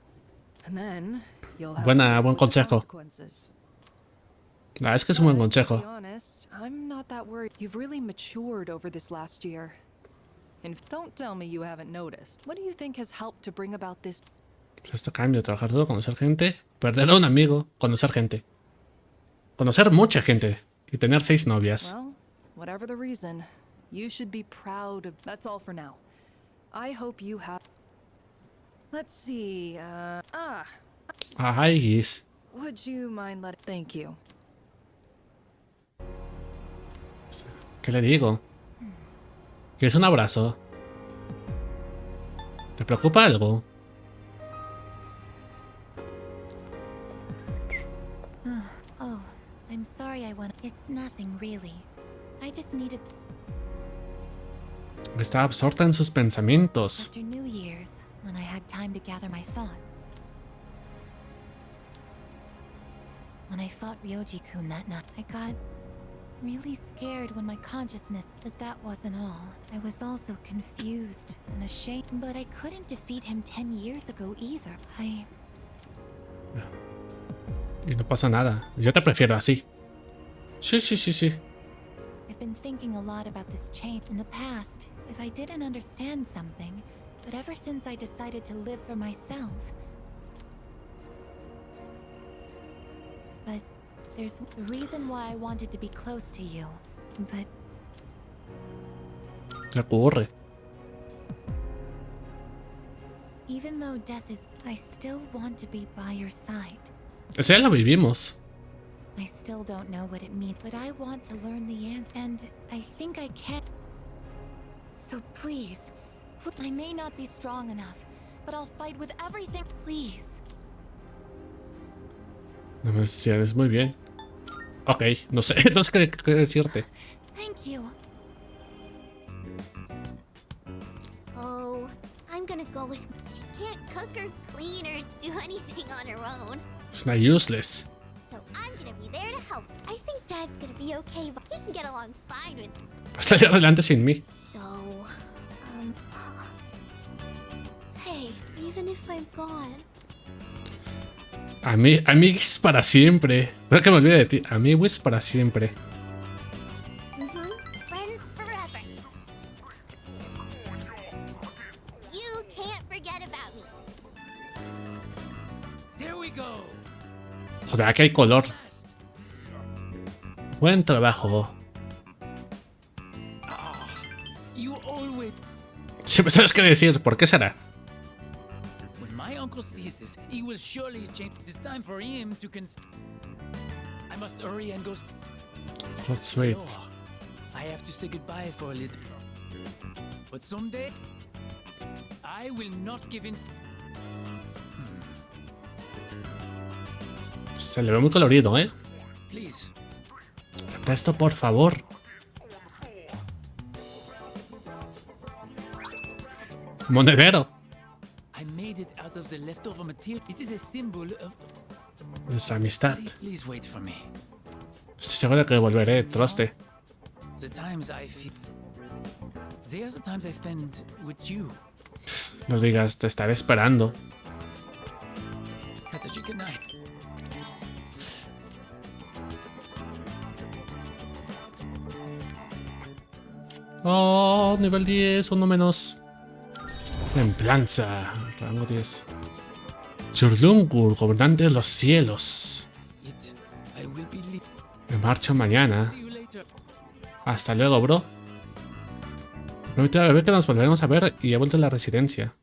and then you'll have Buen consejo. Es que es un buen consejo. To be honest, I'm not that worried. You've really matured over this last year. And don't tell me you haven't noticed. What do you think has helped to bring about this? Este cambio, trabajar duro, conocer gente, perder a un amigo, conocer gente. Conocer mucha gente y tener 6 novias. Well, Whatever the reason, you should be proud of. That's all for now. I hope you have. Let's see. Ay, Would you mind letting? Thank you. ¿qué le digo? ¿Quieres un abrazo? ¿Te preocupa algo? Oh, I'm sorry I went. It's nothing really. I just needed. Está absorta en sus pensamientos. After New Year's, when I had time to gather my thoughts. When I fought Ryoji-kun that night, I got really scared when my consciousness, but that wasn't all. I was also confused and ashamed, but I couldn't defeat him 10 years ago either. Y no pasa nada. Yo te prefiero así. Sí. I've been thinking a lot about this change in the past. If I didn't understand something, but ever since I decided to live for myself. But there's a reason why I wanted to be close to you. But ¿Qué ocurre? even though death is, I still want to be by your side. Eso ya lo vivimos. I still don't know what it means, but I want to learn the answer, and I think I can. So please, I may not be strong enough, but I'll fight with everything. Please. No me sientes muy bien. Ok, no sé qué decirte. Thank you. Oh, I'm gonna go with. She can't cook or clean or do anything on her own. Es una useless. So I'm gonna be there to help. I think Dad's gonna be okay, but he can get along fine with. Estaría adelante sin mí. So, hey, even if I'm gone. Amigos para siempre. Espero que me olvide de ti. Amigos para siempre. Friends forever. You can't forget about me. There we go. Joder, aquí hay color. Buen trabajo. You always. Siempre sabes qué decir. ¿Por qué será? When my uncle sees this, he will surely change. It's time for him to I must hurry and go. That's sweet. I have to say goodbye for a little. But someday, I will not give in. Se le ve muy colorido, ¿eh? Please. Esto, por favor. Monedero. I made it out of the leftover material. It is a symbol of. Es amistad. Please wait for me. Estoy seguro de que volveré, troste. The times I feel. They are the times I spend with you. No digas, te estaré esperando. Kataji, good night. Oh, nivel 10, uno menos. Templanza, rango 10. Churlungur, gobernante de los cielos. Me marcho mañana. Hasta luego, bro. Prometo a ver que nos volveremos a ver y he vuelto a la residencia.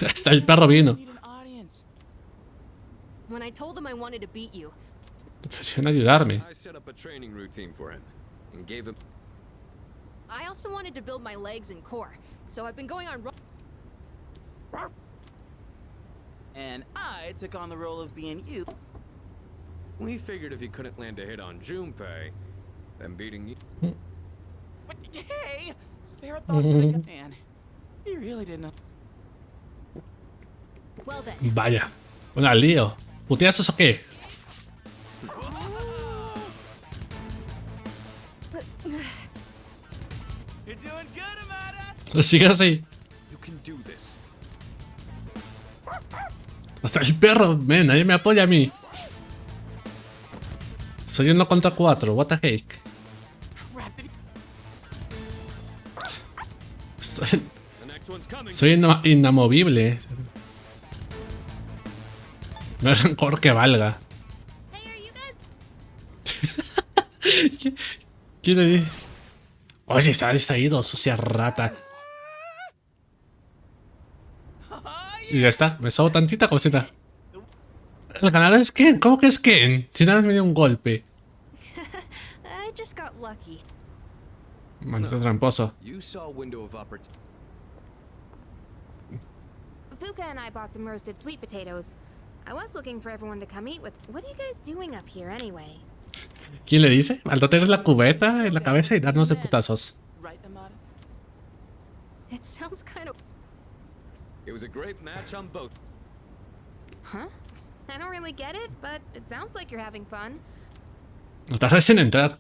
Hasta el perro vino. When I told them I wanted to beat you. Te ofrecieron ayudarme. I also wanted to build my legs and core, so I've been going on. And I took on the role of being you. We figured if he couldn't land a hit on Junpei, then beating you. But hey, spare a thought for the good man. He really didn't know. Well then. Vaya, un lío. ¿Puteazos o qué? Sigue así. Hasta el perro, nadie me apoya a mí. Soy 1 contra 4, what the heck. Soy inamovible. No hay rencor que valga. ¿Quién le dice? Oye, está distraído, sucia rata. Y ya está, me sobó tantita cosita. El ganador es Ken. ¿Cómo que es Ken? Si nada más me dio un golpe. I just got lucky. Maldito tramposo. You saw a window of opportunity. Fuka and I bought some roasted sweet potatoes. I was looking for everyone to come eat with. What are you guys doing up here anyway? ¿Quién le dice? Falta tener la cubeta en la cabeza y darnos de putazos. It sounds kind of... It was a great match on both. Huh? I don't really get it, but it sounds like you're having fun. No tardes en entrar.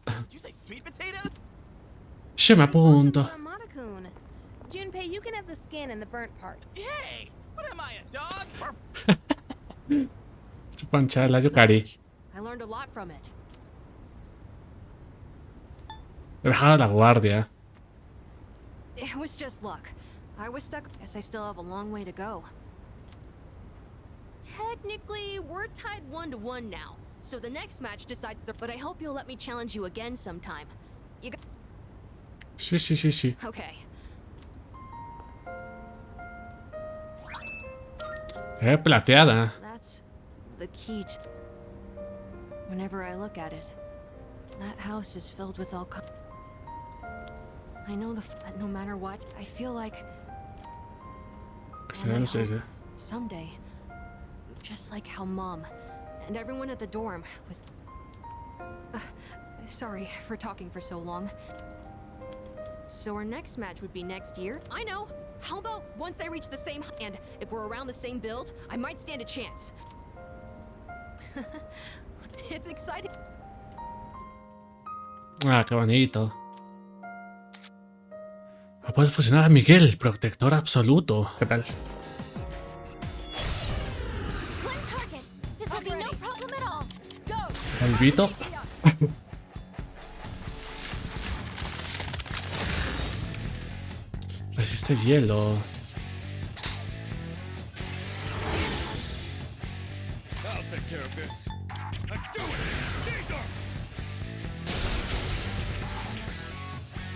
Se me apunto. Monokun. Junpei, you can have the skin and the burnt parts. Hey, what am I, a dog? Pancha la Yukari. I learned a lot from it. He bajado la guardia. It was just luck. I was stuck. Guess I still have a long way to go. Technically, we're tied 1-1 now. So the next match decides the... But I hope you'll let me challenge you again sometime. You got... Sí, sí, sí, sí. Okay. Plateada. That's the key to... Whenever I look at it, that house is filled with all I know that no matter what, I feel like... And I hope someday, just like how Mom and everyone at the dorm was... sorry for talking for so long. So our next match would be next year? I know. How about once I reach the same... And if we're around the same build, I might stand a chance. It's exciting. Ah, qué bonito. Puede fusionar a Miguel, protector absoluto. ¿Qué tal? Olvito. Resiste hielo.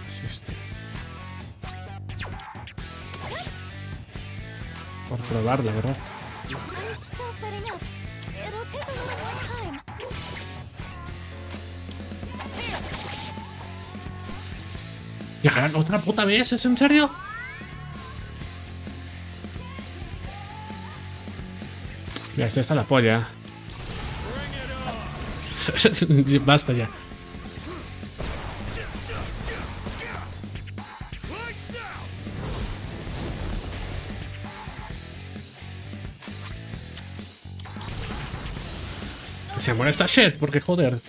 Resiste. Por probar, la verdad. ¿Llegarán otra puta vez? ¿Es en serio? Ya, esta es la polla. Basta ya. Que se muere esta shit, porque joder.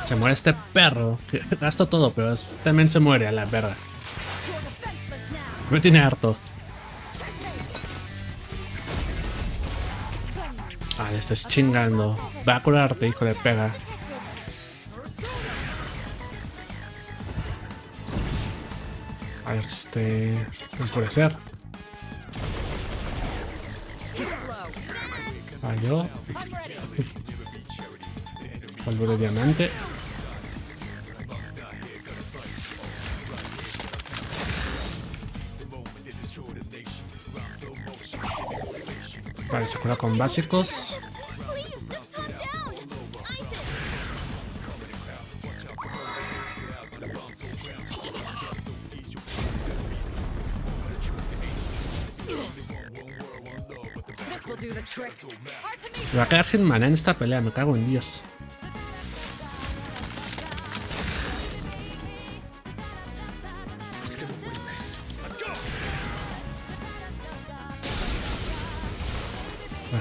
Se muere este perro. Que gasto todo, pero también se muere a la verga. Me tiene harto. Ah, le estás chingando. Va a curarte, hijo de pega. A ver, enfurecer. Falló. Polvo de diamante. Vale, se cura con básicos. Me va a quedar sin maná en esta pelea, me cago en Dios.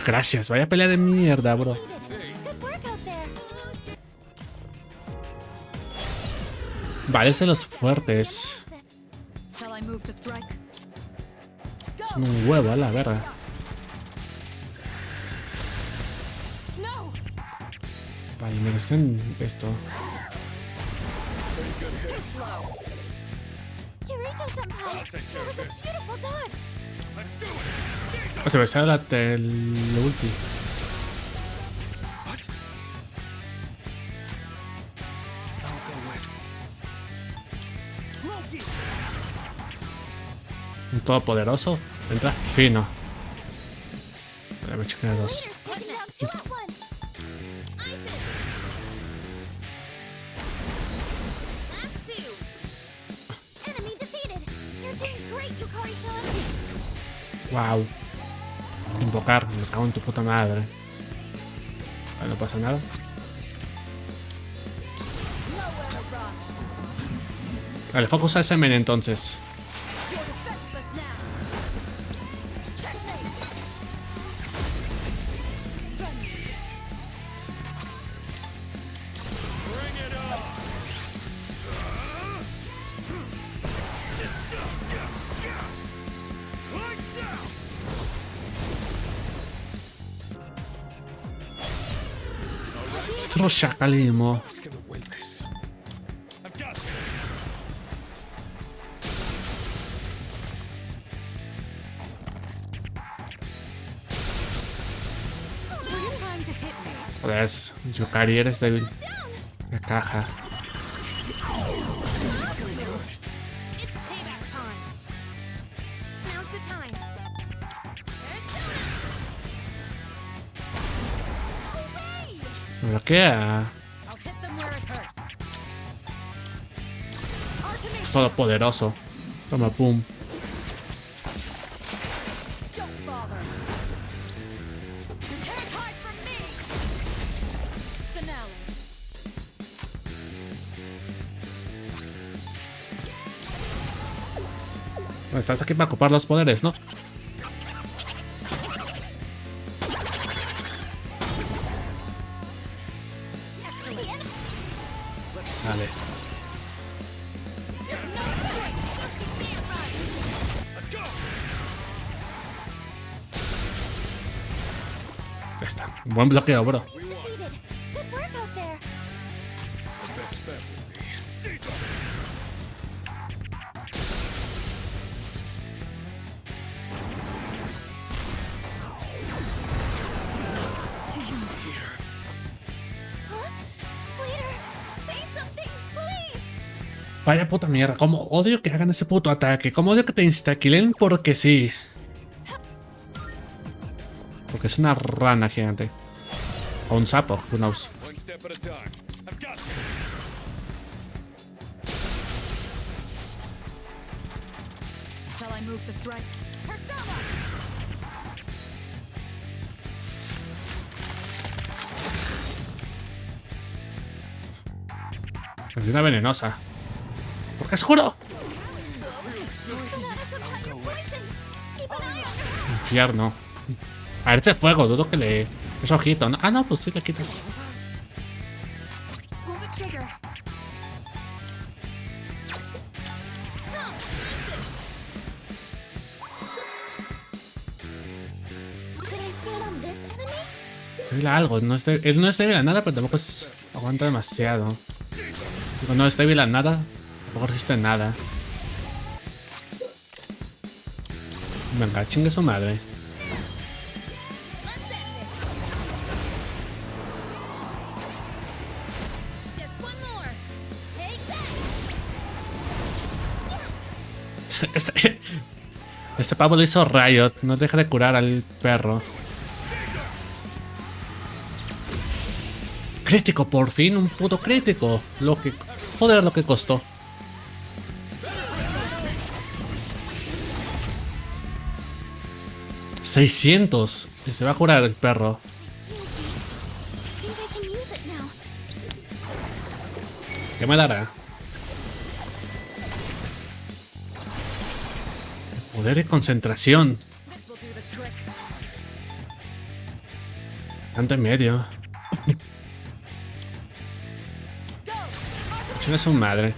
Gracias, vaya pelea de mierda, bro. Vale, es de los fuertes. Son un huevo, a la verga. Vale, me estén esto. O sea, me sale el ulti. Un todopoderoso. Entra fino. Vale, me chequeo dos. Wow. Invocar, me cago en tu puta madre. Vale, no pasa nada. Vale, focus a ese men entonces. Otro chacalismo. Joder, Yukari, eres débil. Qué caja. Me bloquea. Todopoderoso. Toma, pum. Estás aquí para ocupar los poderes, ¿no? Vale. Ya está. Buen bloqueo, bro. Vaya puta mierda, como odio que hagan ese puto ataque, como odio que te instaquilen porque sí. Porque es una rana gigante. O un sapo, who knows. Es una venenosa. ¿Por qué es juro? Infierno. A ver, ese fuego, dudo que le... Es ojito, ¿no? Ah, no, pues sí le quito. Se débil a algo, no es él no es débil a nada, pero tampoco es... Aguanta demasiado. Digo, no es débil a nada, tampoco resiste nada. Venga, chingue su madre. Este pavo lo hizo Riot, no deja de curar al perro. Crítico, por fin, un puto crítico. Lo que... Joder, lo que costó. $600. Y se va a curar el perro. ¿Qué me dará? Poder de concentración. Bastante medio. Chinga su madre.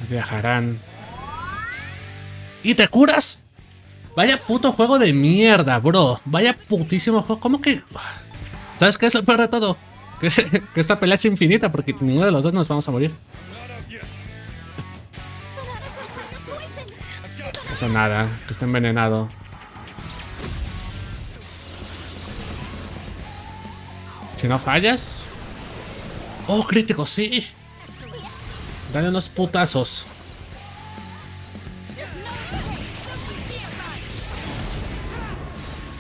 Viajarán. ¿Y te curas? Vaya puto juego de mierda, bro. Vaya putísimo juego. ¿Cómo que...? ¿Sabes qué es lo peor de todo? Que esta pelea es infinita porque ninguno de los dos nos vamos a morir. No pasa nada, que está envenenado. Si no fallas... ¡Oh, crítico, sí! Dale unos putazos.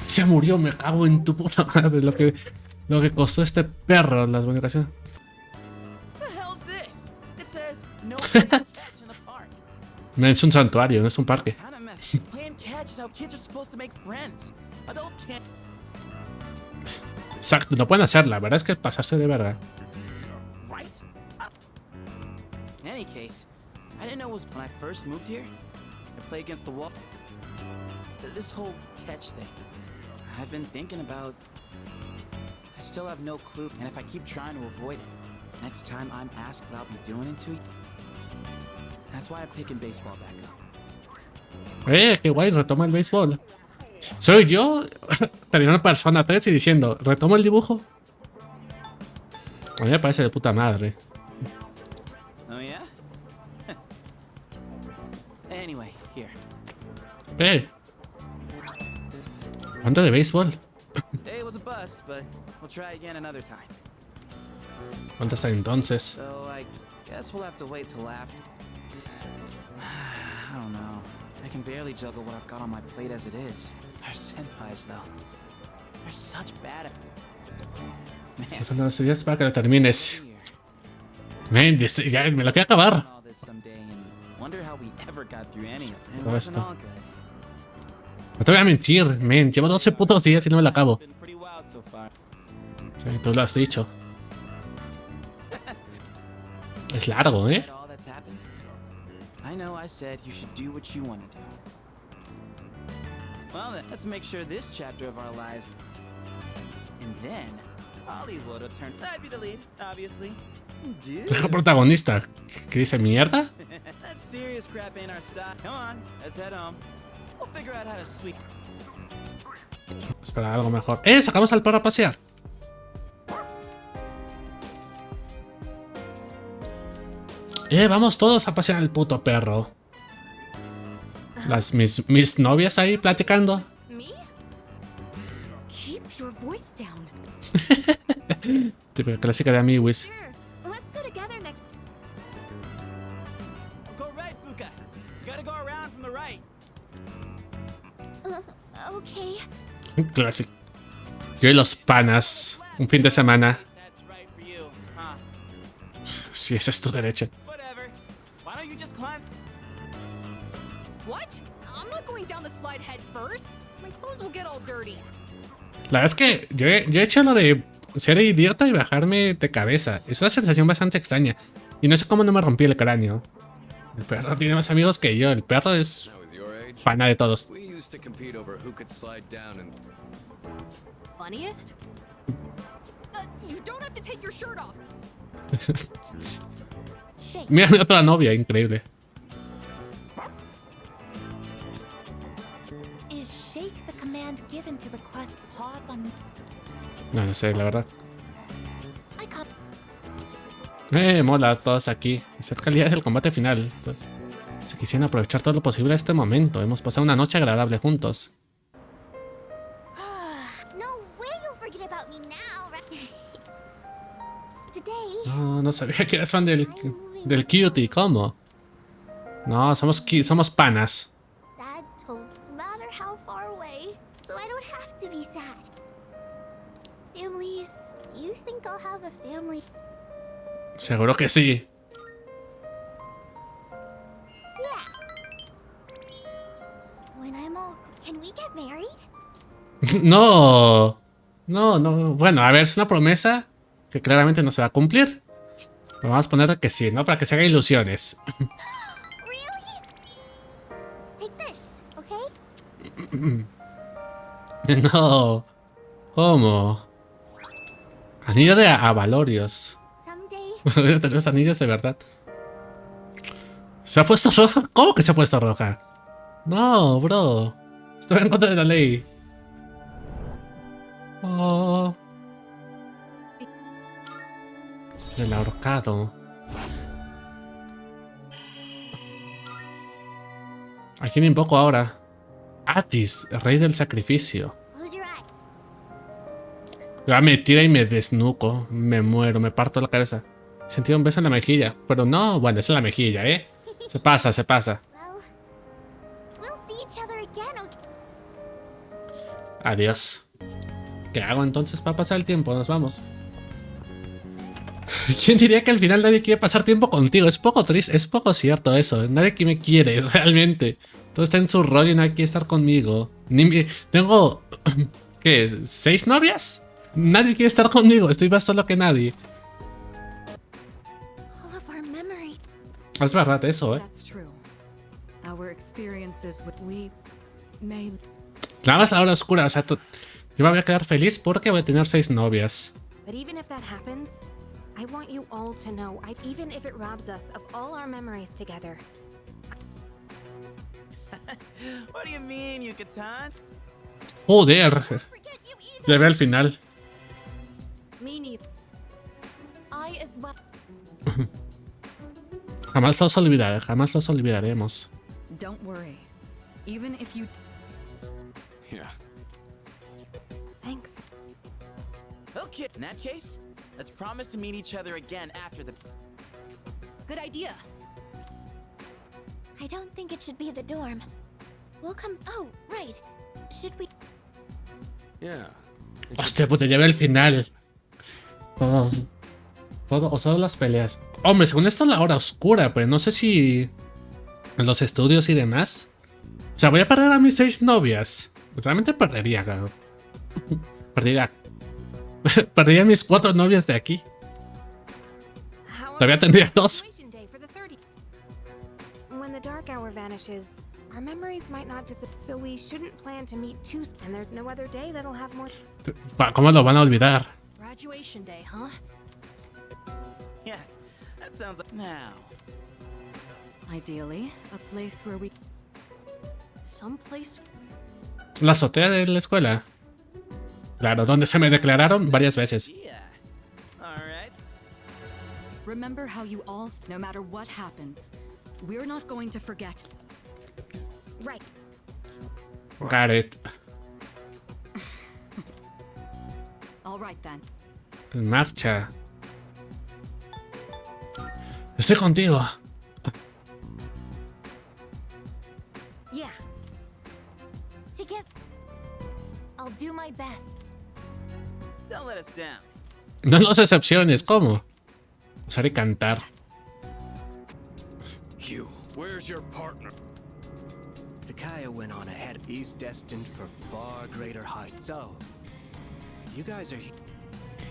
Se murió, me cago en tu puta madre. Lo que costó este perro las bonificaciones. Es un santuario, no es un parque. Exacto, no pueden hacerla. La verdad es que pasarse de verga. In any case, I didn't know it was when I first moved here. I play against the wall. This whole catch thing. I've been thinking about. I still have no clue, and if I keep trying to avoid it, next time I'm asked what I'll be doing in 2 years. That's why I'm picking baseball back up. Qué guay, retoma el béisbol. Soy yo terminando Persona 3 y diciendo, ¿retomo el dibujo? A mí me parece de puta madre. Oh yeah? Anyway, here. Guante de béisbol. It was a bust, but we'll try again another time. ¿Cuánto está entonces? So I guess we'll have to wait till after. I don't know. I can barely juggle what I've got on my plate as it is. Our senpais, though. They're such bad at... Faltan 12 días para que lo termines. Men, ya me lo quiero acabar. Todo esto. No te voy a mentir, men. Llevo 12 putos días y no me lo acabo. Sí, tú lo has dicho. Es largo, ¿eh? I know I said you should do what you want to do. Well then, let's make sure this chapter of our lives... And then, Hollywood will turn... I'd be the lead, obviously. Dude. El protagonista. ¿Qué dice mierda? That serious crap ain't our style. Come on, let's head home. We'll figure out how to sweep... Espera, algo mejor. Sacamos al perro a pasear. Vamos todos a pasear al puto perro. Mis novias ahí platicando. Típica clásica de amiguis. Clásico. Yo y los panas. Un fin de semana. Si esa es tu derecha. La verdad es que yo he hecho lo de ser idiota y bajarme de cabeza. Es una sensación bastante extraña. Y no sé cómo no me rompí el cráneo. El perro tiene más amigos que yo. El perro es pana de todos. Mira mi otra novia, increíble. No sé, la verdad. Mola, todos aquí. Se acerca el día del combate final. Si quisieran aprovechar todo lo posible a este momento. Hemos pasado una noche agradable juntos. No sabía que eras fan del cutie. ¿Cómo? No, somos panas. Seguro que sí. No. Bueno, a ver, es una promesa que claramente no se va a cumplir. Pero vamos a poner que sí, ¿no? Para que se haga ilusiones. No. ¿Cómo? Anillo de avalorios. Voy a tener los anillos de verdad. ¿Se ha puesto roja? ¿Cómo que se ha puesto roja? No, bro. Estoy en contra de la ley. Oh. El ahorcado. ¿A quién invoco ahora? Atis, rey del sacrificio. Ya me tira y me desnuco. Me muero, me parto la cabeza. Sentí un beso en la mejilla. Pero no, bueno, es en la mejilla, ¿eh? Se pasa, se pasa. Adiós. ¿Qué hago entonces para pasar el tiempo? Nos vamos. ¿Quién diría que al final nadie quiere pasar tiempo contigo? Es poco triste, es poco cierto eso. Nadie que me quiere, realmente. Todo está en su rollo y nadie quiere estar conmigo. Tengo... ¿Qué es? ¿6 novias? Nadie quiere estar conmigo, estoy más solo que nadie. Es verdad eso, Nada más la hora oscura, o sea, yo me voy a quedar feliz porque voy a tener 6 novias. I want you all to know, even if it robs us of all our memories together. What do you mean, Yucatan? Joder. Ya ve al final. Jamás los olvidaré, jamás los olvidaremos. Don't worry. Even if you... Yeah. Thanks. Okay, in that case, let's promise to meet each other again after the... Good idea. I don't think it should be the dorm. We'll come... Oh, right. Should we... Yeah. Hostia, puta, ya ve al final. Todo, o solo las peleas. Hombre, según esto es la hora oscura, pero no sé si... En los estudios y demás. O sea, voy a perder a mis 6 novias. Realmente perdería, claro. Perdería mis 4 novias de aquí. Todavía tendría 2. When the dark hour vanishes, our memories might not disappear, so we shouldn't plan to meet too, and there's no other day that'll have more. ¿Cómo lo van a olvidar? Graduation day, huh? Yeah, that sounds like now. Ideally, a place where we... Someplace... La azotea de la escuela. Claro, donde se me declararon varias veces. Remember how you all, no matter what happens, we're not going to forget. Right. Got it. All right then. En marcha. Estoy contigo. Yeah. Together. I'll do my best. Don't let us down. No nos decepciones, ¿cómo? Usar y cantar. Hugh, where's your partner? Takaya went on ahead. He's destined for far greater heights. So, you guys are...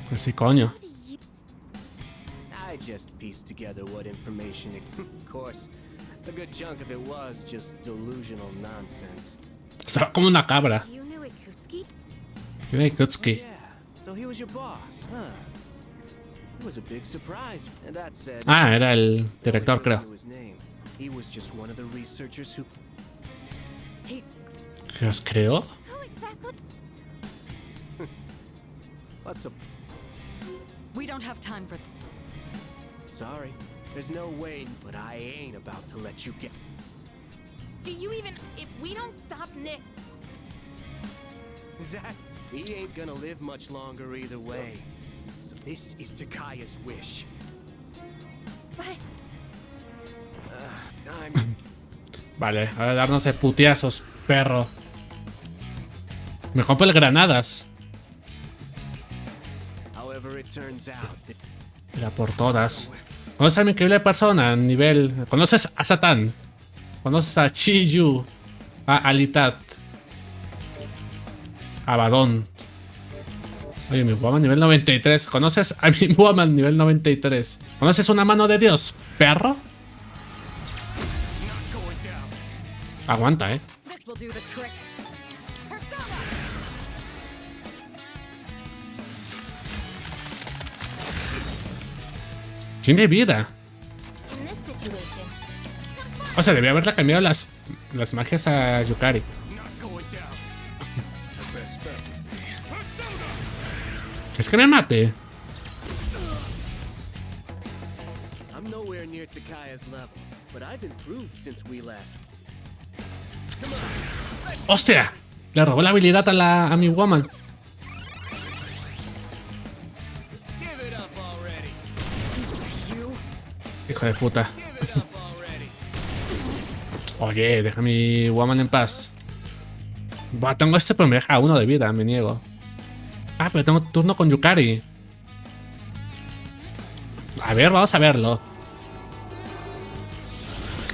Pues sí, coño. I just pieced together what information... Of course, a good chunk of it was just delusional nonsense. Estaba como una cabra. You knew Ikutsuki? Tiene Ikutsuki. So he was your boss, huh? It was a big surprise. And that said, Ah, era el director, creo. he was just one of the researchers who... ¿Qué os creo? Who exactly? What's up? We don't have time for... Sorry, there's no way, but I ain't about to let you get... Do you even... If we don't stop Nyx... That's... He ain't gonna live much longer either way. So this is Takaya's wish. But... Vale, a darnos de putiazos, perro. Me compro el granadas. However it turns out... Mira, por todas. ¿Conoces a mi increíble persona? Nivel... ¿Conoces a Satán? ¿Conoces a Chiyu? A Alitat. A Badón. Oye, mi woman nivel 93. ¿Conoces a mi woman nivel 93? ¿Conoces una mano de Dios, perro? Aguanta, Tiene vida. O sea, debía haberle cambiado las magias a Yukari. Es que me mate. I'm nowhere near Takaya's level, but I've improved since we last. ¡Hostia! Le robó la habilidad a mi woman. Hijo de puta. Oye, deja a mi woman en paz. Buah, tengo este, pero me deja 1 de vida, me niego. Ah, pero tengo turno con Yukari. A ver, vamos a verlo.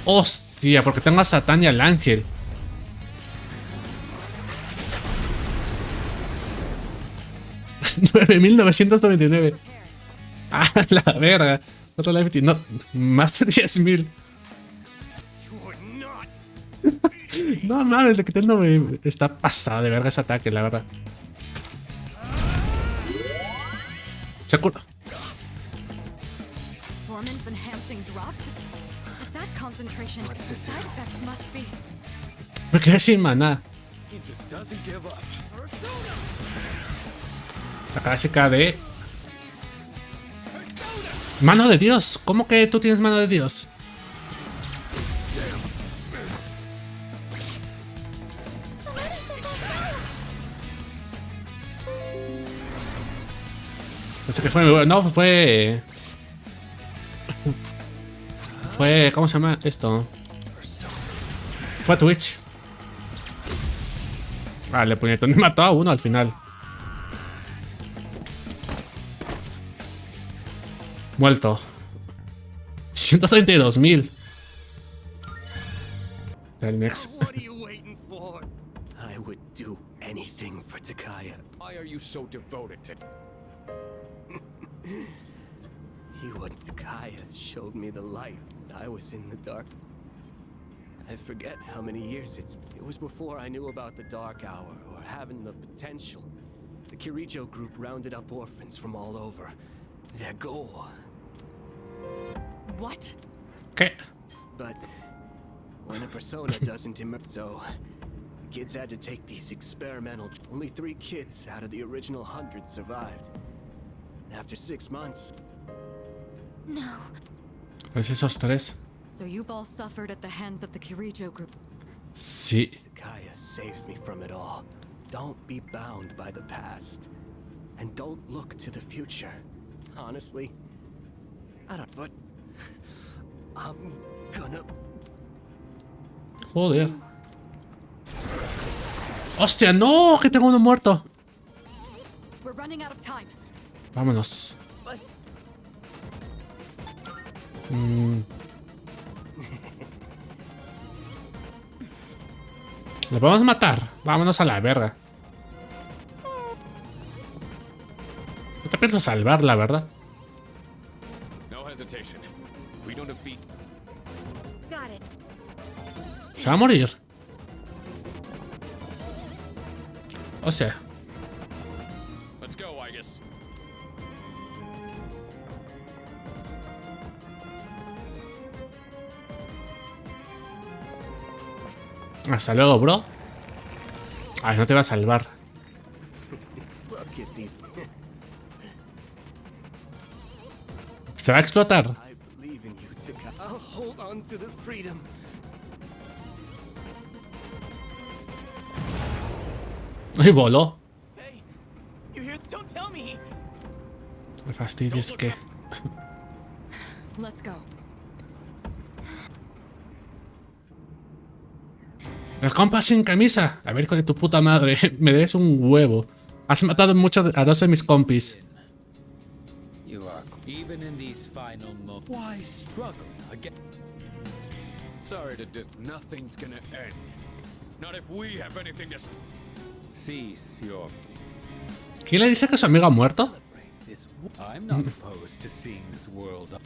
Hostia, porque tengo a Satán y al ángel. $9,999. Ah, la verga. Otro life, no, más de 10,000. No mames, le quité el 9. Está pasada de verga ese ataque, la verdad. Se cura. Me quedé sin maná. Sacar ese KD. Mano de Dios. ¿Cómo que tú tienes mano de Dios? Pensé que fue... No, fue... Fue... ¿Cómo se llama esto? Fue Twitch. Vale, puñetón. Me mató a uno al final. Muerto. 132,000. El next. What are you waiting for? I would do anything for Takaya. Why are you so devoted to? You and Takaya showed me the light. I was in the dark. I forget how many years it was before I knew about the Dark Hour or having the potential. The Kirijo group rounded up orphans from all over. Their goal. What? Okay. But when a persona doesn't emerge, so the kids had to take these experimental. Only 3 kids out of the original 100 survived. And after 6 months. No. Pues esos 3. So you've all suffered at the hands of the Kirijo group. Sí. Takaya saves me from it all. Don't be bound by the past. And don't look to the future. Honestly, I don't, but I'm gonna... Joder. ¡Hostia, no! Que tengo uno muerto. We're running out of time. Vámonos. ¿Le podemos matar? Vámonos a la verga. No te pienso salvar, la verdad. Se va a morir. O sea. Hasta luego, bro. Ay, no te va a salvar. Se va a explotar. Y voló. Me fastidies que... Let's go. El compa sin camisa. A ver, hijo de tu puta madre. Me debes un huevo. Has matado mucho a 2 de mis compis. You are even in these final moments. Why struggle again? Sorry to nothing's gonna end. Not if we have anything to cease your. ¿Quién le dice que su amigo ha muerto? I'm not opposed to seeing this world.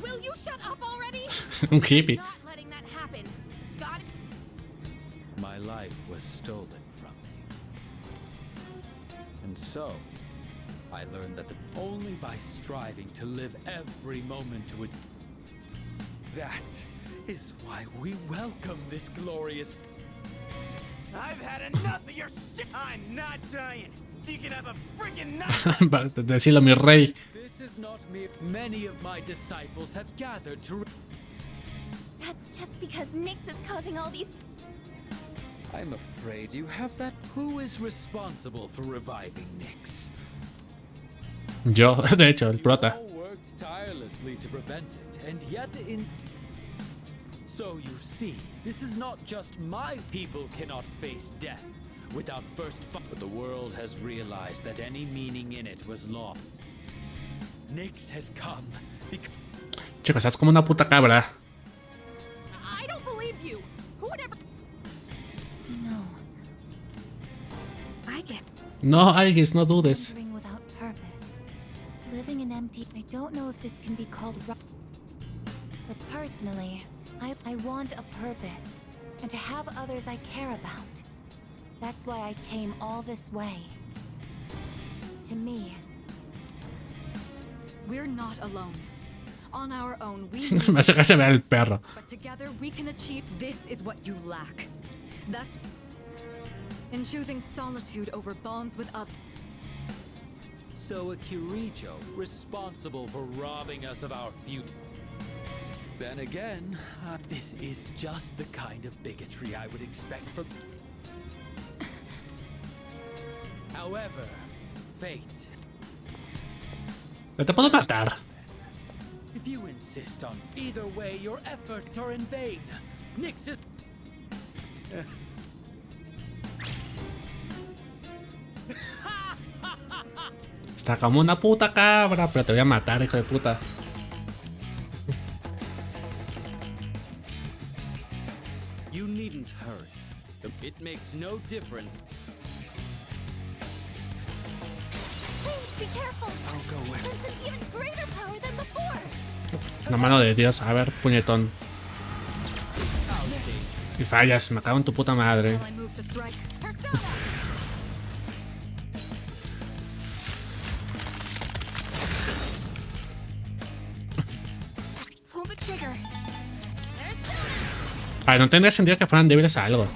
Will you shut up already? Un hippie. Not letting that happen. Got it. My life was stolen from me. And so, I learned that only by striving to live every moment to its... That is why we welcome this glorious. I've had enough of your shit. I'm not dying, so you can have a freaking night. Para decirlo, mi rey. This is not me. Many of my disciples have gathered to. That's just because Nyx is causing all these. I'm afraid you have that. Who is responsible for reviving Nyx? Yo, de hecho, el prota. You all worked tirelessly to prevent it, and yet So you see, this is not just my people cannot face death without first but the world has realized that any meaning in it was lost. Nyx has come because. Chicos, estás como una puta cabra. I don't believe you. Who would ever? No. I get. No, Aegis, no dudes. Wandering without purpose. Living in empty. I don't know if this can be called. But personally, I want a purpose and to have others I care about. That's why I came all this way. To me. We're not alone. On our own, we Me hace que se vea el perro. but together we can achieve. This is what you lack. That's in choosing solitude over bonds with others. So a Kirijo responsible for robbing us of our future. Then again, this is just the kind of bigotry I would expect from. However, fate. No te puedo matar. If you insist on either way, your efforts are in vain. Nyx is. Está como una puta cabra, pero te voy a matar, hijo de puta. You needn't hurry. It makes no difference. Please be careful. I'll go with. There's an even greater power than before. La mano de Dios, a ver, puñetón. Y fallas, me cago en tu puta madre. I move to strike. Pull the trigger. A ver, no tendría sentido que fueran débiles a algo.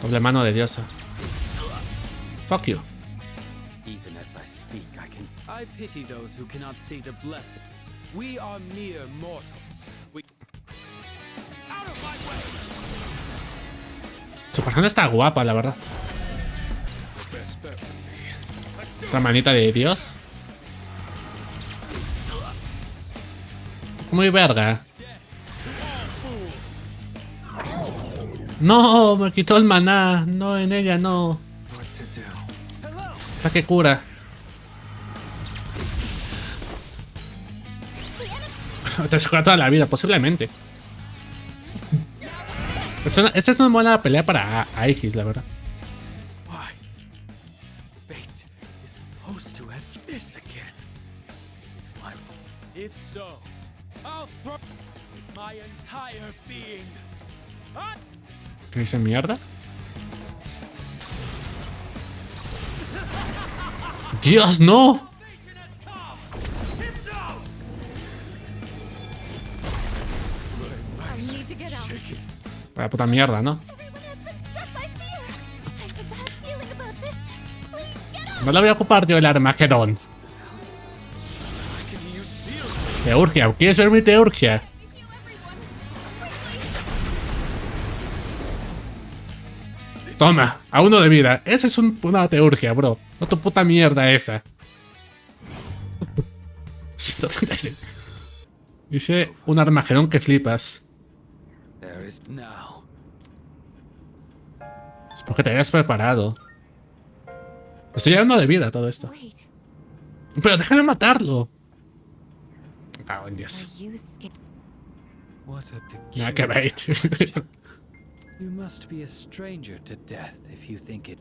Doble mano de diosa. Fuck you. Even as I speak, I pity those who cannot see the blessing. We are mere mortals. Out of my way. Su persona está guapa, la verdad. Esta manita de Dios. Muy verga. No, me quitó el maná. No, en ella no. Saque cura. Te saca toda la vida, posiblemente. Esta es una buena pelea para Aegis, la verdad. If so, I'll throw my entire being. ¿Qué dice mierda? ¡Dios, no! Vaya puta mierda, ¿no? No lo voy a ocupar yo el Armagedón. Teurgia, ¿quieres ver mi Teurgia? Toma, a uno de vida. Esa es una Teurgia, bro. No tu puta mierda esa. 136. Dice un Armagedón que flipas. Es porque te habías preparado. Estoy llevando de vida todo esto. Pero déjame matarlo. Ah, en Dios. Nada que bait. You must be a stranger to death if you think it.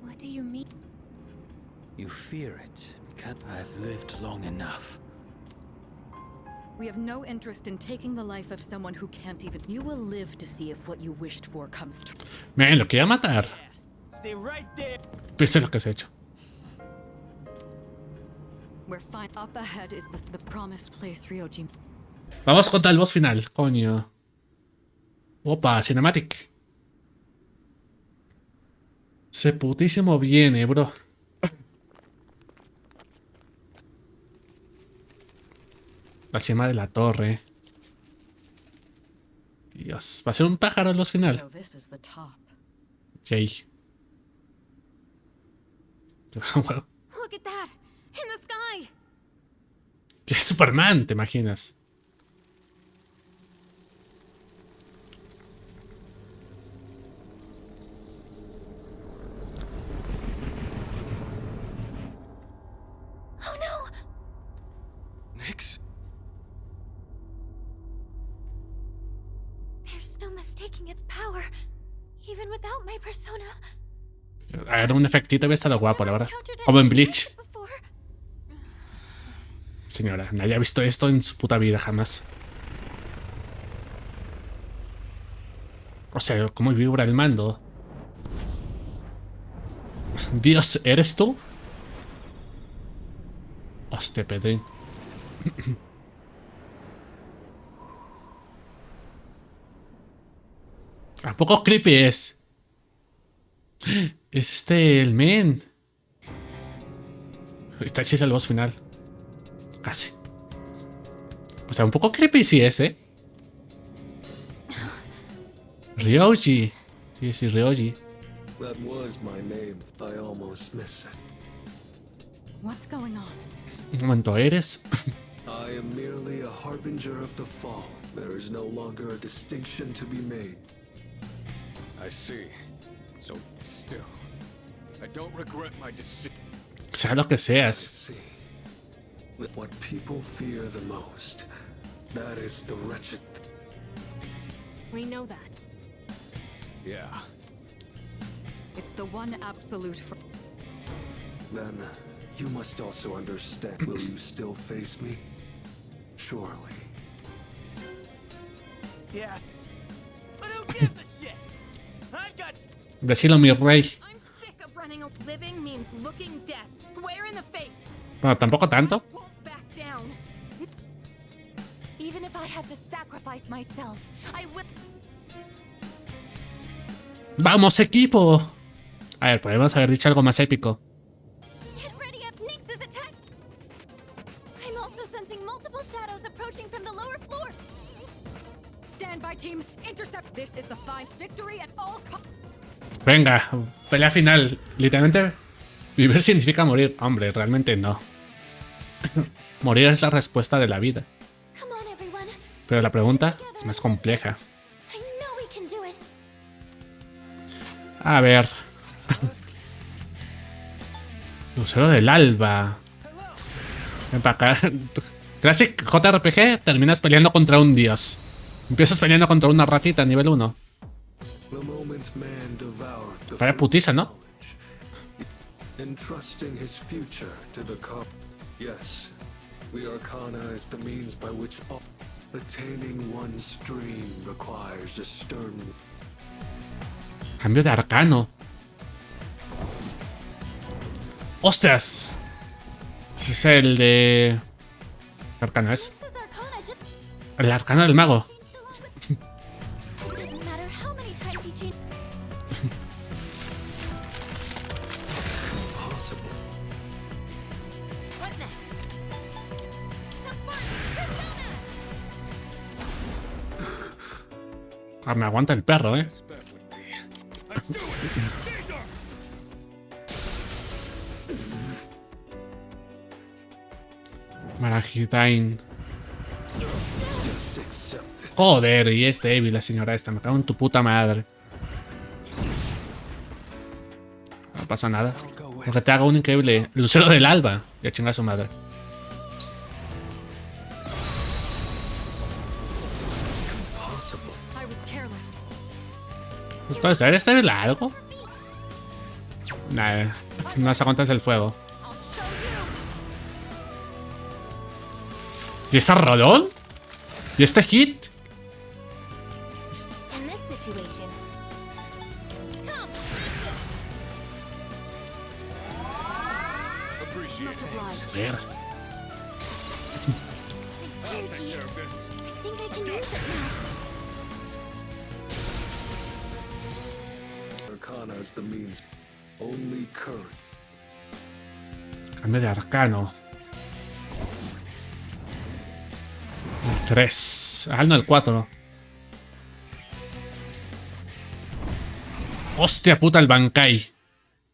What do you mean? You fear it because I've lived long enough. We have no interest in taking the life of someone who can't even. You will live to see if what you wished for comes true. Miren, lo quería matar. Stay right there. Viste lo que has hecho. We're fine. Up ahead is the promised place, Ryoji. Vamos contra el boss final, coño. Opa, cinematic. Se putísimo viene, bro. La cima de la torre. Dios, va a ser un pájaro el boss final. So this is the top. Jay. Look at that! In the sky! Es Superman, ¿te imaginas? Oh no! Nix? There's no mistaking its power, even without my persona. Era un efectito, había estado guapo, la verdad. Como en Bleach. Señora, nadie ha visto esto en su puta vida, jamás. O sea, ¿cómo vibra el mando? Dios, ¿eres tú? Hostia, Pedrín. ¿A poco creepy es? Es el men. Está chis el boss final. Casi. O sea, un poco creepy sí es, ¿eh? Ryoji. Sí, Ryoji. That was my name. I almost miss it. What's going on? Un momento, ¿eres? I am merely a harbinger of the fall. There is no longer a distinction to be made. I see. So still, I don't regret my decision. Sea lo que seas. What people fear the most, that is the wretched. We know that. Yeah. It's the one absolute. Then you must also understand. Will you still face me? Surely. Yeah. But who gives a shit? I've got. Decilo, mi rey. I'm sick of running. Living means looking death square in the face. Bueno, tampoco tanto. Back down. Even if I have to sacrifice myself, I will. ¡Vamos, equipo! A ver, podemos haber dicho algo más épico. Get ready up Nix's attack. I'm also sensing multiple shadows approaching from the lower floor. Stand by, team. Intercept. This is the fine victory at all costs. Venga, pelea final. Literalmente, vivir significa morir. Hombre, realmente no. Morir es la respuesta de la vida. Pero la pregunta es más compleja. A ver. Lucero del alba. Ven para acá. Classic JRPG, terminas peleando contra un dios. Empiezas peleando contra una ratita nivel 1. Vaya putiza, ¿no? Entrusting his future to the yes, we arcana is the means by which attaining one's dream requires a stern. Cambio de arcano. ¡Ostras! Es el de... ¿Qué arcano es? El arcano del mago. Ah, me aguanta el perro, ¿eh? Marajitain. Joder, y es débil la señora esta. Me cago en tu puta madre. No pasa nada. Aunque te haga un increíble lucero del alba. Ya chinga a su madre. Entonces, ¿eres débil a algo? Nah, no se aguantas el fuego. ¿Y ese rolón? ¿Y este hit? energy. I think I can use it now. Arcana is the means. Only courage. Cambio de arcano. El 3. Ah, no, el 4. Hostia puta, el Bankai.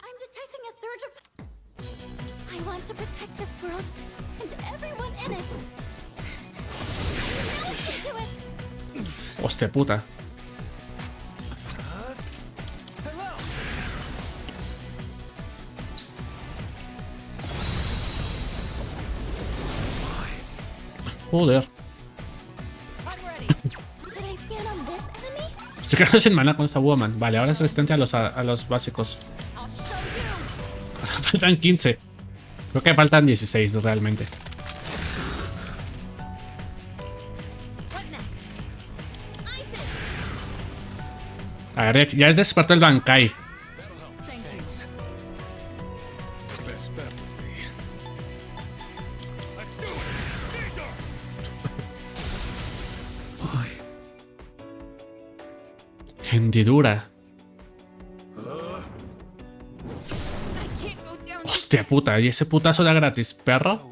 I'm detecting a surge of... I want to protect this world and everyone in it. I really can do it. Hostia puta. Joder. Estoy quedando sin mana con esta woman. Vale, ahora es resistente a los básicos. Faltan 15. Creo que faltan 16 realmente. A ver, ya es despertó el Bankai. Hendidura. Hostia puta, ¿y ese putazo era gratis, perro?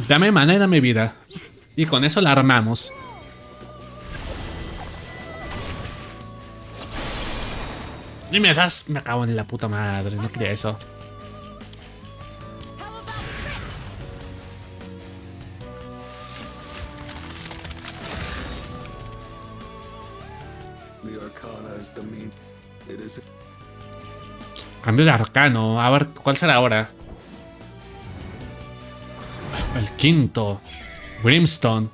Dame mana y dame vida. Y con eso la armamos. Y me das... Me cago en la puta madre, no quería eso. Cambio de arcano. A ver, ¿cuál será ahora? El quinto. Brimstone.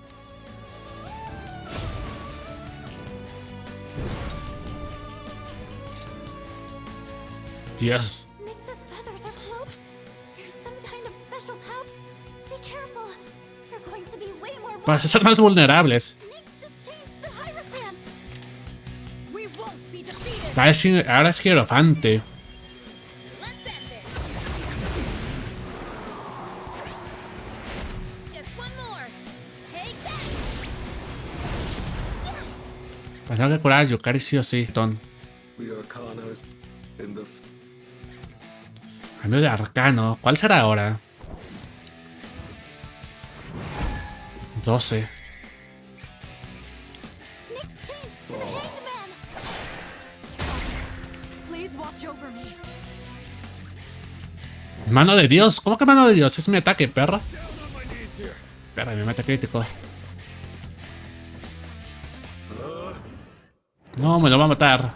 Dios. Para ser más vulnerables. Ahora es hierofante. Tengo que curar a Yukari sí o sí, Ton. Cambio de arcano. ¿Cuál será ahora? 12. Mano de Dios. ¿Cómo que mano de Dios? Es mi ataque, perro. Perra, mi mata crítico. No, me lo va a matar.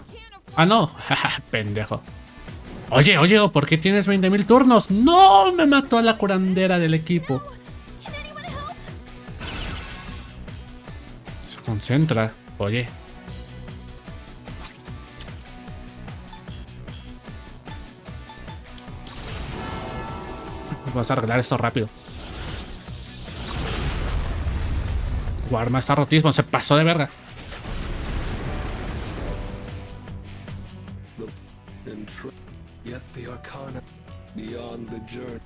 Ah, no. Pendejo. Oye, ¿por qué tienes 20.000 turnos? ¡No! Me mató a la curandera del equipo. Se concentra. Oye. Vamos a arreglar esto rápido. Guarma está rotísimo. Se pasó de verga. The arcana beyond the journey.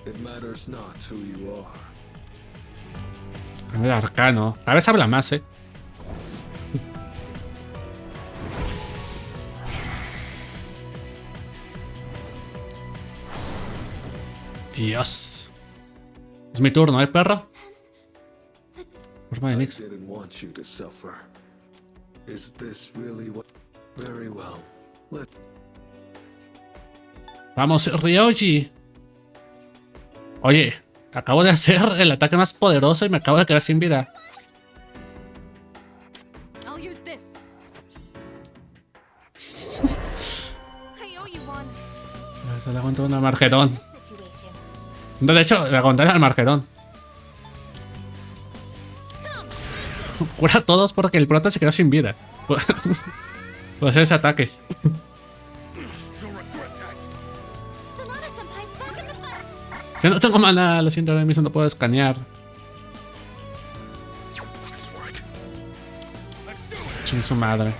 It matters not who you are. El arcano. A veces habla más, Dios. Es mi turno, perro. Forma de Nix. Vamos, Ryoji. Oye, acabo de hacer el ataque más poderoso y me acabo de quedar sin vida. Se le aguantó una marquetón. No, de hecho, le aguanté al marquetón. Cura a todos porque el prota se quedó sin vida. Por hacer ese ataque. Ya no tengo mana, lo siento, ahora mismo no puedo escanear. Chin su madre.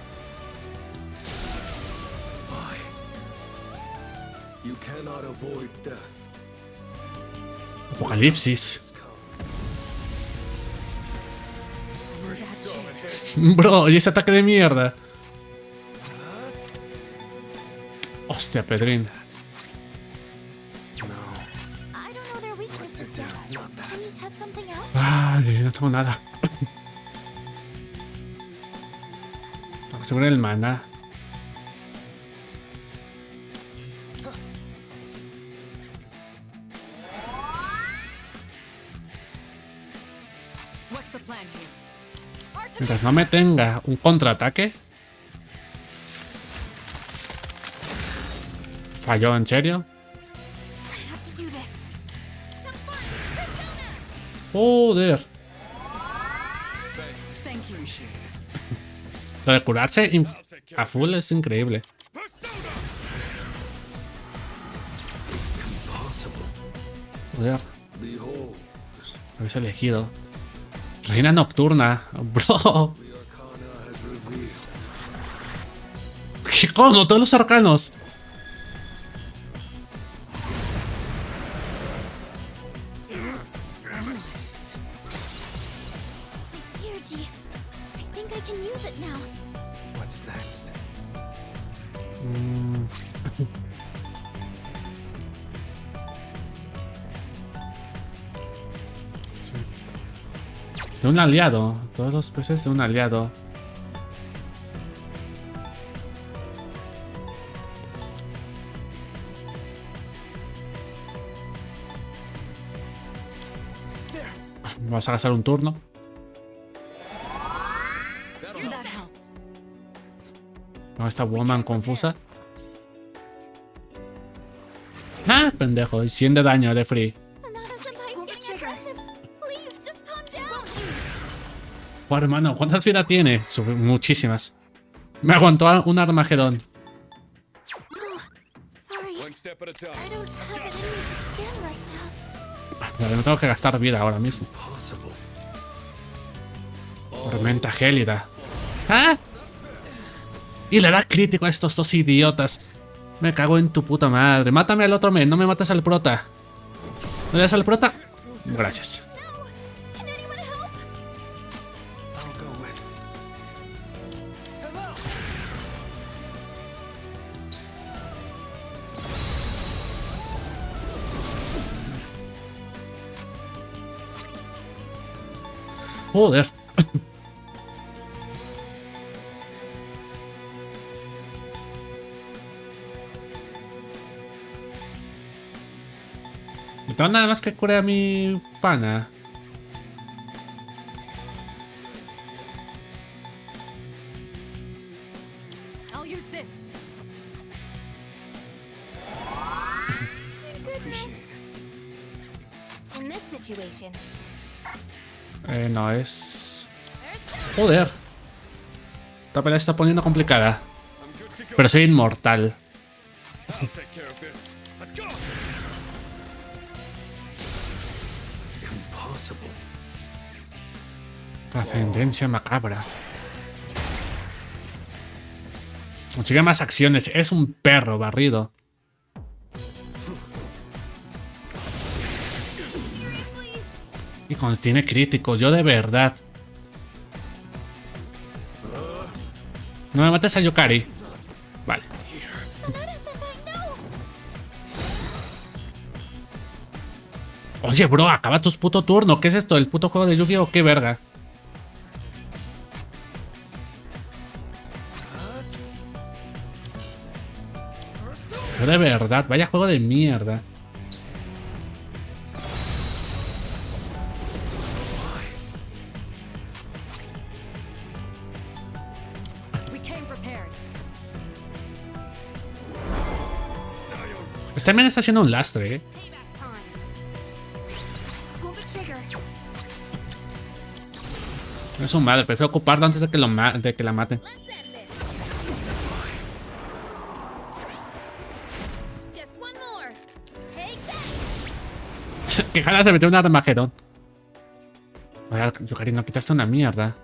You cannot avoid death. Apocalipsis. Bro, ¿y ese ataque de mierda? Hostia, Pedrín. Ay, no tengo nada. Tengo que asegurar el mana. Mientras no me tenga un contraataque. ¿Falló en serio? Joder. Lo de curarse a full es increíble. Joder. Lo habéis elegido. Reina nocturna. Bro. ¿Qué coño? Todos los arcanos. De un aliado. Todos los peces de un aliado. Vamos a gastar un turno. No, esta woman confusa. ¡Ah! Pendejo. Y 100 de daño de free. Oh, hermano, ¿cuántas vidas tiene? Muchísimas. Me aguantó un Armagedón. Vale, no tengo que gastar vida ahora mismo. Tormenta gélida. ¡Ah! Y le da crítico a estos dos idiotas. Me cago en tu puta madre. Mátame al otro men, no me mates al prota. ¿No le das al prota? Gracias. Joder. No tengo nada más que cure a mi pana. No es... Joder. Esta pelea está poniendo complicada. Pero soy inmortal. Trascendencia macabra. Consigue más acciones. Es un perro barrido. Y contiene críticos, yo de verdad. No me mates a Yukari. Vale. Oye, bro, acaba tu puto turno. ¿Qué es esto? ¿El puto juego de Yu-Gi-Oh? ¿Qué verga? Yo de verdad, vaya juego de mierda. Este men está haciendo un lastre, Es su madre, prefiero ocuparlo antes de que, de que la maten. Qué ganas de meter un Armagedón. Oye, Yukari, no quitaste una mierda.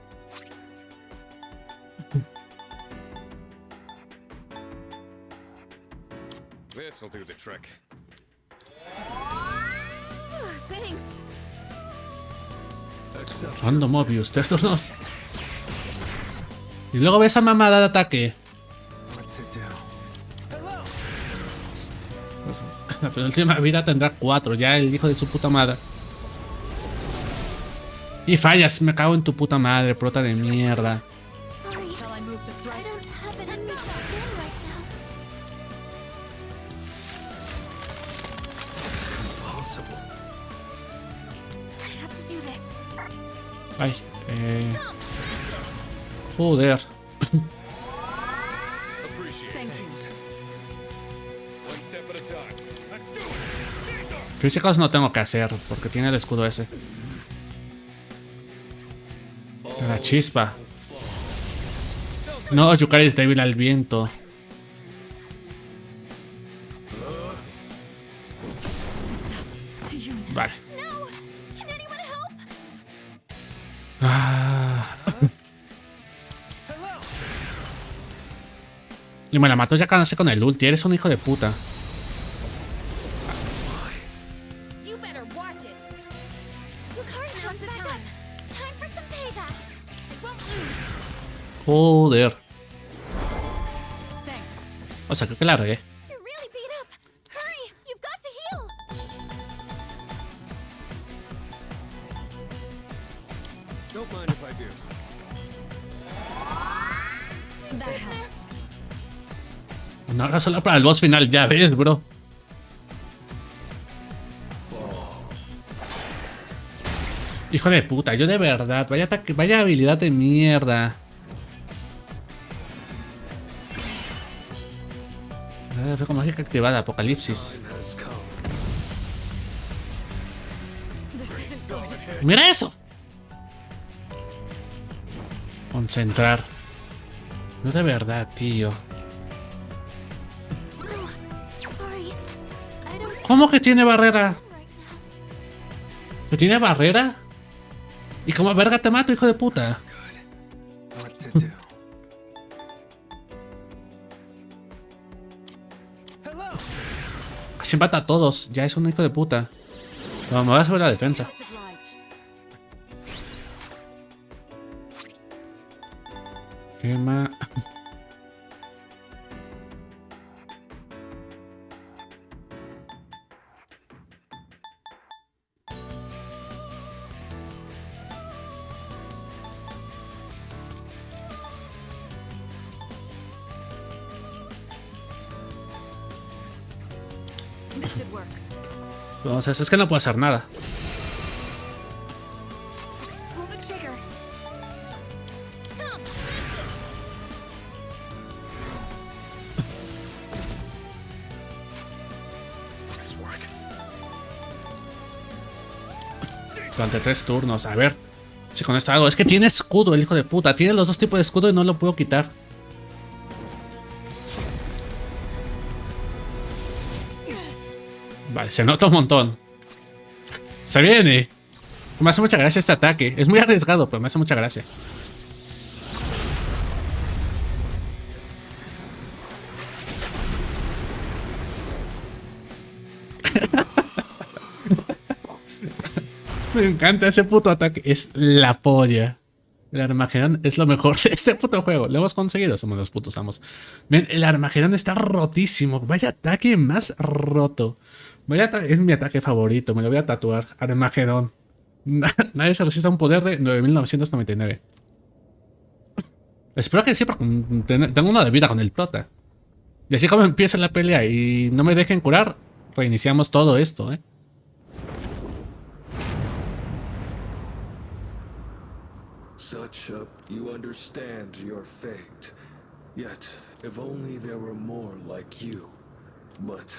This'll do the trick. Thanks. Random Mobius, 3 turnos. Y luego ve esa mamada de ataque. La penúltima vida tendrá 4, ya el hijo de su puta madre. Y fallas, me cago en tu puta madre, prota de mierda. Sorry. Shall I move to strike? I don't have it in me to win right now. Impossible. I have to do this. Ay, joder. Físicos no tengo que hacer porque tiene el escudo ese. De la chispa. No, Yukari es débil al viento. Vale. Y me la mató ya cansé con el ulti. Eres un hijo de puta. Joder. O sea, creo que la regué. No hagas solo para el boss final, ya ves, bro. Hijo de puta, yo de verdad, vaya ataque, vaya habilidad de mierda. Con mágica activada, apocalipsis. ¡Mira eso! Concentrar. No de verdad, tío. ¿Cómo que tiene barrera? ¿Que tiene barrera? ¿Y cómo verga te mato, hijo de puta? Casi mata a todos, ya es un hijo de puta. No, me voy a subir la defensa. Firma. Entonces, es que no puedo hacer nada. Durante 3 turnos, a ver si con esto hago. Es que tiene escudo el hijo de puta. Tiene los 2 tipos de escudo y no lo puedo quitar. Vale, se nota un montón. Se viene. Me hace mucha gracia este ataque. Es muy arriesgado, pero me hace mucha gracia. Me encanta ese puto ataque. Es la polla. El Armagedón es lo mejor de este puto juego. Lo hemos conseguido, somos los putos amos. Ven, el Armagedón está rotísimo. Vaya ataque más roto. Es mi ataque favorito, me lo voy a tatuar. Armagedón. Nadie se resiste a un poder de 9999. Espero que sí, porque tengo una de vida con el prota. Y así como empieza la pelea y no me dejen curar, reiniciamos todo esto, Such a... You understand your fate. Yet, if only there were more like you. But...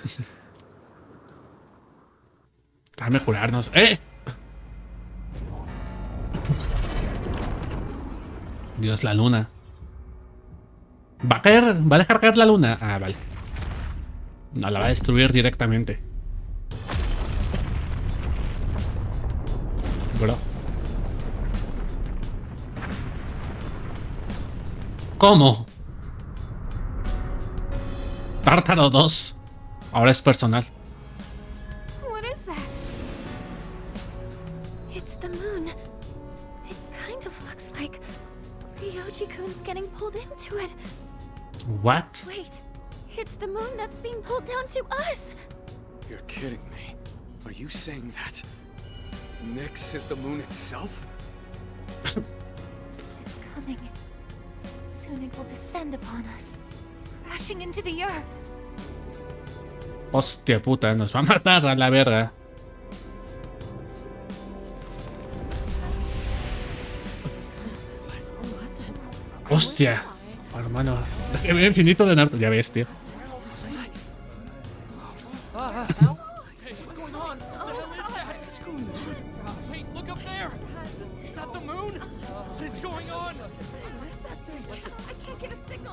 Déjame curarnos. Dios, la luna. ¿Va a caer? ¿Va a dejar caer la luna? Ah, vale. No, la va a destruir directamente. Bro. ¿Cómo? Tártaro 2. Ahora es personal. What is that? It's the moon. It kind of looks like Ryoji-kun's getting pulled into it. What? Wait, it's the moon that's being pulled down to us. You're kidding me. Are you saying that Nyx is the moon itself? It's coming. Soon it will descend upon us, crashing into the earth. Hostia puta, nos va a matar a la verga. Hostia, hermano. Infinito de Naruto, ya ves, tío.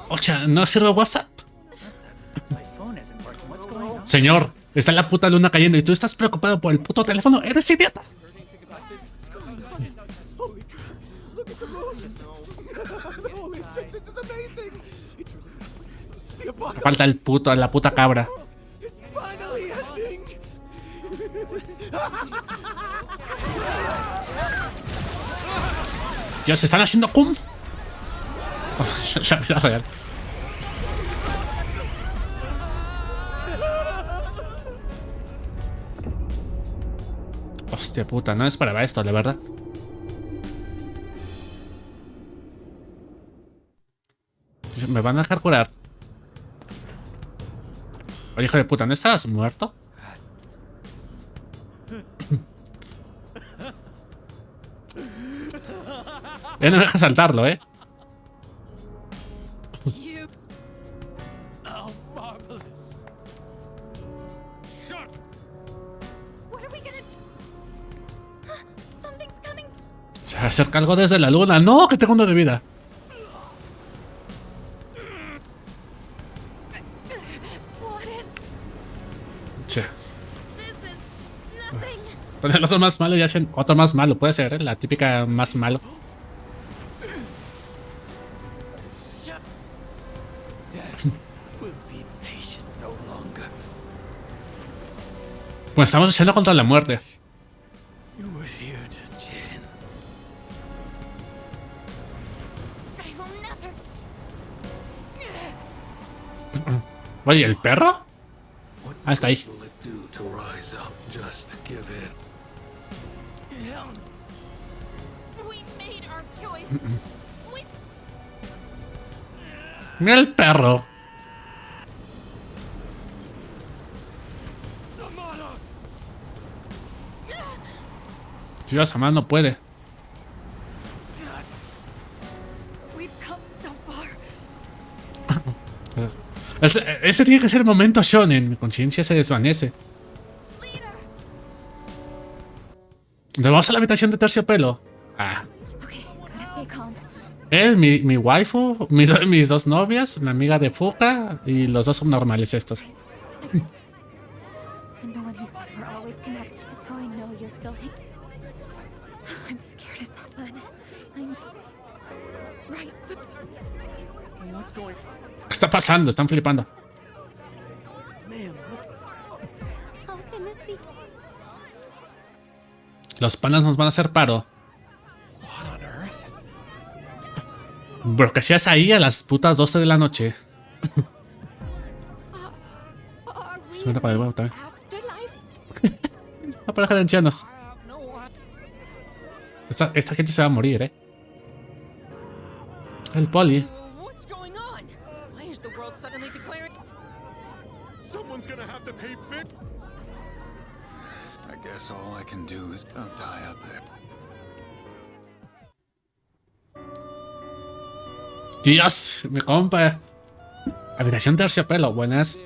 Hostia, ¿no sirve WhatsApp? Señor, está la puta luna cayendo y tú estás preocupado por el puto teléfono. ¡Eres idiota! Falta el puto, la puta cabra. Tío, se están haciendo cum. La vida real. Hostia puta, no esperaba esto, la verdad. Me van a dejar curar. Oye, hijo de puta, ¿no estabas muerto? Ya no me deja saltarlo, ¿eh? Se acerca algo desde la luna. ¡No! ¡Que tengo uno de vida! Che. Con el otro más malo y hacen otro más malo. Puede ser, ¿eh? La típica más malo. Pues estamos luchando contra la muerte. Oye, ¿el perro? Ah, está ahí. Mira el perro. Si vas a más no puede. Este tiene que ser el momento shonen. Mi conciencia se desvanece. Nos vamos a la habitación de terciopelo. Ah. Mi waifu, mis dos novias, la amiga de Fuka y los dos subnormales estos. ¿Qué está pasando? Están flipando. Los panas nos van a hacer paro. Bro, que seas ahí a las putas 12 de la noche. Se me para el huevo también. La pareja de ancianos. Esta gente se va a morir, ¿eh? El poli. Dios, mi compa. Habitación terciopelo, buenas.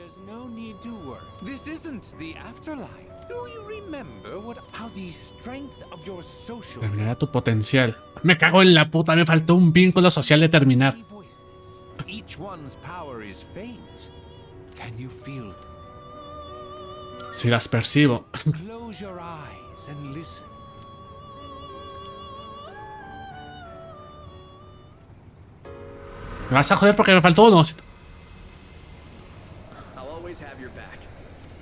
Terminar tu potencial. Me cago en la puta, me faltó un vínculo social de terminar. Si las percibo. Me vas a joder porque me faltó uno.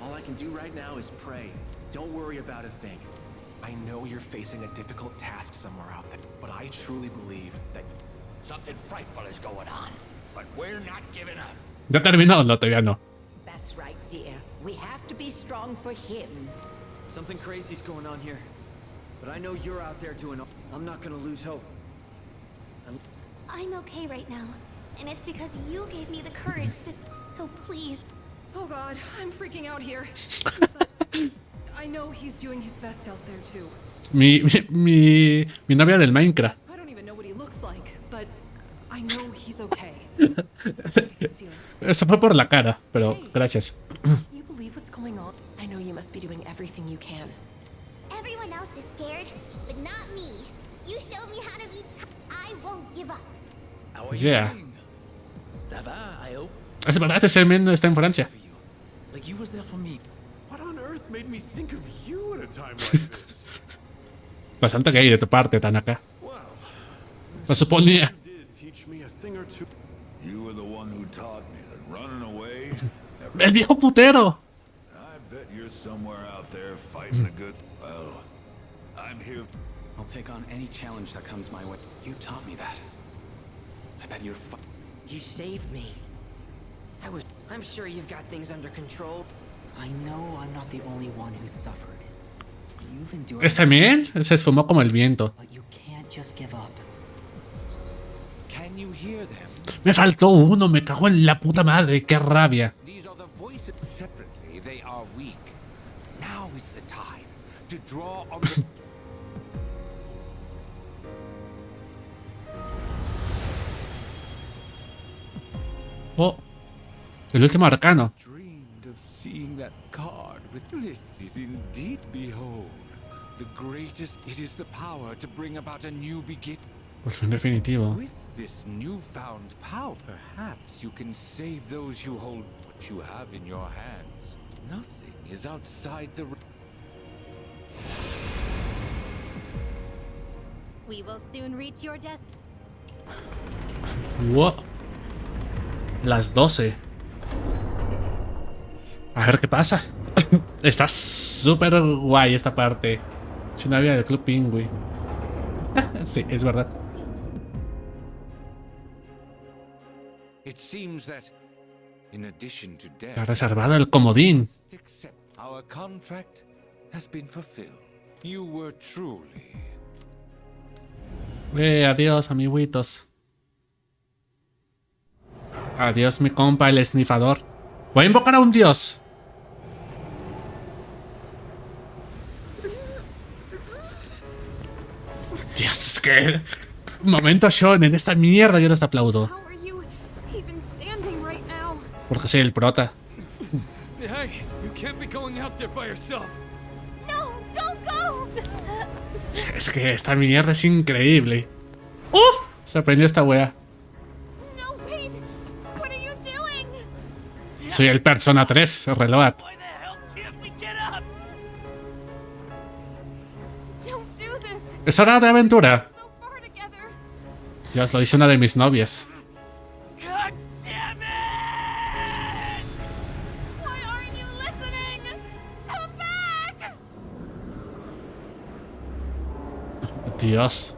All I can do right now is pray. Don't worry about a thing. I know you're facing a difficult task somewhere out there, but I truly believe that something frightful is going on. But we're not giving up. ¿Ya terminó? No, todavía no. That's right, dear. We have to be strong for him. Something crazy's going on here. But I know you're out there doing... I'm not gonna lose hope. I'm okay right now. And it's because you gave me the courage to... So please. Oh god, I'm freaking out here. I know he's doing his best out there too. Mi novia del Minecraft. I don't even know what he looks like, but I know he's okay. Eso fue por la cara, pero gracias. You believe what's going on? I know you must be doing everything you can. Everyone else is scared, but not me. You showed me how to be I won't give up. Yeah. Ça va, I hope. Es verdad, ese men está en Francia. Like you was there for me. What on earth made me think of you at a time like this? Bastante gay de tu parte, Tanaka. Lo suponía. You were the one who taught me that running away. El viejo putero. I bet you're somewhere out there fighting a good. Well, I'm here. I'll take on any challenge that comes my way. You taught me that. I bet you're You saved me. I'm sure you've got things under control. I know I'm not the only one who suffered. You've endured. Este men se esfumó como el viento. But you can't just give up. Can you hear them? Me faltó uno, me cago en la puta madre, qué rabia. These are the voices. Separately, they are weak. Now is the time to draw on the... Oh, el último arcano. Dreamed of seeing that card with this is indeed behold the greatest. It is the power to bring about a new beginning. Por fin definitivo. With this newfound power, perhaps you can save those you hold. What you have in your hands, nothing is outside the. We will soon reach your destiny. What? Las 12. A ver qué pasa. Está súper guay esta parte. Si no había del Club Pingüi. Sí, es verdad. It seems that, in addition to death, Ha reservado el comodín. our contract has been fulfilled. You were truly. Adiós, amiguitos. Adiós, mi compa, el esnifador. Voy a invocar a un dios. Dios, es que... Momento Sean, en esta mierda yo les aplaudo. How are you even standing right now? Porque soy el prota. Hey, you can't be going out there by yourself. No, don't go. Es que esta mierda es increíble. ¡Uf! Se aprendió esta wea. No, wait. What are you doing? Soy el Persona 3, Reload. Don't do this. Es hora de aventura. So far together. Dios, lo dice una de mis novias. God damn it! Why aren't you listening? Come back! Dios.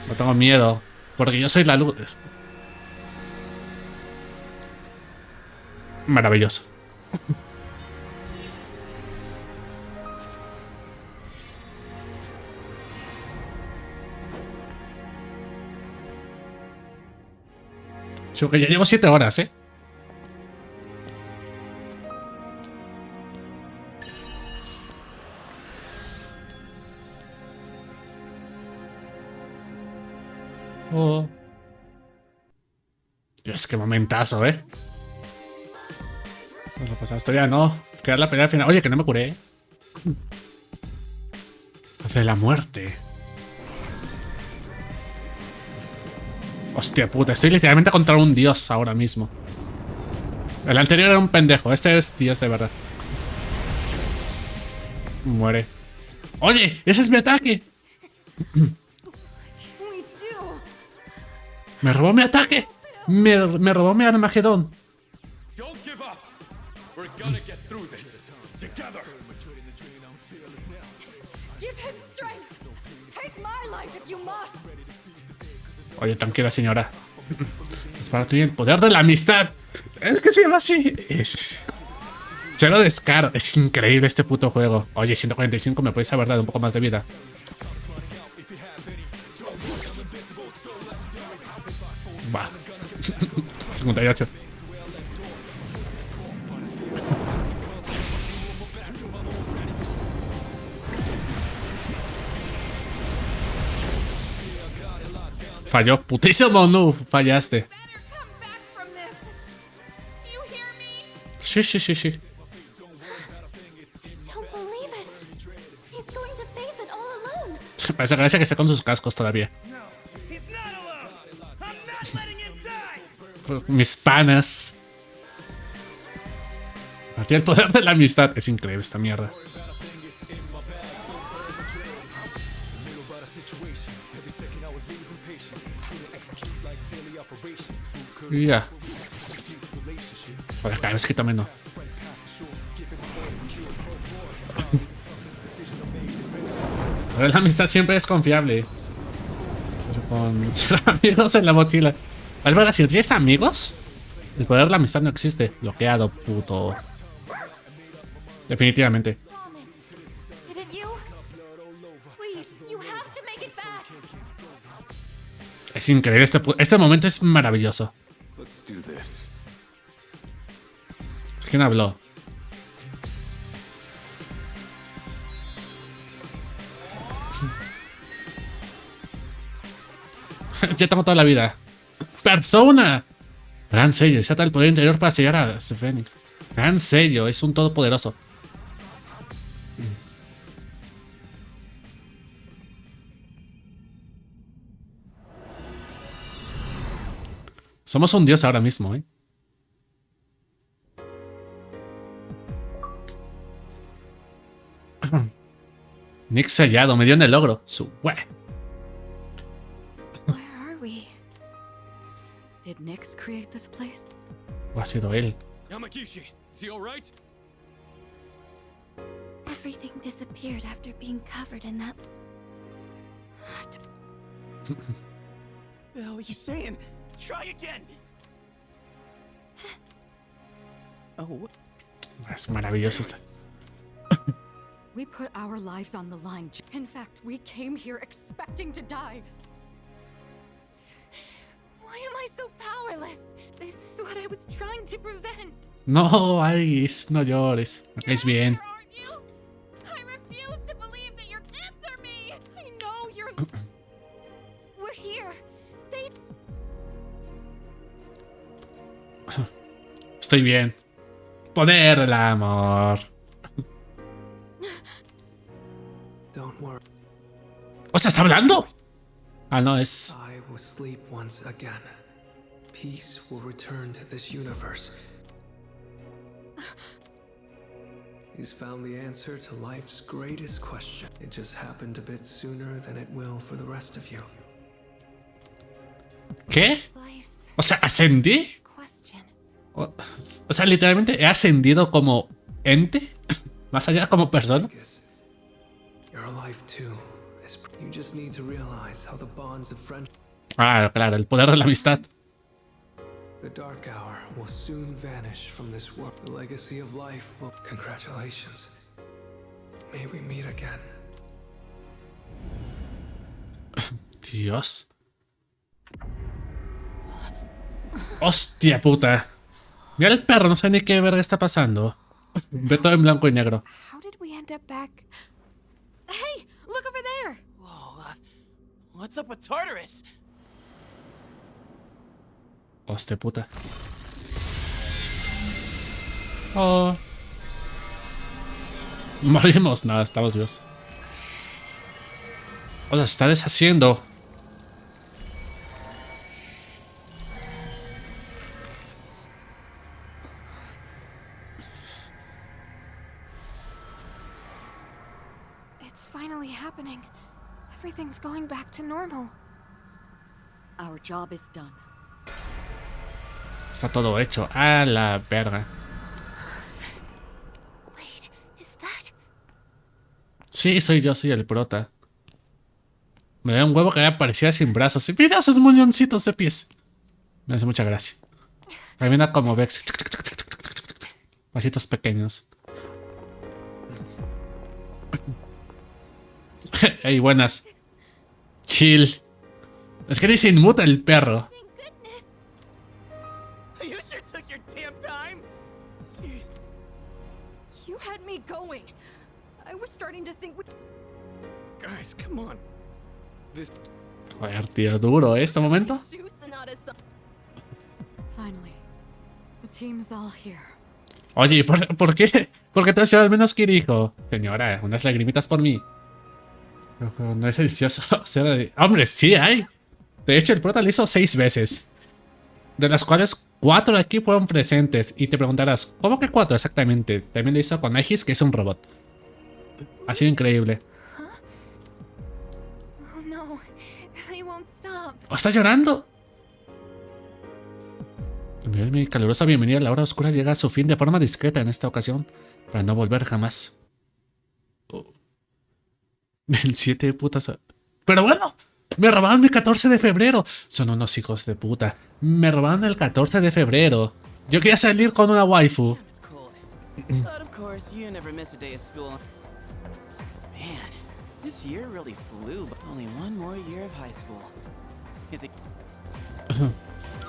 No tengo miedo. Porque yo soy la luz. Maravilloso. Yo que ya llevo 7 horas, ¿eh? Oh. Dios, qué momentazo, ¿eh? Bueno, pues hasta ya no. Queda la pelea al final. Oye, que no me curé. De la muerte. Hostia puta, estoy literalmente contra un dios ahora mismo. El anterior era un pendejo, este es dios de verdad. Muere. Oye, ese es mi ataque. Me robó mi ataque. Me robó mi Armagedón. We're gonna get through this together. Give him strength. Take my life if you must. Oye, tranquila, señora. Es para ti el poder de la amistad. Es que se llama así. Cero descaro. Es increíble este puto juego. Oye, 145, me podéis haber dado un poco más de vida. Va. 58. Falló. Putísimo no. Fallaste. Sí, sí, sí, sí. Parece gracia que está con sus cascos todavía. Mis panas. Tiene el poder de la amistad. Es increíble esta mierda. Ya. Joder, cada vez que tome no. La amistad siempre es confiable. Pero con ser amigos en la mochila. Es verdad, si no tienes amigos, el poder de la amistad no existe. Bloqueado, puto. Definitivamente. Es increíble, este momento es maravilloso. ¿Quién habló? Ya tengo toda la vida. ¡Persona! Gran sello, desata el poder interior para sellar a Fénix. Gran sello, es un todopoderoso. Somos un dios ahora mismo, ¿eh? Nick sellado, me dio en el logro. Did Nyx create this place? ¿O ha sido él? Yamagishi, is he all right? Everything disappeared after being covered in that. The hell are you saying? Try again. Oh. Es maravilloso esto. We put our lives on the line. In fact, we came here expecting to die. Why am I so powerless? This is what I was trying to prevent. No, Iris, no llores. Es bien. I refuse to believe that you're answer me. I know you're. We're here. Say. Estoy bien. Poder del amor. Don't worry. ¿O sea, está hablando? Ah, no, es... I will sleep once again. Peace will return to this universe. He's found the answer to life's greatest question. It just happened a bit sooner than it will for the rest of you. ¿Qué? O sea, ¿ascendí? O sea, literalmente he ascendido como ente. Más allá como persona. Your life too. You just need to realize how the bonds of friendship. Ah, claro, el poder de la amistad. The dark hour will soon vanish from this world. The legacy of life will. Congratulations. May we meet again. Dios. Hostia puta. Mira el perro, no sé ni qué verga está pasando. Ve todo en blanco y negro. How did we end up back? Hey, look over there. Whoa, what's up with Tartarus? Hostia puta. Oh. Morimos. Nada, estamos vivos. O sea, se está deshaciendo. It's finally happening. Everything's going back to normal. Our job is done. Está todo hecho. A la verga. Sí, soy yo, soy el prota. Me da un huevo que ahora parecía sin brazos. Y mira esos muñoncitos de pies. Me hace mucha gracia. Camina como Vex. Pasitos pequeños. Ey, buenas. Chill. Es que dice inmuta el perro. You sure took your damn time. Seriously. You had me going. I was starting to think we... Guys, come on. This... Joder, tío, duro, ¿eh? Este momento. Finally, the team's all here. Oye, ¿y por qué? ¿Por qué te has llevado menos Kiriko? Señora, unas lagrimitas por mí. No es delicioso. Hombre, sí hay. De hecho, el prota lo hizo 6 veces. De las cuales 4 aquí fueron presentes. Y te preguntarás, ¿cómo que 4 exactamente? También lo hizo con Aegis, que es un robot. Ha sido increíble. Oh no, they won't stop. ¿O estás llorando? Mi calurosa bienvenida a la hora oscura llega a su fin de forma discreta en esta ocasión, para no volver jamás. Oh. 27 putas. Pero bueno, me robaron mi 14 de febrero. Son unos hijos de puta. Me robaron el 14 de febrero. Yo quería salir con una waifu. But of course, you never miss a day of school. Man, this year really flew. Only one more year of high school.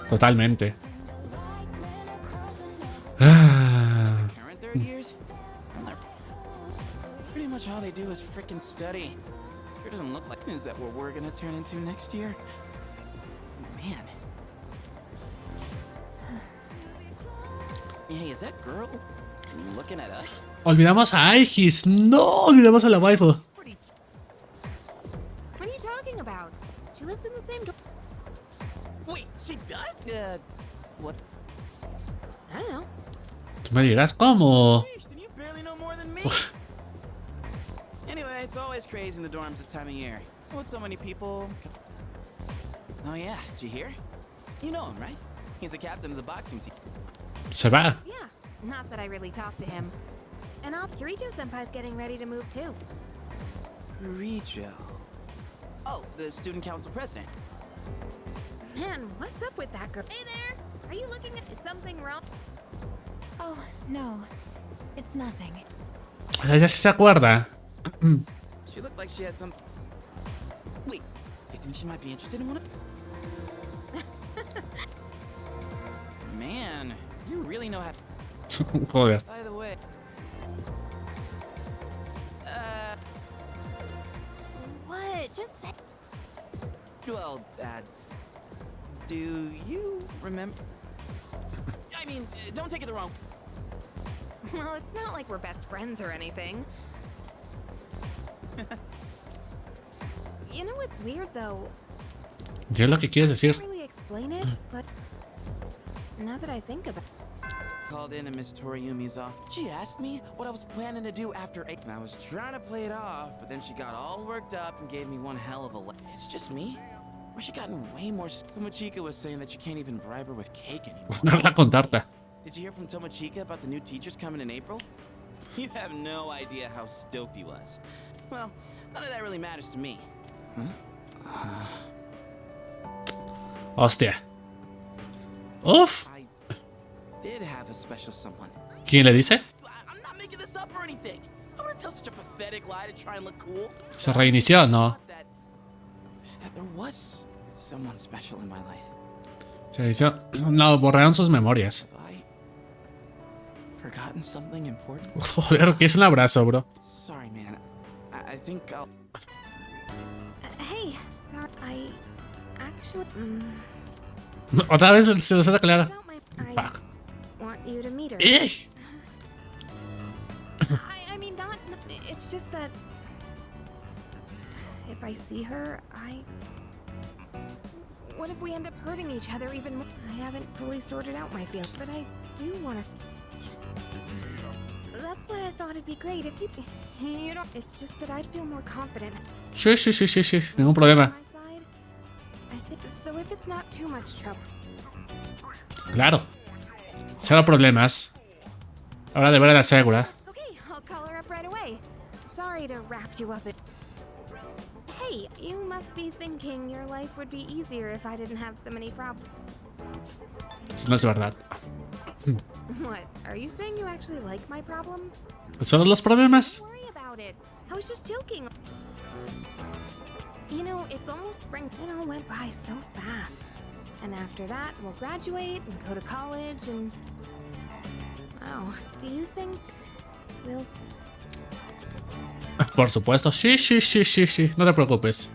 Totalmente. Current third years? Pretty much all they do is frickin' study. Sure doesn't look like things that we're gonna turn into next year. Man. Hey, is that girl looking at us? Olvidamos a Aegis. No, olvidamos a la waifu. What are you talking about? She lives in the same dorm. Wait, she does? What? I don't know. Tú me dirás cómo. You barely know more than me. Anyway, it's always crazy in the dorms this time of year. With so many people. Oh yeah, did you hear? You know him, right? He's the captain of the boxing team. Se va. Yeah, not that I really talked to him. And Kirijo-senpai's getting ready to move too. Kirijo. Oh, the student council president. Man, what's up with that girl? Hey there! Are you looking at something wrong? Oh, no. It's nothing. Ella sí se acuerda. She looked like she had some... Wait, you think she might be interested in one of... Man, you really know how to... Joder. By the way... What? Just say... Well, do you remember... I mean, don't take it the wrong... Well, it's not like we're best friends or anything. You know what's weird though? ¿Qué es lo que quieres I decir? can't really explain it, but now that I think about Called in at Miss Toriumi's office. She asked me what I was planning to do after 8, and I was trying to play it off, but then she got all worked up and gave me one hell of a It's just me? Or she gotten way more... Tomochika was saying that you can't even bribe her with cake anymore. Darla con tarta. Did you hear from Tomochika about the new teachers coming in April? You have no idea how stoked he was. Well, none of that really matters to me. Huh? Hostia. Uf. I did have a special someone. ¿Quién le dice? I'm not making this up or anything. I'm gonna tell such a pathetic lie to try and look cool. ¿Se reinició? No. That there was someone special in my life. Se reinició. No, borraron sus memorias. Forgotten something important? Joder, que es un abrazo, bro. Sorry, man. I think I'll... Hey, sorry, I actually... Otra vez se lo suelta clara. I want you to meet her. I mean, not... It's just that... If I see her, What if we end up hurting each other even more? I haven't fully sorted out my feelings, but I do want to... That's why I thought it'd be great if you know, it's just that I'd feel more confident. Sí, ningún problema. I think so if it's not too much trouble. Claro. Cero problemas. Ahora de verdad segura. Okay, I'll call her up right away. Sorry to wrap looked you up at... Hey, you must be thinking your life would be easier if I didn't have so many problems. Eso no es verdad. What? Are you saying you actually like my problems? ¿Son los problemas? Don't worry about it. I was just joking. You know, it's almost spring. It all went by so fast. And after that, we'll graduate and go to college and... Wow. Do you think we'll... Por supuesto. Sí, sí, sí, sí, sí. No te preocupes.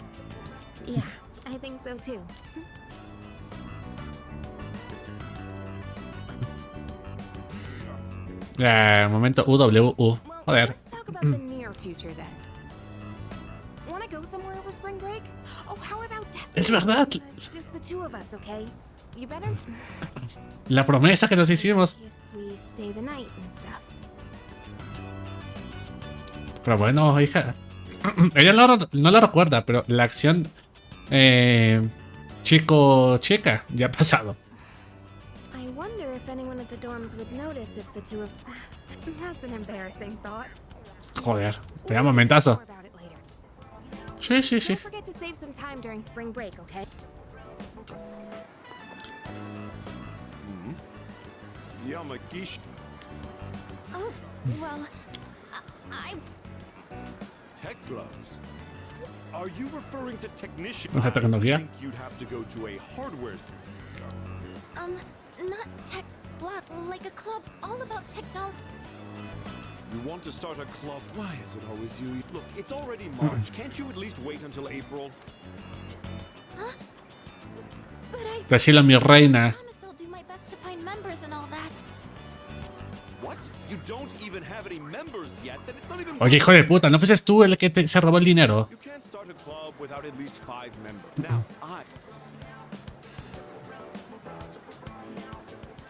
Yeah, I think so too. Momento UWU. Joder. Let's talk about the near future then. Want to go somewhere over spring break? Oh, how about Es verdad. just the two of us, okay? You better La promesa que nos hicimos. if we stay the night and stuff. Pero bueno, hija. Ella no lo recuerda, pero la acción chico-chica ya ha pasado. I wonder if anyone at the dorms would notice if the two of... That's an embarrassing thought. Joder, te da momentazo. Sí, sí, sí. Don't forget to save some time during spring break, okay? Yamagishi. Oh, well, I... Tech gloves? Are you referring to technician? La tecnología. I think you'd have to go to a hardware. Not tech club, like a club all about technology. You want to start a club? Why is it always you? Look, it's already March. Can't you at least wait until April? Huh? But I Decilo, mi reina. promise I'll do my best to find members and all that. What? You don't even have any members yet? Then it's not even... Oye, hijo de puta, ¿no fuiste tú el que se robó el dinero? You can't start a club without at least 5 members. Now,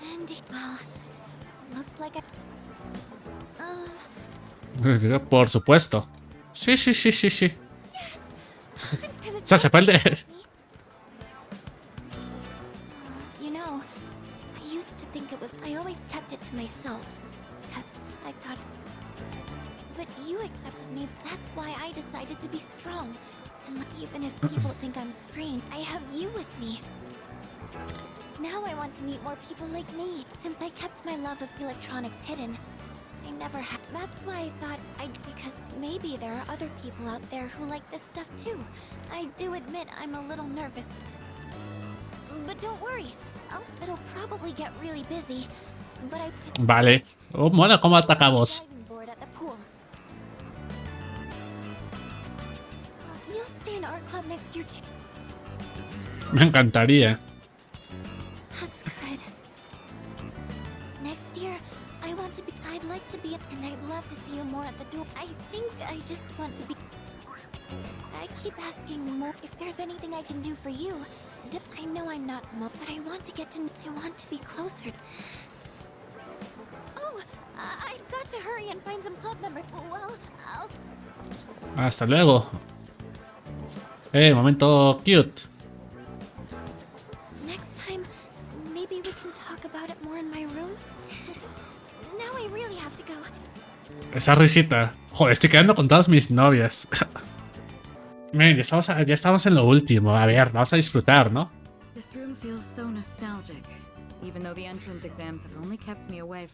And, well, looks like I... Por supuesto. Sí, sí, sí, sí, sí. O sea, se fue el de... You know, I used to think it was... I always kept it to myself. Because I thought... But you accepted me. That's why I decided to be strong. And even if people think I'm strange, I have you with me. Now I want to meet more people like me. Since I kept my love of electronics hidden, I never had. That's why I thought because maybe there are other people out there who like this stuff too. I do admit I'm a little nervous. But don't worry, it'll probably get really busy. But Vale. Oh, mola cómo atacamos. diving board at the pool. You'll stay in art club next year too. Me encantaría. That's good. Next year, I'd like to be, and I'd love to see you more at the door. I think I just want to be. I keep asking more if there's anything I can do for you. I know I'm not but I want to get to. I want to be closer. Oh, I've got to hurry and find some club members. Well, I'll. Hasta luego. Momento cute. Next time, maybe we can talk about it more in my room. Now I really have to go. Esa risita. Joder, estoy quedando con todas mis novias. Men, ya estamos en lo último. A ver, vamos a disfrutar, ¿no? This room feels so nostalgic, even though the entrance exams have only kept me away.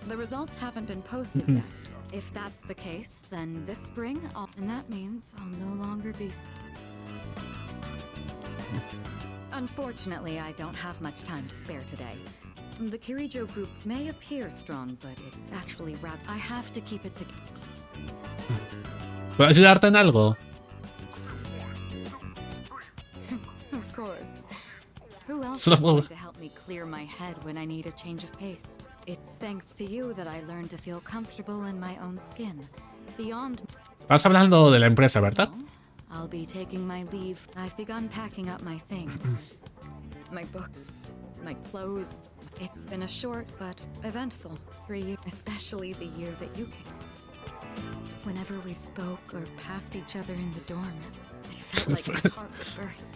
The results haven't been posted yet. If that's the case, then this spring, and that means I'll no longer be... Unfortunately, I don't have much time to spare today. The Kirijo group may appear strong, but it's actually rather... I have to keep it together. ¿Puedo ayudarte en algo? Of course. Who else Solo is puedo- going to help me clear my head when I need a change of pace? It's thanks to you that I learned to feel comfortable in my own skin. Beyond... Estás hablando de la empresa, ¿verdad? I'll be taking my leave. I've begun packing up my things. My books, my clothes. It's been a short but eventful 3 years, especially the year that you came. Whenever we spoke or passed each other in the dorm, I felt like my heart would burst.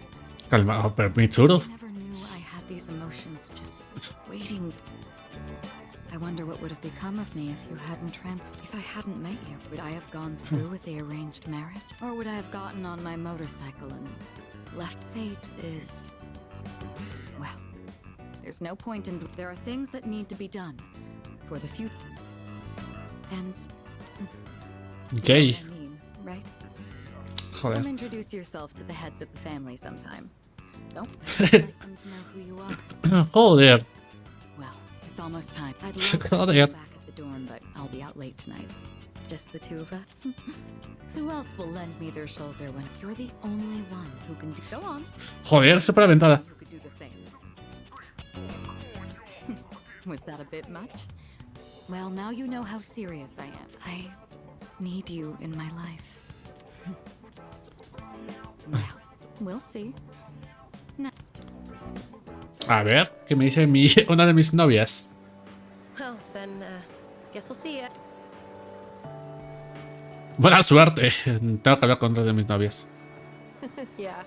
Calma, pero Mitsuru. I never knew I had these emotions just waiting. I wonder what would have become of me if you hadn't if I hadn't met you. Would I have gone through with the arranged marriage? Or would I have gotten on my motorcycle and left? Fate is... well, there's no point in... There are things that need to be done for the future. And... Jay. you know what I mean, right? Joder. Come introduce yourself to the heads of the family sometime. Don't let them to know who you are. Joder. Well, it's almost time. I'd love to see you Joder. back at the dorm, but I'll be out late tonight. Just the two of us. Who else will lend me their shoulder when you're the only one who can do? Go on. Joder, se por la ventana. You could do the same. Was that a bit much? Well, now you know how serious I am. I need you in my life. Well, we'll see. No. A ver, ¿qué me dice una de mis novias? Well, then, guess I'll see ya. Buena suerte. Tengo que hablar con otra de mis novias. Yeah.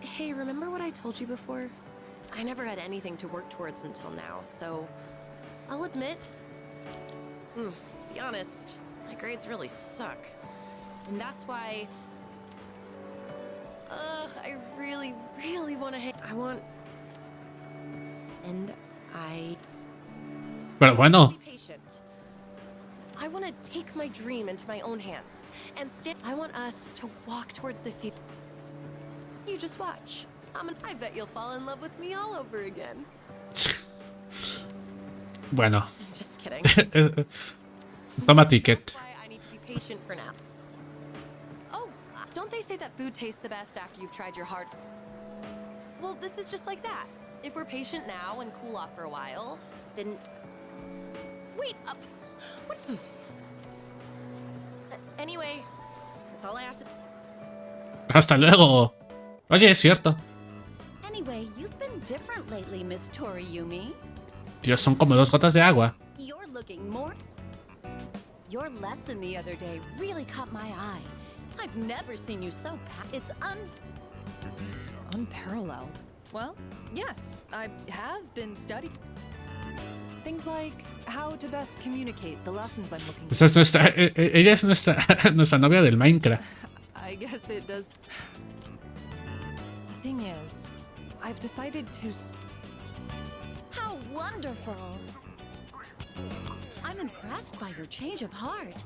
Hey, remember what I told you before? I never had anything to work towards until now, so I'll admit, to be honest, my grades really suck. And that's why I really, really want to I want... And Pero bueno. be patient. I want to take my dream into my own hands and I want us to walk towards the future. You just watch. I bet you'll fall in love with me all over again. Bueno. Just kidding. Toma ticket. I need to be patient for now. Oh, don't they say that food tastes the best after you've tried your heart? Well, this is just like that. If we're patient now and cool off for a while, then... Wait, what? Anyway, that's all I have to... Hasta luego. Oye, es cierto. Anyway, you've been different lately, Miss Toriyumi. Dios, son como dos gotas de agua. You're looking more... Your lesson the other day really caught my eye. I've never seen you so It's unparalleled. Well, yes, I have been studying things like how to best communicate the lessons I'm looking for. Esa es nuestra, ella es nuestra novia del Minecraft. I guess it does. The thing is, I've decided to... How wonderful! I'm impressed by your change of heart.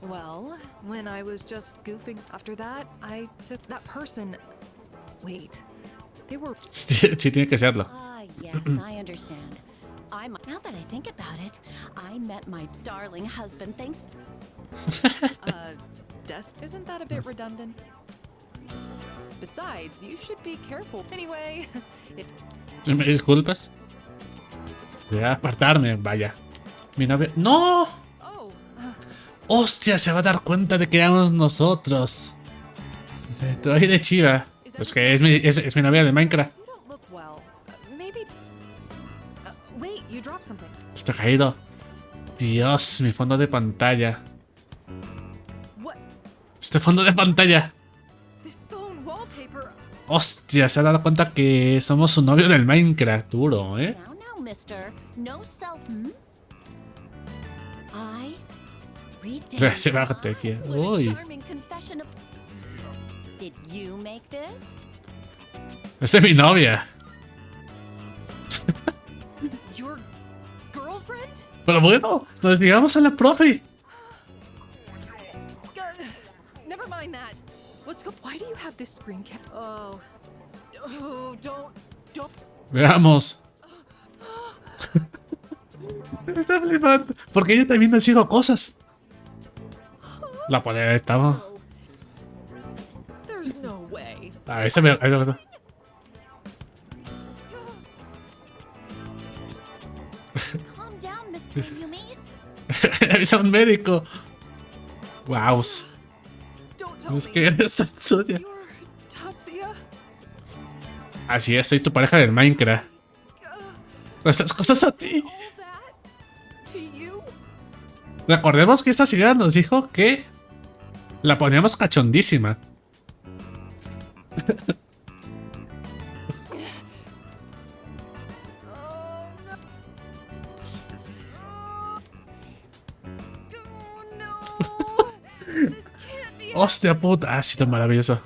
Well, when I was just goofing after that, I took that person... Wait, they were... Sí, tiene que serlo. Yes, I understand. Now that I think about it, I met my darling husband thanks... Isn't that a bit redundant? Besides, you should be careful. Anyway, ¿Me disculpas? Voy a apartarme, vaya. Mi novia... ¡No! ¡Hostia! Se va a dar cuenta de que éramos nosotros. Estoy de chiva. Pues que es mi novia de Minecraft. Está caído. Dios, mi fondo de pantalla. Este fondo de pantalla. Hostia, se ha dado cuenta que somos su novio del Minecraft. Duro, ¿eh? Now, mister, no self... Se va a aquí. Uy. Did you make this? Esta es mi novia. Your girlfriend? Pero bueno, nos llegamos a la profe. Never mind that. Why do you have this screen cap? Oh, don't. Veamos. Está flipando. Porque ella también nos dijo cosas. La polera estaba. There's no way. Esta me gusta. Calm down, Mr. Yumi. Avisa a un médico. Wow. Es que eres Tatsuya. Así es, soy tu pareja del Minecraft. Estas cosas a ti. Recordemos que esta señora nos dijo que la poníamos cachondísima. Hostia puta, ha sido maravilloso.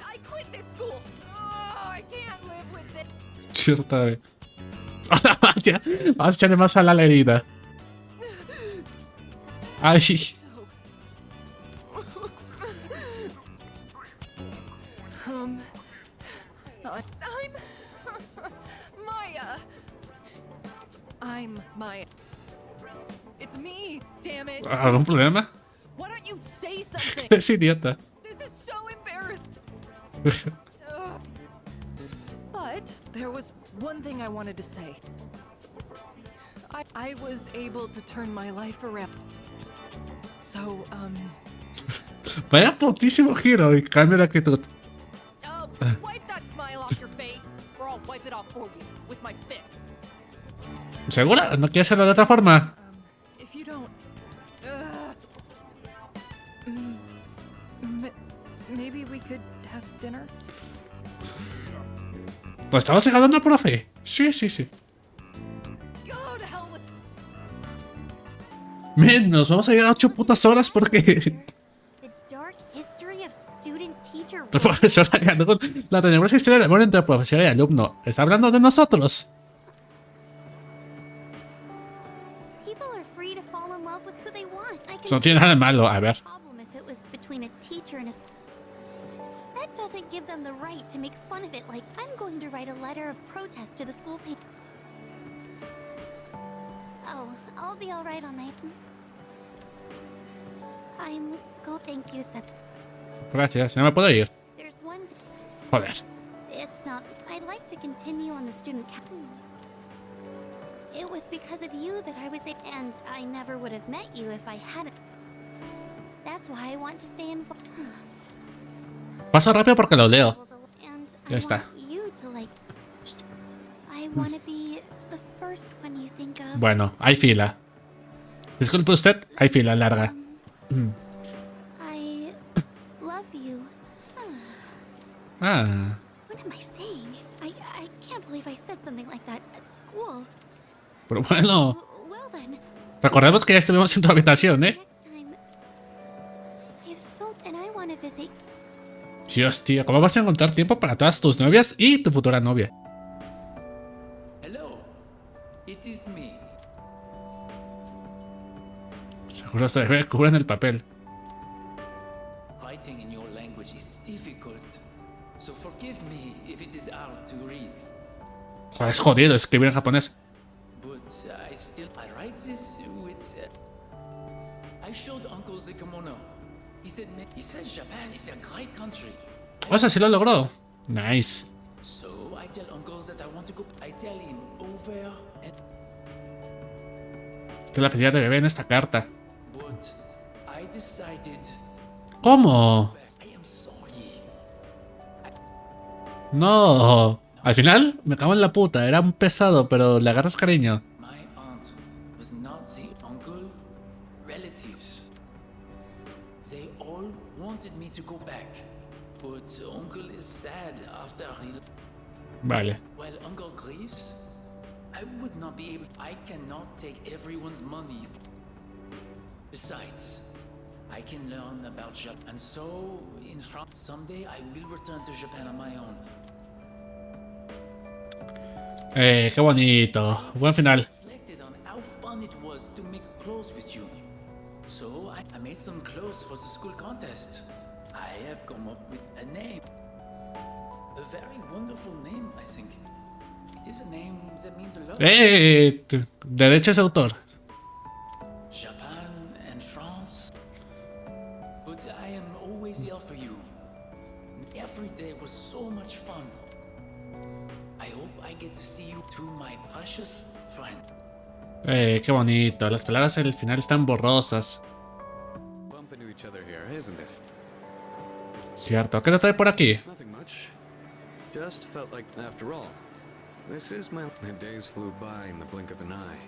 Cierta vez. ¡Hola, vaya! Vamos a echarle más a la herida. Ay. I'm Maya. It's me, damn it. ¿Algún problema? Why don't you say something? Es idiota. This is so embarrassing. But there was one thing I wanted to say. I was able to turn my life around. So, Vaya putísimo giro y cambio de actitud. wipe that smile off your face, or I'll wipe it off for you with my fists. ¿Segura? ¿No quieres hacerlo de otra forma? If you don't, maybe we could have dinner. Pues estamos llegando al profe. Sí, sí, sí. Men, nos vamos a llegar a 8 putas horas porque... El profesor Ariano, la tenebrosa historia del amor entre profesor y alumno. ¿Está hablando de nosotros? Eso no tiene nada de malo, a ver. That doesn't give them the right to make fun of it like I'm going to write a letter of protest to the school paper. Oh, I'll be all right on my... I'm go. Thank you, Seth. Gracias, no me puedo ir. There's one... Joder. It's not... I'd like to continue on the student council. It was because of you that I was... And I never would have met you if I hadn't. That's why I want to stay involved. Paso rápido porque lo leo. Ya está. Bueno, hay fila. Disculpe usted, hay fila larga. Ah. Pero bueno. Recordemos que ya estuvimos en tu habitación, ¿eh? Dios, tío, ¿cómo vas a encontrar tiempo para todas tus novias y tu futura novia? Hello, it is me. Seguro se ve cubra en el papel. Writing in your language is difficult, so forgive me if it is hard to read. Joder, es jodido escribir en japonés. But I write this with... I showed Uncle the kimono. He said Japan is a great country. O sea, sí lo logró. Nice. So I tell Uncle that I want to go. I tell him over and... Esta es la felicidad de bebé en esta carta. But I decided... ¿Cómo? I am sorry. No. Al final, me cago en la puta. Era un pesado, pero le agarras cariño. My aunt was not the uncle. Relatives. They all wanted me to go back, but Uncle is sad after he... Vale. While Uncle grieves, I would not be able... I cannot take everyone's money. Besides, I can learn about Japan. And so, in France, someday I will return to Japan on my own. Qué bonito. Buen final. Reflected on how fun it was to make clothes with you. So I made some clothes for the school contest. I have come up with a name. A very wonderful name, I think. It is a name that means a lot. Derechos de autor. Japan and France. But I am always here for you. Every day was so much fun. I hope I get to see you too, my precious friend. Qué bonito. Las palabras al final están borrosas. Cierto. ¿Qué te trae por aquí? Nothing much. Just felt like, after all, this is my... The days flew by in the blink of an eye.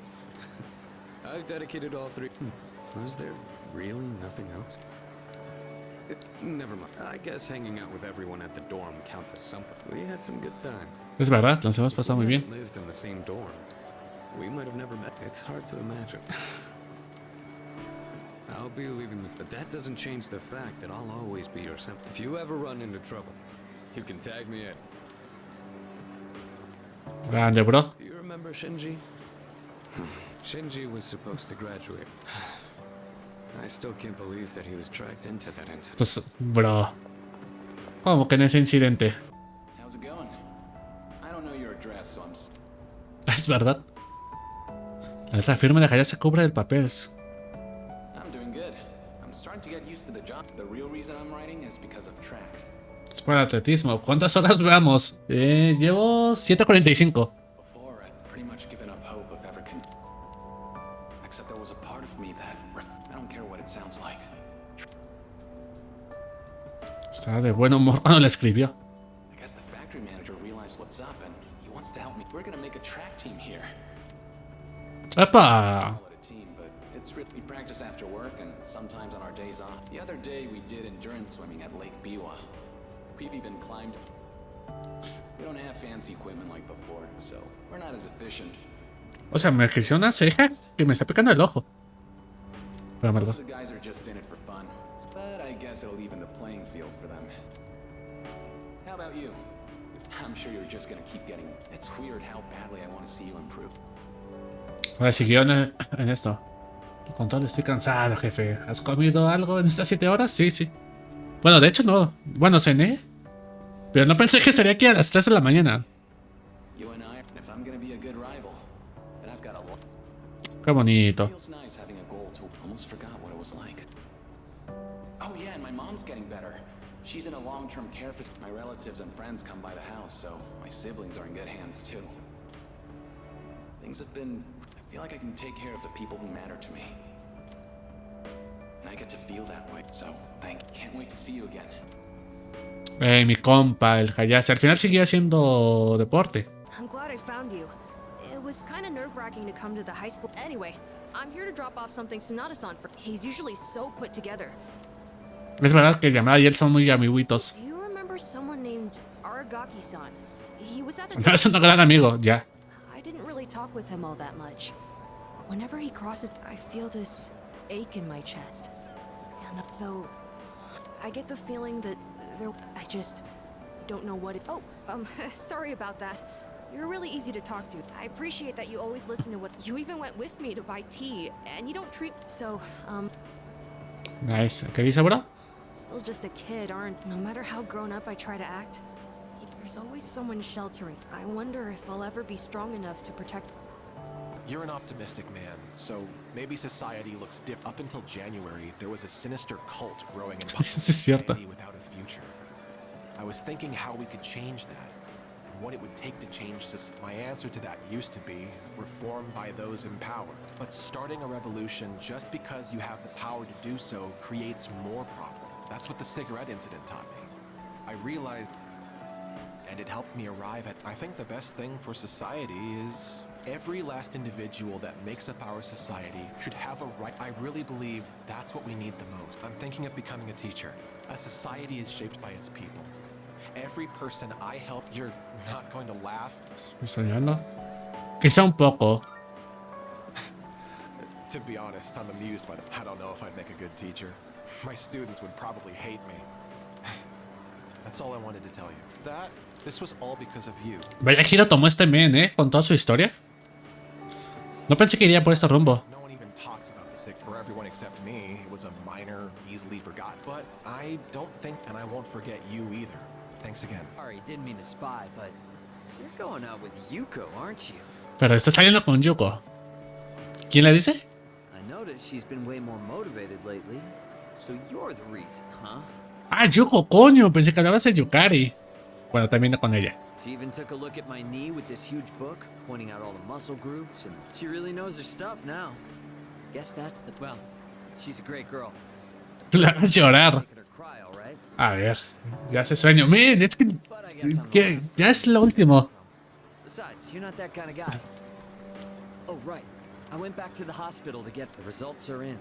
I've dedicated all 3... Was there really nothing else? Never mind. I guess hanging out with everyone at the dorm counts as something. We had some good times. Es verdad, nos hemos pasado muy bien. Lived in the same dorm. We might have never met. It's hard to imagine. I'll be leaving but that doesn't change the fact that I'll always be your simp. If you ever run into trouble, you can tag me in. Grande, bro. Do you remember Shinji? Shinji was supposed to graduate. I still can't believe that he was dragged into that incident. Entonces, bro. ¿Cómo que en ese incidente? How's it going? I don't know your address, so I'm... Es verdad. La letra firme de Hayase cubre el papel. I'm doing good. I'm starting to get used to the job. The real reason I'm writing is because of track. Es por el atletismo. ¿Cuántas horas veamos? Llevo 7:45. Before, I'd pretty much given up hope of ever except there was a part of me that I don't care what it sounds like. Estaba de buen humor cuando la escribió. I guess the factory manager realized what's up and he wants to help me. We're gonna make a track team here. ¡Epa! We practice after work and sometimes on our days off. The other day we did endurance swimming at Lake Biwa. We've even climbed. We don't have fancy equipment like before, so we're not as efficient. O sea, me creció una ceja que me está picando el ojo. Pero Most of the guys are just in it for fun, but I guess it'll even the playing field for them. How about you? I'm sure you're just gonna keep getting. It's weird how badly I want to see you improve. Pues siguió en esto. El control, estoy cansado, jefe. ¿Has comido algo en estas 7 horas? Sí, sí. Bueno, de hecho no. Bueno, cené. Pero no pensé que estaría aquí a las 3 de la mañana. Qué bonito. Oh yeah, and my mom's getting better. She's in a long-term care facility. My relatives and friends come by the house, so my siblings are in good hands too. Things have been... I feel like I can take care of the people who matter to me. And I get to feel that way, so can't wait to see you again. Mi compa, el Hayase. Al final seguía haciendo deporte. I'm glad I found you. It was kind of nerve-wracking to come to the high school. Anyway, I'm here to drop off something Sonata-san for. He's usually so put together. Es verdad que Yamada y él son muy amiguitos. Do you remember someone named Aragaki-san? He was at the. Es un gran amigo, ya. I didn't really talk with him all that much. Whenever he crosses, I feel this ache in my chest. And though I get the feeling that I just don't know what it. Oh, sorry about that. You're really easy to talk to. I appreciate that you always listen to what you even went with me to buy tea, and you don't treat so. Nice. ¿Qué dice, bro? Still just a kid, aren't? No matter how grown up I try to act, there's always someone sheltering. I wonder if I'll ever be strong enough to protect. You're an optimistic man, so maybe society looks different. Up until January, there was a sinister cult growing in society without a future. I was thinking how we could change that, and what it would take to change this. My answer to that used to be reform by those in power. But starting a revolution just because you have the power to do so creates more problems. That's what the cigarette incident taught me. I realized, and it helped me arrive at, I think the best thing for society is every last individual that makes up our society should have a right. I really believe that's what we need the most. I'm thinking of becoming a teacher. A society is shaped by its people. Every person I help, you're not going to laugh. ¿Estoy soñando? Quizá un poco. To be honest, I'm amused by I don't know if I'd make a good teacher. My students would probably hate me. That's all I wanted to tell you. This was all because of you. Vaya giro tomó este men, con toda su historia. No pensé que iría por este rumbo. No one even talks about the sick for everyone except me. It was a minor, easily forgot. But I don't think, and I won't forget you either. Thanks again. Sorry, didn't mean to spy, but you're going out with Yuko, aren't you? Pero está saliendo con Yuko. ¿Quién le dice? I noticed she's been way more motivated lately. So you're the reason, huh? Ah, Yuko, coño. Pensé que hablabas de Yukari. Bueno, también con ella. She even took a look at my knee with this huge book, pointing out all the muscle groups, and she really knows her stuff now. Guess that's the... Well, she's a great girl. La hagas llorar. A ver, ya se sueño. Man, es que ya es lo último. Besides, you're not that kind of guy. Oh, right. I went back to the hospital to get the results are in.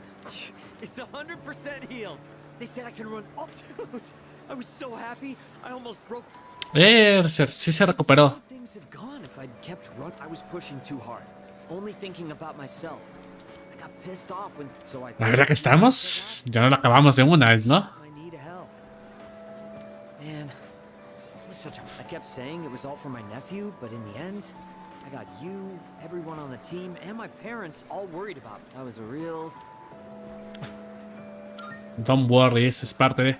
It's 100% healed. They said I can run. Oh, dude. I was so happy. I almost broke. Sí se recuperó. Things have gone if I'd kept running. I was pushing too hard, only thinking about myself. I got pissed off when, so I La verdad que estamos. Ya no lo acabamos de una, ¿no? my knee to hell. Man, it was such a. I kept saying it was all for my nephew, but in the end, I got you, everyone on the team, and my parents all worried about me. I was a real. Don't worry, eso es parte de...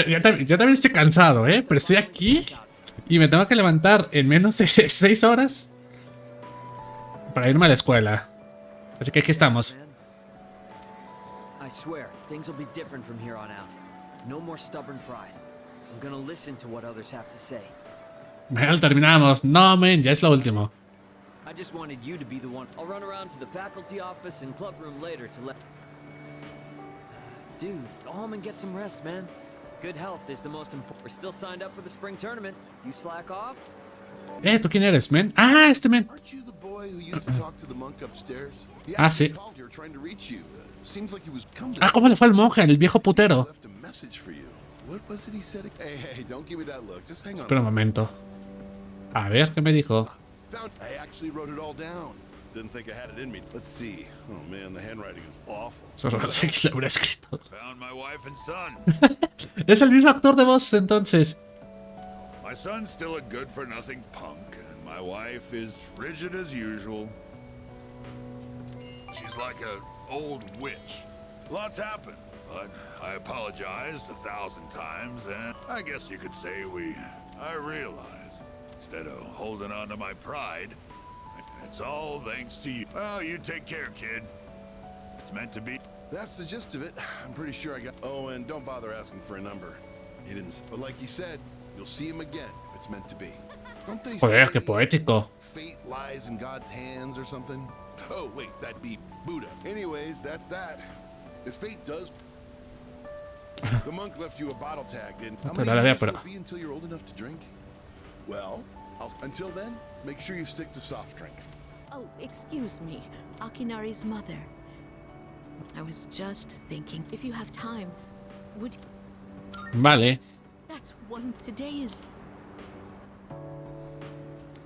Ya también estoy cansado, ¿eh? Pero estoy aquí y me tengo que levantar en menos de 6 horas para irme a la escuela. Así que aquí estamos. I swear, things will be different from here on out. No more stubborn pride. I'm gonna listen to what others have to say. Bueno, terminamos. No, men, ya es lo último. I just wanted you to be the one. I'll run around to the faculty office and club room later to let. Dude, go home and get some rest, man. Good health is the most important. We're still signed up for the spring tournament. You slack off? ¿Tú quién eres, men? Ah, este men. Aren't you the boy who used to talk to the monk upstairs? He Ah, sí. called here trying to reach you. Seems like he was coming. Ah, ¿cómo le fue al monje, el viejo putero? Left a message for you. What was it he said? Hey, don't give me that look. Just hang on. Espera un momento. A ver, ¿qué me dijo? I actually wrote it all down. Didn't think I had it in me. Let's see. Oh man, the handwriting is awful. Solo no sé quién lo habrá escrito. Found my wife and son. Es el mismo actor de voz, entonces. My son's still a good-for-nothing punk, and my wife is frigid as usual. She's like an old witch. Lots happened, but I apologized 1,000 times, and I guess you could say I realized, instead of holding on to my pride, it's all thanks to you. Well, you take care, kid. It's meant to be. That's the gist of it. I'm pretty sure I got. Oh, and don't bother asking for a number. He didn't. But like he said, you'll see him again if it's meant to be. Don't they Joder, say qué poético. fate lies in God's hands or something? Oh, wait, that'd be Buddha. Anyways, that's that. If fate does. The monk left you a bottle tag, didn't? How many years will it be until you're old enough to drink? Well, until then, make sure you stick to soft drinks. Oh, excuse me, Akinari's mother. I was just thinking, if you have time, would. Vale. That's one. Today is.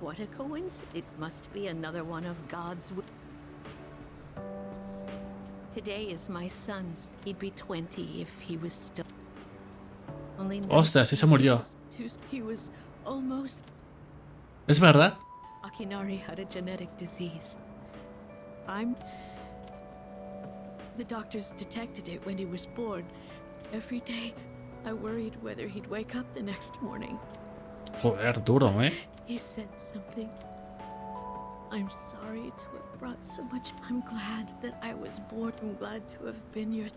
What a coincidence! It must be another one of God's. Today is my son's. He'd be 20 if he was still. Only. Ostras, sí se murió. He was almost. ¿Es verdad? Akinari had a genetic disease. The doctors detected it when he was born. Every day, I worried whether he'd wake up the next morning. Joder, duro, ¿eh? He said something. I'm sorry to have brought so much. I'm glad that I was born. I'm glad to have been your.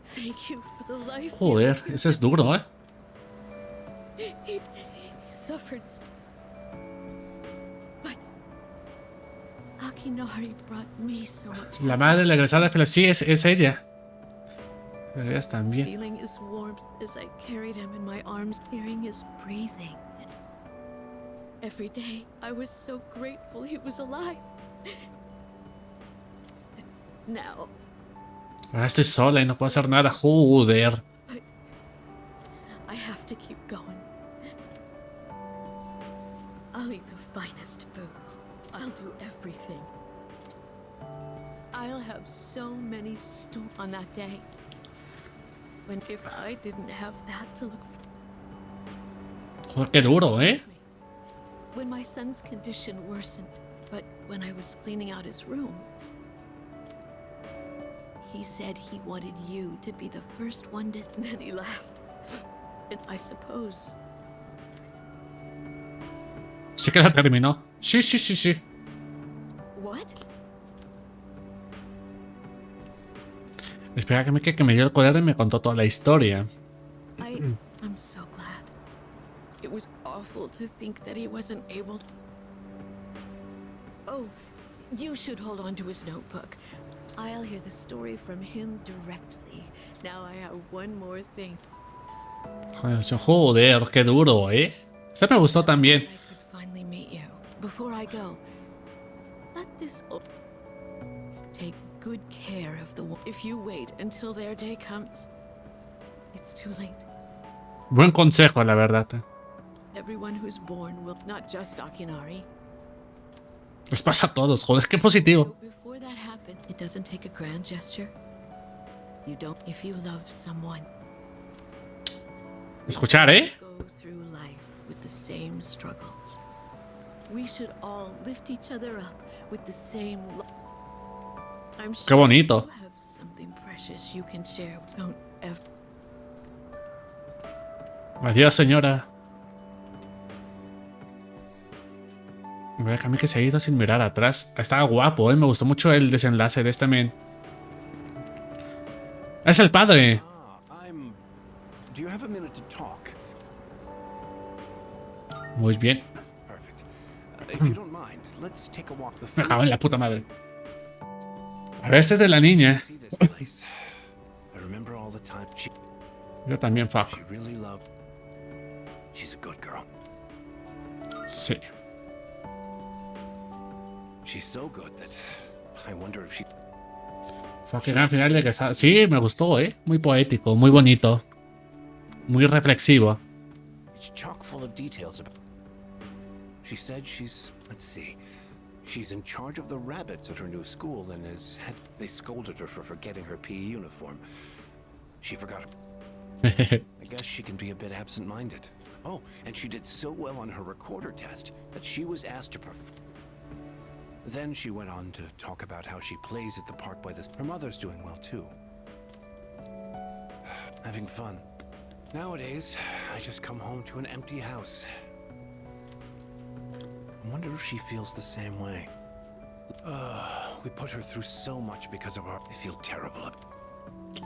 Thank you for the life. Joder, ese es duro, ¿eh? He suffered. But Akinari brought me so much. La madre de la egresada de sí, es ella. Ellas también. Feeling his warmth as I carried him in my arms, hearing his breathing. Every day, I was so grateful he was alive. Now. Ahora estoy sola y no puedo hacer nada. Joder. I have to keep going. I'll eat the finest foods. I'll do everything. I'll have so many stories on that day. When if I didn't have that to look for. Joder, qué duro, ¿eh? When my son's condition worsened, but when I was cleaning out his room, he said he wanted you to be the first one to. Then he laughed. And I suppose. Sí que la terminó. Sí. What? Espera que me dio el cuaderno y me contó toda la historia. I'm so glad. It was awful to think that he wasn't able to. Oh, you should hold on to his notebook. I'll hear the story from him directly. Now I have one more thing. Joder, qué duro, ¿eh? Este me gustó también. Finally meet you. Before I go, let this take good care of the one. If you wait until their day comes, it's too late. Buen consejo, la verdad. Everyone who's born will not just Akinari. Les pasa a todos, joder, qué positivo. Before that happened, it doesn't take a grand gesture. You don't if you love someone. Escuchar, Go through life with the same struggles. We should all lift each other up with the same I'm sure Qué bonito. you have something precious you can share. Don't ever. Adiós, señora. Vaya que a mí que se ha ido sin mirar atrás. Estaba guapo, me gustó mucho el desenlace de este men. Es el padre. Do you have a minute to talk? Muy bien. If you don't mind, let's take a walk. Me cago en la puta madre. A ver si es de la niña. I remember all the time. Yo también, fuck. She really loved. She's a good girl. Sí. She's so good that I wonder if she. Fuck, gran final de que sí, me gustó, muy poético, muy bonito, muy reflexivo. It's chock full of details about. She said she's, let's see, she's in charge of the rabbits at her new school and is head. They scolded her for forgetting her PE uniform. She forgot. I guess she can be a bit absent-minded. Oh, and she did so well on her recorder test that she was asked to perform. Then she went on to talk about how she plays at the park by this. Her mother's doing well too. Having fun. Nowadays, I just come home to an empty house. I wonder if she feels the same way. We put her through so much because of our. I feel terrible.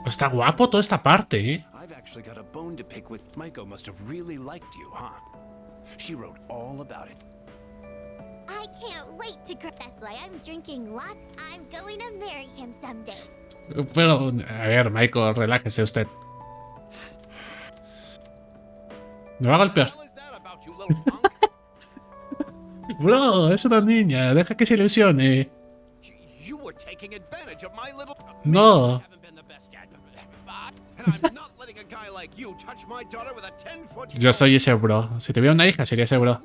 Está guapo toda esta parte, I've actually got a bone to pick with. Maiko must have really liked you, huh? She wrote all about it. I can't wait to grow. That's why I'm drinking lots. I'm going to marry him someday. Pero, a ver, Michael, relájese usted. Me va a golpear. Bro, es una niña, deja que se ilusione. No. Yo soy ese bro. Si tuviera una hija, sería ese bro.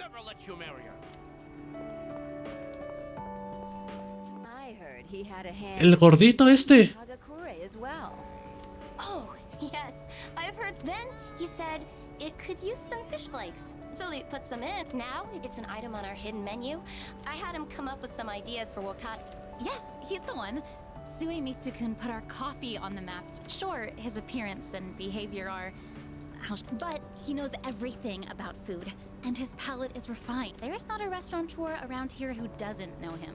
El gordito este. Oh, yes. I've heard. Then he said it could use some fish flakes. So they put some in. Now it's an item on our hidden menu. I had him come up with some ideas for Wakatsu. Yes, he's the one. Suemitsu-kun put our coffee on the map. Sure, his appearance and behavior are... But he knows everything about food, and his palate is refined. There's not a restaurateur around here who doesn't know him.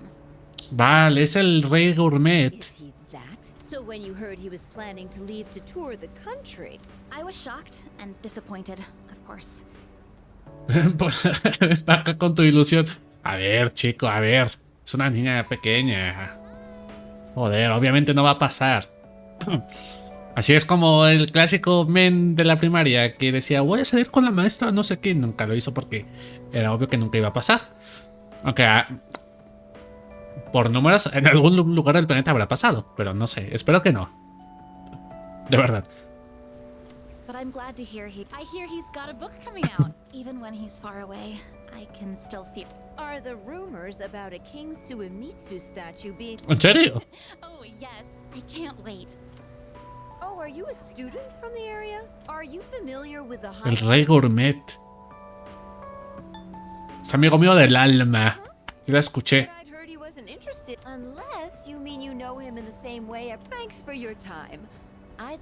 Vale, es el rey gourmet. Is he that? So when you heard he was planning to leave to tour the country... I was shocked and disappointed, of course. Está acá con tu ilusión. A ver, chico, a ver. Es una niña pequeña. Joder, obviamente no va a pasar. Así es como el clásico men de la primaria que decía, voy a salir con la maestra, no sé qué. Nunca lo hizo porque era obvio que nunca iba a pasar. Aunque por números en algún lugar del planeta habrá pasado. Pero no sé, espero que no. De verdad. But I'm glad to hear I hear he's got a book coming out. Even when he's far away, I can still feel. Are the rumors about a King Suemitsu statue being... ¿En serio? Oh, yes. I can't wait. Oh, are you a student from the area? Are you familiar with the El rey gourmet. Es amigo mío del alma. Yo la escuché. I'd heard he wasn't interested. Unless you mean you know him in the same way. Thanks for your time. I'd...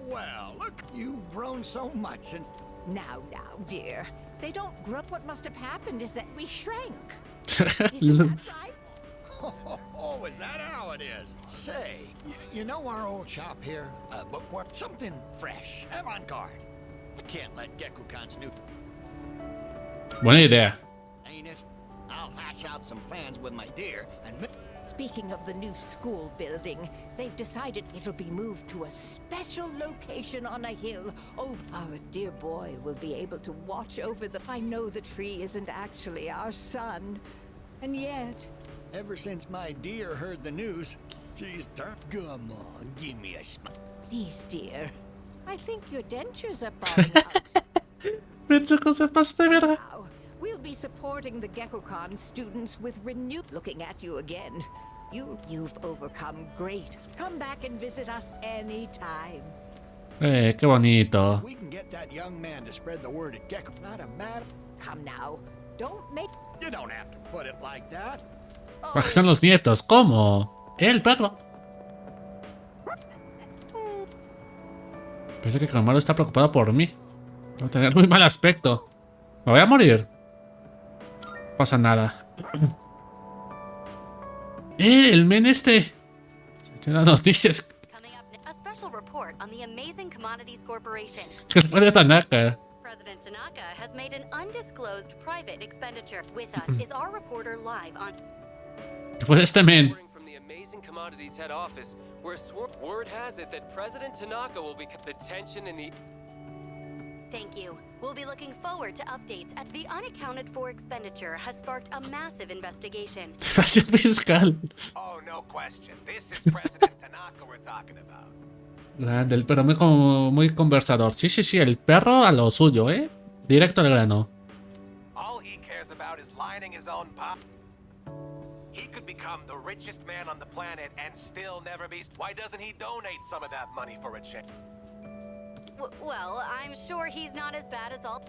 Well, look, you've grown so much since... Now, dear. They don't grow. What must have happened is that we shrank. Oh, is that how it is? Say, you know our old shop here? Bookwork, something fresh, avant-garde. I can't let Gekukan's new... Buena idea. Ain't it? I'll hash out some plans with my dear and... Speaking of the new school building, they've decided it'll be moved to a special location on a hill. Our dear boy will be able to watch over the... I know the tree isn't actually our son, and yet... Ever since my dear heard the news, she's turned... Come on, give me a smile. Please, dear. I think your dentures are falling out. Pensé que se pasa de verdad. We'll be be supporting the GeckoCon students with renewed looking at you again. You've overcome great. Come back and visit us anytime. Qué bonito. We can get that young man to spread the word at Gecko. Not a matter. Come now. Don't make. You don't have to put it like that. ¿Para qué están los nietos? ¿Cómo? El perro. Parece que Camaro está preocupado por mí. Voy a tener muy mal aspecto. ¿Me voy a morir? No pasa nada. El men este. Se las noticias. A special report on the Amazing Commodities Corporation. ¿Qué fue de Tanaka? President Tanaka has made an undisclosed private expenditure. With us is our reporter live on. ¿Qué fue de este men? From the Amazing Commodities head office, where word has it that President Tanaka will become the tension in the. Thank you. We'll be looking forward to updates. The unaccounted for expenditure has sparked a massive investigation. Gracias, fiscal. Oh, no question. This is President Tanaka we're talking about. Grande, el perro muy conversador. Sí, sí, sí, el perro a lo suyo, Directo al grano. All he cares about is lining his own pop. He could become the richest man on the planet and still never be. Why doesn't he donate some of that money for a change? Well, I'm sure he's not as bad as all.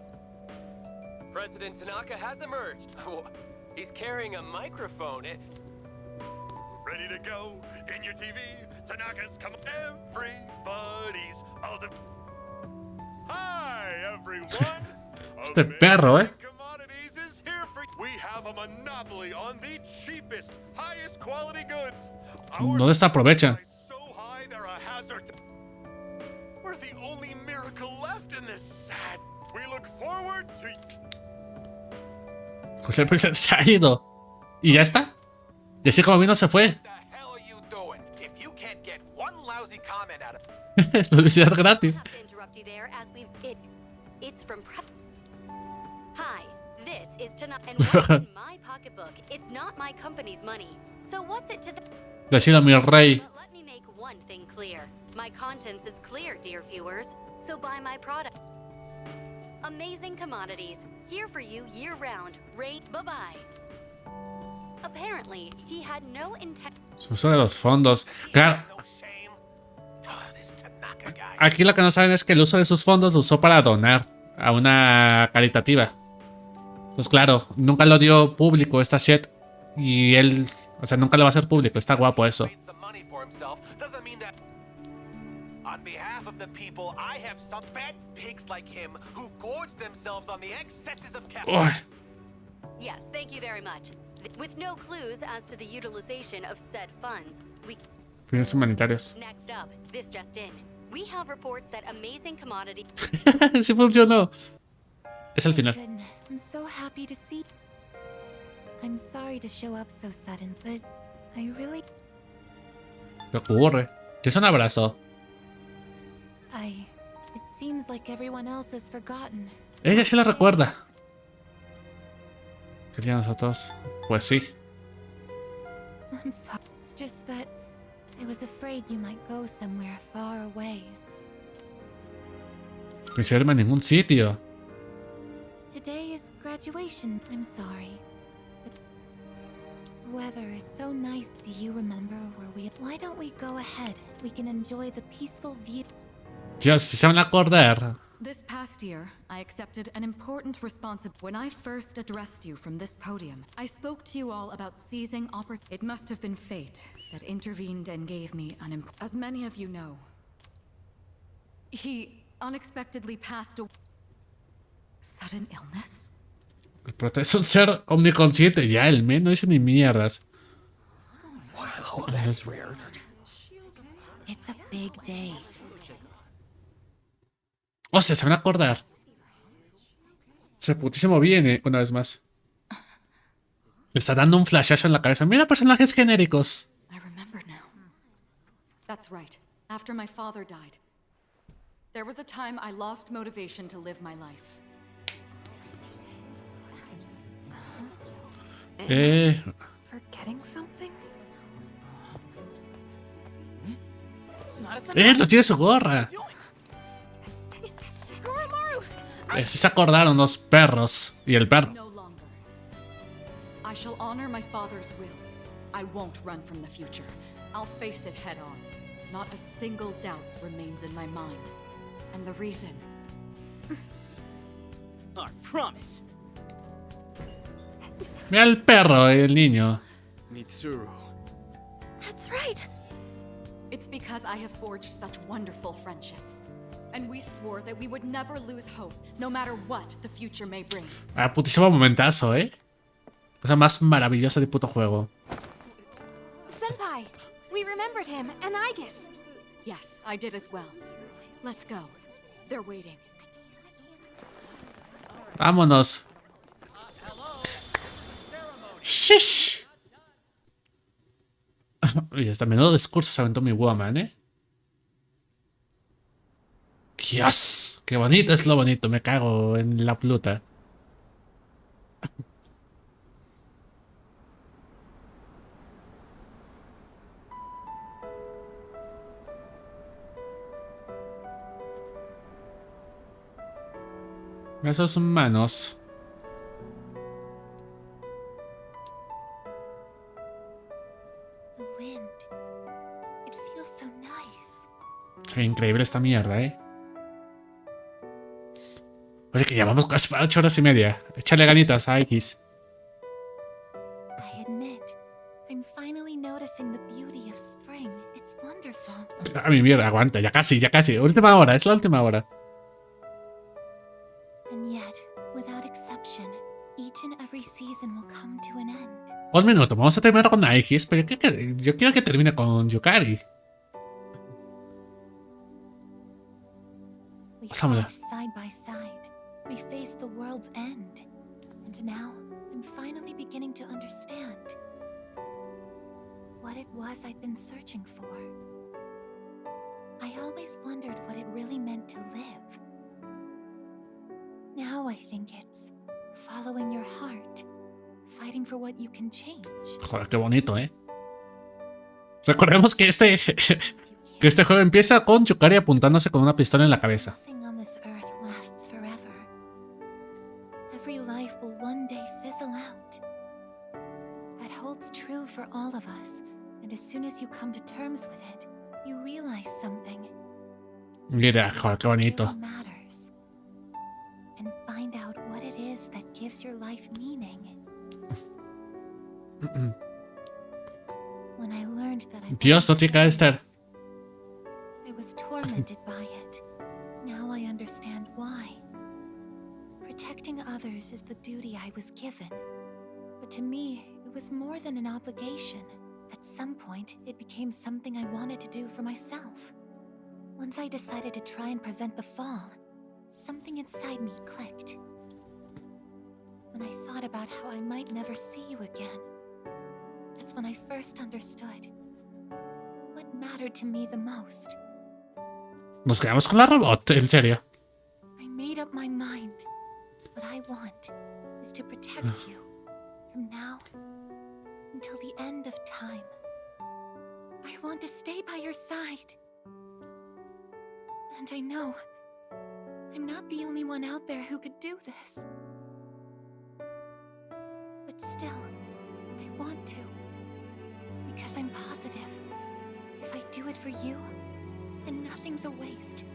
President Tanaka has emerged. He's carrying a microphone. Ready to go in your TV? Tanaka's come. Everybody's ultimate. Hi, everyone. Este perro, Commodities is here for. We have a monopoly on the cheapest, highest quality goods. ¿Dónde está? Aprovecha. So high they're a hazard. We're the only miracle left in this sad. We look forward to. José Luis se ha ido. ¿Y ya está? Y así como vino se fue. Publicidad gratis. Hi, this is Tanaka, and what's in my pocketbook? It's not my company's money. So what's it to the? Decida mi rey. But let me make one thing clear. My contents is clear, dear viewers. So buy my product. Amazing Commodities, here for you year-round. Rate, bye-bye. Apparently, he had no intent. Su uso de los fondos. Claro. Aquí lo que no saben es que el uso de sus fondos lo usó para donar a una caritativa. Pues claro, nunca lo dio público esta shit. Y él, o sea, nunca lo va a hacer público. Está guapo eso. On behalf of the people, I have some fat pigs like him who gorge themselves on the excesses of capital. Yes, thank you very much. With no clues as to the utilization of said funds, we. Fines humanitarios. Next up, this just in. We have reports that Amazing Commodity. Sí funcionó. Es el final. Goodness, I'm so happy to see. I'm sorry to show up so sudden, but I really. ¿Qué ocurre? ¿Qué es un abrazo? It seems like everyone else has forgotten. Ella sí la recuerda. ¿Qué tiene nosotros? Pues sí. I'm sorry. It's just that I was afraid you might go somewhere far away. No quise irme a ningún sitio. Today is graduation. I'm sorry. The weather is so nice. Do you remember where we? Why don't we go ahead? We can enjoy the peaceful view. Dios, si se van a acordar. This past year, I accepted an important responsibility. When I first addressed you from this podium, I spoke to you all about seizing opportunity. It must have been fate that intervened and gave me an as many of you know, he unexpectedly passed away. Sudden illness? El prota es un ser omniconsciente. Ya, el men no dice ni mierdas. Wow, that's weird. It's a big day. O sea, se van a acordar. Ese putísimo viene una vez más. Le está dando un flashazo en la cabeza. Mira personajes genéricos. I remember now. That's right. After my father died, there was a time I lost motivation to live my life. Forgetting something? No tiene su gorra. Sí se acordaron los perros y el perro. I shall honor my father's will. I won't run from the future. I'll face it head on. Not a single doubt remains in my mind. And the reason... Our promise. Mira el perro, el niño. Mitsuru. That's right. It's because I have forged such wonderful friendships. And we swore that we would never lose hope, no matter what the future may bring. Ah, putísimo momentazo, Cosa más maravillosa de puto juego. Senpai, we remembered him, and I guess. Yes, I did as well. Let's go. They're waiting. Vámonos. Shish. Y hasta menudo discurso se aventó mi woman, Dios, qué bonito es lo bonito, me cago en la pluta. Esos manos. The wind. It feels so nice. Qué increíble esta mierda, Oye, que llevamos casi 8 horas y media. Échale ganitas a X. I admit, I'm finally noticing the beauty of spring. It's wonderful. A mi mierda, aguanta, ya casi, ya casi. Última hora, es la última hora. And yet, without exception, each and every season will come to an end. Un minuto, vamos a terminar con X, pero yo quiero que termine con Yukari. We Pásamela. fought side by side. We faced the world's end. And now, I'm finally beginning to understand what it was I've been searching for. I always wondered what it really meant to live. Now I think it's following your heart, fighting for what you can change. Joder, qué bonito, Recordemos que este juego empieza con Yukari apuntándose con una pistola en la cabeza. Nothing on this earth lasts forever. Every life will one day fizzle out. That holds true for all of us, and as soon as you come to terms with it, you realize something. Mira, joder, qué bonito. Matters. And find out what it is that gives your life meaning. When I learned that I Dios, no tiene que estar. I was tormented by it. Now I understand why. Protecting others is the duty I was given. But to me, it was more than an obligation. At some point, it became something I wanted to do for myself. Once I decided to try and prevent the fall, something inside me clicked. When I thought about how I might never see you again, that's when I first understood what mattered to me the most. Nos quedamos con la robot, en serio. I made up my mind. What I want is to protect you from now until the end of time. I want to stay by your side. And I know I'm not the only one out there who could do this. But still, I want to. Because I'm positive, if I do it for you, then nothing's a waste.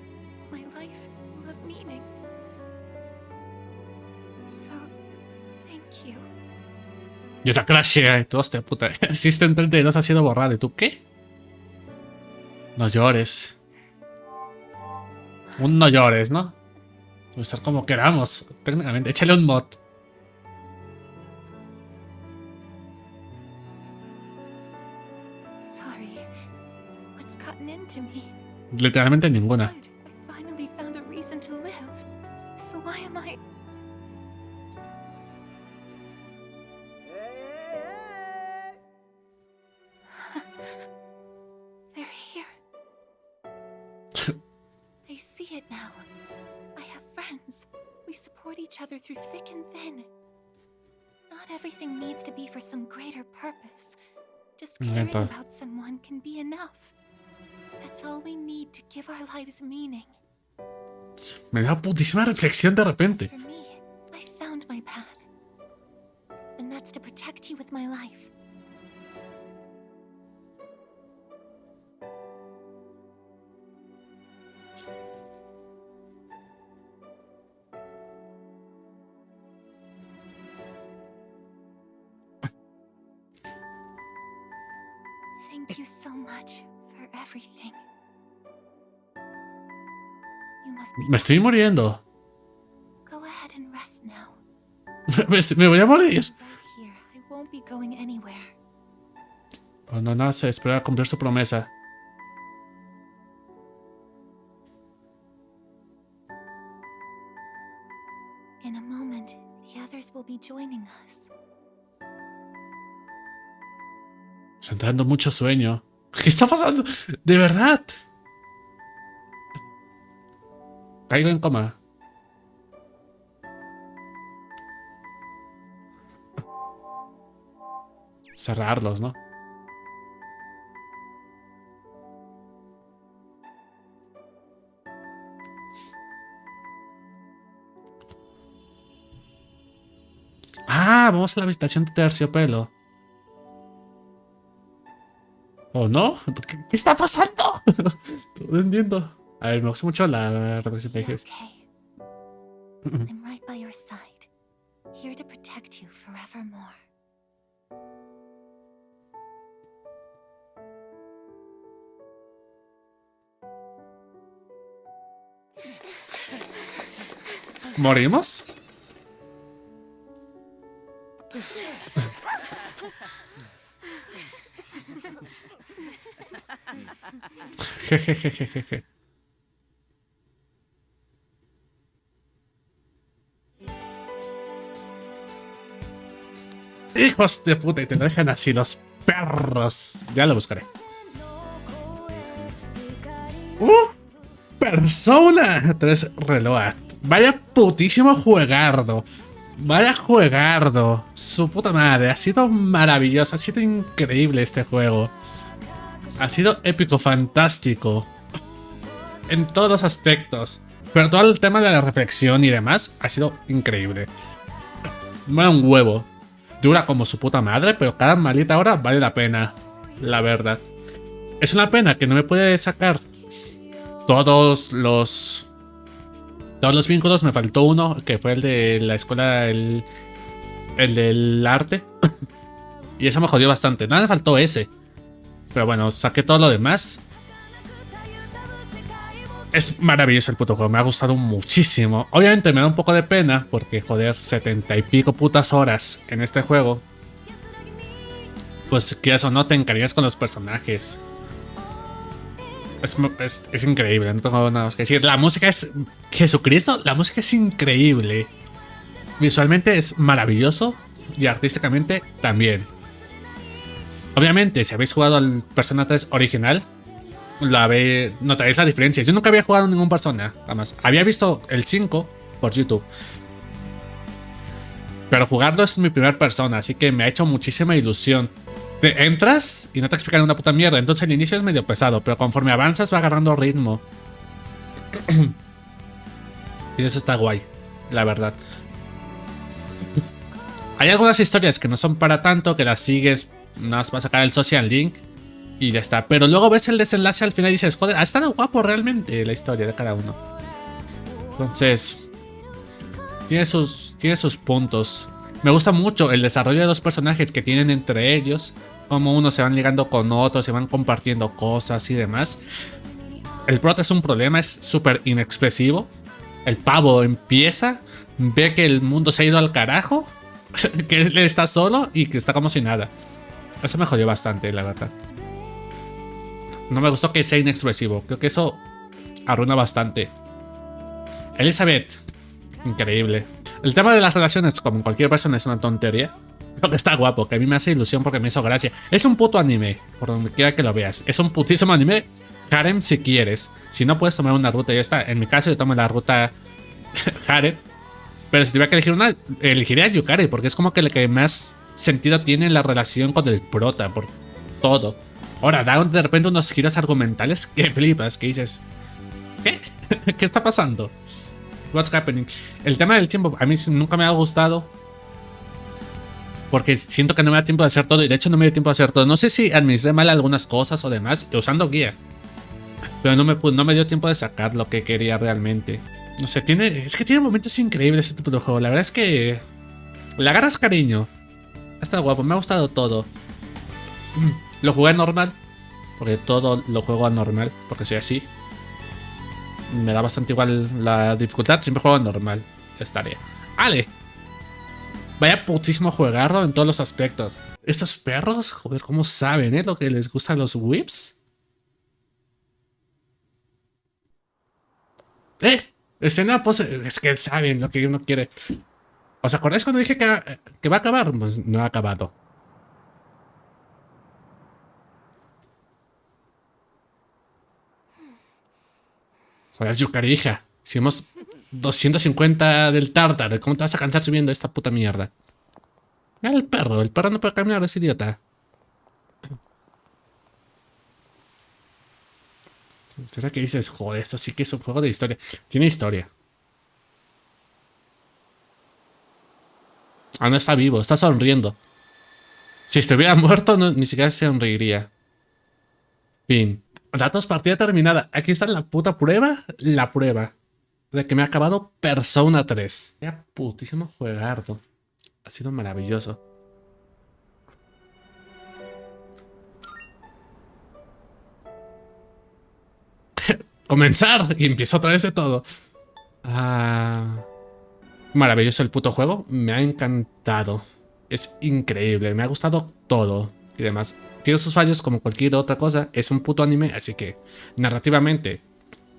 My life will have meaning. So, thank you. Yo te crashé, tú, hostia puta. System 32 ha sido borrado. ¿Y tú qué? No llores. No llores, ¿no? Debe estar como queramos. Técnicamente, échale un mod. Sorry. What's gotten into me? Literalmente ninguna. I finally found a reason to live. So why am I... They're here. I see it now. I have friends. We support each other through thick and thin. Not everything needs to be for some greater purpose. Just caring Neta. about someone can be enough. That's all we need to give our lives meaning. Me da putísima reflexión de repente. For me, I found my path. And that's to protect you with my life. Thank you so much for everything. You must be Me estoy muriendo. Go ahead and rest now. Me voy a morir. Right here. I won't be going anywhere. Cuando nace, espera cumplir su promesa. In a moment, the others will be joining us. Está entrando mucho sueño. ¿Qué está pasando? ¿De verdad? Caigo en coma. Cerrarlos, ¿no? Ah, vamos a la habitación de terciopelo. ¿O no? ¿Qué está pasando? No entiendo. A ver, me gusta mucho la reflexión de Jesús. I'm right by your side, here to protect you forevermore. ¿Morimos? Jejejejeje. Hijos de puta, y te dejan así los perros. Ya lo buscaré. Persona 3 Reload. Vaya putísimo juegardo. Vaya juegardo. Su puta madre. Ha sido maravilloso. Ha sido increíble este juego. Ha sido épico, fantástico. En todos los aspectos. Pero todo el tema de la reflexión y demás ha sido increíble. Bueno, un huevo. Dura como su puta madre, pero cada maldita hora vale la pena. La verdad. Es una pena que no me puede sacar todos los vínculos. Me faltó uno, que fue el de la escuela, el del arte. Y eso me jodió bastante. Nada me faltó ese. Pero bueno, saqué todo lo demás. Es maravilloso el puto juego, me ha gustado muchísimo. Obviamente me da un poco de pena porque, joder, 70 y pico putas horas en este juego. Pues quieras o no, te encariñas con los personajes. Es increíble, no tengo nada más que decir. La música es... Jesucristo, la música es increíble. Visualmente es maravilloso y artísticamente también. Obviamente, si habéis jugado al Persona 3 original, notaréis la diferencia. Yo nunca había jugado ningún Persona, además. Había visto el 5 por YouTube. Pero jugarlo es mi primer Persona, así que me ha hecho muchísima ilusión. Te entras y no te explican una puta mierda. Entonces el inicio es medio pesado, pero conforme avanzas va agarrando ritmo. Y eso está guay, la verdad. Hay algunas historias que no son para tanto, que las sigues, nada más para sacar el social link y ya está. Pero luego ves el desenlace al final y dices, joder, ha estado guapo realmente la historia de cada uno. Entonces, tiene sus puntos. Me gusta mucho el desarrollo de los personajes que tienen entre ellos, como unos se van ligando con otros, se van compartiendo cosas y demás. El prota es un problema, es súper inexpresivo. El pavo empieza, ve que el mundo se ha ido al carajo, que él está solo y que está como si nada. Eso me jodió bastante, la verdad. No me gustó que sea inexpresivo, creo que eso arruina bastante. Elizabeth, increíble. El tema de las relaciones, como en cualquier persona, es una tontería. Pero que está guapo, que a mí me hace ilusión porque me hizo gracia. Es un puto anime, por donde quiera que lo veas. Es un putísimo anime. Harem si quieres. Si no, puedes tomar una ruta y ya está. En mi caso yo tomo la ruta Harem. Pero si tuviera que elegir una, elegiría a Yukari, porque es como que el que más sentido tiene la relación con el prota, por todo. Ahora, da de repente unos giros argumentales que flipas, que dices, ¿qué? ¿Qué está pasando? What's happening? El tema del tiempo a mí nunca me ha gustado. Porque siento que no me da tiempo de hacer todo. Y de hecho no me dio tiempo de hacer todo. No sé si administré mal algunas cosas o demás usando guía. Pero no me dio tiempo de sacar lo que quería realmente. No sé, es que tiene momentos increíbles este puto juego. La verdad es que le agarras cariño. Ha estado guapo, me ha gustado todo. Lo jugué normal. Porque todo lo juego a normal. Porque soy así. Me da bastante igual la dificultad. Siempre juego a normal. Estaré. ¡Ale! Vaya putísimo jugarlo en todos los aspectos. Estos perros, joder, ¿cómo saben, lo que les gustan los whips? Escena, pues, es que saben lo que uno quiere. ¿Os acordáis cuando dije que va a acabar? Pues no ha acabado. Joder, Yukari, hija. Si hemos 250 del Tartar, ¿cómo te vas a cansar subiendo esta puta mierda? Mira el perro no puede caminar, es idiota. ¿Será que dices? Joder, esto sí que es un juego de historia. Tiene historia. Ah, no está vivo, está sonriendo. Si estuviera muerto, ni siquiera sonreiría. Fin. Datos, partida terminada. Aquí está la puta prueba. La prueba de que me ha acabado Persona 3. Qué putísimo juegardo. Ha sido maravilloso. Comenzar y empiezo otra vez de todo. Maravilloso el puto juego. Me ha encantado. Es increíble. Me ha gustado todo y demás. Tiene sus fallos como cualquier otra cosa. Es un puto anime, así que narrativamente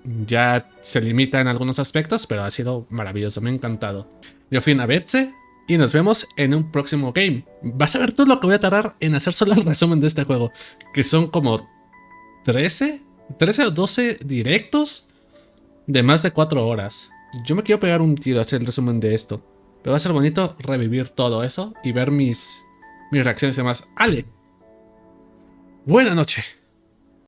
ya se limita en algunos aspectos, pero ha sido maravilloso. Me ha encantado. Yo fui a Betse y nos vemos en un próximo game. Vas a ver tú lo que voy a tardar en hacer solo el resumen de este juego, que son como 13 o 12 directos de más de 4 horas. Yo me quiero pegar un tiro a hacer el resumen de esto, pero va a ser bonito revivir todo eso y ver mis reacciones y demás. ¡Ale! Buena noche.